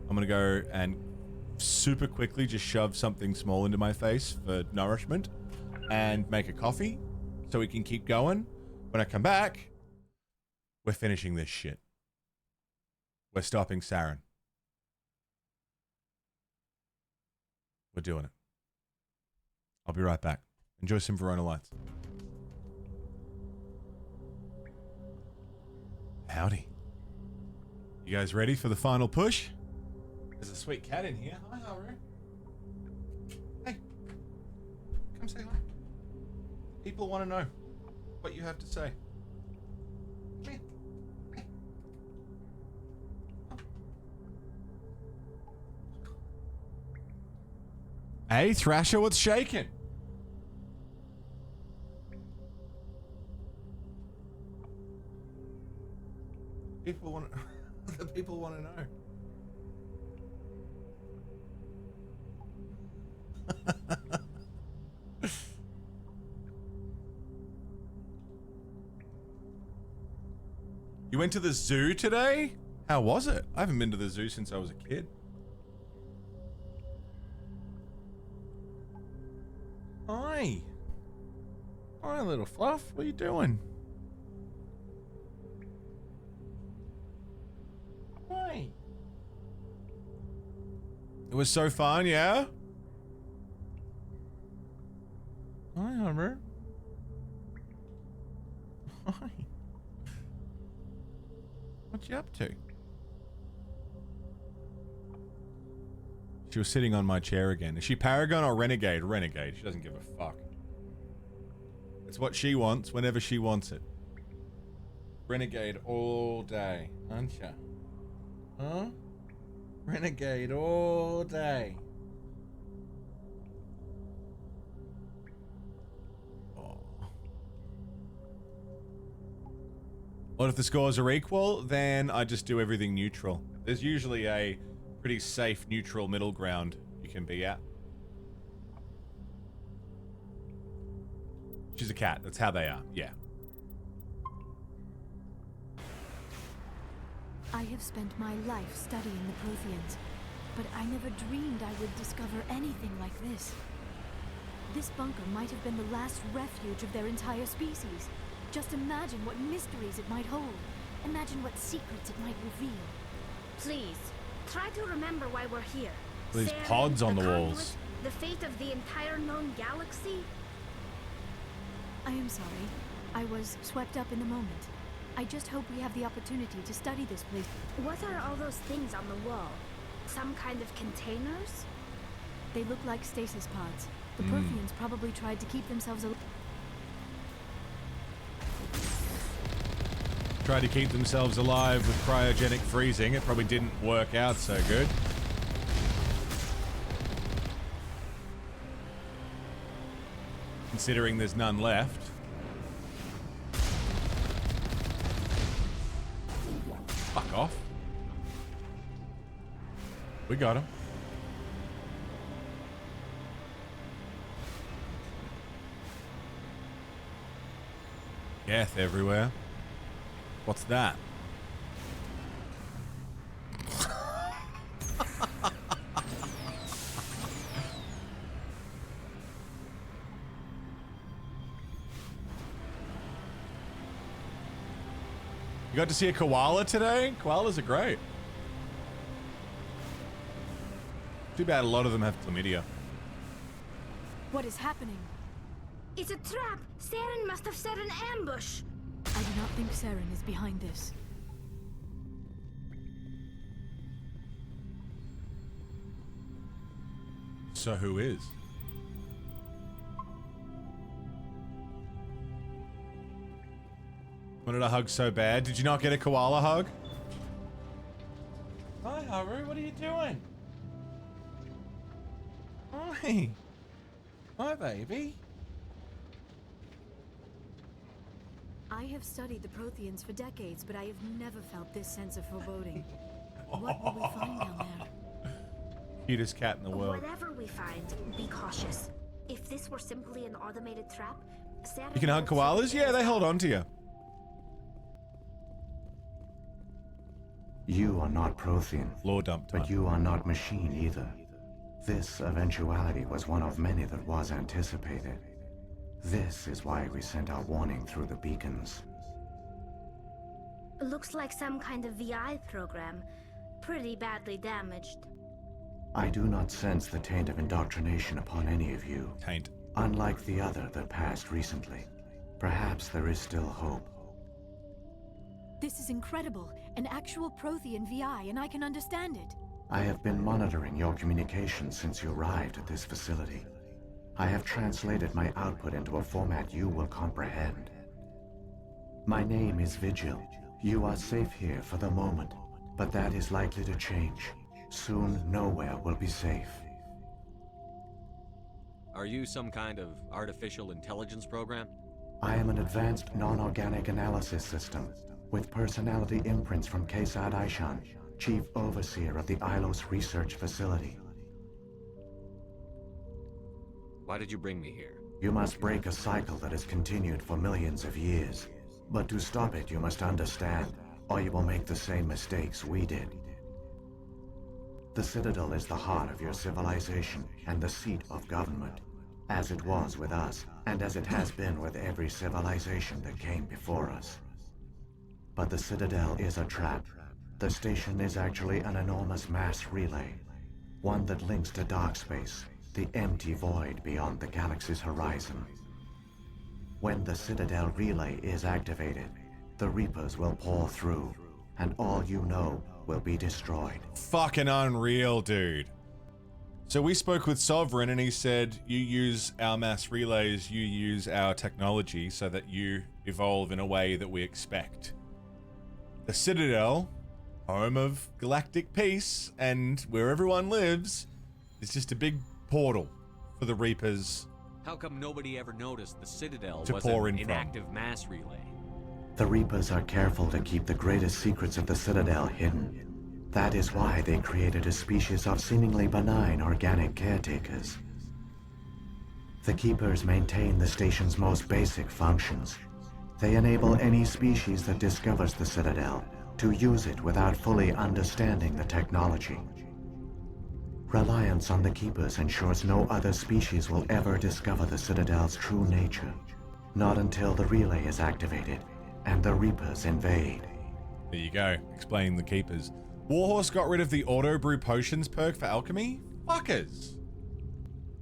I'm gonna go and super quickly just shove something small into my face for nourishment and make a coffee so we can keep going. When I come back, we're finishing this shit. We're stopping Saren. We're doing it. I'll be right back. Enjoy some Verona Lights. Howdy. You guys ready for the final push? There's a sweet cat in here. Hi, Haru. Hey. Come say hi. People want to know what you have to say. Come here. Hey. Hey, Thrasher, what's shaking? People want to... the people want to know. You went to the zoo today? How was it? I haven't been to the zoo since I was a kid. Hi. Hi, little fluff. What are you doing? Hi. It was so fun, yeah? Hi, Hummer. Hi. What you up to? She was sitting on my chair again. Is she Paragon or Renegade? Renegade. She doesn't give a fuck. It's what she wants whenever she wants it. Renegade all day, aren't ya? Huh? Renegade all day. Oh. What if the scores are equal? Then I just do everything neutral. There's usually a pretty safe neutral middle ground you can be at. She's a cat. That's how they are. Yeah. I have spent my life studying the Protheans, but I never dreamed I would discover anything like this. This bunker might have been the last refuge of their entire species. Just imagine what mysteries it might hold. Imagine what secrets it might reveal. Please, try to remember why we're here. These Saren, pods on the conduit, walls. The fate of the entire known galaxy? I am sorry. I was swept up in the moment. I just hope we have the opportunity to study this place. What are all those things on the wall? Some kind of containers? They look like stasis pods. The Protheans probably tried to keep themselves alive. Tried to keep themselves alive with cryogenic freezing. It probably didn't work out so good. Considering there's none left. Fuck off. We got him. Death everywhere. What's that? You got to see a koala today? Koalas are great. Too bad a lot of them have chlamydia. What is happening? It's a trap! Saren must have set an ambush! I do not think Saren is behind this. So who is? Wanted a hug so bad. Did you not get a koala hug? Hi, Haru. What are you doing? Hi. Hi, baby. I have studied the Protheans for decades, but I have never felt this sense of foreboding. What will we find down there? Cutest cat in the world. Whatever we find, be cautious. If this were simply an automated trap, Saren You can hug koalas? Yeah, they hold on to you. You are not Prothean, Lore dump time. but you are not machine either. This eventuality was one of many that was anticipated. This is why we sent our warning through the beacons. Looks like some kind of VI program. Pretty badly damaged. I do not sense the taint of indoctrination upon any of you. Taint. Unlike the other that passed recently. Perhaps there is still hope. This is incredible. An actual Prothean VI, and I can understand it. I have been monitoring your communications since you arrived at this facility. I have translated my output into a format you will comprehend. My name is Vigil. You are safe here for the moment, but that is likely to change. Soon, nowhere will be safe. Are you some kind of artificial intelligence program? I am an advanced non-organic analysis system, with personality imprints from Kesad Aishan, Chief Overseer of the Ilos Research Facility. Why did you bring me here? You must break a cycle that has continued for millions of years. But to stop it, you must understand, or you will make the same mistakes we did. The Citadel is the heart of your civilization and the seat of government, as it was with us, and as it has been with every civilization that came before us. But the Citadel is a trap. The station is actually an enormous mass relay, one that links to dark space, the empty void beyond the galaxy's horizon. When the Citadel relay is activated, the Reapers will pour through, and all you know will be destroyed. Fucking unreal, dude. So we spoke with Sovereign and he said, you use our mass relays, you use our technology so that you evolve in a way that we expect. The Citadel, home of galactic peace and where everyone lives, is just a big portal for the Reapers. How come nobody ever noticed the Citadel To was pour an in from. inactive mass relay? The Reapers are careful to keep the greatest secrets of the Citadel hidden. That is why they created a species of seemingly benign organic caretakers. The Keepers maintain the station's most basic functions. They enable any species that discovers the Citadel to use it without fully understanding the technology. Reliance on the Keepers ensures no other species will ever discover the Citadel's true nature. Not until the relay is activated and the Reapers invade. There you go, explaining the Keepers. Warhorse got rid of the auto brew potions perk for alchemy? Fuckers!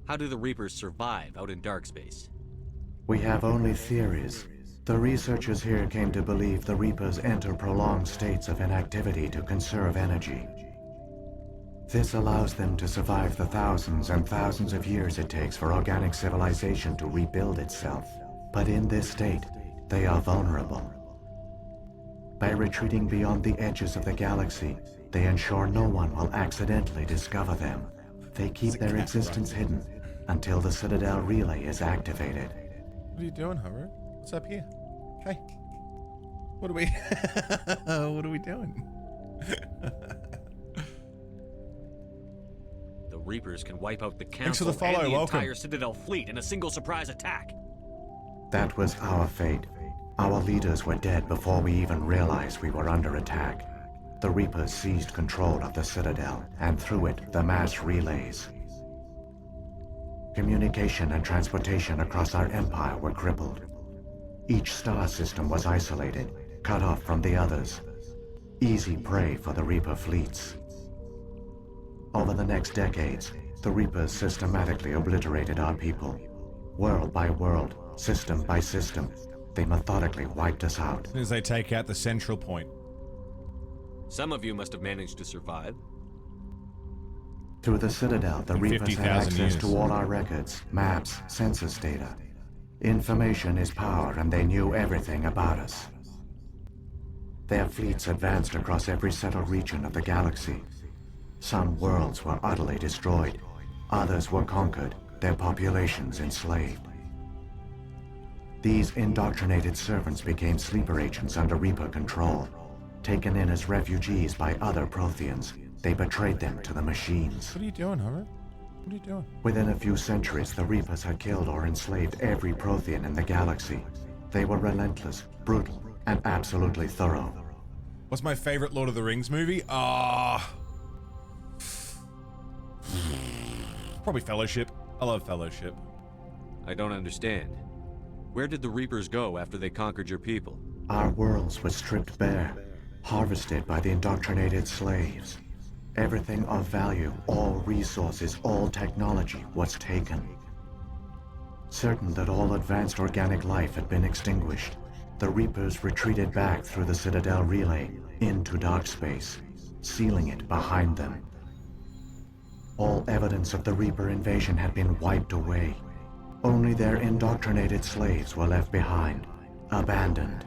How do the Reapers survive out in dark space? We have only theories. The researchers here came to believe the Reapers enter prolonged states of inactivity to conserve energy. This allows them to survive the thousands and thousands of years it takes for organic civilization to rebuild itself. But in this state, they are vulnerable. By retreating beyond the edges of the galaxy, they ensure no one will accidentally discover them. They keep their existence hidden until the Citadel relay is activated. What are you doing, Hover? What's up here? Hey. What are we... what are we doing? The Reapers can wipe out the Thanks for Council the follow, and the welcome. entire Citadel fleet in a single surprise attack. That was our fate. Our leaders were dead before we even realized we were under attack. The Reapers seized control of the Citadel, and through it, the mass relays. Communication and transportation across our empire were crippled. Each star system was isolated, cut off from the others. Easy prey for the Reaper fleets. Over the next decades, the Reapers systematically obliterated our people. World by world, system by system, they methodically wiped us out. As soon as they take out the central point. Some of you must have managed to survive. Through the Citadel, the In Reapers had 50,000 access years. to all our records, maps, census data. Information is power, and they knew everything about us. Their fleets advanced across every settled region of the galaxy. Some worlds were utterly destroyed. Others were conquered, their populations enslaved. These indoctrinated servants became sleeper agents under Reaper control. Taken in as refugees by other Protheans, they betrayed them to the machines. What are you doing, Hover? What are you doing? Within a few centuries, the Reapers had killed or enslaved every Prothean in the galaxy. They were relentless, brutal, and absolutely thorough. What's my favorite Lord of the Rings movie? Probably Fellowship. I love Fellowship. I don't understand. Where did the Reapers go after they conquered your people? Our worlds were stripped bare, harvested by the indoctrinated slaves. Everything of value, all resources, all technology was taken. Certain that all advanced organic life had been extinguished, the Reapers retreated back through the Citadel relay into dark space, sealing it behind them. All evidence of the Reaper invasion had been wiped away. Only their indoctrinated slaves were left behind, abandoned.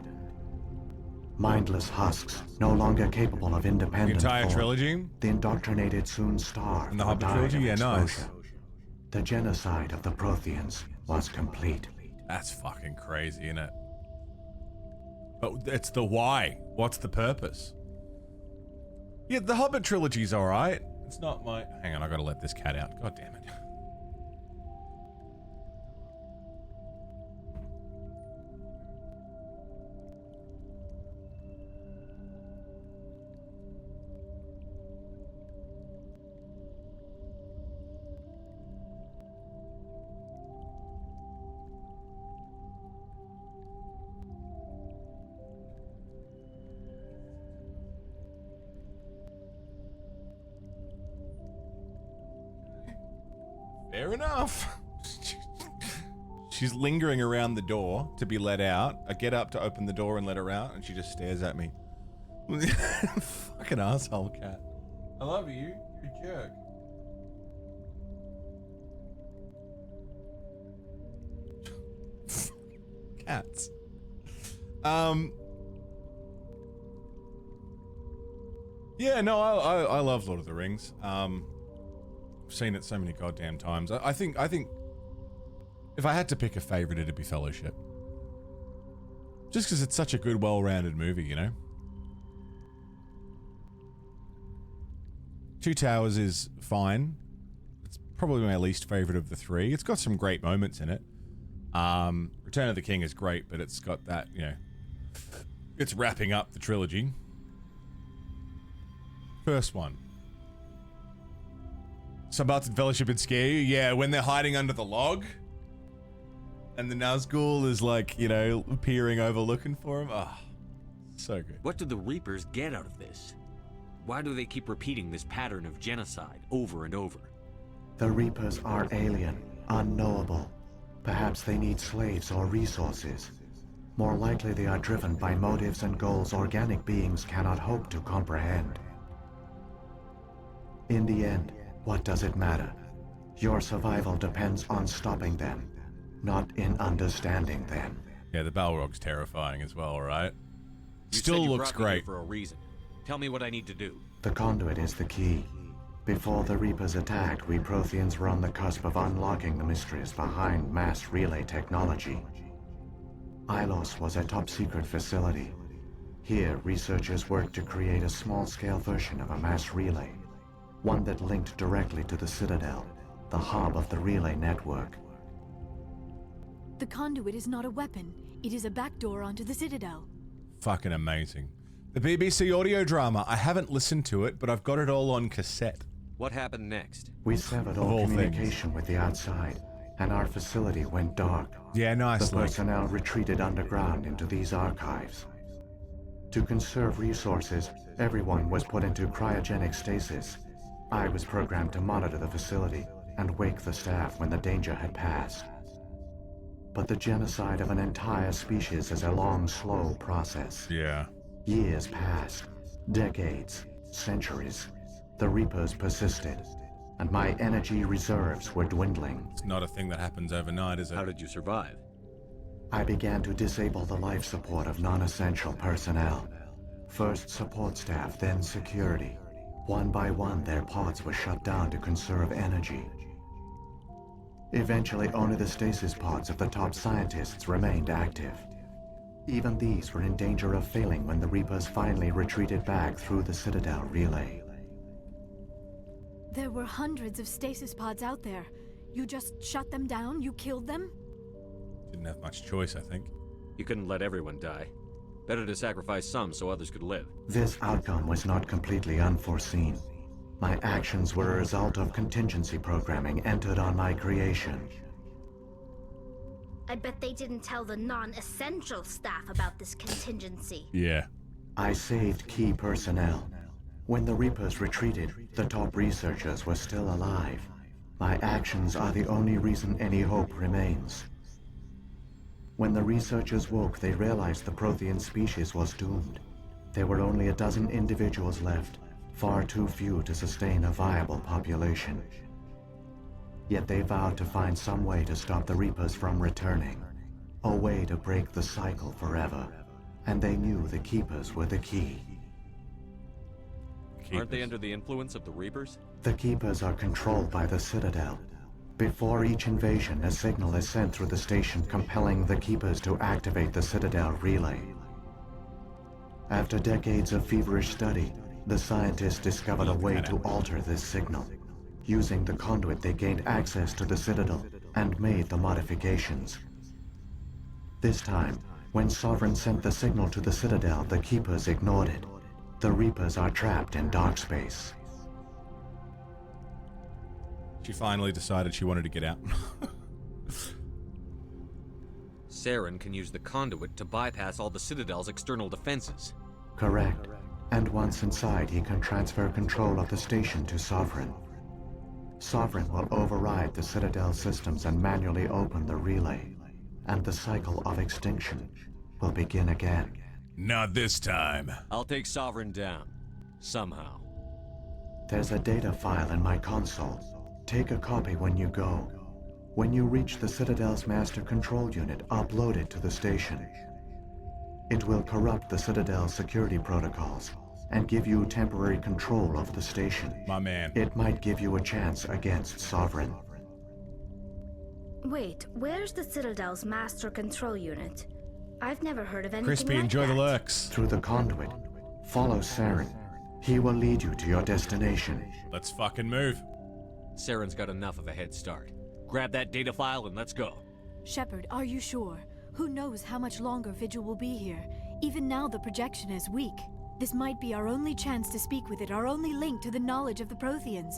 Mindless husks, no longer capable of independent The entire thought. trilogy? The indoctrinated soon starved. And the or Hobbit died trilogy? of Yeah, nice. exposure. The genocide of the Protheans was complete. That's fucking crazy, isn't it? But it's the why. What's the purpose? Yeah, the Hobbit trilogy's alright. It's not my... Hang on, I gotta let this cat out. God damn it. Fair enough. She's lingering around the door to be let out. I get up to open the door and let her out, and she just stares at me. Fucking asshole cat. I love you. You're a jerk. Cats. Yeah, no, I love Lord of the Rings. I've seen it so many goddamn times. I think if I had to pick a favorite, it'd be Fellowship. Just because it's such a good, well-rounded movie, you know? Two Towers is fine. It's probably my least favorite of the three. It's got some great moments in it. Return of the King is great, but it's got that, you know, it's wrapping up the trilogy. First one. Subaltern Fellowship and scare you? Yeah, when they're hiding under the log. And the Nazgul is like, you know, peering over looking for him. Ah, so good. What do the Reapers get out of this? Why do they keep repeating this pattern of genocide over and over? The Reapers are alien, unknowable. Perhaps they need slaves or resources. More likely they are driven by motives and goals organic beings cannot hope to comprehend. In the end, what does it matter? Your survival depends on stopping them, not in understanding them. Yeah, the Balrog's terrifying as well, right? You Still said you looks brought me here great. for a reason. Tell me what I need to do. The conduit is the key. Before the Reapers attacked, we Protheans were on the cusp of unlocking the mysteries behind mass relay technology. Ilos was a top-secret facility. Here, researchers worked to create a small-scale version of a mass relay, one that linked directly to the Citadel, the hub of the relay network. The conduit is not a weapon. It is a backdoor onto the Citadel. Fucking amazing. The BBC audio drama. I haven't listened to it, but I've got it all on cassette. What happened next? We severed all communication with the outside, and our facility went dark. Yeah, nice. The personnel retreated underground into these archives. To conserve resources, everyone was put into cryogenic stasis. I was programmed to monitor the facility and wake the staff when the danger had passed. But the genocide of an entire species is a long, slow process. Yeah. Years passed, decades, centuries. The Reapers persisted, and my energy reserves were dwindling. It's not a thing that happens overnight, is it? How did you survive? I began to disable the life support of non-essential personnel. First support staff, then security. One by one, their pods were shut down to conserve energy. Eventually, only the stasis pods of the top scientists remained active. Even these were in danger of failing when the Reapers finally retreated back through the Citadel relay. There were hundreds of stasis pods out there. You just shut them down? You killed them? Didn't have much choice, I think. You couldn't let everyone die. Better to sacrifice some so others could live. This outcome was not completely unforeseen. My actions were a result of contingency programming entered on my creation. I bet they didn't tell the non-essential staff about this contingency. Yeah. I saved key personnel. When the Reapers retreated, the top researchers were still alive. My actions are the only reason any hope remains. When the researchers woke, they realized the Prothean species was doomed. There were only a dozen individuals left, far too few to sustain a viable population. Yet they vowed to find some way to stop the Reapers from returning, a way to break the cycle forever. And they knew the Keepers were the key. Aren't they under the influence of the Reapers? The Keepers are controlled by the Citadel. Before each invasion, a signal is sent through the station compelling the Keepers to activate the Citadel relay. After decades of feverish study, the scientists discovered a way to alter this signal. Using the conduit, they gained access to the Citadel and made the modifications. This time, when Sovereign sent the signal to the Citadel, the Keepers ignored it. The Reapers are trapped in dark space. She finally decided she wanted to get out. Saren can use the conduit to bypass all the Citadel's external defenses. Correct. And once inside, he can transfer control of the station to Sovereign. Sovereign will override the Citadel systems and manually open the relay, and the cycle of extinction will begin again. Not this time. I'll take Sovereign down. Somehow. There's a data file in my console. Take a copy when you go. When you reach the Citadel's master control unit, upload it to the station. It will corrupt the Citadel's security protocols and give you temporary control of the station. My man. It might give you a chance against Sovereign. Wait, where's the Citadel's master control unit? I've never heard of anything Crispy, like enjoy that. the lurks. Through the conduit. Follow Saren. He will lead you to your destination. Let's fucking move. Saren's got enough of a head start. Grab that data file and let's go. Shepard, are you sure? Who knows how much longer Vigil will be here? Even now the projection is weak. This might be our only chance to speak with it, our only link to the knowledge of the Protheans.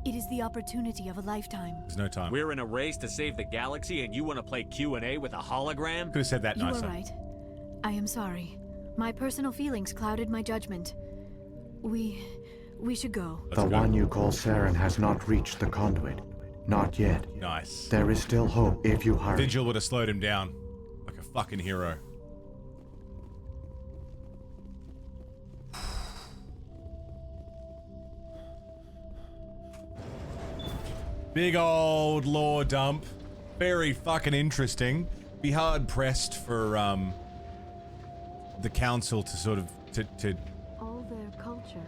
It is the opportunity of a lifetime. There's no time. We're in a race to save the galaxy and you want to play Q&A with a hologram? Could have said that nicer. You are right. I am sorry. My personal feelings clouded my judgment. We should go. The one you call Saren has not reached the conduit. Not yet. Nice. There is still hope if you hurry. Vigil would have slowed him down. Like a fucking hero. Big old lore dump. Very fucking interesting. Be hard pressed for the council to sort of All their culture.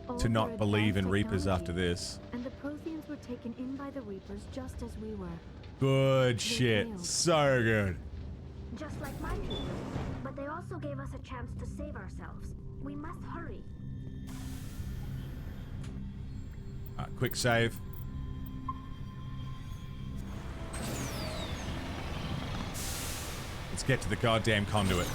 All to not their believe in advanced Reapers technology. after this. And the Protheans were taken in by the Reapers just as we were. Good shit. failed. So good. Just like my people. But they also gave us a chance to save ourselves. We must hurry. Quick save. Let's get to the goddamn conduit.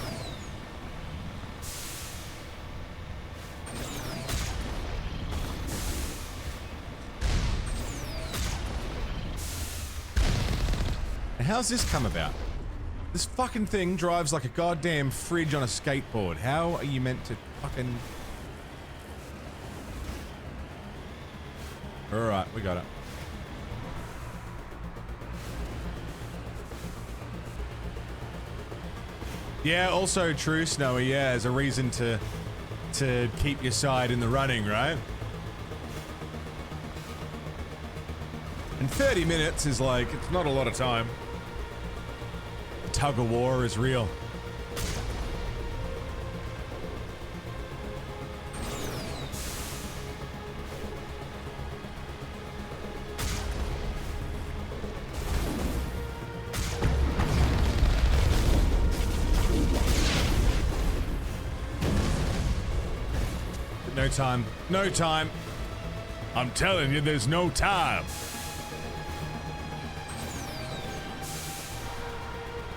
And how's this come about? This fucking thing drives like a goddamn fridge on a skateboard. How are you meant to fucking... Alright, we got it. Yeah, also true, Snowy, yeah, as a reason to keep your side in the running, right? And 30 minutes is like, it's not a lot of time. The tug of war is real. No time. No time. I'm telling you, there's no time.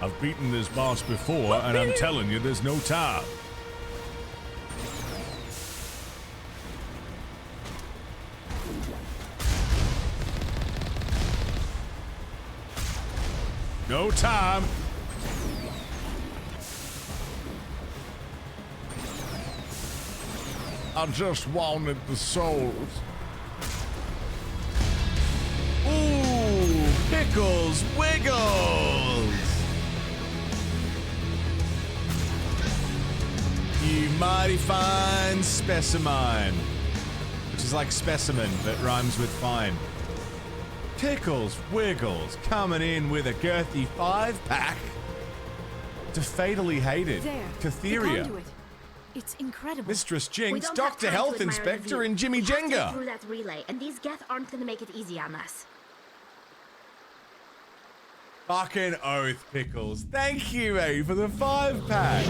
I've beaten this boss before, and I'm telling you, there's no time. No time. I just wanted the souls. Ooh, pickles, wiggles. You mighty fine specimen. Which is like specimen, but rhymes with fine. Pickles, wiggles, coming in with a girthy 5-pack to Fatally Hated. There, Catheria. the conduit. It's incredible. Mistress We Jinx, don't Dr. have time Health to admire the Inspector, view. and Jimmy We have to get Jenga. through that relay, and these Geth aren't going to make it easy on us. Fucking oath, Pickles. Thank you, A, for the 5-pack.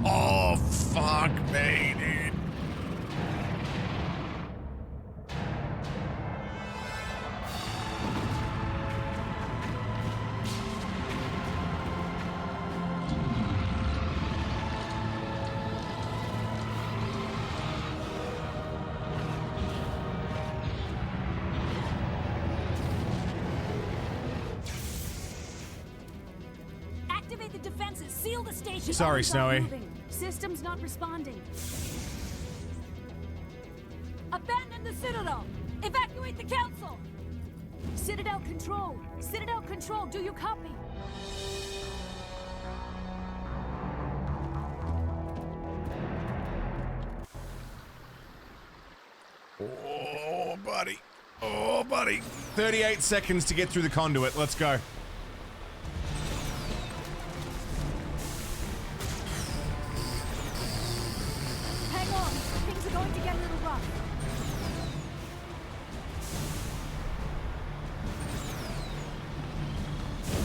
Oh, fuck me, dude. Activate the defense defenses. Seal the station. Sorry, Snowy. Systems not responding. Abandon the Citadel. Evacuate the Council. Citadel Control. Citadel Control, do you copy? Oh, buddy. Oh, buddy. 38 seconds to get through the conduit. Let's go. Hang on. Things are going to get a little rough.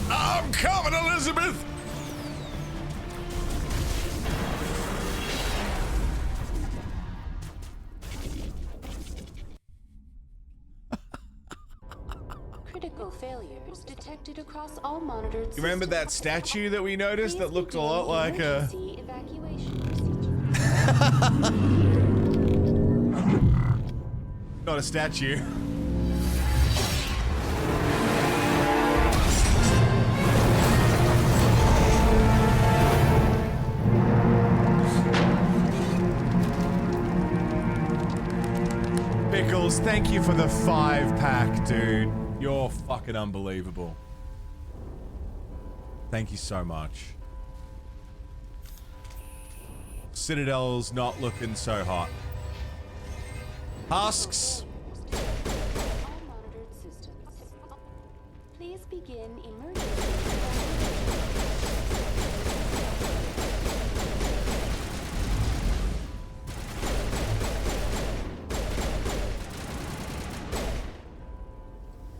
I'm coming, Elizabeth! Critical failures detected across all monitored You remember that statue that we noticed that looked a lot like a... Not a statue. Pickles, thank you for the 5-pack, dude. You're fucking unbelievable. Thank you so much. Citadel's not looking so hot. Husks. Please begin emergency.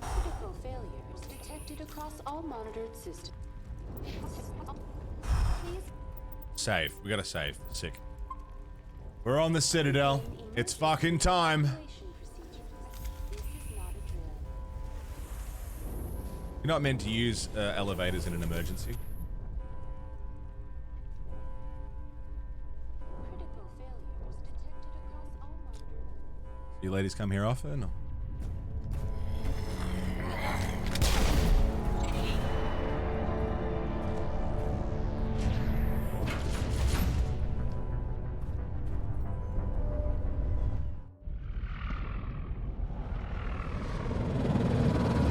Critical failures detected across all monitored systems. Please. Save. We gotta save. Sick. We're on the Citadel. It's fucking time. You're not meant to use elevators in an emergency. You ladies come here often? Or?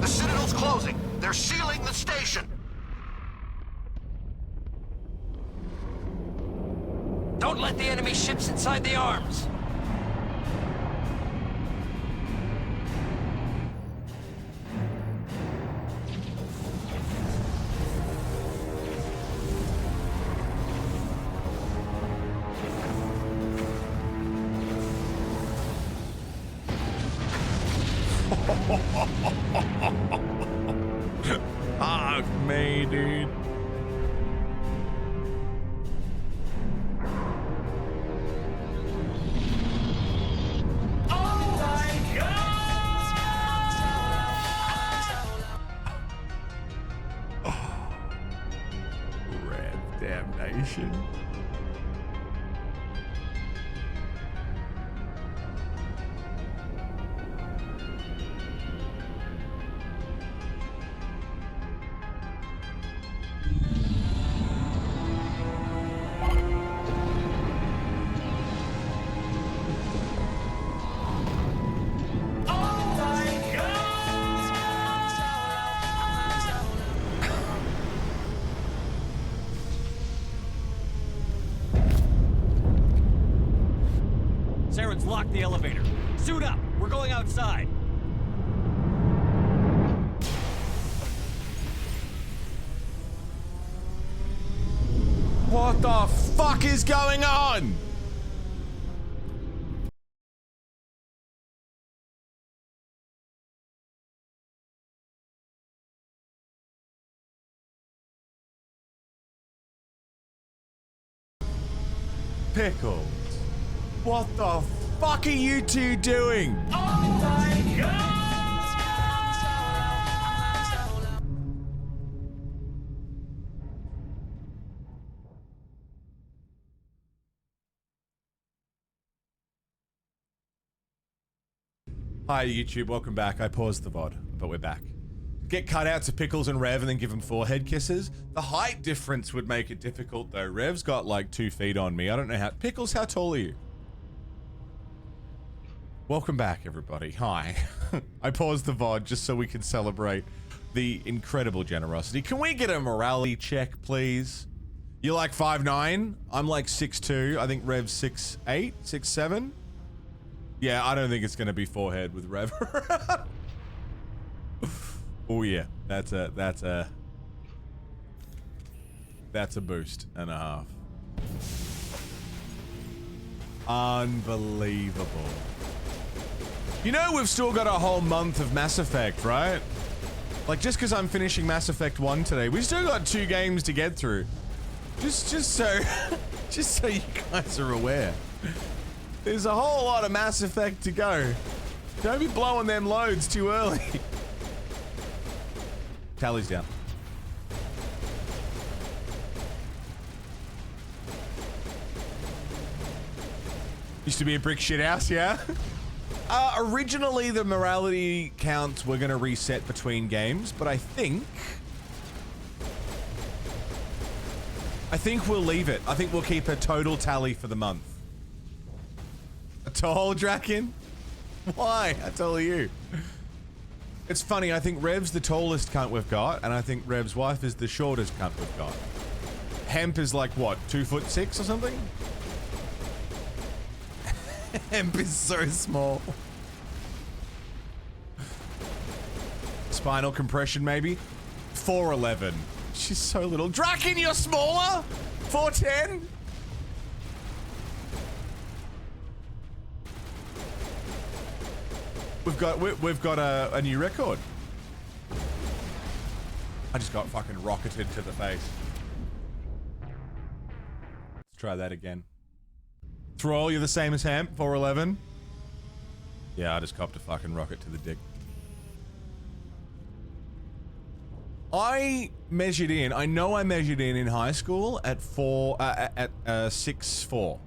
The Citadel's closing. They're sealing the station. Don't let the enemy ships inside the arms. Fuck me, dude. Oh my God! Red damnation. Saren's locked the elevator. Suit up. We're going outside. What the fuck is going on? Pickles. What the fuck are you two doing? Oh my God! Hi YouTube, welcome back. I paused the VOD, but we're back. get cutouts of Pickles and Rev and then give them forehead kisses. The height difference would make it difficult though. Rev's got like 2 feet on me. I don't know how. Pickles, how tall are you? Welcome back, everybody. Hi. I paused the VOD just so we can celebrate the incredible generosity. Can we get a morality check, please? You're like 5'9". I'm like 6'2". I think Rev's 6'8", 6'7". Yeah, I don't think it's gonna be forehead with Rev. Oh yeah, that's a boost and a half. Unbelievable. You know we've still got a whole month of Mass Effect, right? Like just because I'm finishing Mass Effect 1 today, we still got 2 games to get through. Just so you guys are aware. There's a whole lot of Mass Effect to go. Don't be blowing them loads too early. Tally's down. Used to be a brick shit house, yeah? Originally the morality counts were gonna reset between games, but I think we'll leave it. I think we'll keep a total tally for the month. A tall Draken? Why? I tell you. It's funny, I think Rev's the tallest cunt we've got, and I think Rev's wife is the shortest cunt we've got. Hemp is like, what, 2'6" or something? Hemp is so small. Spinal compression, maybe? 4'11". She's so little. Draken, you're smaller? 4'10"? We've got a new record. I just got fucking rocketed to the face. Let's try that again. Thrall, you're the same as Hemp, 4'11". Yeah, I just copped a fucking rocket to the dick. I measured in. I know I measured in high school at 6'4".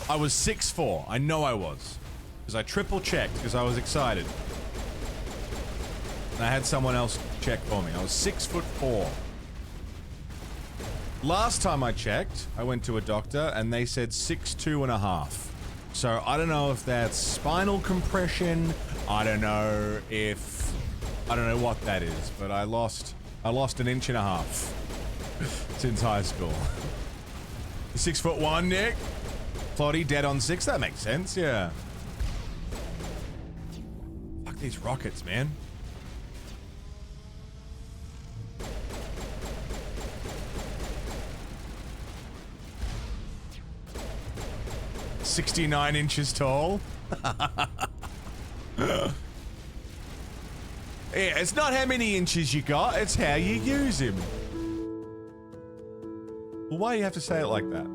I was 6'4". I know I was. Because I triple checked because I was excited. And I had someone else check for me. I was 6'4". Last time I checked, I went to a doctor and they said 6'2.5". So I don't know if that's spinal compression. I don't know what that is, but I lost 1.5 inches since high school. 6'1", Nick. Plotty dead on 6. That makes sense. Yeah. Fuck these rockets, man. "69 inches tall." Yeah, it's not how many inches you got, it's how you use him. Well, why do you have to say it like that?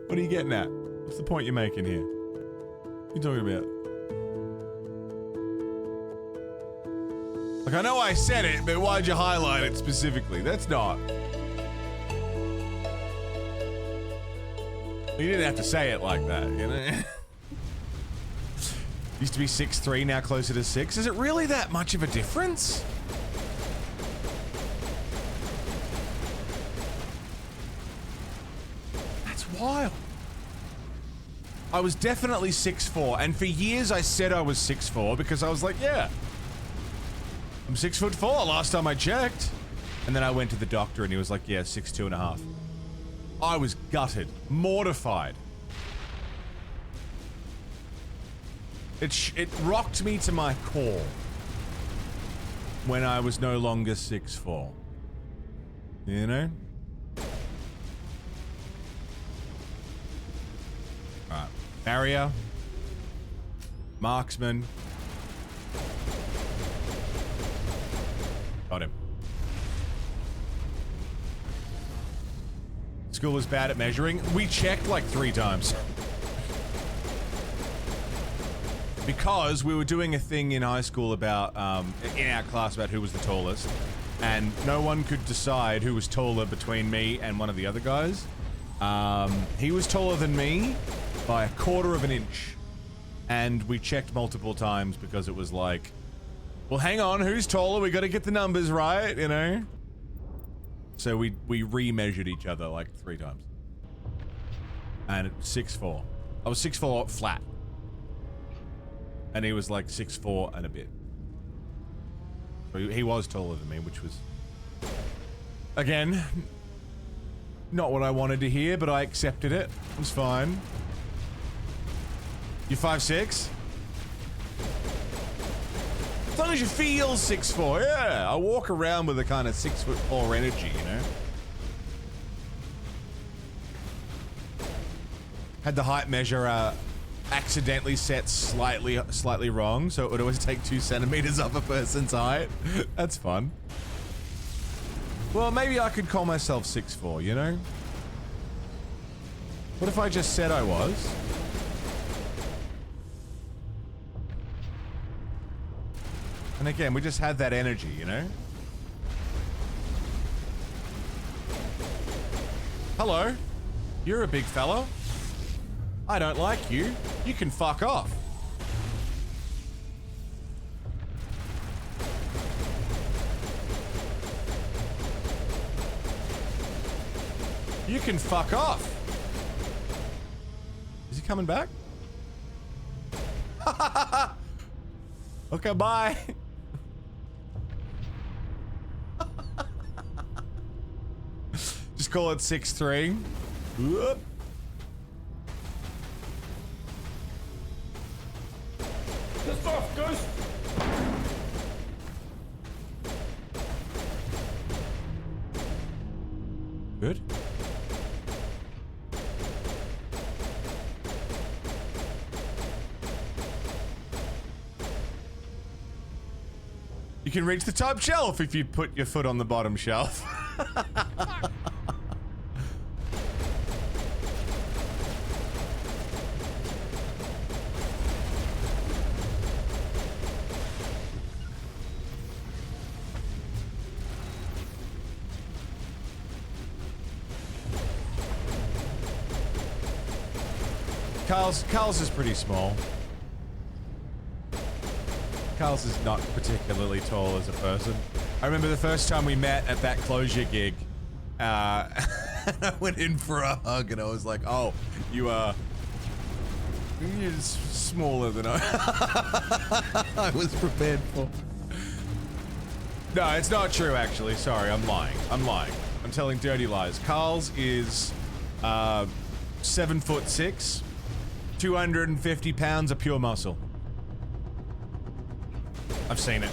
What are you getting at? What's the point you're making here? What are you talking about? Like, I know I said it, but why'd you highlight it specifically? That's not... You didn't have to say it like that, you know? Used to be 6'3", now closer to 6. Is it really that much of a difference? That's wild. I was definitely 6'4", and for years I said I was 6'4", because I was like, yeah, I'm 6'4" last time I checked. And then I went to the doctor and he was like, yeah, 6'2.5". I was gutted, mortified. It rocked me to my core when I was no longer 6'4". You know? Alright. Barrier. Marksman. Got him. School was bad at measuring. We checked like 3 times. Because we were doing a thing in high school about, in our class about who was the tallest. And no one could decide who was taller between me and one of the other guys. He was taller than me by 1/4 of an inch. And we checked multiple times because it was like, well, hang on, who's taller? We got to get the numbers right, you know? So we re-measured each other like 3 times. And 6'4". I was 6'4" flat. And he was like 6'4" and a bit. So he was taller than me, which was, again, not what I wanted to hear, but I accepted it. It was fine. You 5'6"? As long as you feel 6'4", yeah. I walk around with a kind of 6'4" energy, you know? Had the height measure accidentally set slightly wrong, so it would always take 2 centimeters off a person's height. That's fun. Well, maybe I could call myself 6'4", you know? What if I just said I was? And again, we just had that energy, you know? Hello? You're a big fella. I don't like you. You can fuck off. You can fuck off. Is he coming back? Okay, bye. Just call it 6'3". Whoop. Piss off, Ghost! Good. You can reach the top shelf if you put your foot on the bottom shelf. Carl's is pretty small. Carl's is not particularly tall as a person. I remember the first time we met at that closure gig. I went in for a hug and I was like, "Oh, you're smaller than I was prepared for." No, it's not true. Actually, sorry, I'm lying. I'm telling dirty lies. Carl's is 7'6". 250 pounds of pure muscle. I've seen it.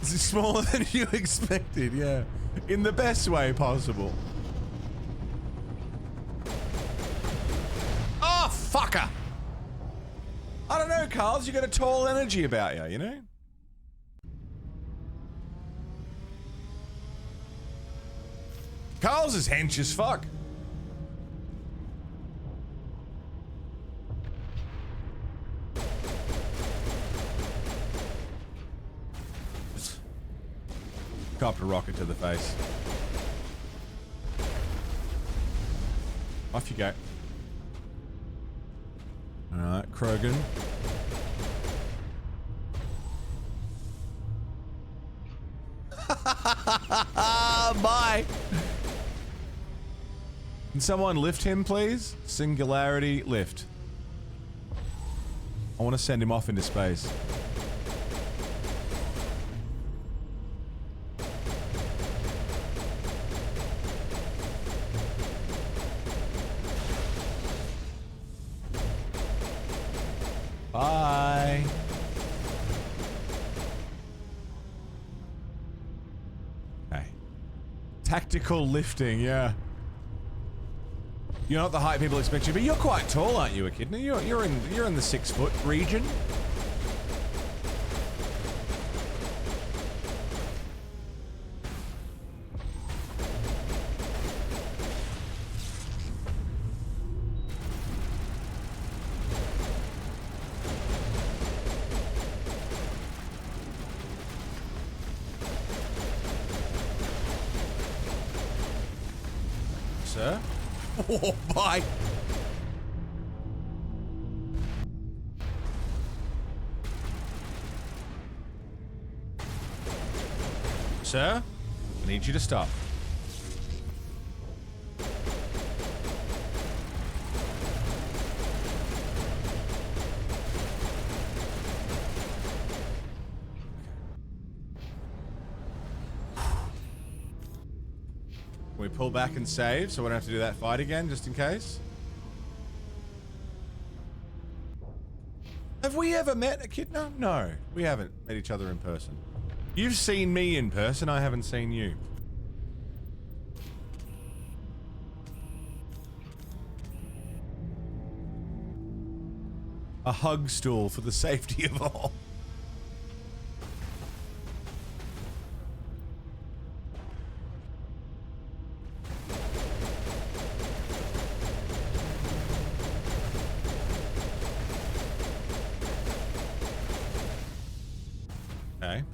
This is smaller than you expected, yeah. In the best way possible. Oh, fucker! I don't know, Carl. You got a tall energy about you, you know? Carl's is hench as fuck. Copped a rocket to the face. Off you go. Alright, Krogan. Bye. Can someone lift him, please? Singularity lift. I want to send him off into space. Bye. Okay. Tactical lifting, yeah. You're not the height people expect you, but you're quite tall, aren't you, Echidna? You're in the 6 foot region. Sir? Oh, bye. Sir, I need you to stop. Can we pull back and save so we don't have to do that fight again, just in case? Have we ever met Echidna? No, we haven't met each other in person. You've seen me in person, I haven't seen you. A hug stool for the safety of all. Okay.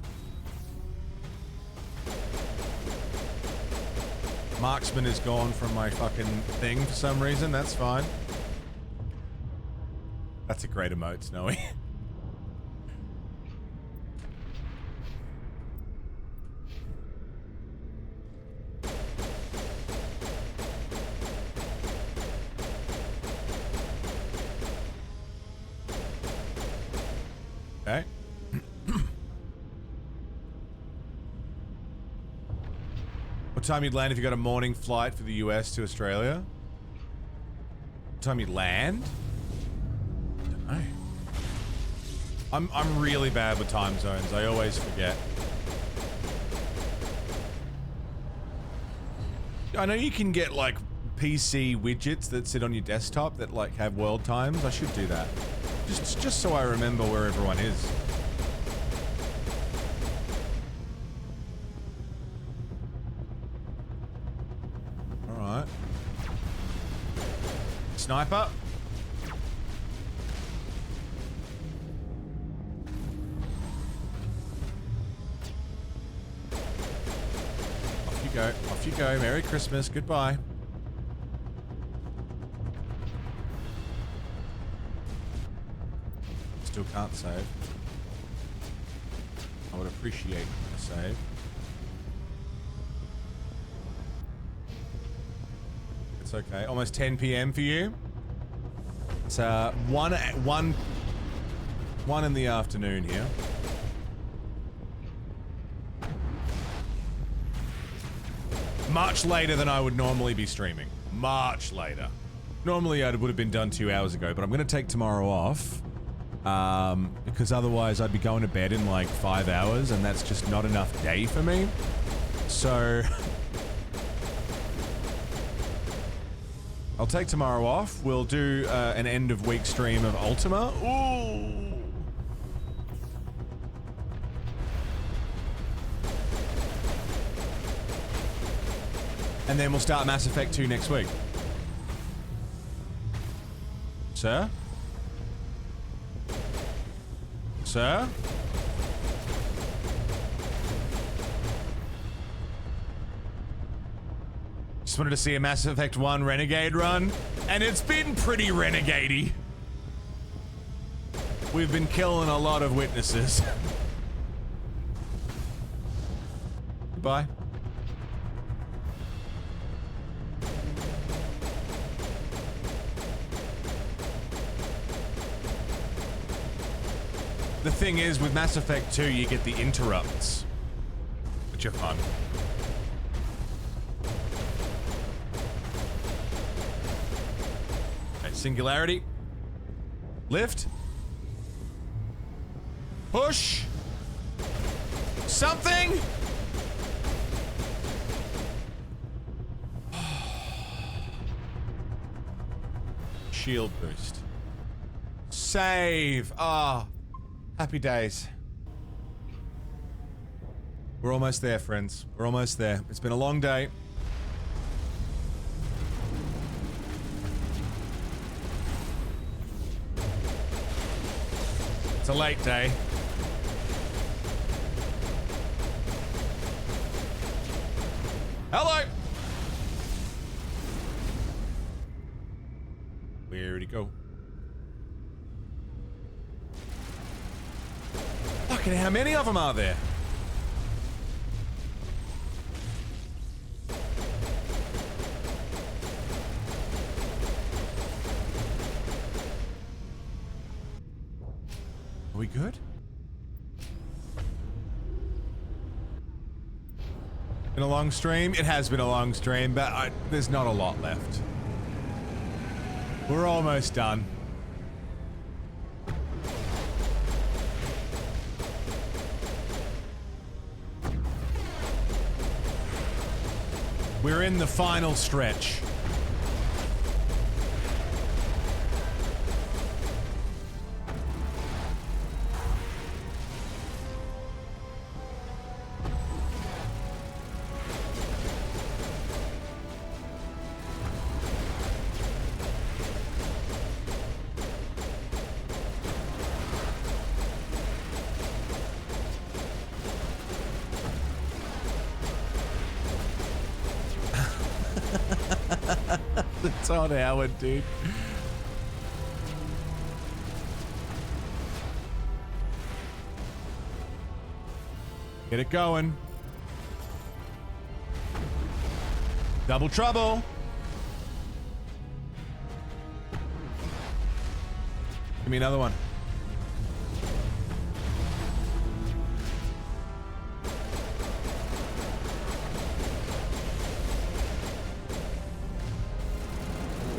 Marksman is gone from my fucking thing for some reason. That's fine. That's a great emote, Snowy. Okay. What time you'd land if you got a morning flight for the US to Australia? What time you'd land? I don't know. I'm really bad with time zones. I always forget. I know you can get like PC widgets that sit on your desktop that like have world times. I should do that. Just so I remember where everyone is. Alright. Sniper. Off you go. Off you go. Merry Christmas. Goodbye. Still can't save. I would appreciate a save. It's okay. Almost 10 p.m. for you. It's 1 in the afternoon here. Much later than I would normally be streaming. Much later. Normally I would have been done 2 hours ago, but I'm going to take tomorrow off. Because otherwise I'd be going to bed in like 5 hours, and that's just not enough day for me. So I'll take tomorrow off. We'll do an end of week stream of Ultima. Ooh. And then we'll start Mass Effect 2 next week. Sir? Sir? Just wanted to see a Mass Effect 1 Renegade run, and it's been pretty renegade-y. We've been killing a lot of witnesses. Goodbye. The thing is, with Mass Effect 2, you get the interrupts, which are fun. Okay, singularity. Lift. Push. Something! Shield boost. Save. Ah. Happy days. We're almost there, friends. We're almost there. It's been a long day. It's a late day. Hello! Fucking how many of them are there? Are we good? Been a long stream? It has been a long stream, but there's not a lot left. We're almost done. We're in the final stretch. It's on Howard, dude. Get it going. Double trouble. Give me another one.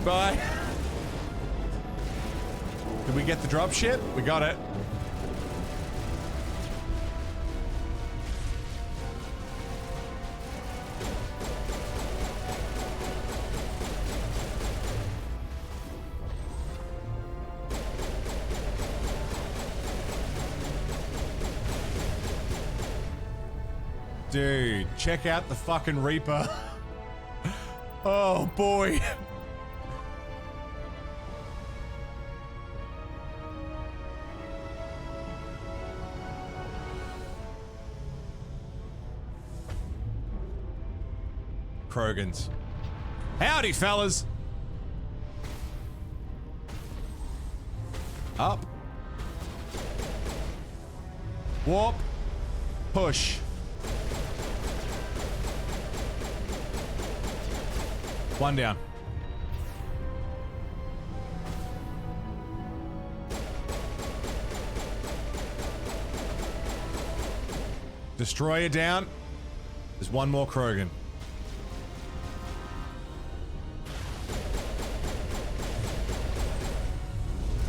Bye. Did we get the drop ship? We got it. Dude, check out the fucking Reaper. Oh boy. Krogans. Howdy, fellas. Up. Warp. Push. One down. Destroyer down. There's one more Krogan.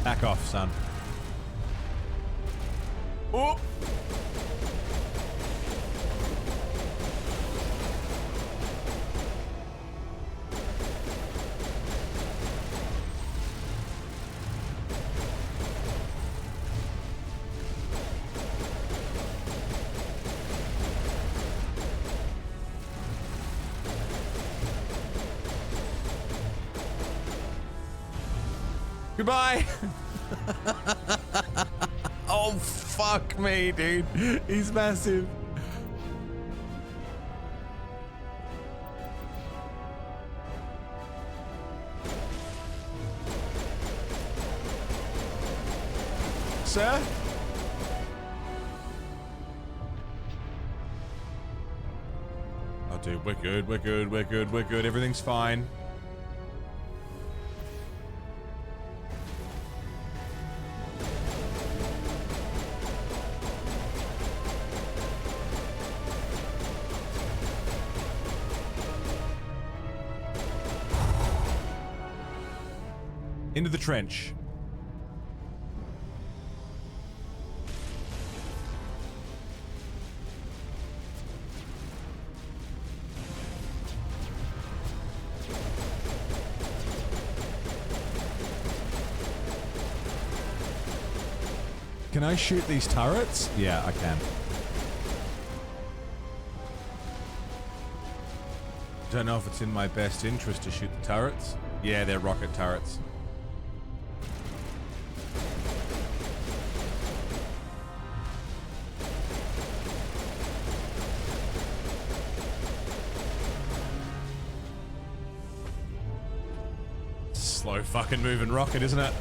Back off, son. Oh! Goodbye. Oh, fuck me, dude. He's massive. Sir? Oh, dude, we're good, we're good, we're good, we're good. Everything's fine. Into the trench. Can I shoot these turrets? Yeah, I can. Don't know if it's in my best interest to shoot the turrets. Yeah, they're rocket turrets. Slow fucking moving rocket, isn't it?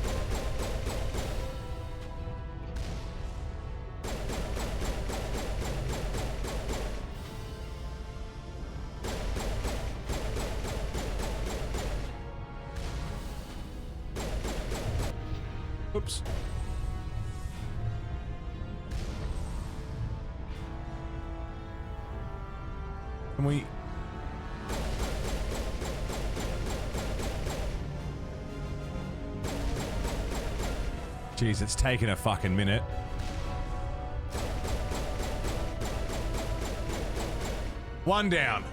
Oops. Can we... Jeez, it's taken a fucking minute. One down.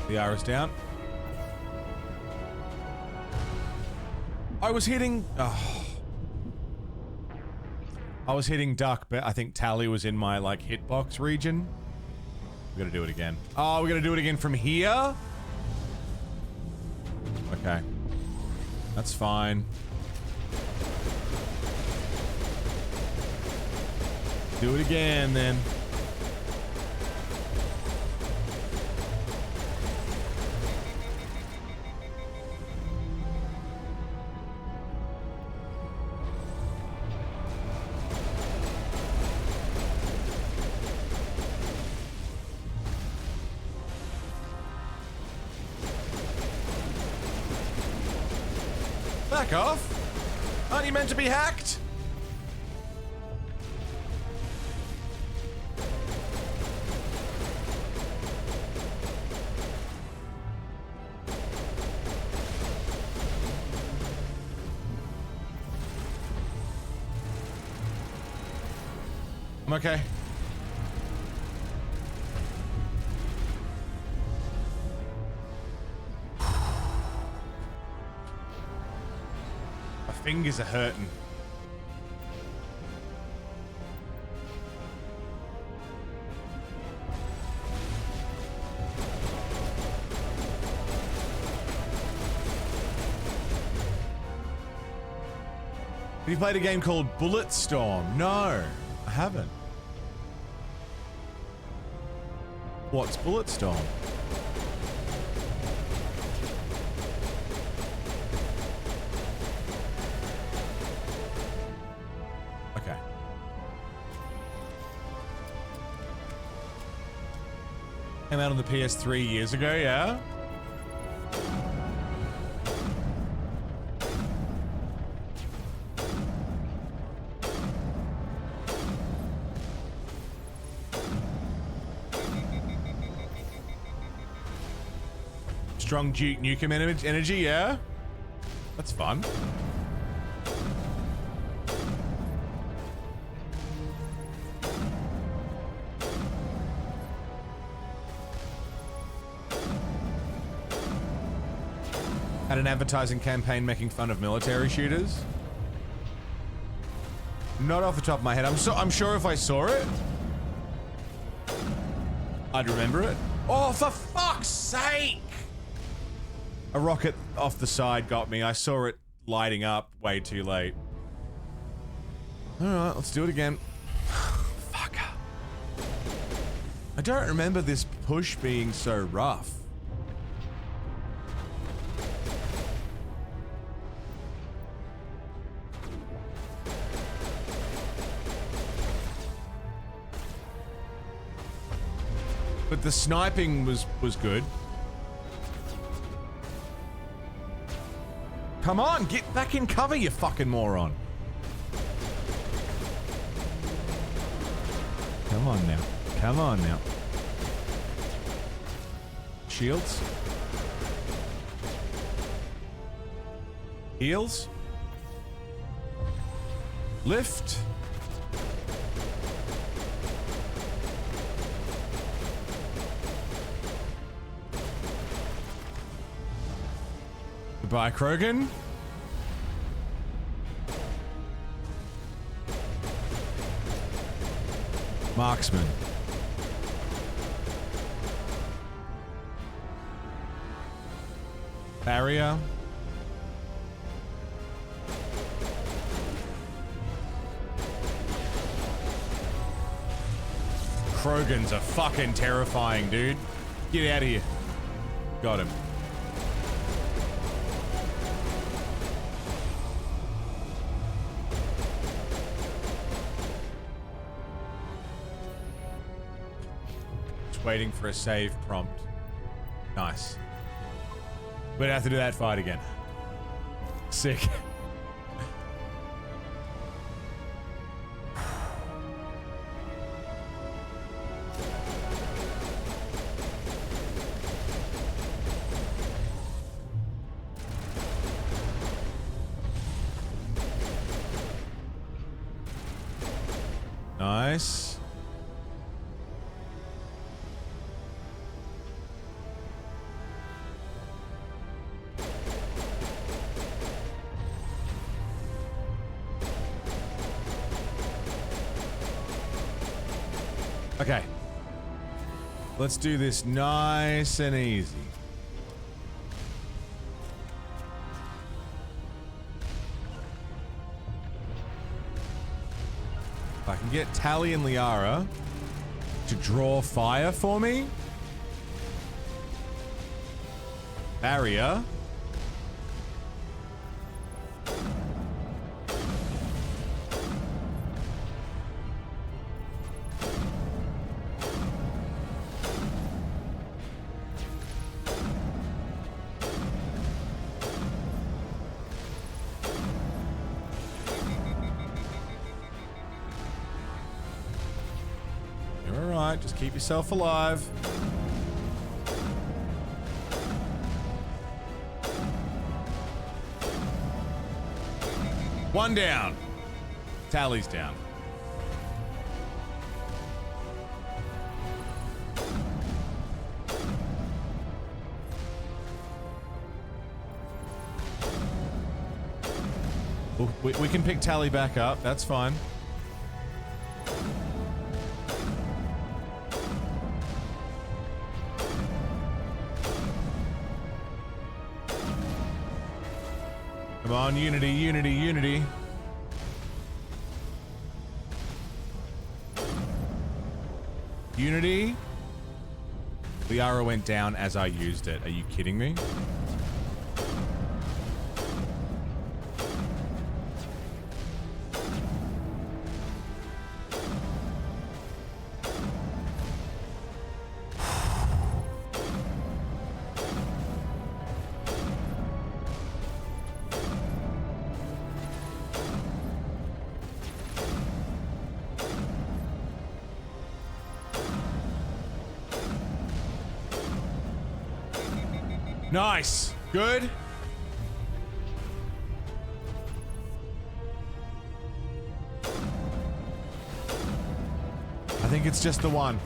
The iris down. I was hitting... Oh. I was hitting duck, but I think Tally was in my, like, hitbox region. We gotta do it again. Oh, we gotta do it again from here? Okay. That's fine. Do it again, then. Back off! Aren't you meant to be hacked? I'm okay. My fingers are hurting. Have you played a game called Bulletstorm? No, I haven't. What's Bulletstorm? Okay. Came out on the PS3 years ago, yeah? Strong Duke Nukem energy, yeah? That's fun. Had an advertising campaign making fun of military shooters. Not off the top of my head. I'm sure if I saw it, I'd remember it. Oh, for fuck's sake! A rocket off the side got me. I saw it lighting up way too late. Alright, let's do it again. Fuck. I don't remember this push being so rough. But the sniping was good. Come on, get back in cover, you fucking moron. Come on now. Come on now. Shields. Heals. Lift. Goodbye, Krogan. Marksman. Barrier. Krogans are fucking terrifying, dude. Get out of here. Got him. Just waiting for a save prompt. Nice. We'd have to do that fight again. Sick. Nice. Okay. Let's do this nice and easy. If I can get Tally and Liara to draw fire for me. Barrier. Just keep yourself alive. One down. Tally's down. We can pick Tally back up. That's fine. Come on, unity, unity, unity. Unity. Liara went down as I used it. Are you kidding me? Nice. Good. I think it's just the one.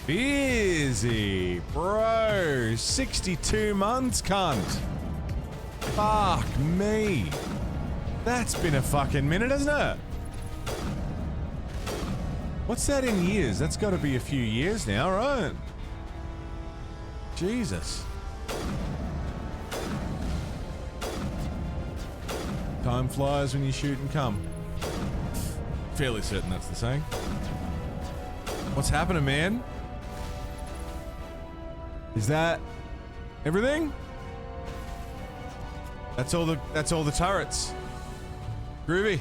Busy, bro. 62 months, cunt. Fuck me. That's been a fucking minute, hasn't it? What's that in years? That's got to be a few years now, right? Jesus. Time flies when you shoot and come. Fairly certain that's the saying. What's happening, man? Is that everything? That's all the turrets. Groovy.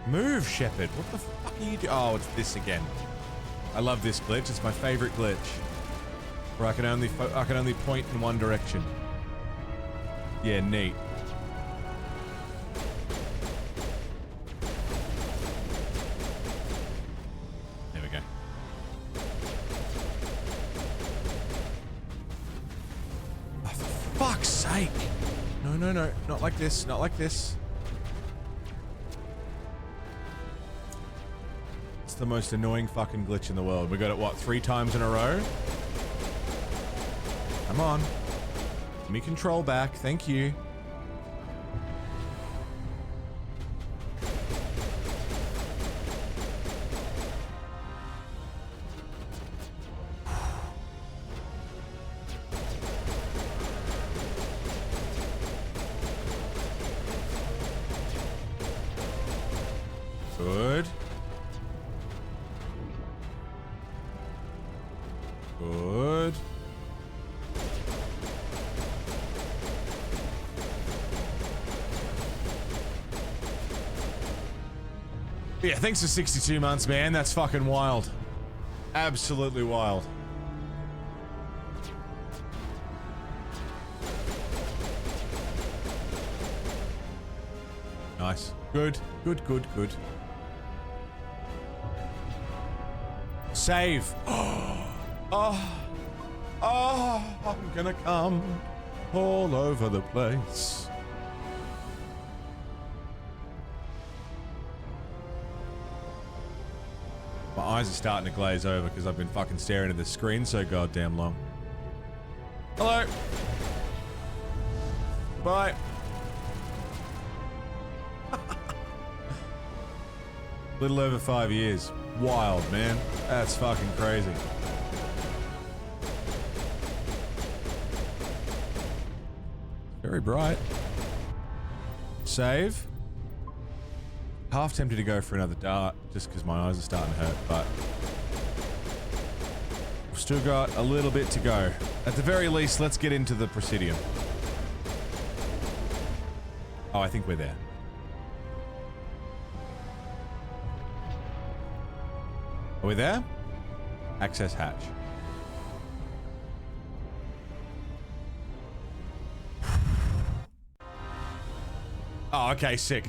Move, Shepard. What the fuck are you doing? Oh, it's this again. I love this glitch. It's my favorite glitch. Where I can only point in one direction. Yeah, neat. There we go. Oh, for fuck's sake. No, no, no. Not like this. Not like this. It's the most annoying fucking glitch in the world. We got it, what, 3 times in a row? Come on. Give me control back. Thank you. Good. Good. Yeah, thanks for 62 months, man. That's fucking wild. Absolutely wild. Nice. Good. Good, good, good. Save. Oh, I'm gonna come all over the place. My eyes are starting to glaze over because I've been fucking staring at the screen so goddamn long. Hello. Bye. Little over 5 years. Wild, man. That's fucking crazy. Very bright. Save. Half tempted to go for another dart just because my eyes are starting to hurt, but we've still got a little bit to go. At the very least, let's get into the Presidium. Oh, I think we're there. Are we there? Access hatch. Oh, okay, sick.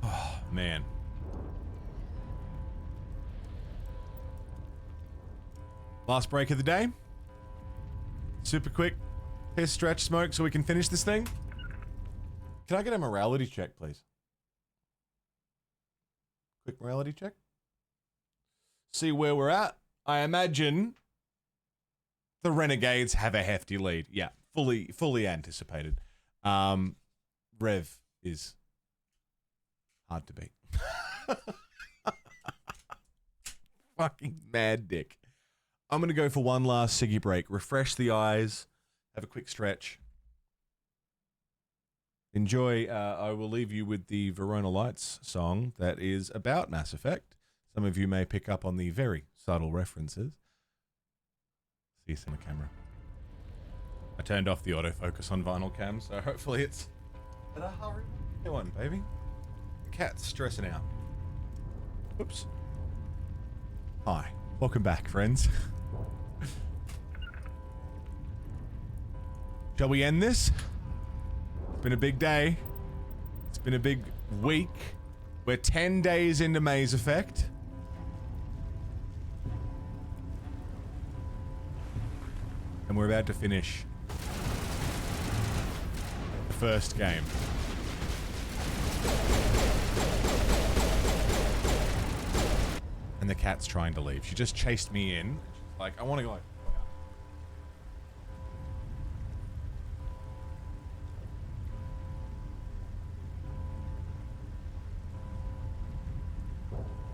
Oh, man. Last break of the day. Super quick. Piss, stretch, smoke so we can finish this thing. Can I get a morality check, please? Quick morality check. See where we're at. I imagine the Renegades have a hefty lead. Yeah, fully anticipated. Rev is hard to beat. Fucking mad dick. I'm going to go for one last ciggy break. Refresh the eyes. Have a quick stretch. Enjoy. I will leave you with the Verona Lights song that is about Mass Effect. Some of you may pick up on the very subtle references. See us in the camera. I turned off the autofocus on vinyl cam, so hopefully it's at a hurry. Come on, baby. The cat's stressing out. Whoops. Hi. Welcome back, friends. Shall we end this? It's been a big day. It's been a big week. We're 10 days into Maze Effect. And we're about to finish the first game. And the cat's trying to leave. She just chased me in. She's like, I want to go.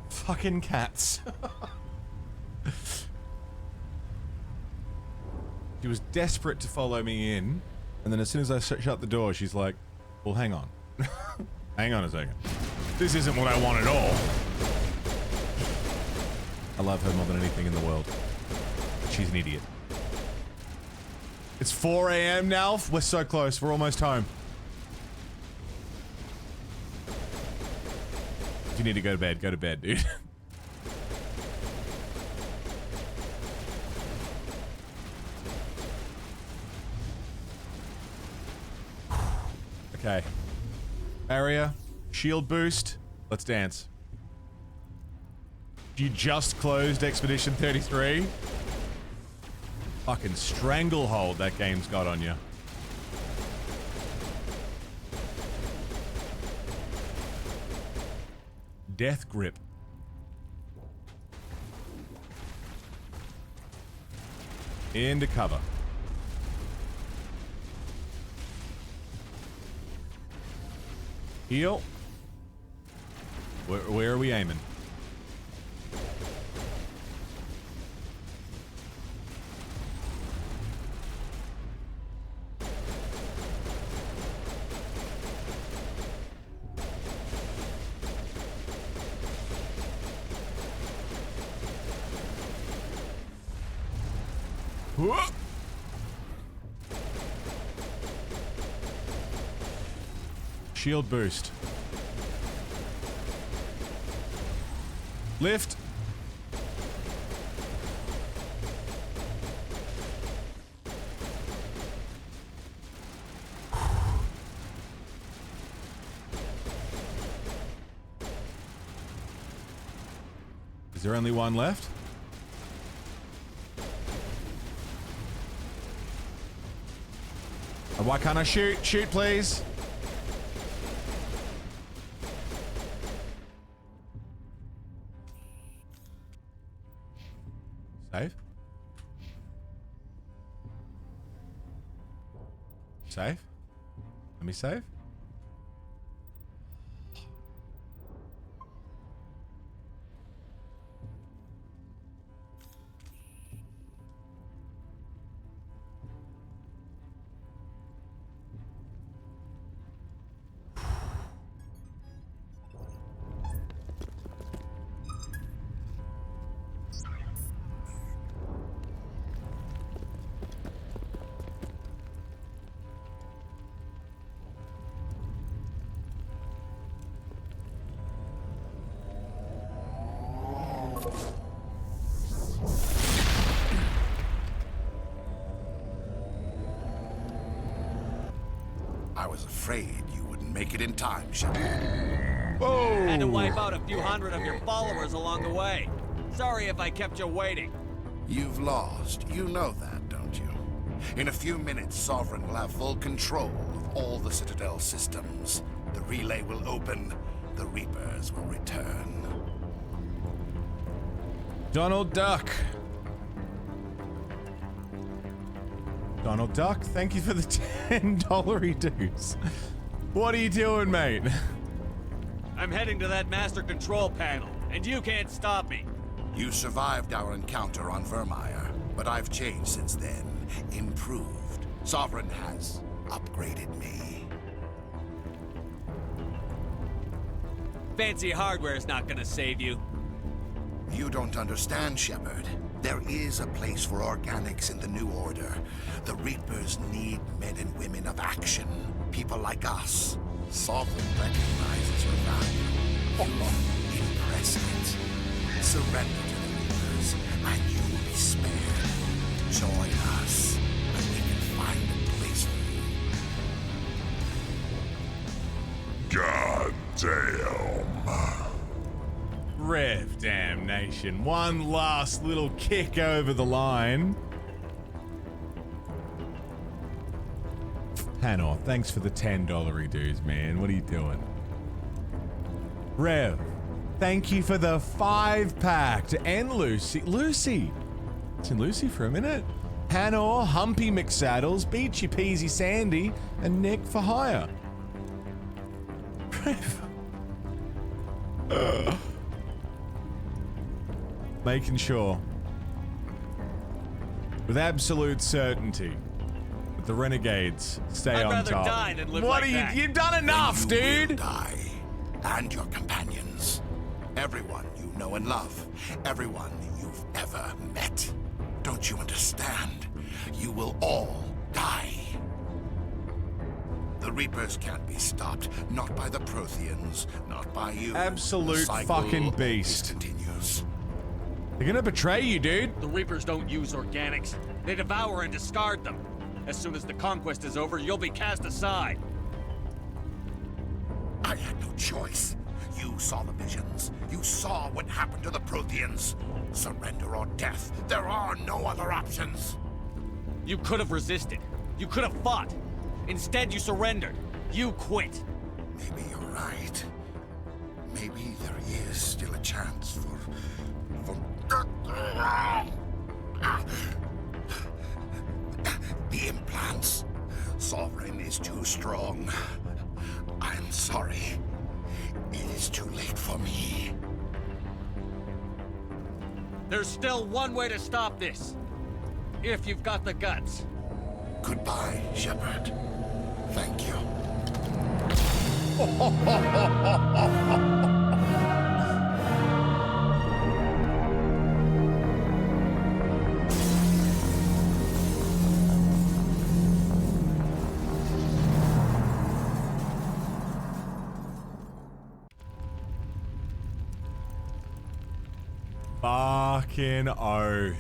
Fucking cats. She was desperate to follow me in, and then as soon as I shut the door, she's like, well, hang on. Hang on a second. This isn't what I want at all. I love her more than anything in the world. She's an idiot. It's 4 a.m. now. We're so close. We're almost home. If you need to go to bed, dude. Okay. Barrier. Shield boost. Let's dance. You just closed Expedition 33? Fucking stranglehold that game's got on you. Death grip. Into cover. Heal. Where are we aiming? Whoa. Shield boost. Lift. Is there only one left? Why can't I shoot? Shoot, please. Save. Save. Let me save. I was afraid you wouldn't make it in time, Shepard. Had to wipe out a few hundred of your followers along the way. Sorry if I kept you waiting. You've lost. You know that, don't you? In a few minutes, Sovereign will have full control of all the Citadel systems. The relay will open. The Reapers will return. Donald Duck. Donald Duck, thank you for the $10 dues. What are you doing, mate? I'm heading to that master control panel, and you can't stop me. You survived our encounter on Vermeer, but I've changed since then. Improved. Sovereign has upgraded me. Fancy hardware's not gonna save you. You don't understand, Shepard. There is a place for organics in the New Order. The Reapers need men and women of action. People like us. Sovereign recognizes your value. You impress it. Surrender to the Reapers, and you will be spared. Join us, and we can find a place for you. God damn. Rev damnation. One last little kick over the line. Hanor, thanks for the $10 dues, man. What are you doing? Rev, thank you for the 5-pack to end Lucy. Lucy! It's in Lucy for a minute. Hanor, Humpy McSaddles, Beachy Peasy Sandy, and Nick for hire. Rev. Making sure, with absolute certainty, that the renegades stay I'd on rather top. die than live What like are you? that. You've done enough, Then you dude. will die, and your companions, everyone you know and love, everyone you've ever met. Don't you understand? You will all die. The Reapers can't be stopped, not by the Protheans, not by you. Absolute The cycle fucking beast. continues. They're gonna betray you, dude. The Reapers don't use organics. They devour and discard them. As soon as the conquest is over, you'll be cast aside. I had no choice. You saw the visions. You saw what happened to the Protheans. Surrender or death. There are no other options. You could have resisted. You could have fought. Instead, you surrendered. You quit. Maybe you're right. Maybe there is still a chance for... The implants. Sovereign is too strong. I'm sorry. It is too late for me. There's still one way to stop this. If you've got the guts. Goodbye, Shepard. Thank you. Fucking oath.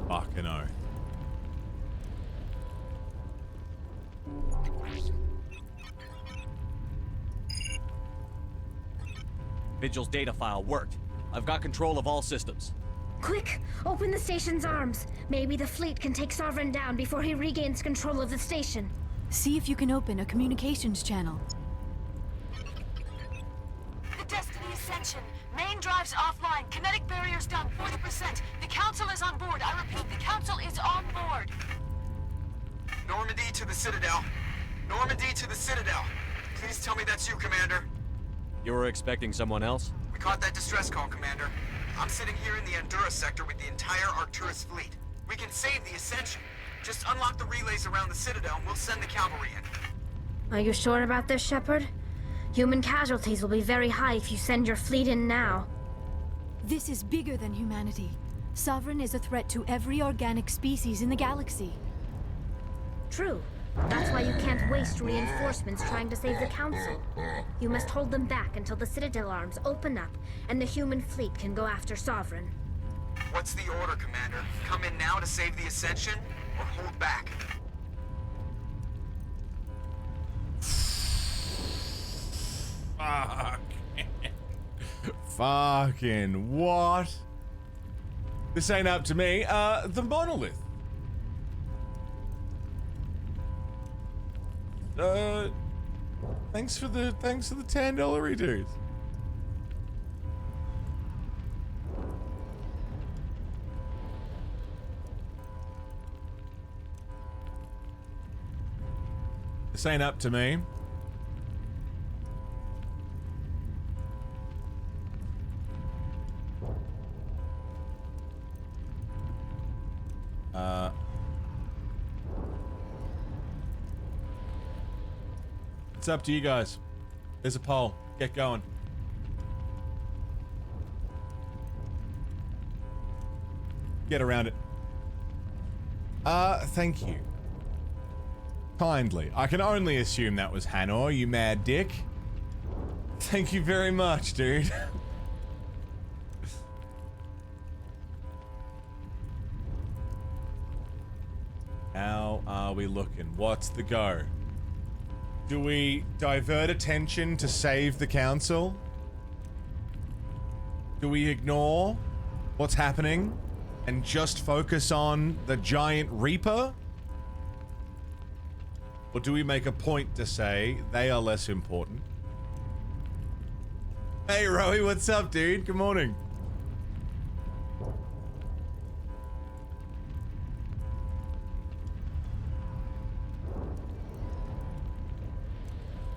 Fucking oath. Vigil's data file worked. I've got control of all systems. Quick! Open the station's arms. Maybe the fleet can take Sovereign down before he regains control of the station. See if you can open a communications channel. The Destiny Ascension. Main drives offline. Kinetic barriers down 40%. The Council is on board. I repeat, the Council is on board. Normandy to the Citadel. Normandy to the Citadel. Please tell me that's you, Commander. You were expecting someone else? We caught that distress call, Commander. I'm sitting here in the Endura sector with the entire Arcturus fleet. We can save the Ascension. Just unlock the relays around the Citadel and we'll send the cavalry in. Are you sure about this, Shepard? Human casualties will be very high if you send your fleet in now. This is bigger than humanity. Sovereign is a threat to every organic species in the galaxy. True. That's why you can't waste reinforcements trying to save the Council. You must hold them back until the Citadel arms open up and the human fleet can go after Sovereign. What's the order, Commander? Come in now to save the Ascension, or hold back? Fuck. Fucking what? This ain't up to me. The monolith. Thanks for the $10 dudes. This ain't up to me. It's up to you guys. There's a poll. Get going. Get around it. Thank you. Kindly. I can only assume that was Hanor, you mad dick. Thank you very much, dude. How are we looking? What's the go? Do we divert attention to save the Council? Do we ignore what's happening and just focus on the giant Reaper? Or do we make a point to say they are less important? Hey, Rowie, what's up, dude? Good morning.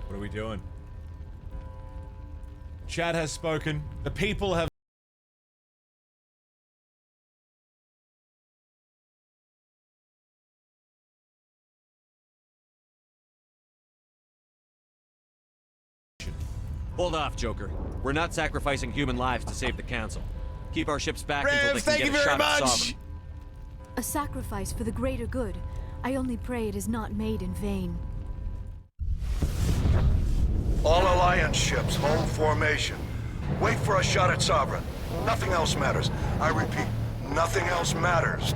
What are we doing? Chat has spoken. The people have... Hold off, Joker. We're not sacrificing human lives to save the Council. Keep our ships back until they can get a shot at Sovereign. A sacrifice for the greater good. I only pray it is not made in vain. All Alliance ships, hold formation. Wait for a shot at Sovereign. Nothing else matters. I repeat, nothing else matters.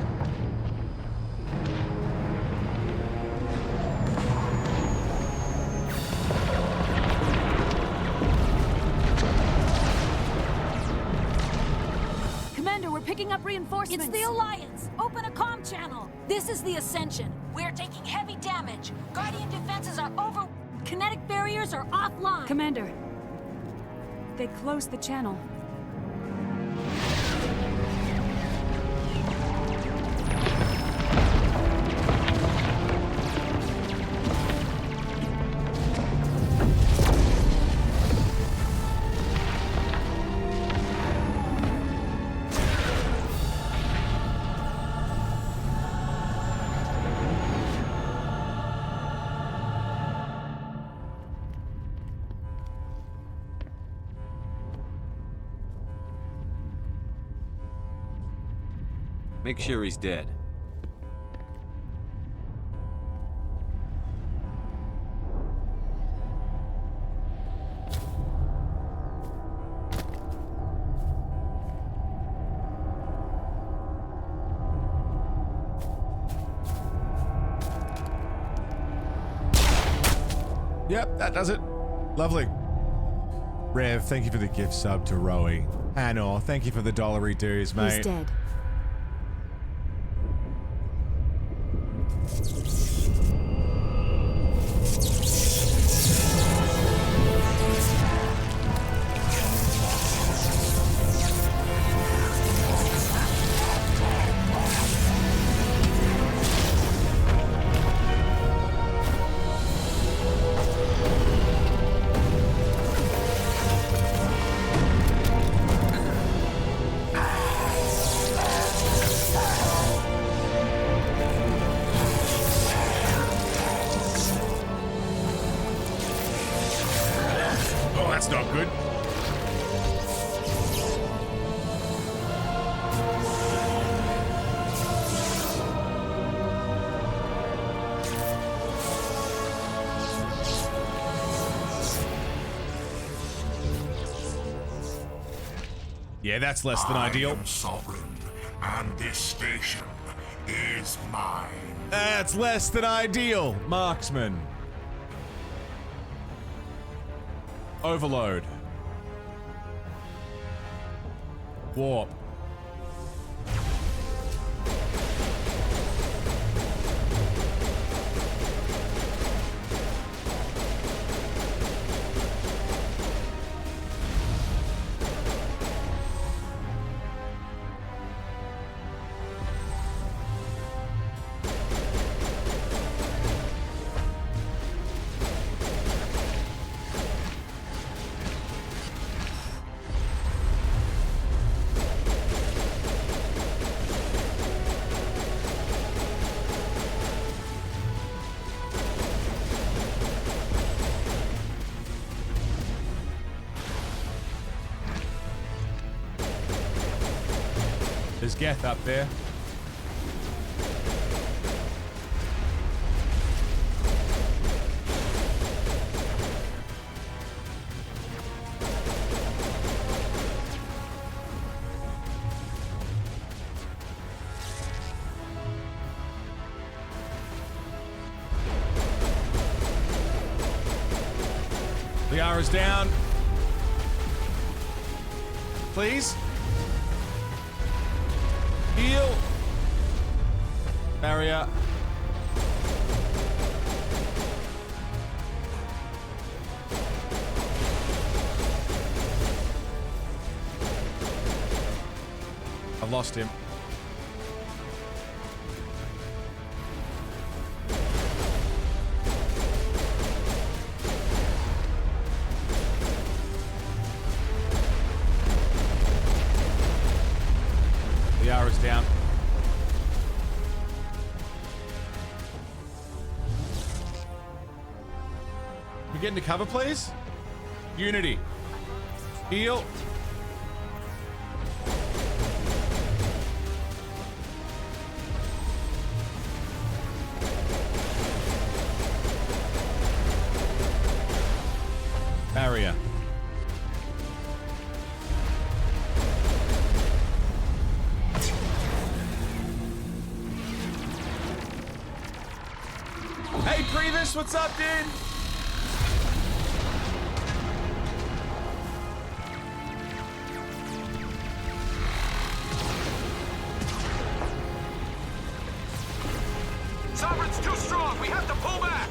Commander, we're picking up reinforcements. It's the Alliance. Open a comm channel. This is the Ascension. We're taking heavy damage. Guardian defenses are over. Kinetic barriers are offline. Commander, they closed the channel. Make sure he's dead. Yep, that does it. Lovely. Rev, thank you for the gift sub to Rowie. Hanor, thank you for the dollary dues, mate. He's dead. Oh, that's not good. Yeah, that's less than ideal. I am sovereign, and this station is mine. That's less than ideal, marksman. Overload. Warp. There's Geth up there. Liara's down. Please. Heal. Barrier. I've lost him. Liara's down. We get into cover, please? Unity. Heal. Barrier. Hey, Previs, what's up, dude? Sovereign's too strong. We have to pull back.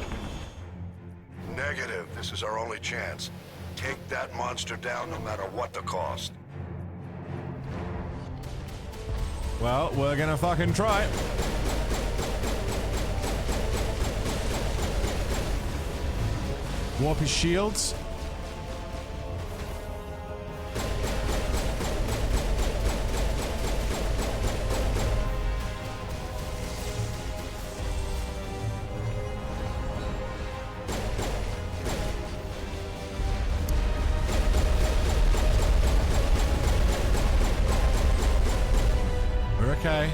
Negative. This is our only chance. Take that monster down no matter what the cost. Well, we're gonna fucking try. Warp his shields. We're okay.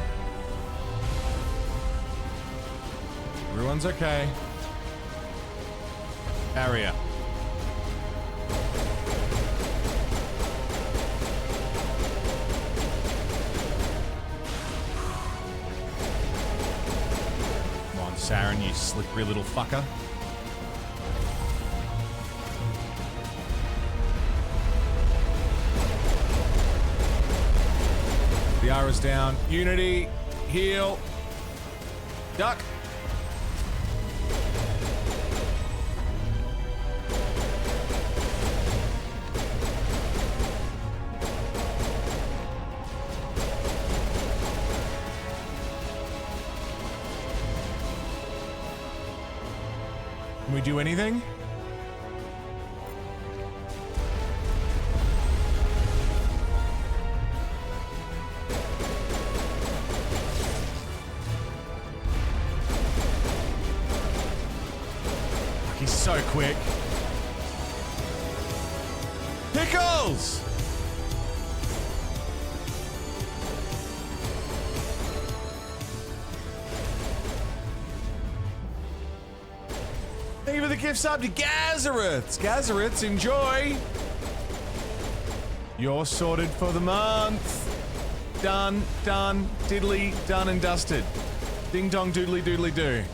Everyone's okay. Area. Come on, Saren, you slippery little fucker. The R is down. Unity. Heal. Duck. Can we do anything? He's so quick. Pickles! Thank you for the gift sub to Gazariths. Gazariths, enjoy. You're sorted for the month. Done, done, diddly, done and dusted. Ding dong doodly doodly doo.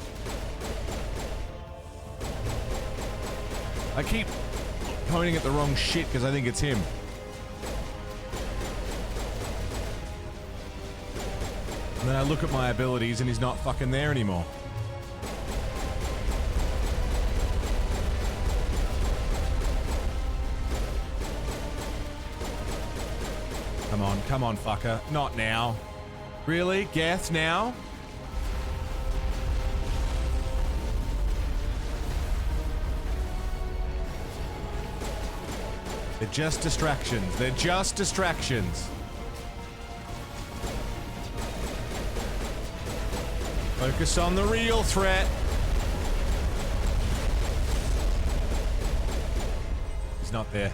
I keep pointing at the wrong shit because I think it's him. And then I look at my abilities and he's not fucking there anymore. Come on, fucker. Not now. Really? Geth now? They're just distractions. They're just distractions. Focus on the real threat. He's not there.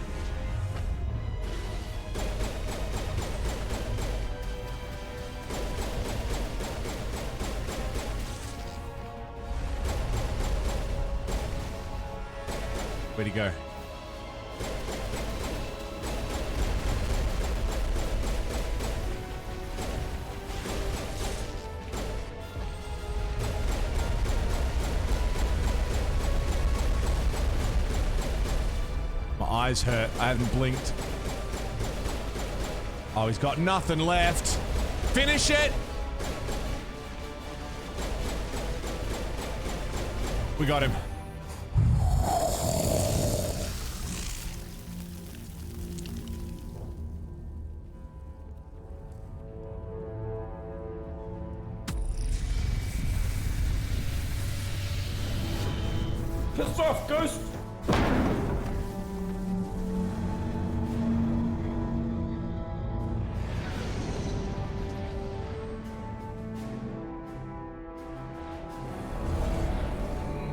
Where'd he go? My eyes hurt. I haven't blinked. Oh, he's got nothing left. Finish it! We got him. Piss off, Ghost!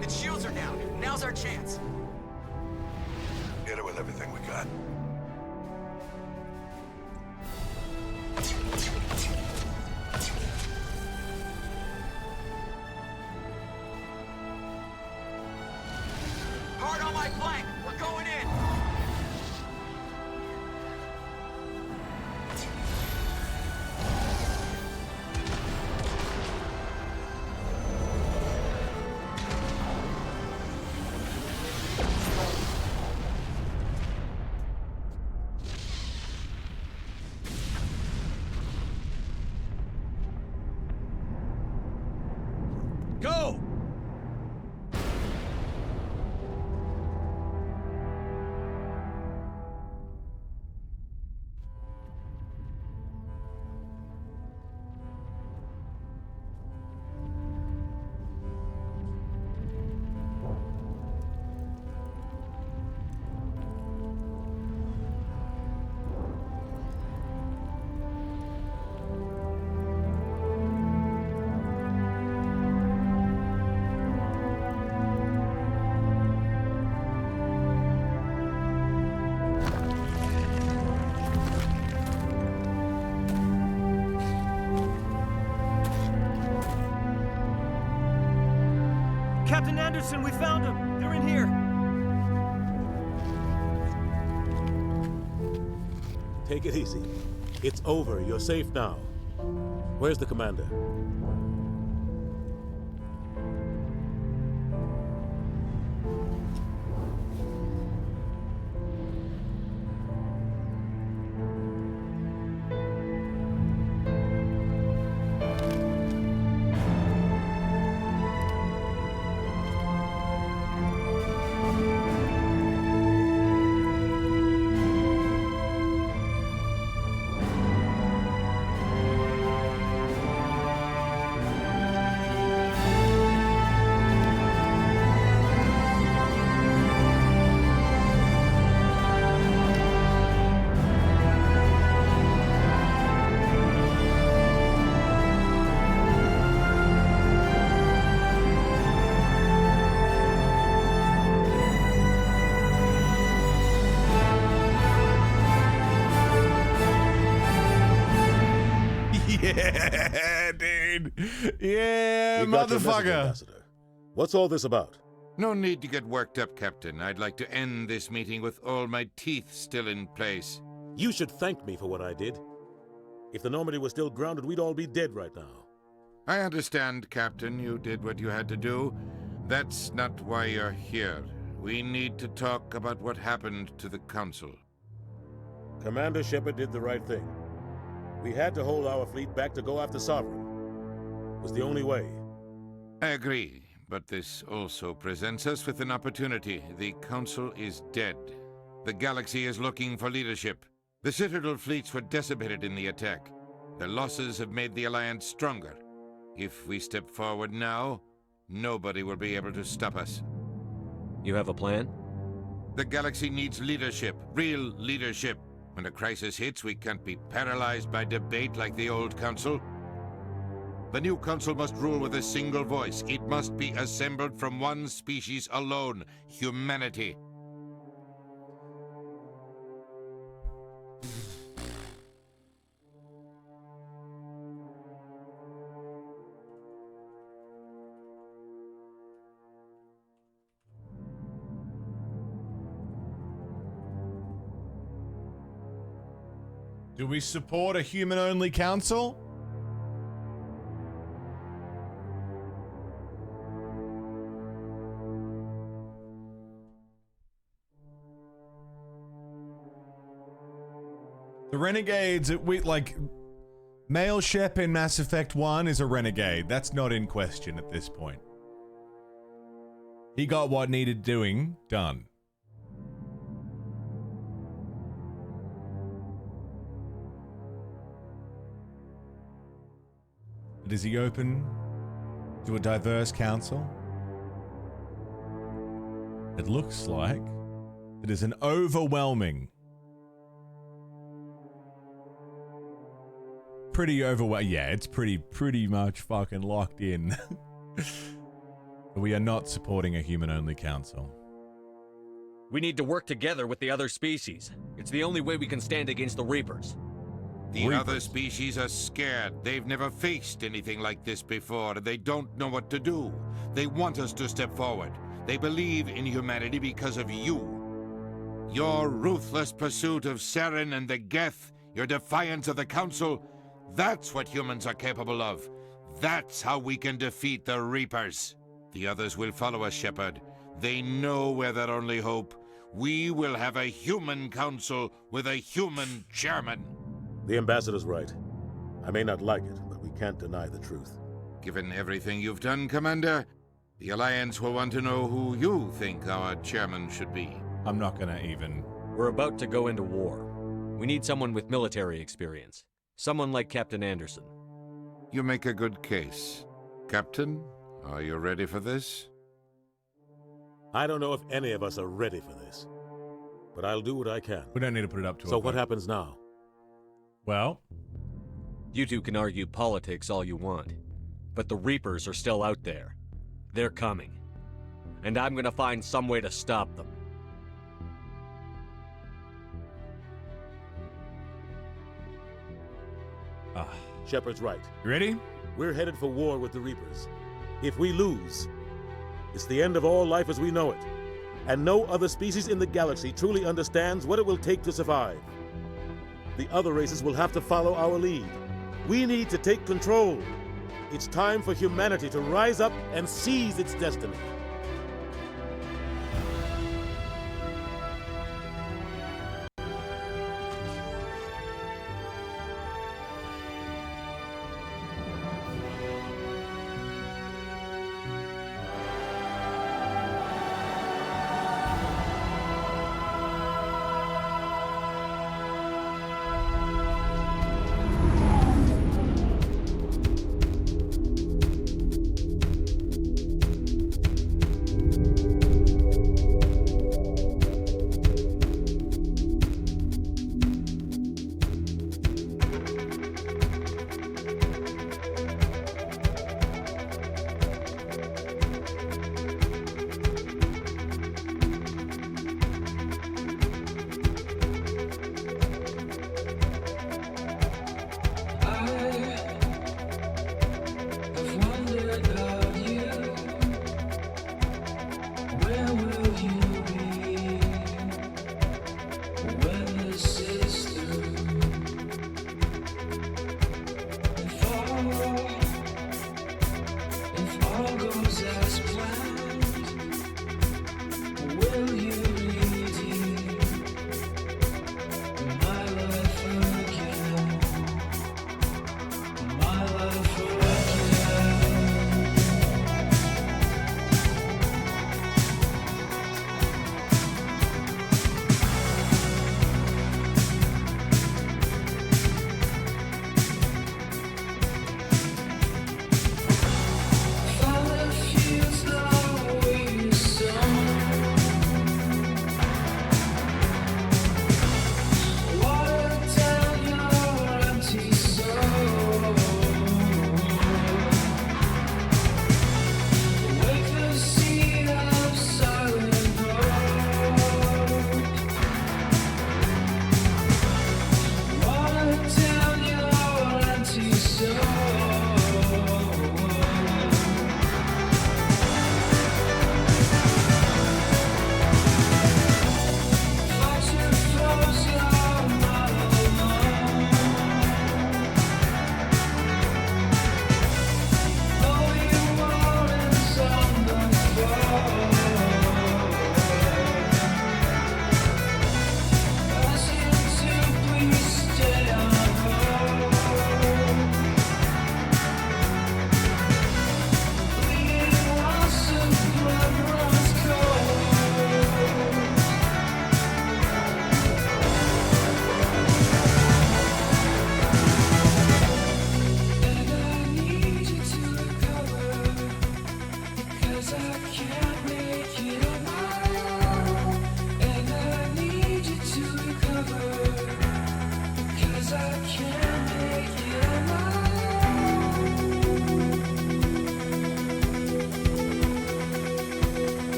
Its shields are down. Now's our chance. Hit it with everything we got. Hard on my flank. We're going in. Go! Captain Anderson, we found them. They're in here. Take it easy. It's over. You're safe now. Where's the commander? Yeah, dude. Yeah, We got your message, motherfucker. Ambassador. What's all this about? No need to get worked up, Captain. I'd like to end this meeting with all my teeth still in place. You should thank me for what I did. If the Normandy was still grounded, we'd all be dead right now. I understand, Captain. You did what you had to do. That's not why you're here. We need to talk about what happened to the Council. Commander Shepard did the right thing. We had to hold our fleet back to go after Sovereign. It was the only way. I agree, but this also presents us with an opportunity. The Council is dead. The galaxy is looking for leadership. The Citadel fleets were decimated in the attack. Their losses have made the Alliance stronger. If we step forward now, nobody will be able to stop us. You have a plan? The galaxy needs leadership, real leadership. When a crisis hits, we can't be paralyzed by debate like the old Council. The new Council must rule with a single voice. It must be assembled from one species alone, humanity. Do we support a human-only council? The renegades, Male Shep in Mass Effect 1 is a renegade. That's not in question at this point. He got what needed doing done. But is he open to a diverse council? It looks like it is an overwhelming, yeah, it's pretty much fucking locked in. We are not supporting a human-only council. We need to work together with the other species. It's the only way we can stand against the Reapers. The other species are scared. They've never faced anything like this before, and they don't know what to do. They want us to step forward. They believe in humanity because of you. Your ruthless pursuit of Saren and the Geth, your defiance of the Council, that's what humans are capable of. That's how we can defeat the Reapers. The others will follow us, Shepard. They know we're their only hope. We will have a human council with a human chairman. The Ambassador's right. I may not like it, but we can't deny the truth. Given everything you've done, Commander, the Alliance will want to know who you think our chairman should be. I'm not gonna even... We're about to go into war. We need someone with military experience. Someone like Captain Anderson. You make a good case. Captain, are you ready for this? I don't know if any of us are ready for this, but I'll do what I can. We don't need to put it up to So what happens now? Well, you two can argue politics all you want, but the Reapers are still out there. They're coming. And I'm gonna find some way to stop them. Shepard's right. You ready? We're headed for war with the Reapers. If we lose, it's the end of all life as we know it. And no other species in the galaxy truly understands what it will take to survive. The other races will have to follow our lead. We need to take control. It's time for humanity to rise up and seize its destiny.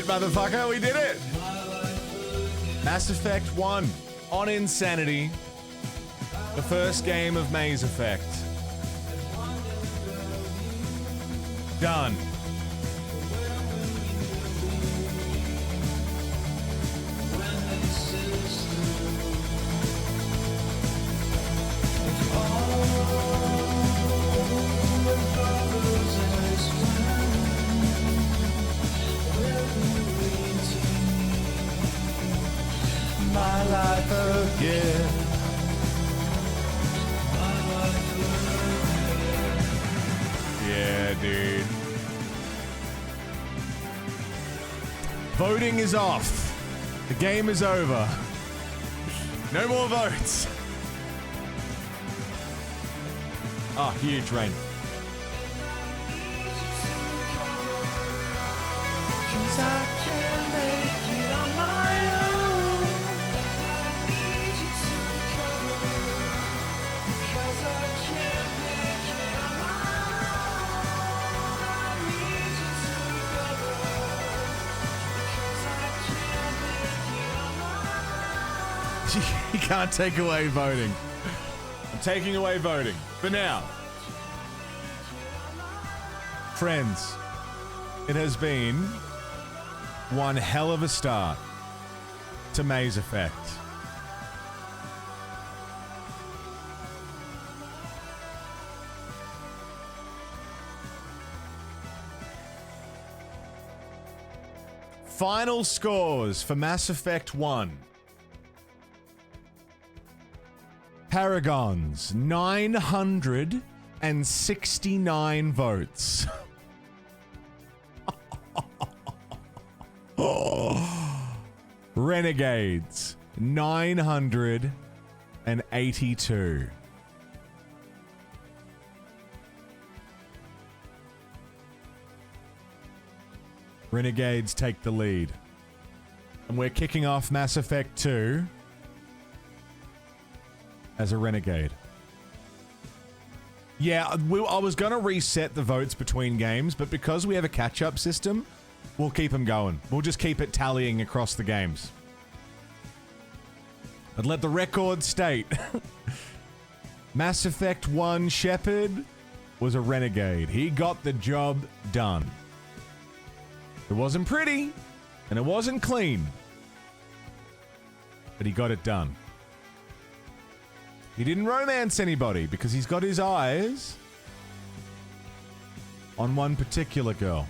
motherfucker. We did it. Mass Effect 1 on Insanity. The first game of Maze Effect. Done. My life again. Yeah, dude. Voting is off. The game is over. No more votes. Oh, huge rain. You can't take away voting. I'm taking away voting for now. Friends, it has been one hell of a start to Maze Effect. Final scores for Mass Effect 1. Paragons, 969 votes. Renegades, 982. Renegades take the lead. And we're kicking off Mass Effect 2 as a renegade. Yeah, I was going to reset the votes between games, but because we have a catch-up system, we'll keep them going. We'll just keep it tallying across the games. But let the record state, Mass Effect 1 Shepard was a renegade. He got the job done. It wasn't pretty, and it wasn't clean, but he got it done. He didn't romance anybody because he's got his eyes on one particular girl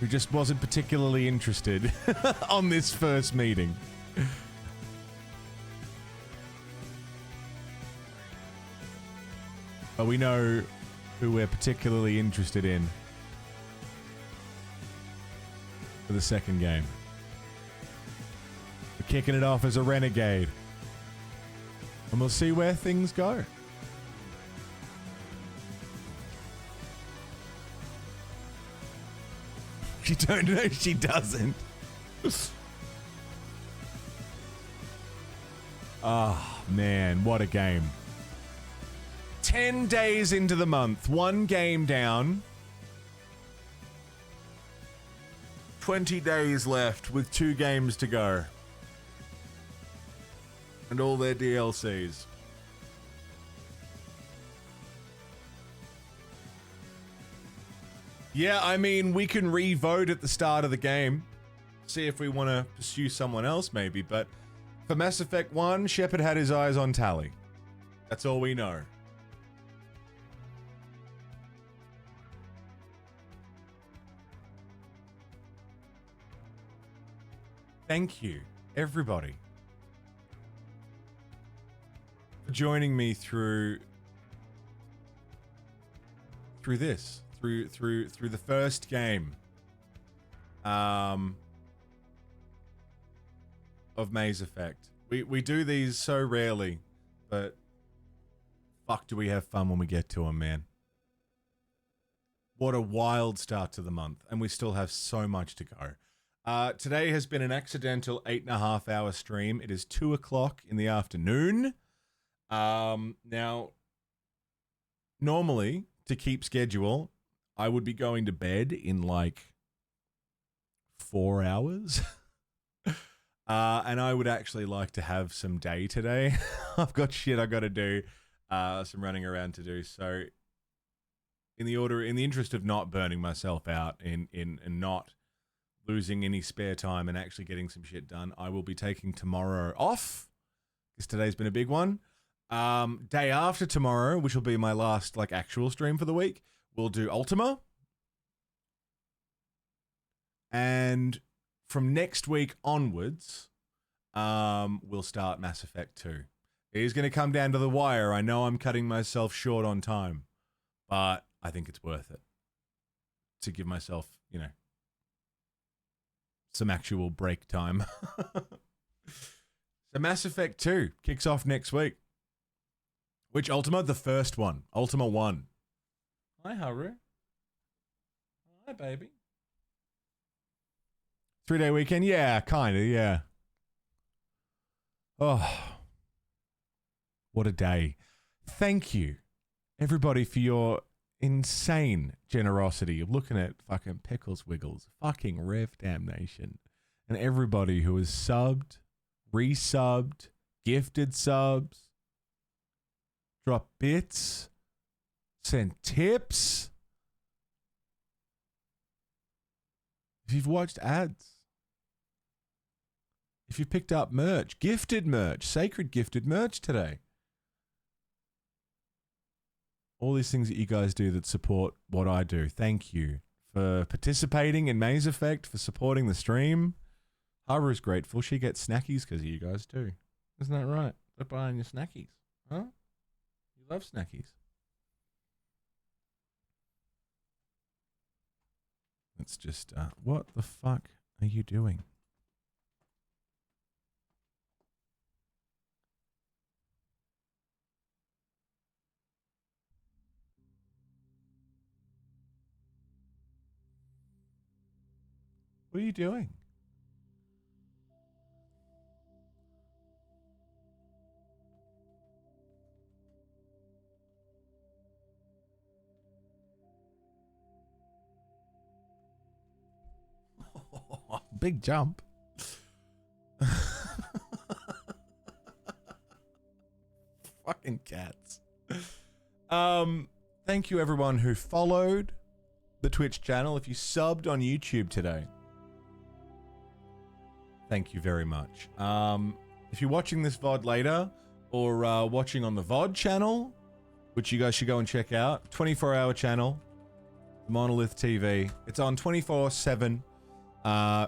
who just wasn't particularly interested on this first meeting. But we know who we're particularly interested in for the second game. We're kicking it off as a renegade. And we'll see where things go. She don't know she doesn't. Oh, man, what a game. 10 days into the month, one game down. 20 days left with 2 games to go. And all their DLCs. Yeah, I mean, we can re-vote at the start of the game. See if we want to pursue someone else, maybe. But for Mass Effect 1, Shepard had his eyes on Tali. That's all we know. Thank you, everybody, for joining me through this, through the first game of Maze Effect. We do these so rarely, but fuck do we have fun when we get to them, man. What a wild start to the month, and we still have so much to go. Today has been an accidental 8.5 hour stream. It is 2 o'clock in the afternoon. Now, normally, to keep schedule, I would be going to bed in like 4 hours. And I would actually like to have some day today. I've got shit I got to do, some running around to do. So in the interest of not burning myself out and not losing any spare time and actually getting some shit done, I will be taking tomorrow off because today's been a big one. Day after tomorrow, which will be my last like actual stream for the week, we'll do Ultima. And from next week onwards, we'll start Mass Effect 2. It is going to come down to the wire. I know I'm cutting myself short on time, but I think it's worth it to give myself, you know, some actual break time. So Mass Effect 2 kicks off next week. Which Ultima? The first one. Ultima 1. Hi, Haru. Hi, baby. 3-day weekend? Yeah, kind of, yeah. Oh, what a day. Thank you, everybody, for your insane generosity of looking at fucking Pickles Wiggles, fucking Rev Damnation, and everybody who has subbed, resubbed, gifted subs, dropped bits, sent tips. If you've watched ads, if you picked up merch, gifted merch, sacred gifted merch today. All these things that you guys do that support what I do. Thank you for participating in Maze Effect, for supporting the stream. Haru's grateful. She gets snackies because of you guys too. Isn't that right? They're buying your snackies. Huh? You love snackies. Let's just, what the fuck are you doing? What are you doing? Big jump. Fucking cats. Thank you everyone who followed the Twitch channel. If you subbed on YouTube today, thank you very much. If you're watching this VOD later or watching on the VOD channel, which you guys should go and check out, 24-hour channel, Monolith TV. It's on 24/7.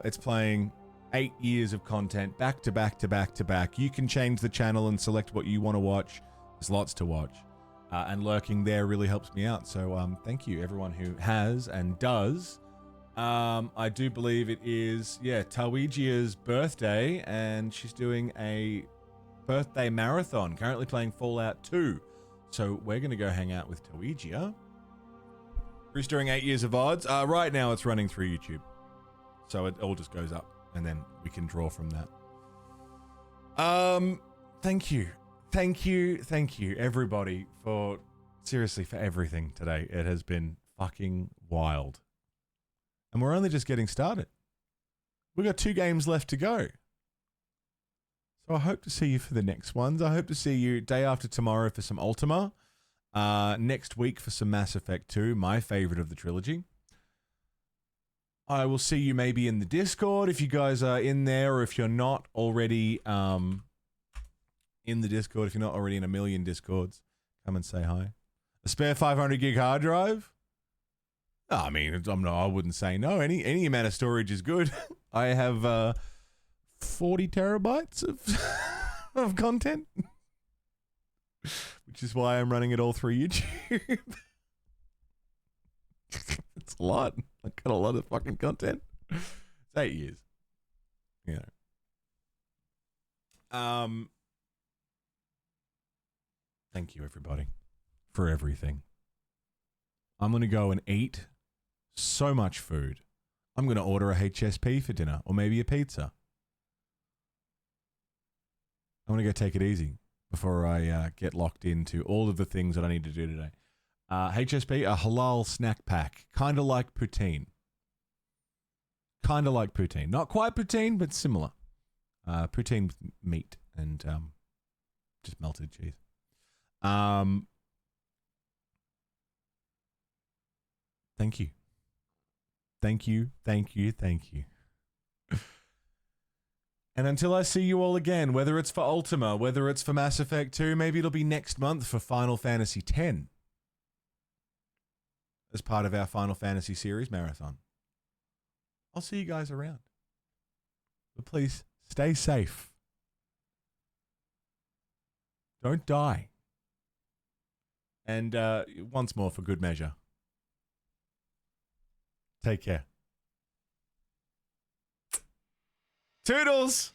It's playing 8 years of content back to back to back to back. You can change the channel and select what you want to watch. There's lots to watch. And lurking there really helps me out. So thank you everyone who has and does. I do believe it is, Tawijia's birthday, and she's doing a birthday marathon, currently playing Fallout 2. So we're going to go hang out with Tawijia. Who's doing 8 years of odds. Right now it's running through YouTube. So it all just goes up, and then we can draw from that. Thank you, everybody, for everything today. It has been fucking wild. And we're only just getting started. We've got 2 games left to go. So I hope to see you for the next ones. I hope to see you day after tomorrow for some Ultima. Next week for some Mass Effect 2, my favorite of the trilogy. I will see you maybe in the Discord if you guys are in there, or if you're not already in the Discord, if you're not already in a million Discords, come and say hi. A spare 500 gig hard drive? I mean, I wouldn't say no. Any amount of storage is good. I have 40 terabytes of content, which is why I'm running it all through YouTube. It's a lot. I got a lot of fucking content. It's 8 years. You know. Thank you everybody for everything. I'm going to go and eat so much food. I'm going to order a HSP for dinner, or maybe a pizza. I'm going to go take it easy before I get locked into all of the things that I need to do today. HSP, a halal snack pack, kind of like poutine. kind of like poutine. Not quite poutine, but similar. Poutine with meat and just melted cheese. Thank you. Thank you, thank you, thank you. And until I see you all again, whether it's for Ultima, whether it's for Mass Effect 2, maybe it'll be next month for Final Fantasy X. As part of our Final Fantasy series marathon. I'll see you guys around. But please, stay safe. Don't die. And once more, for good measure, take care. Toodles!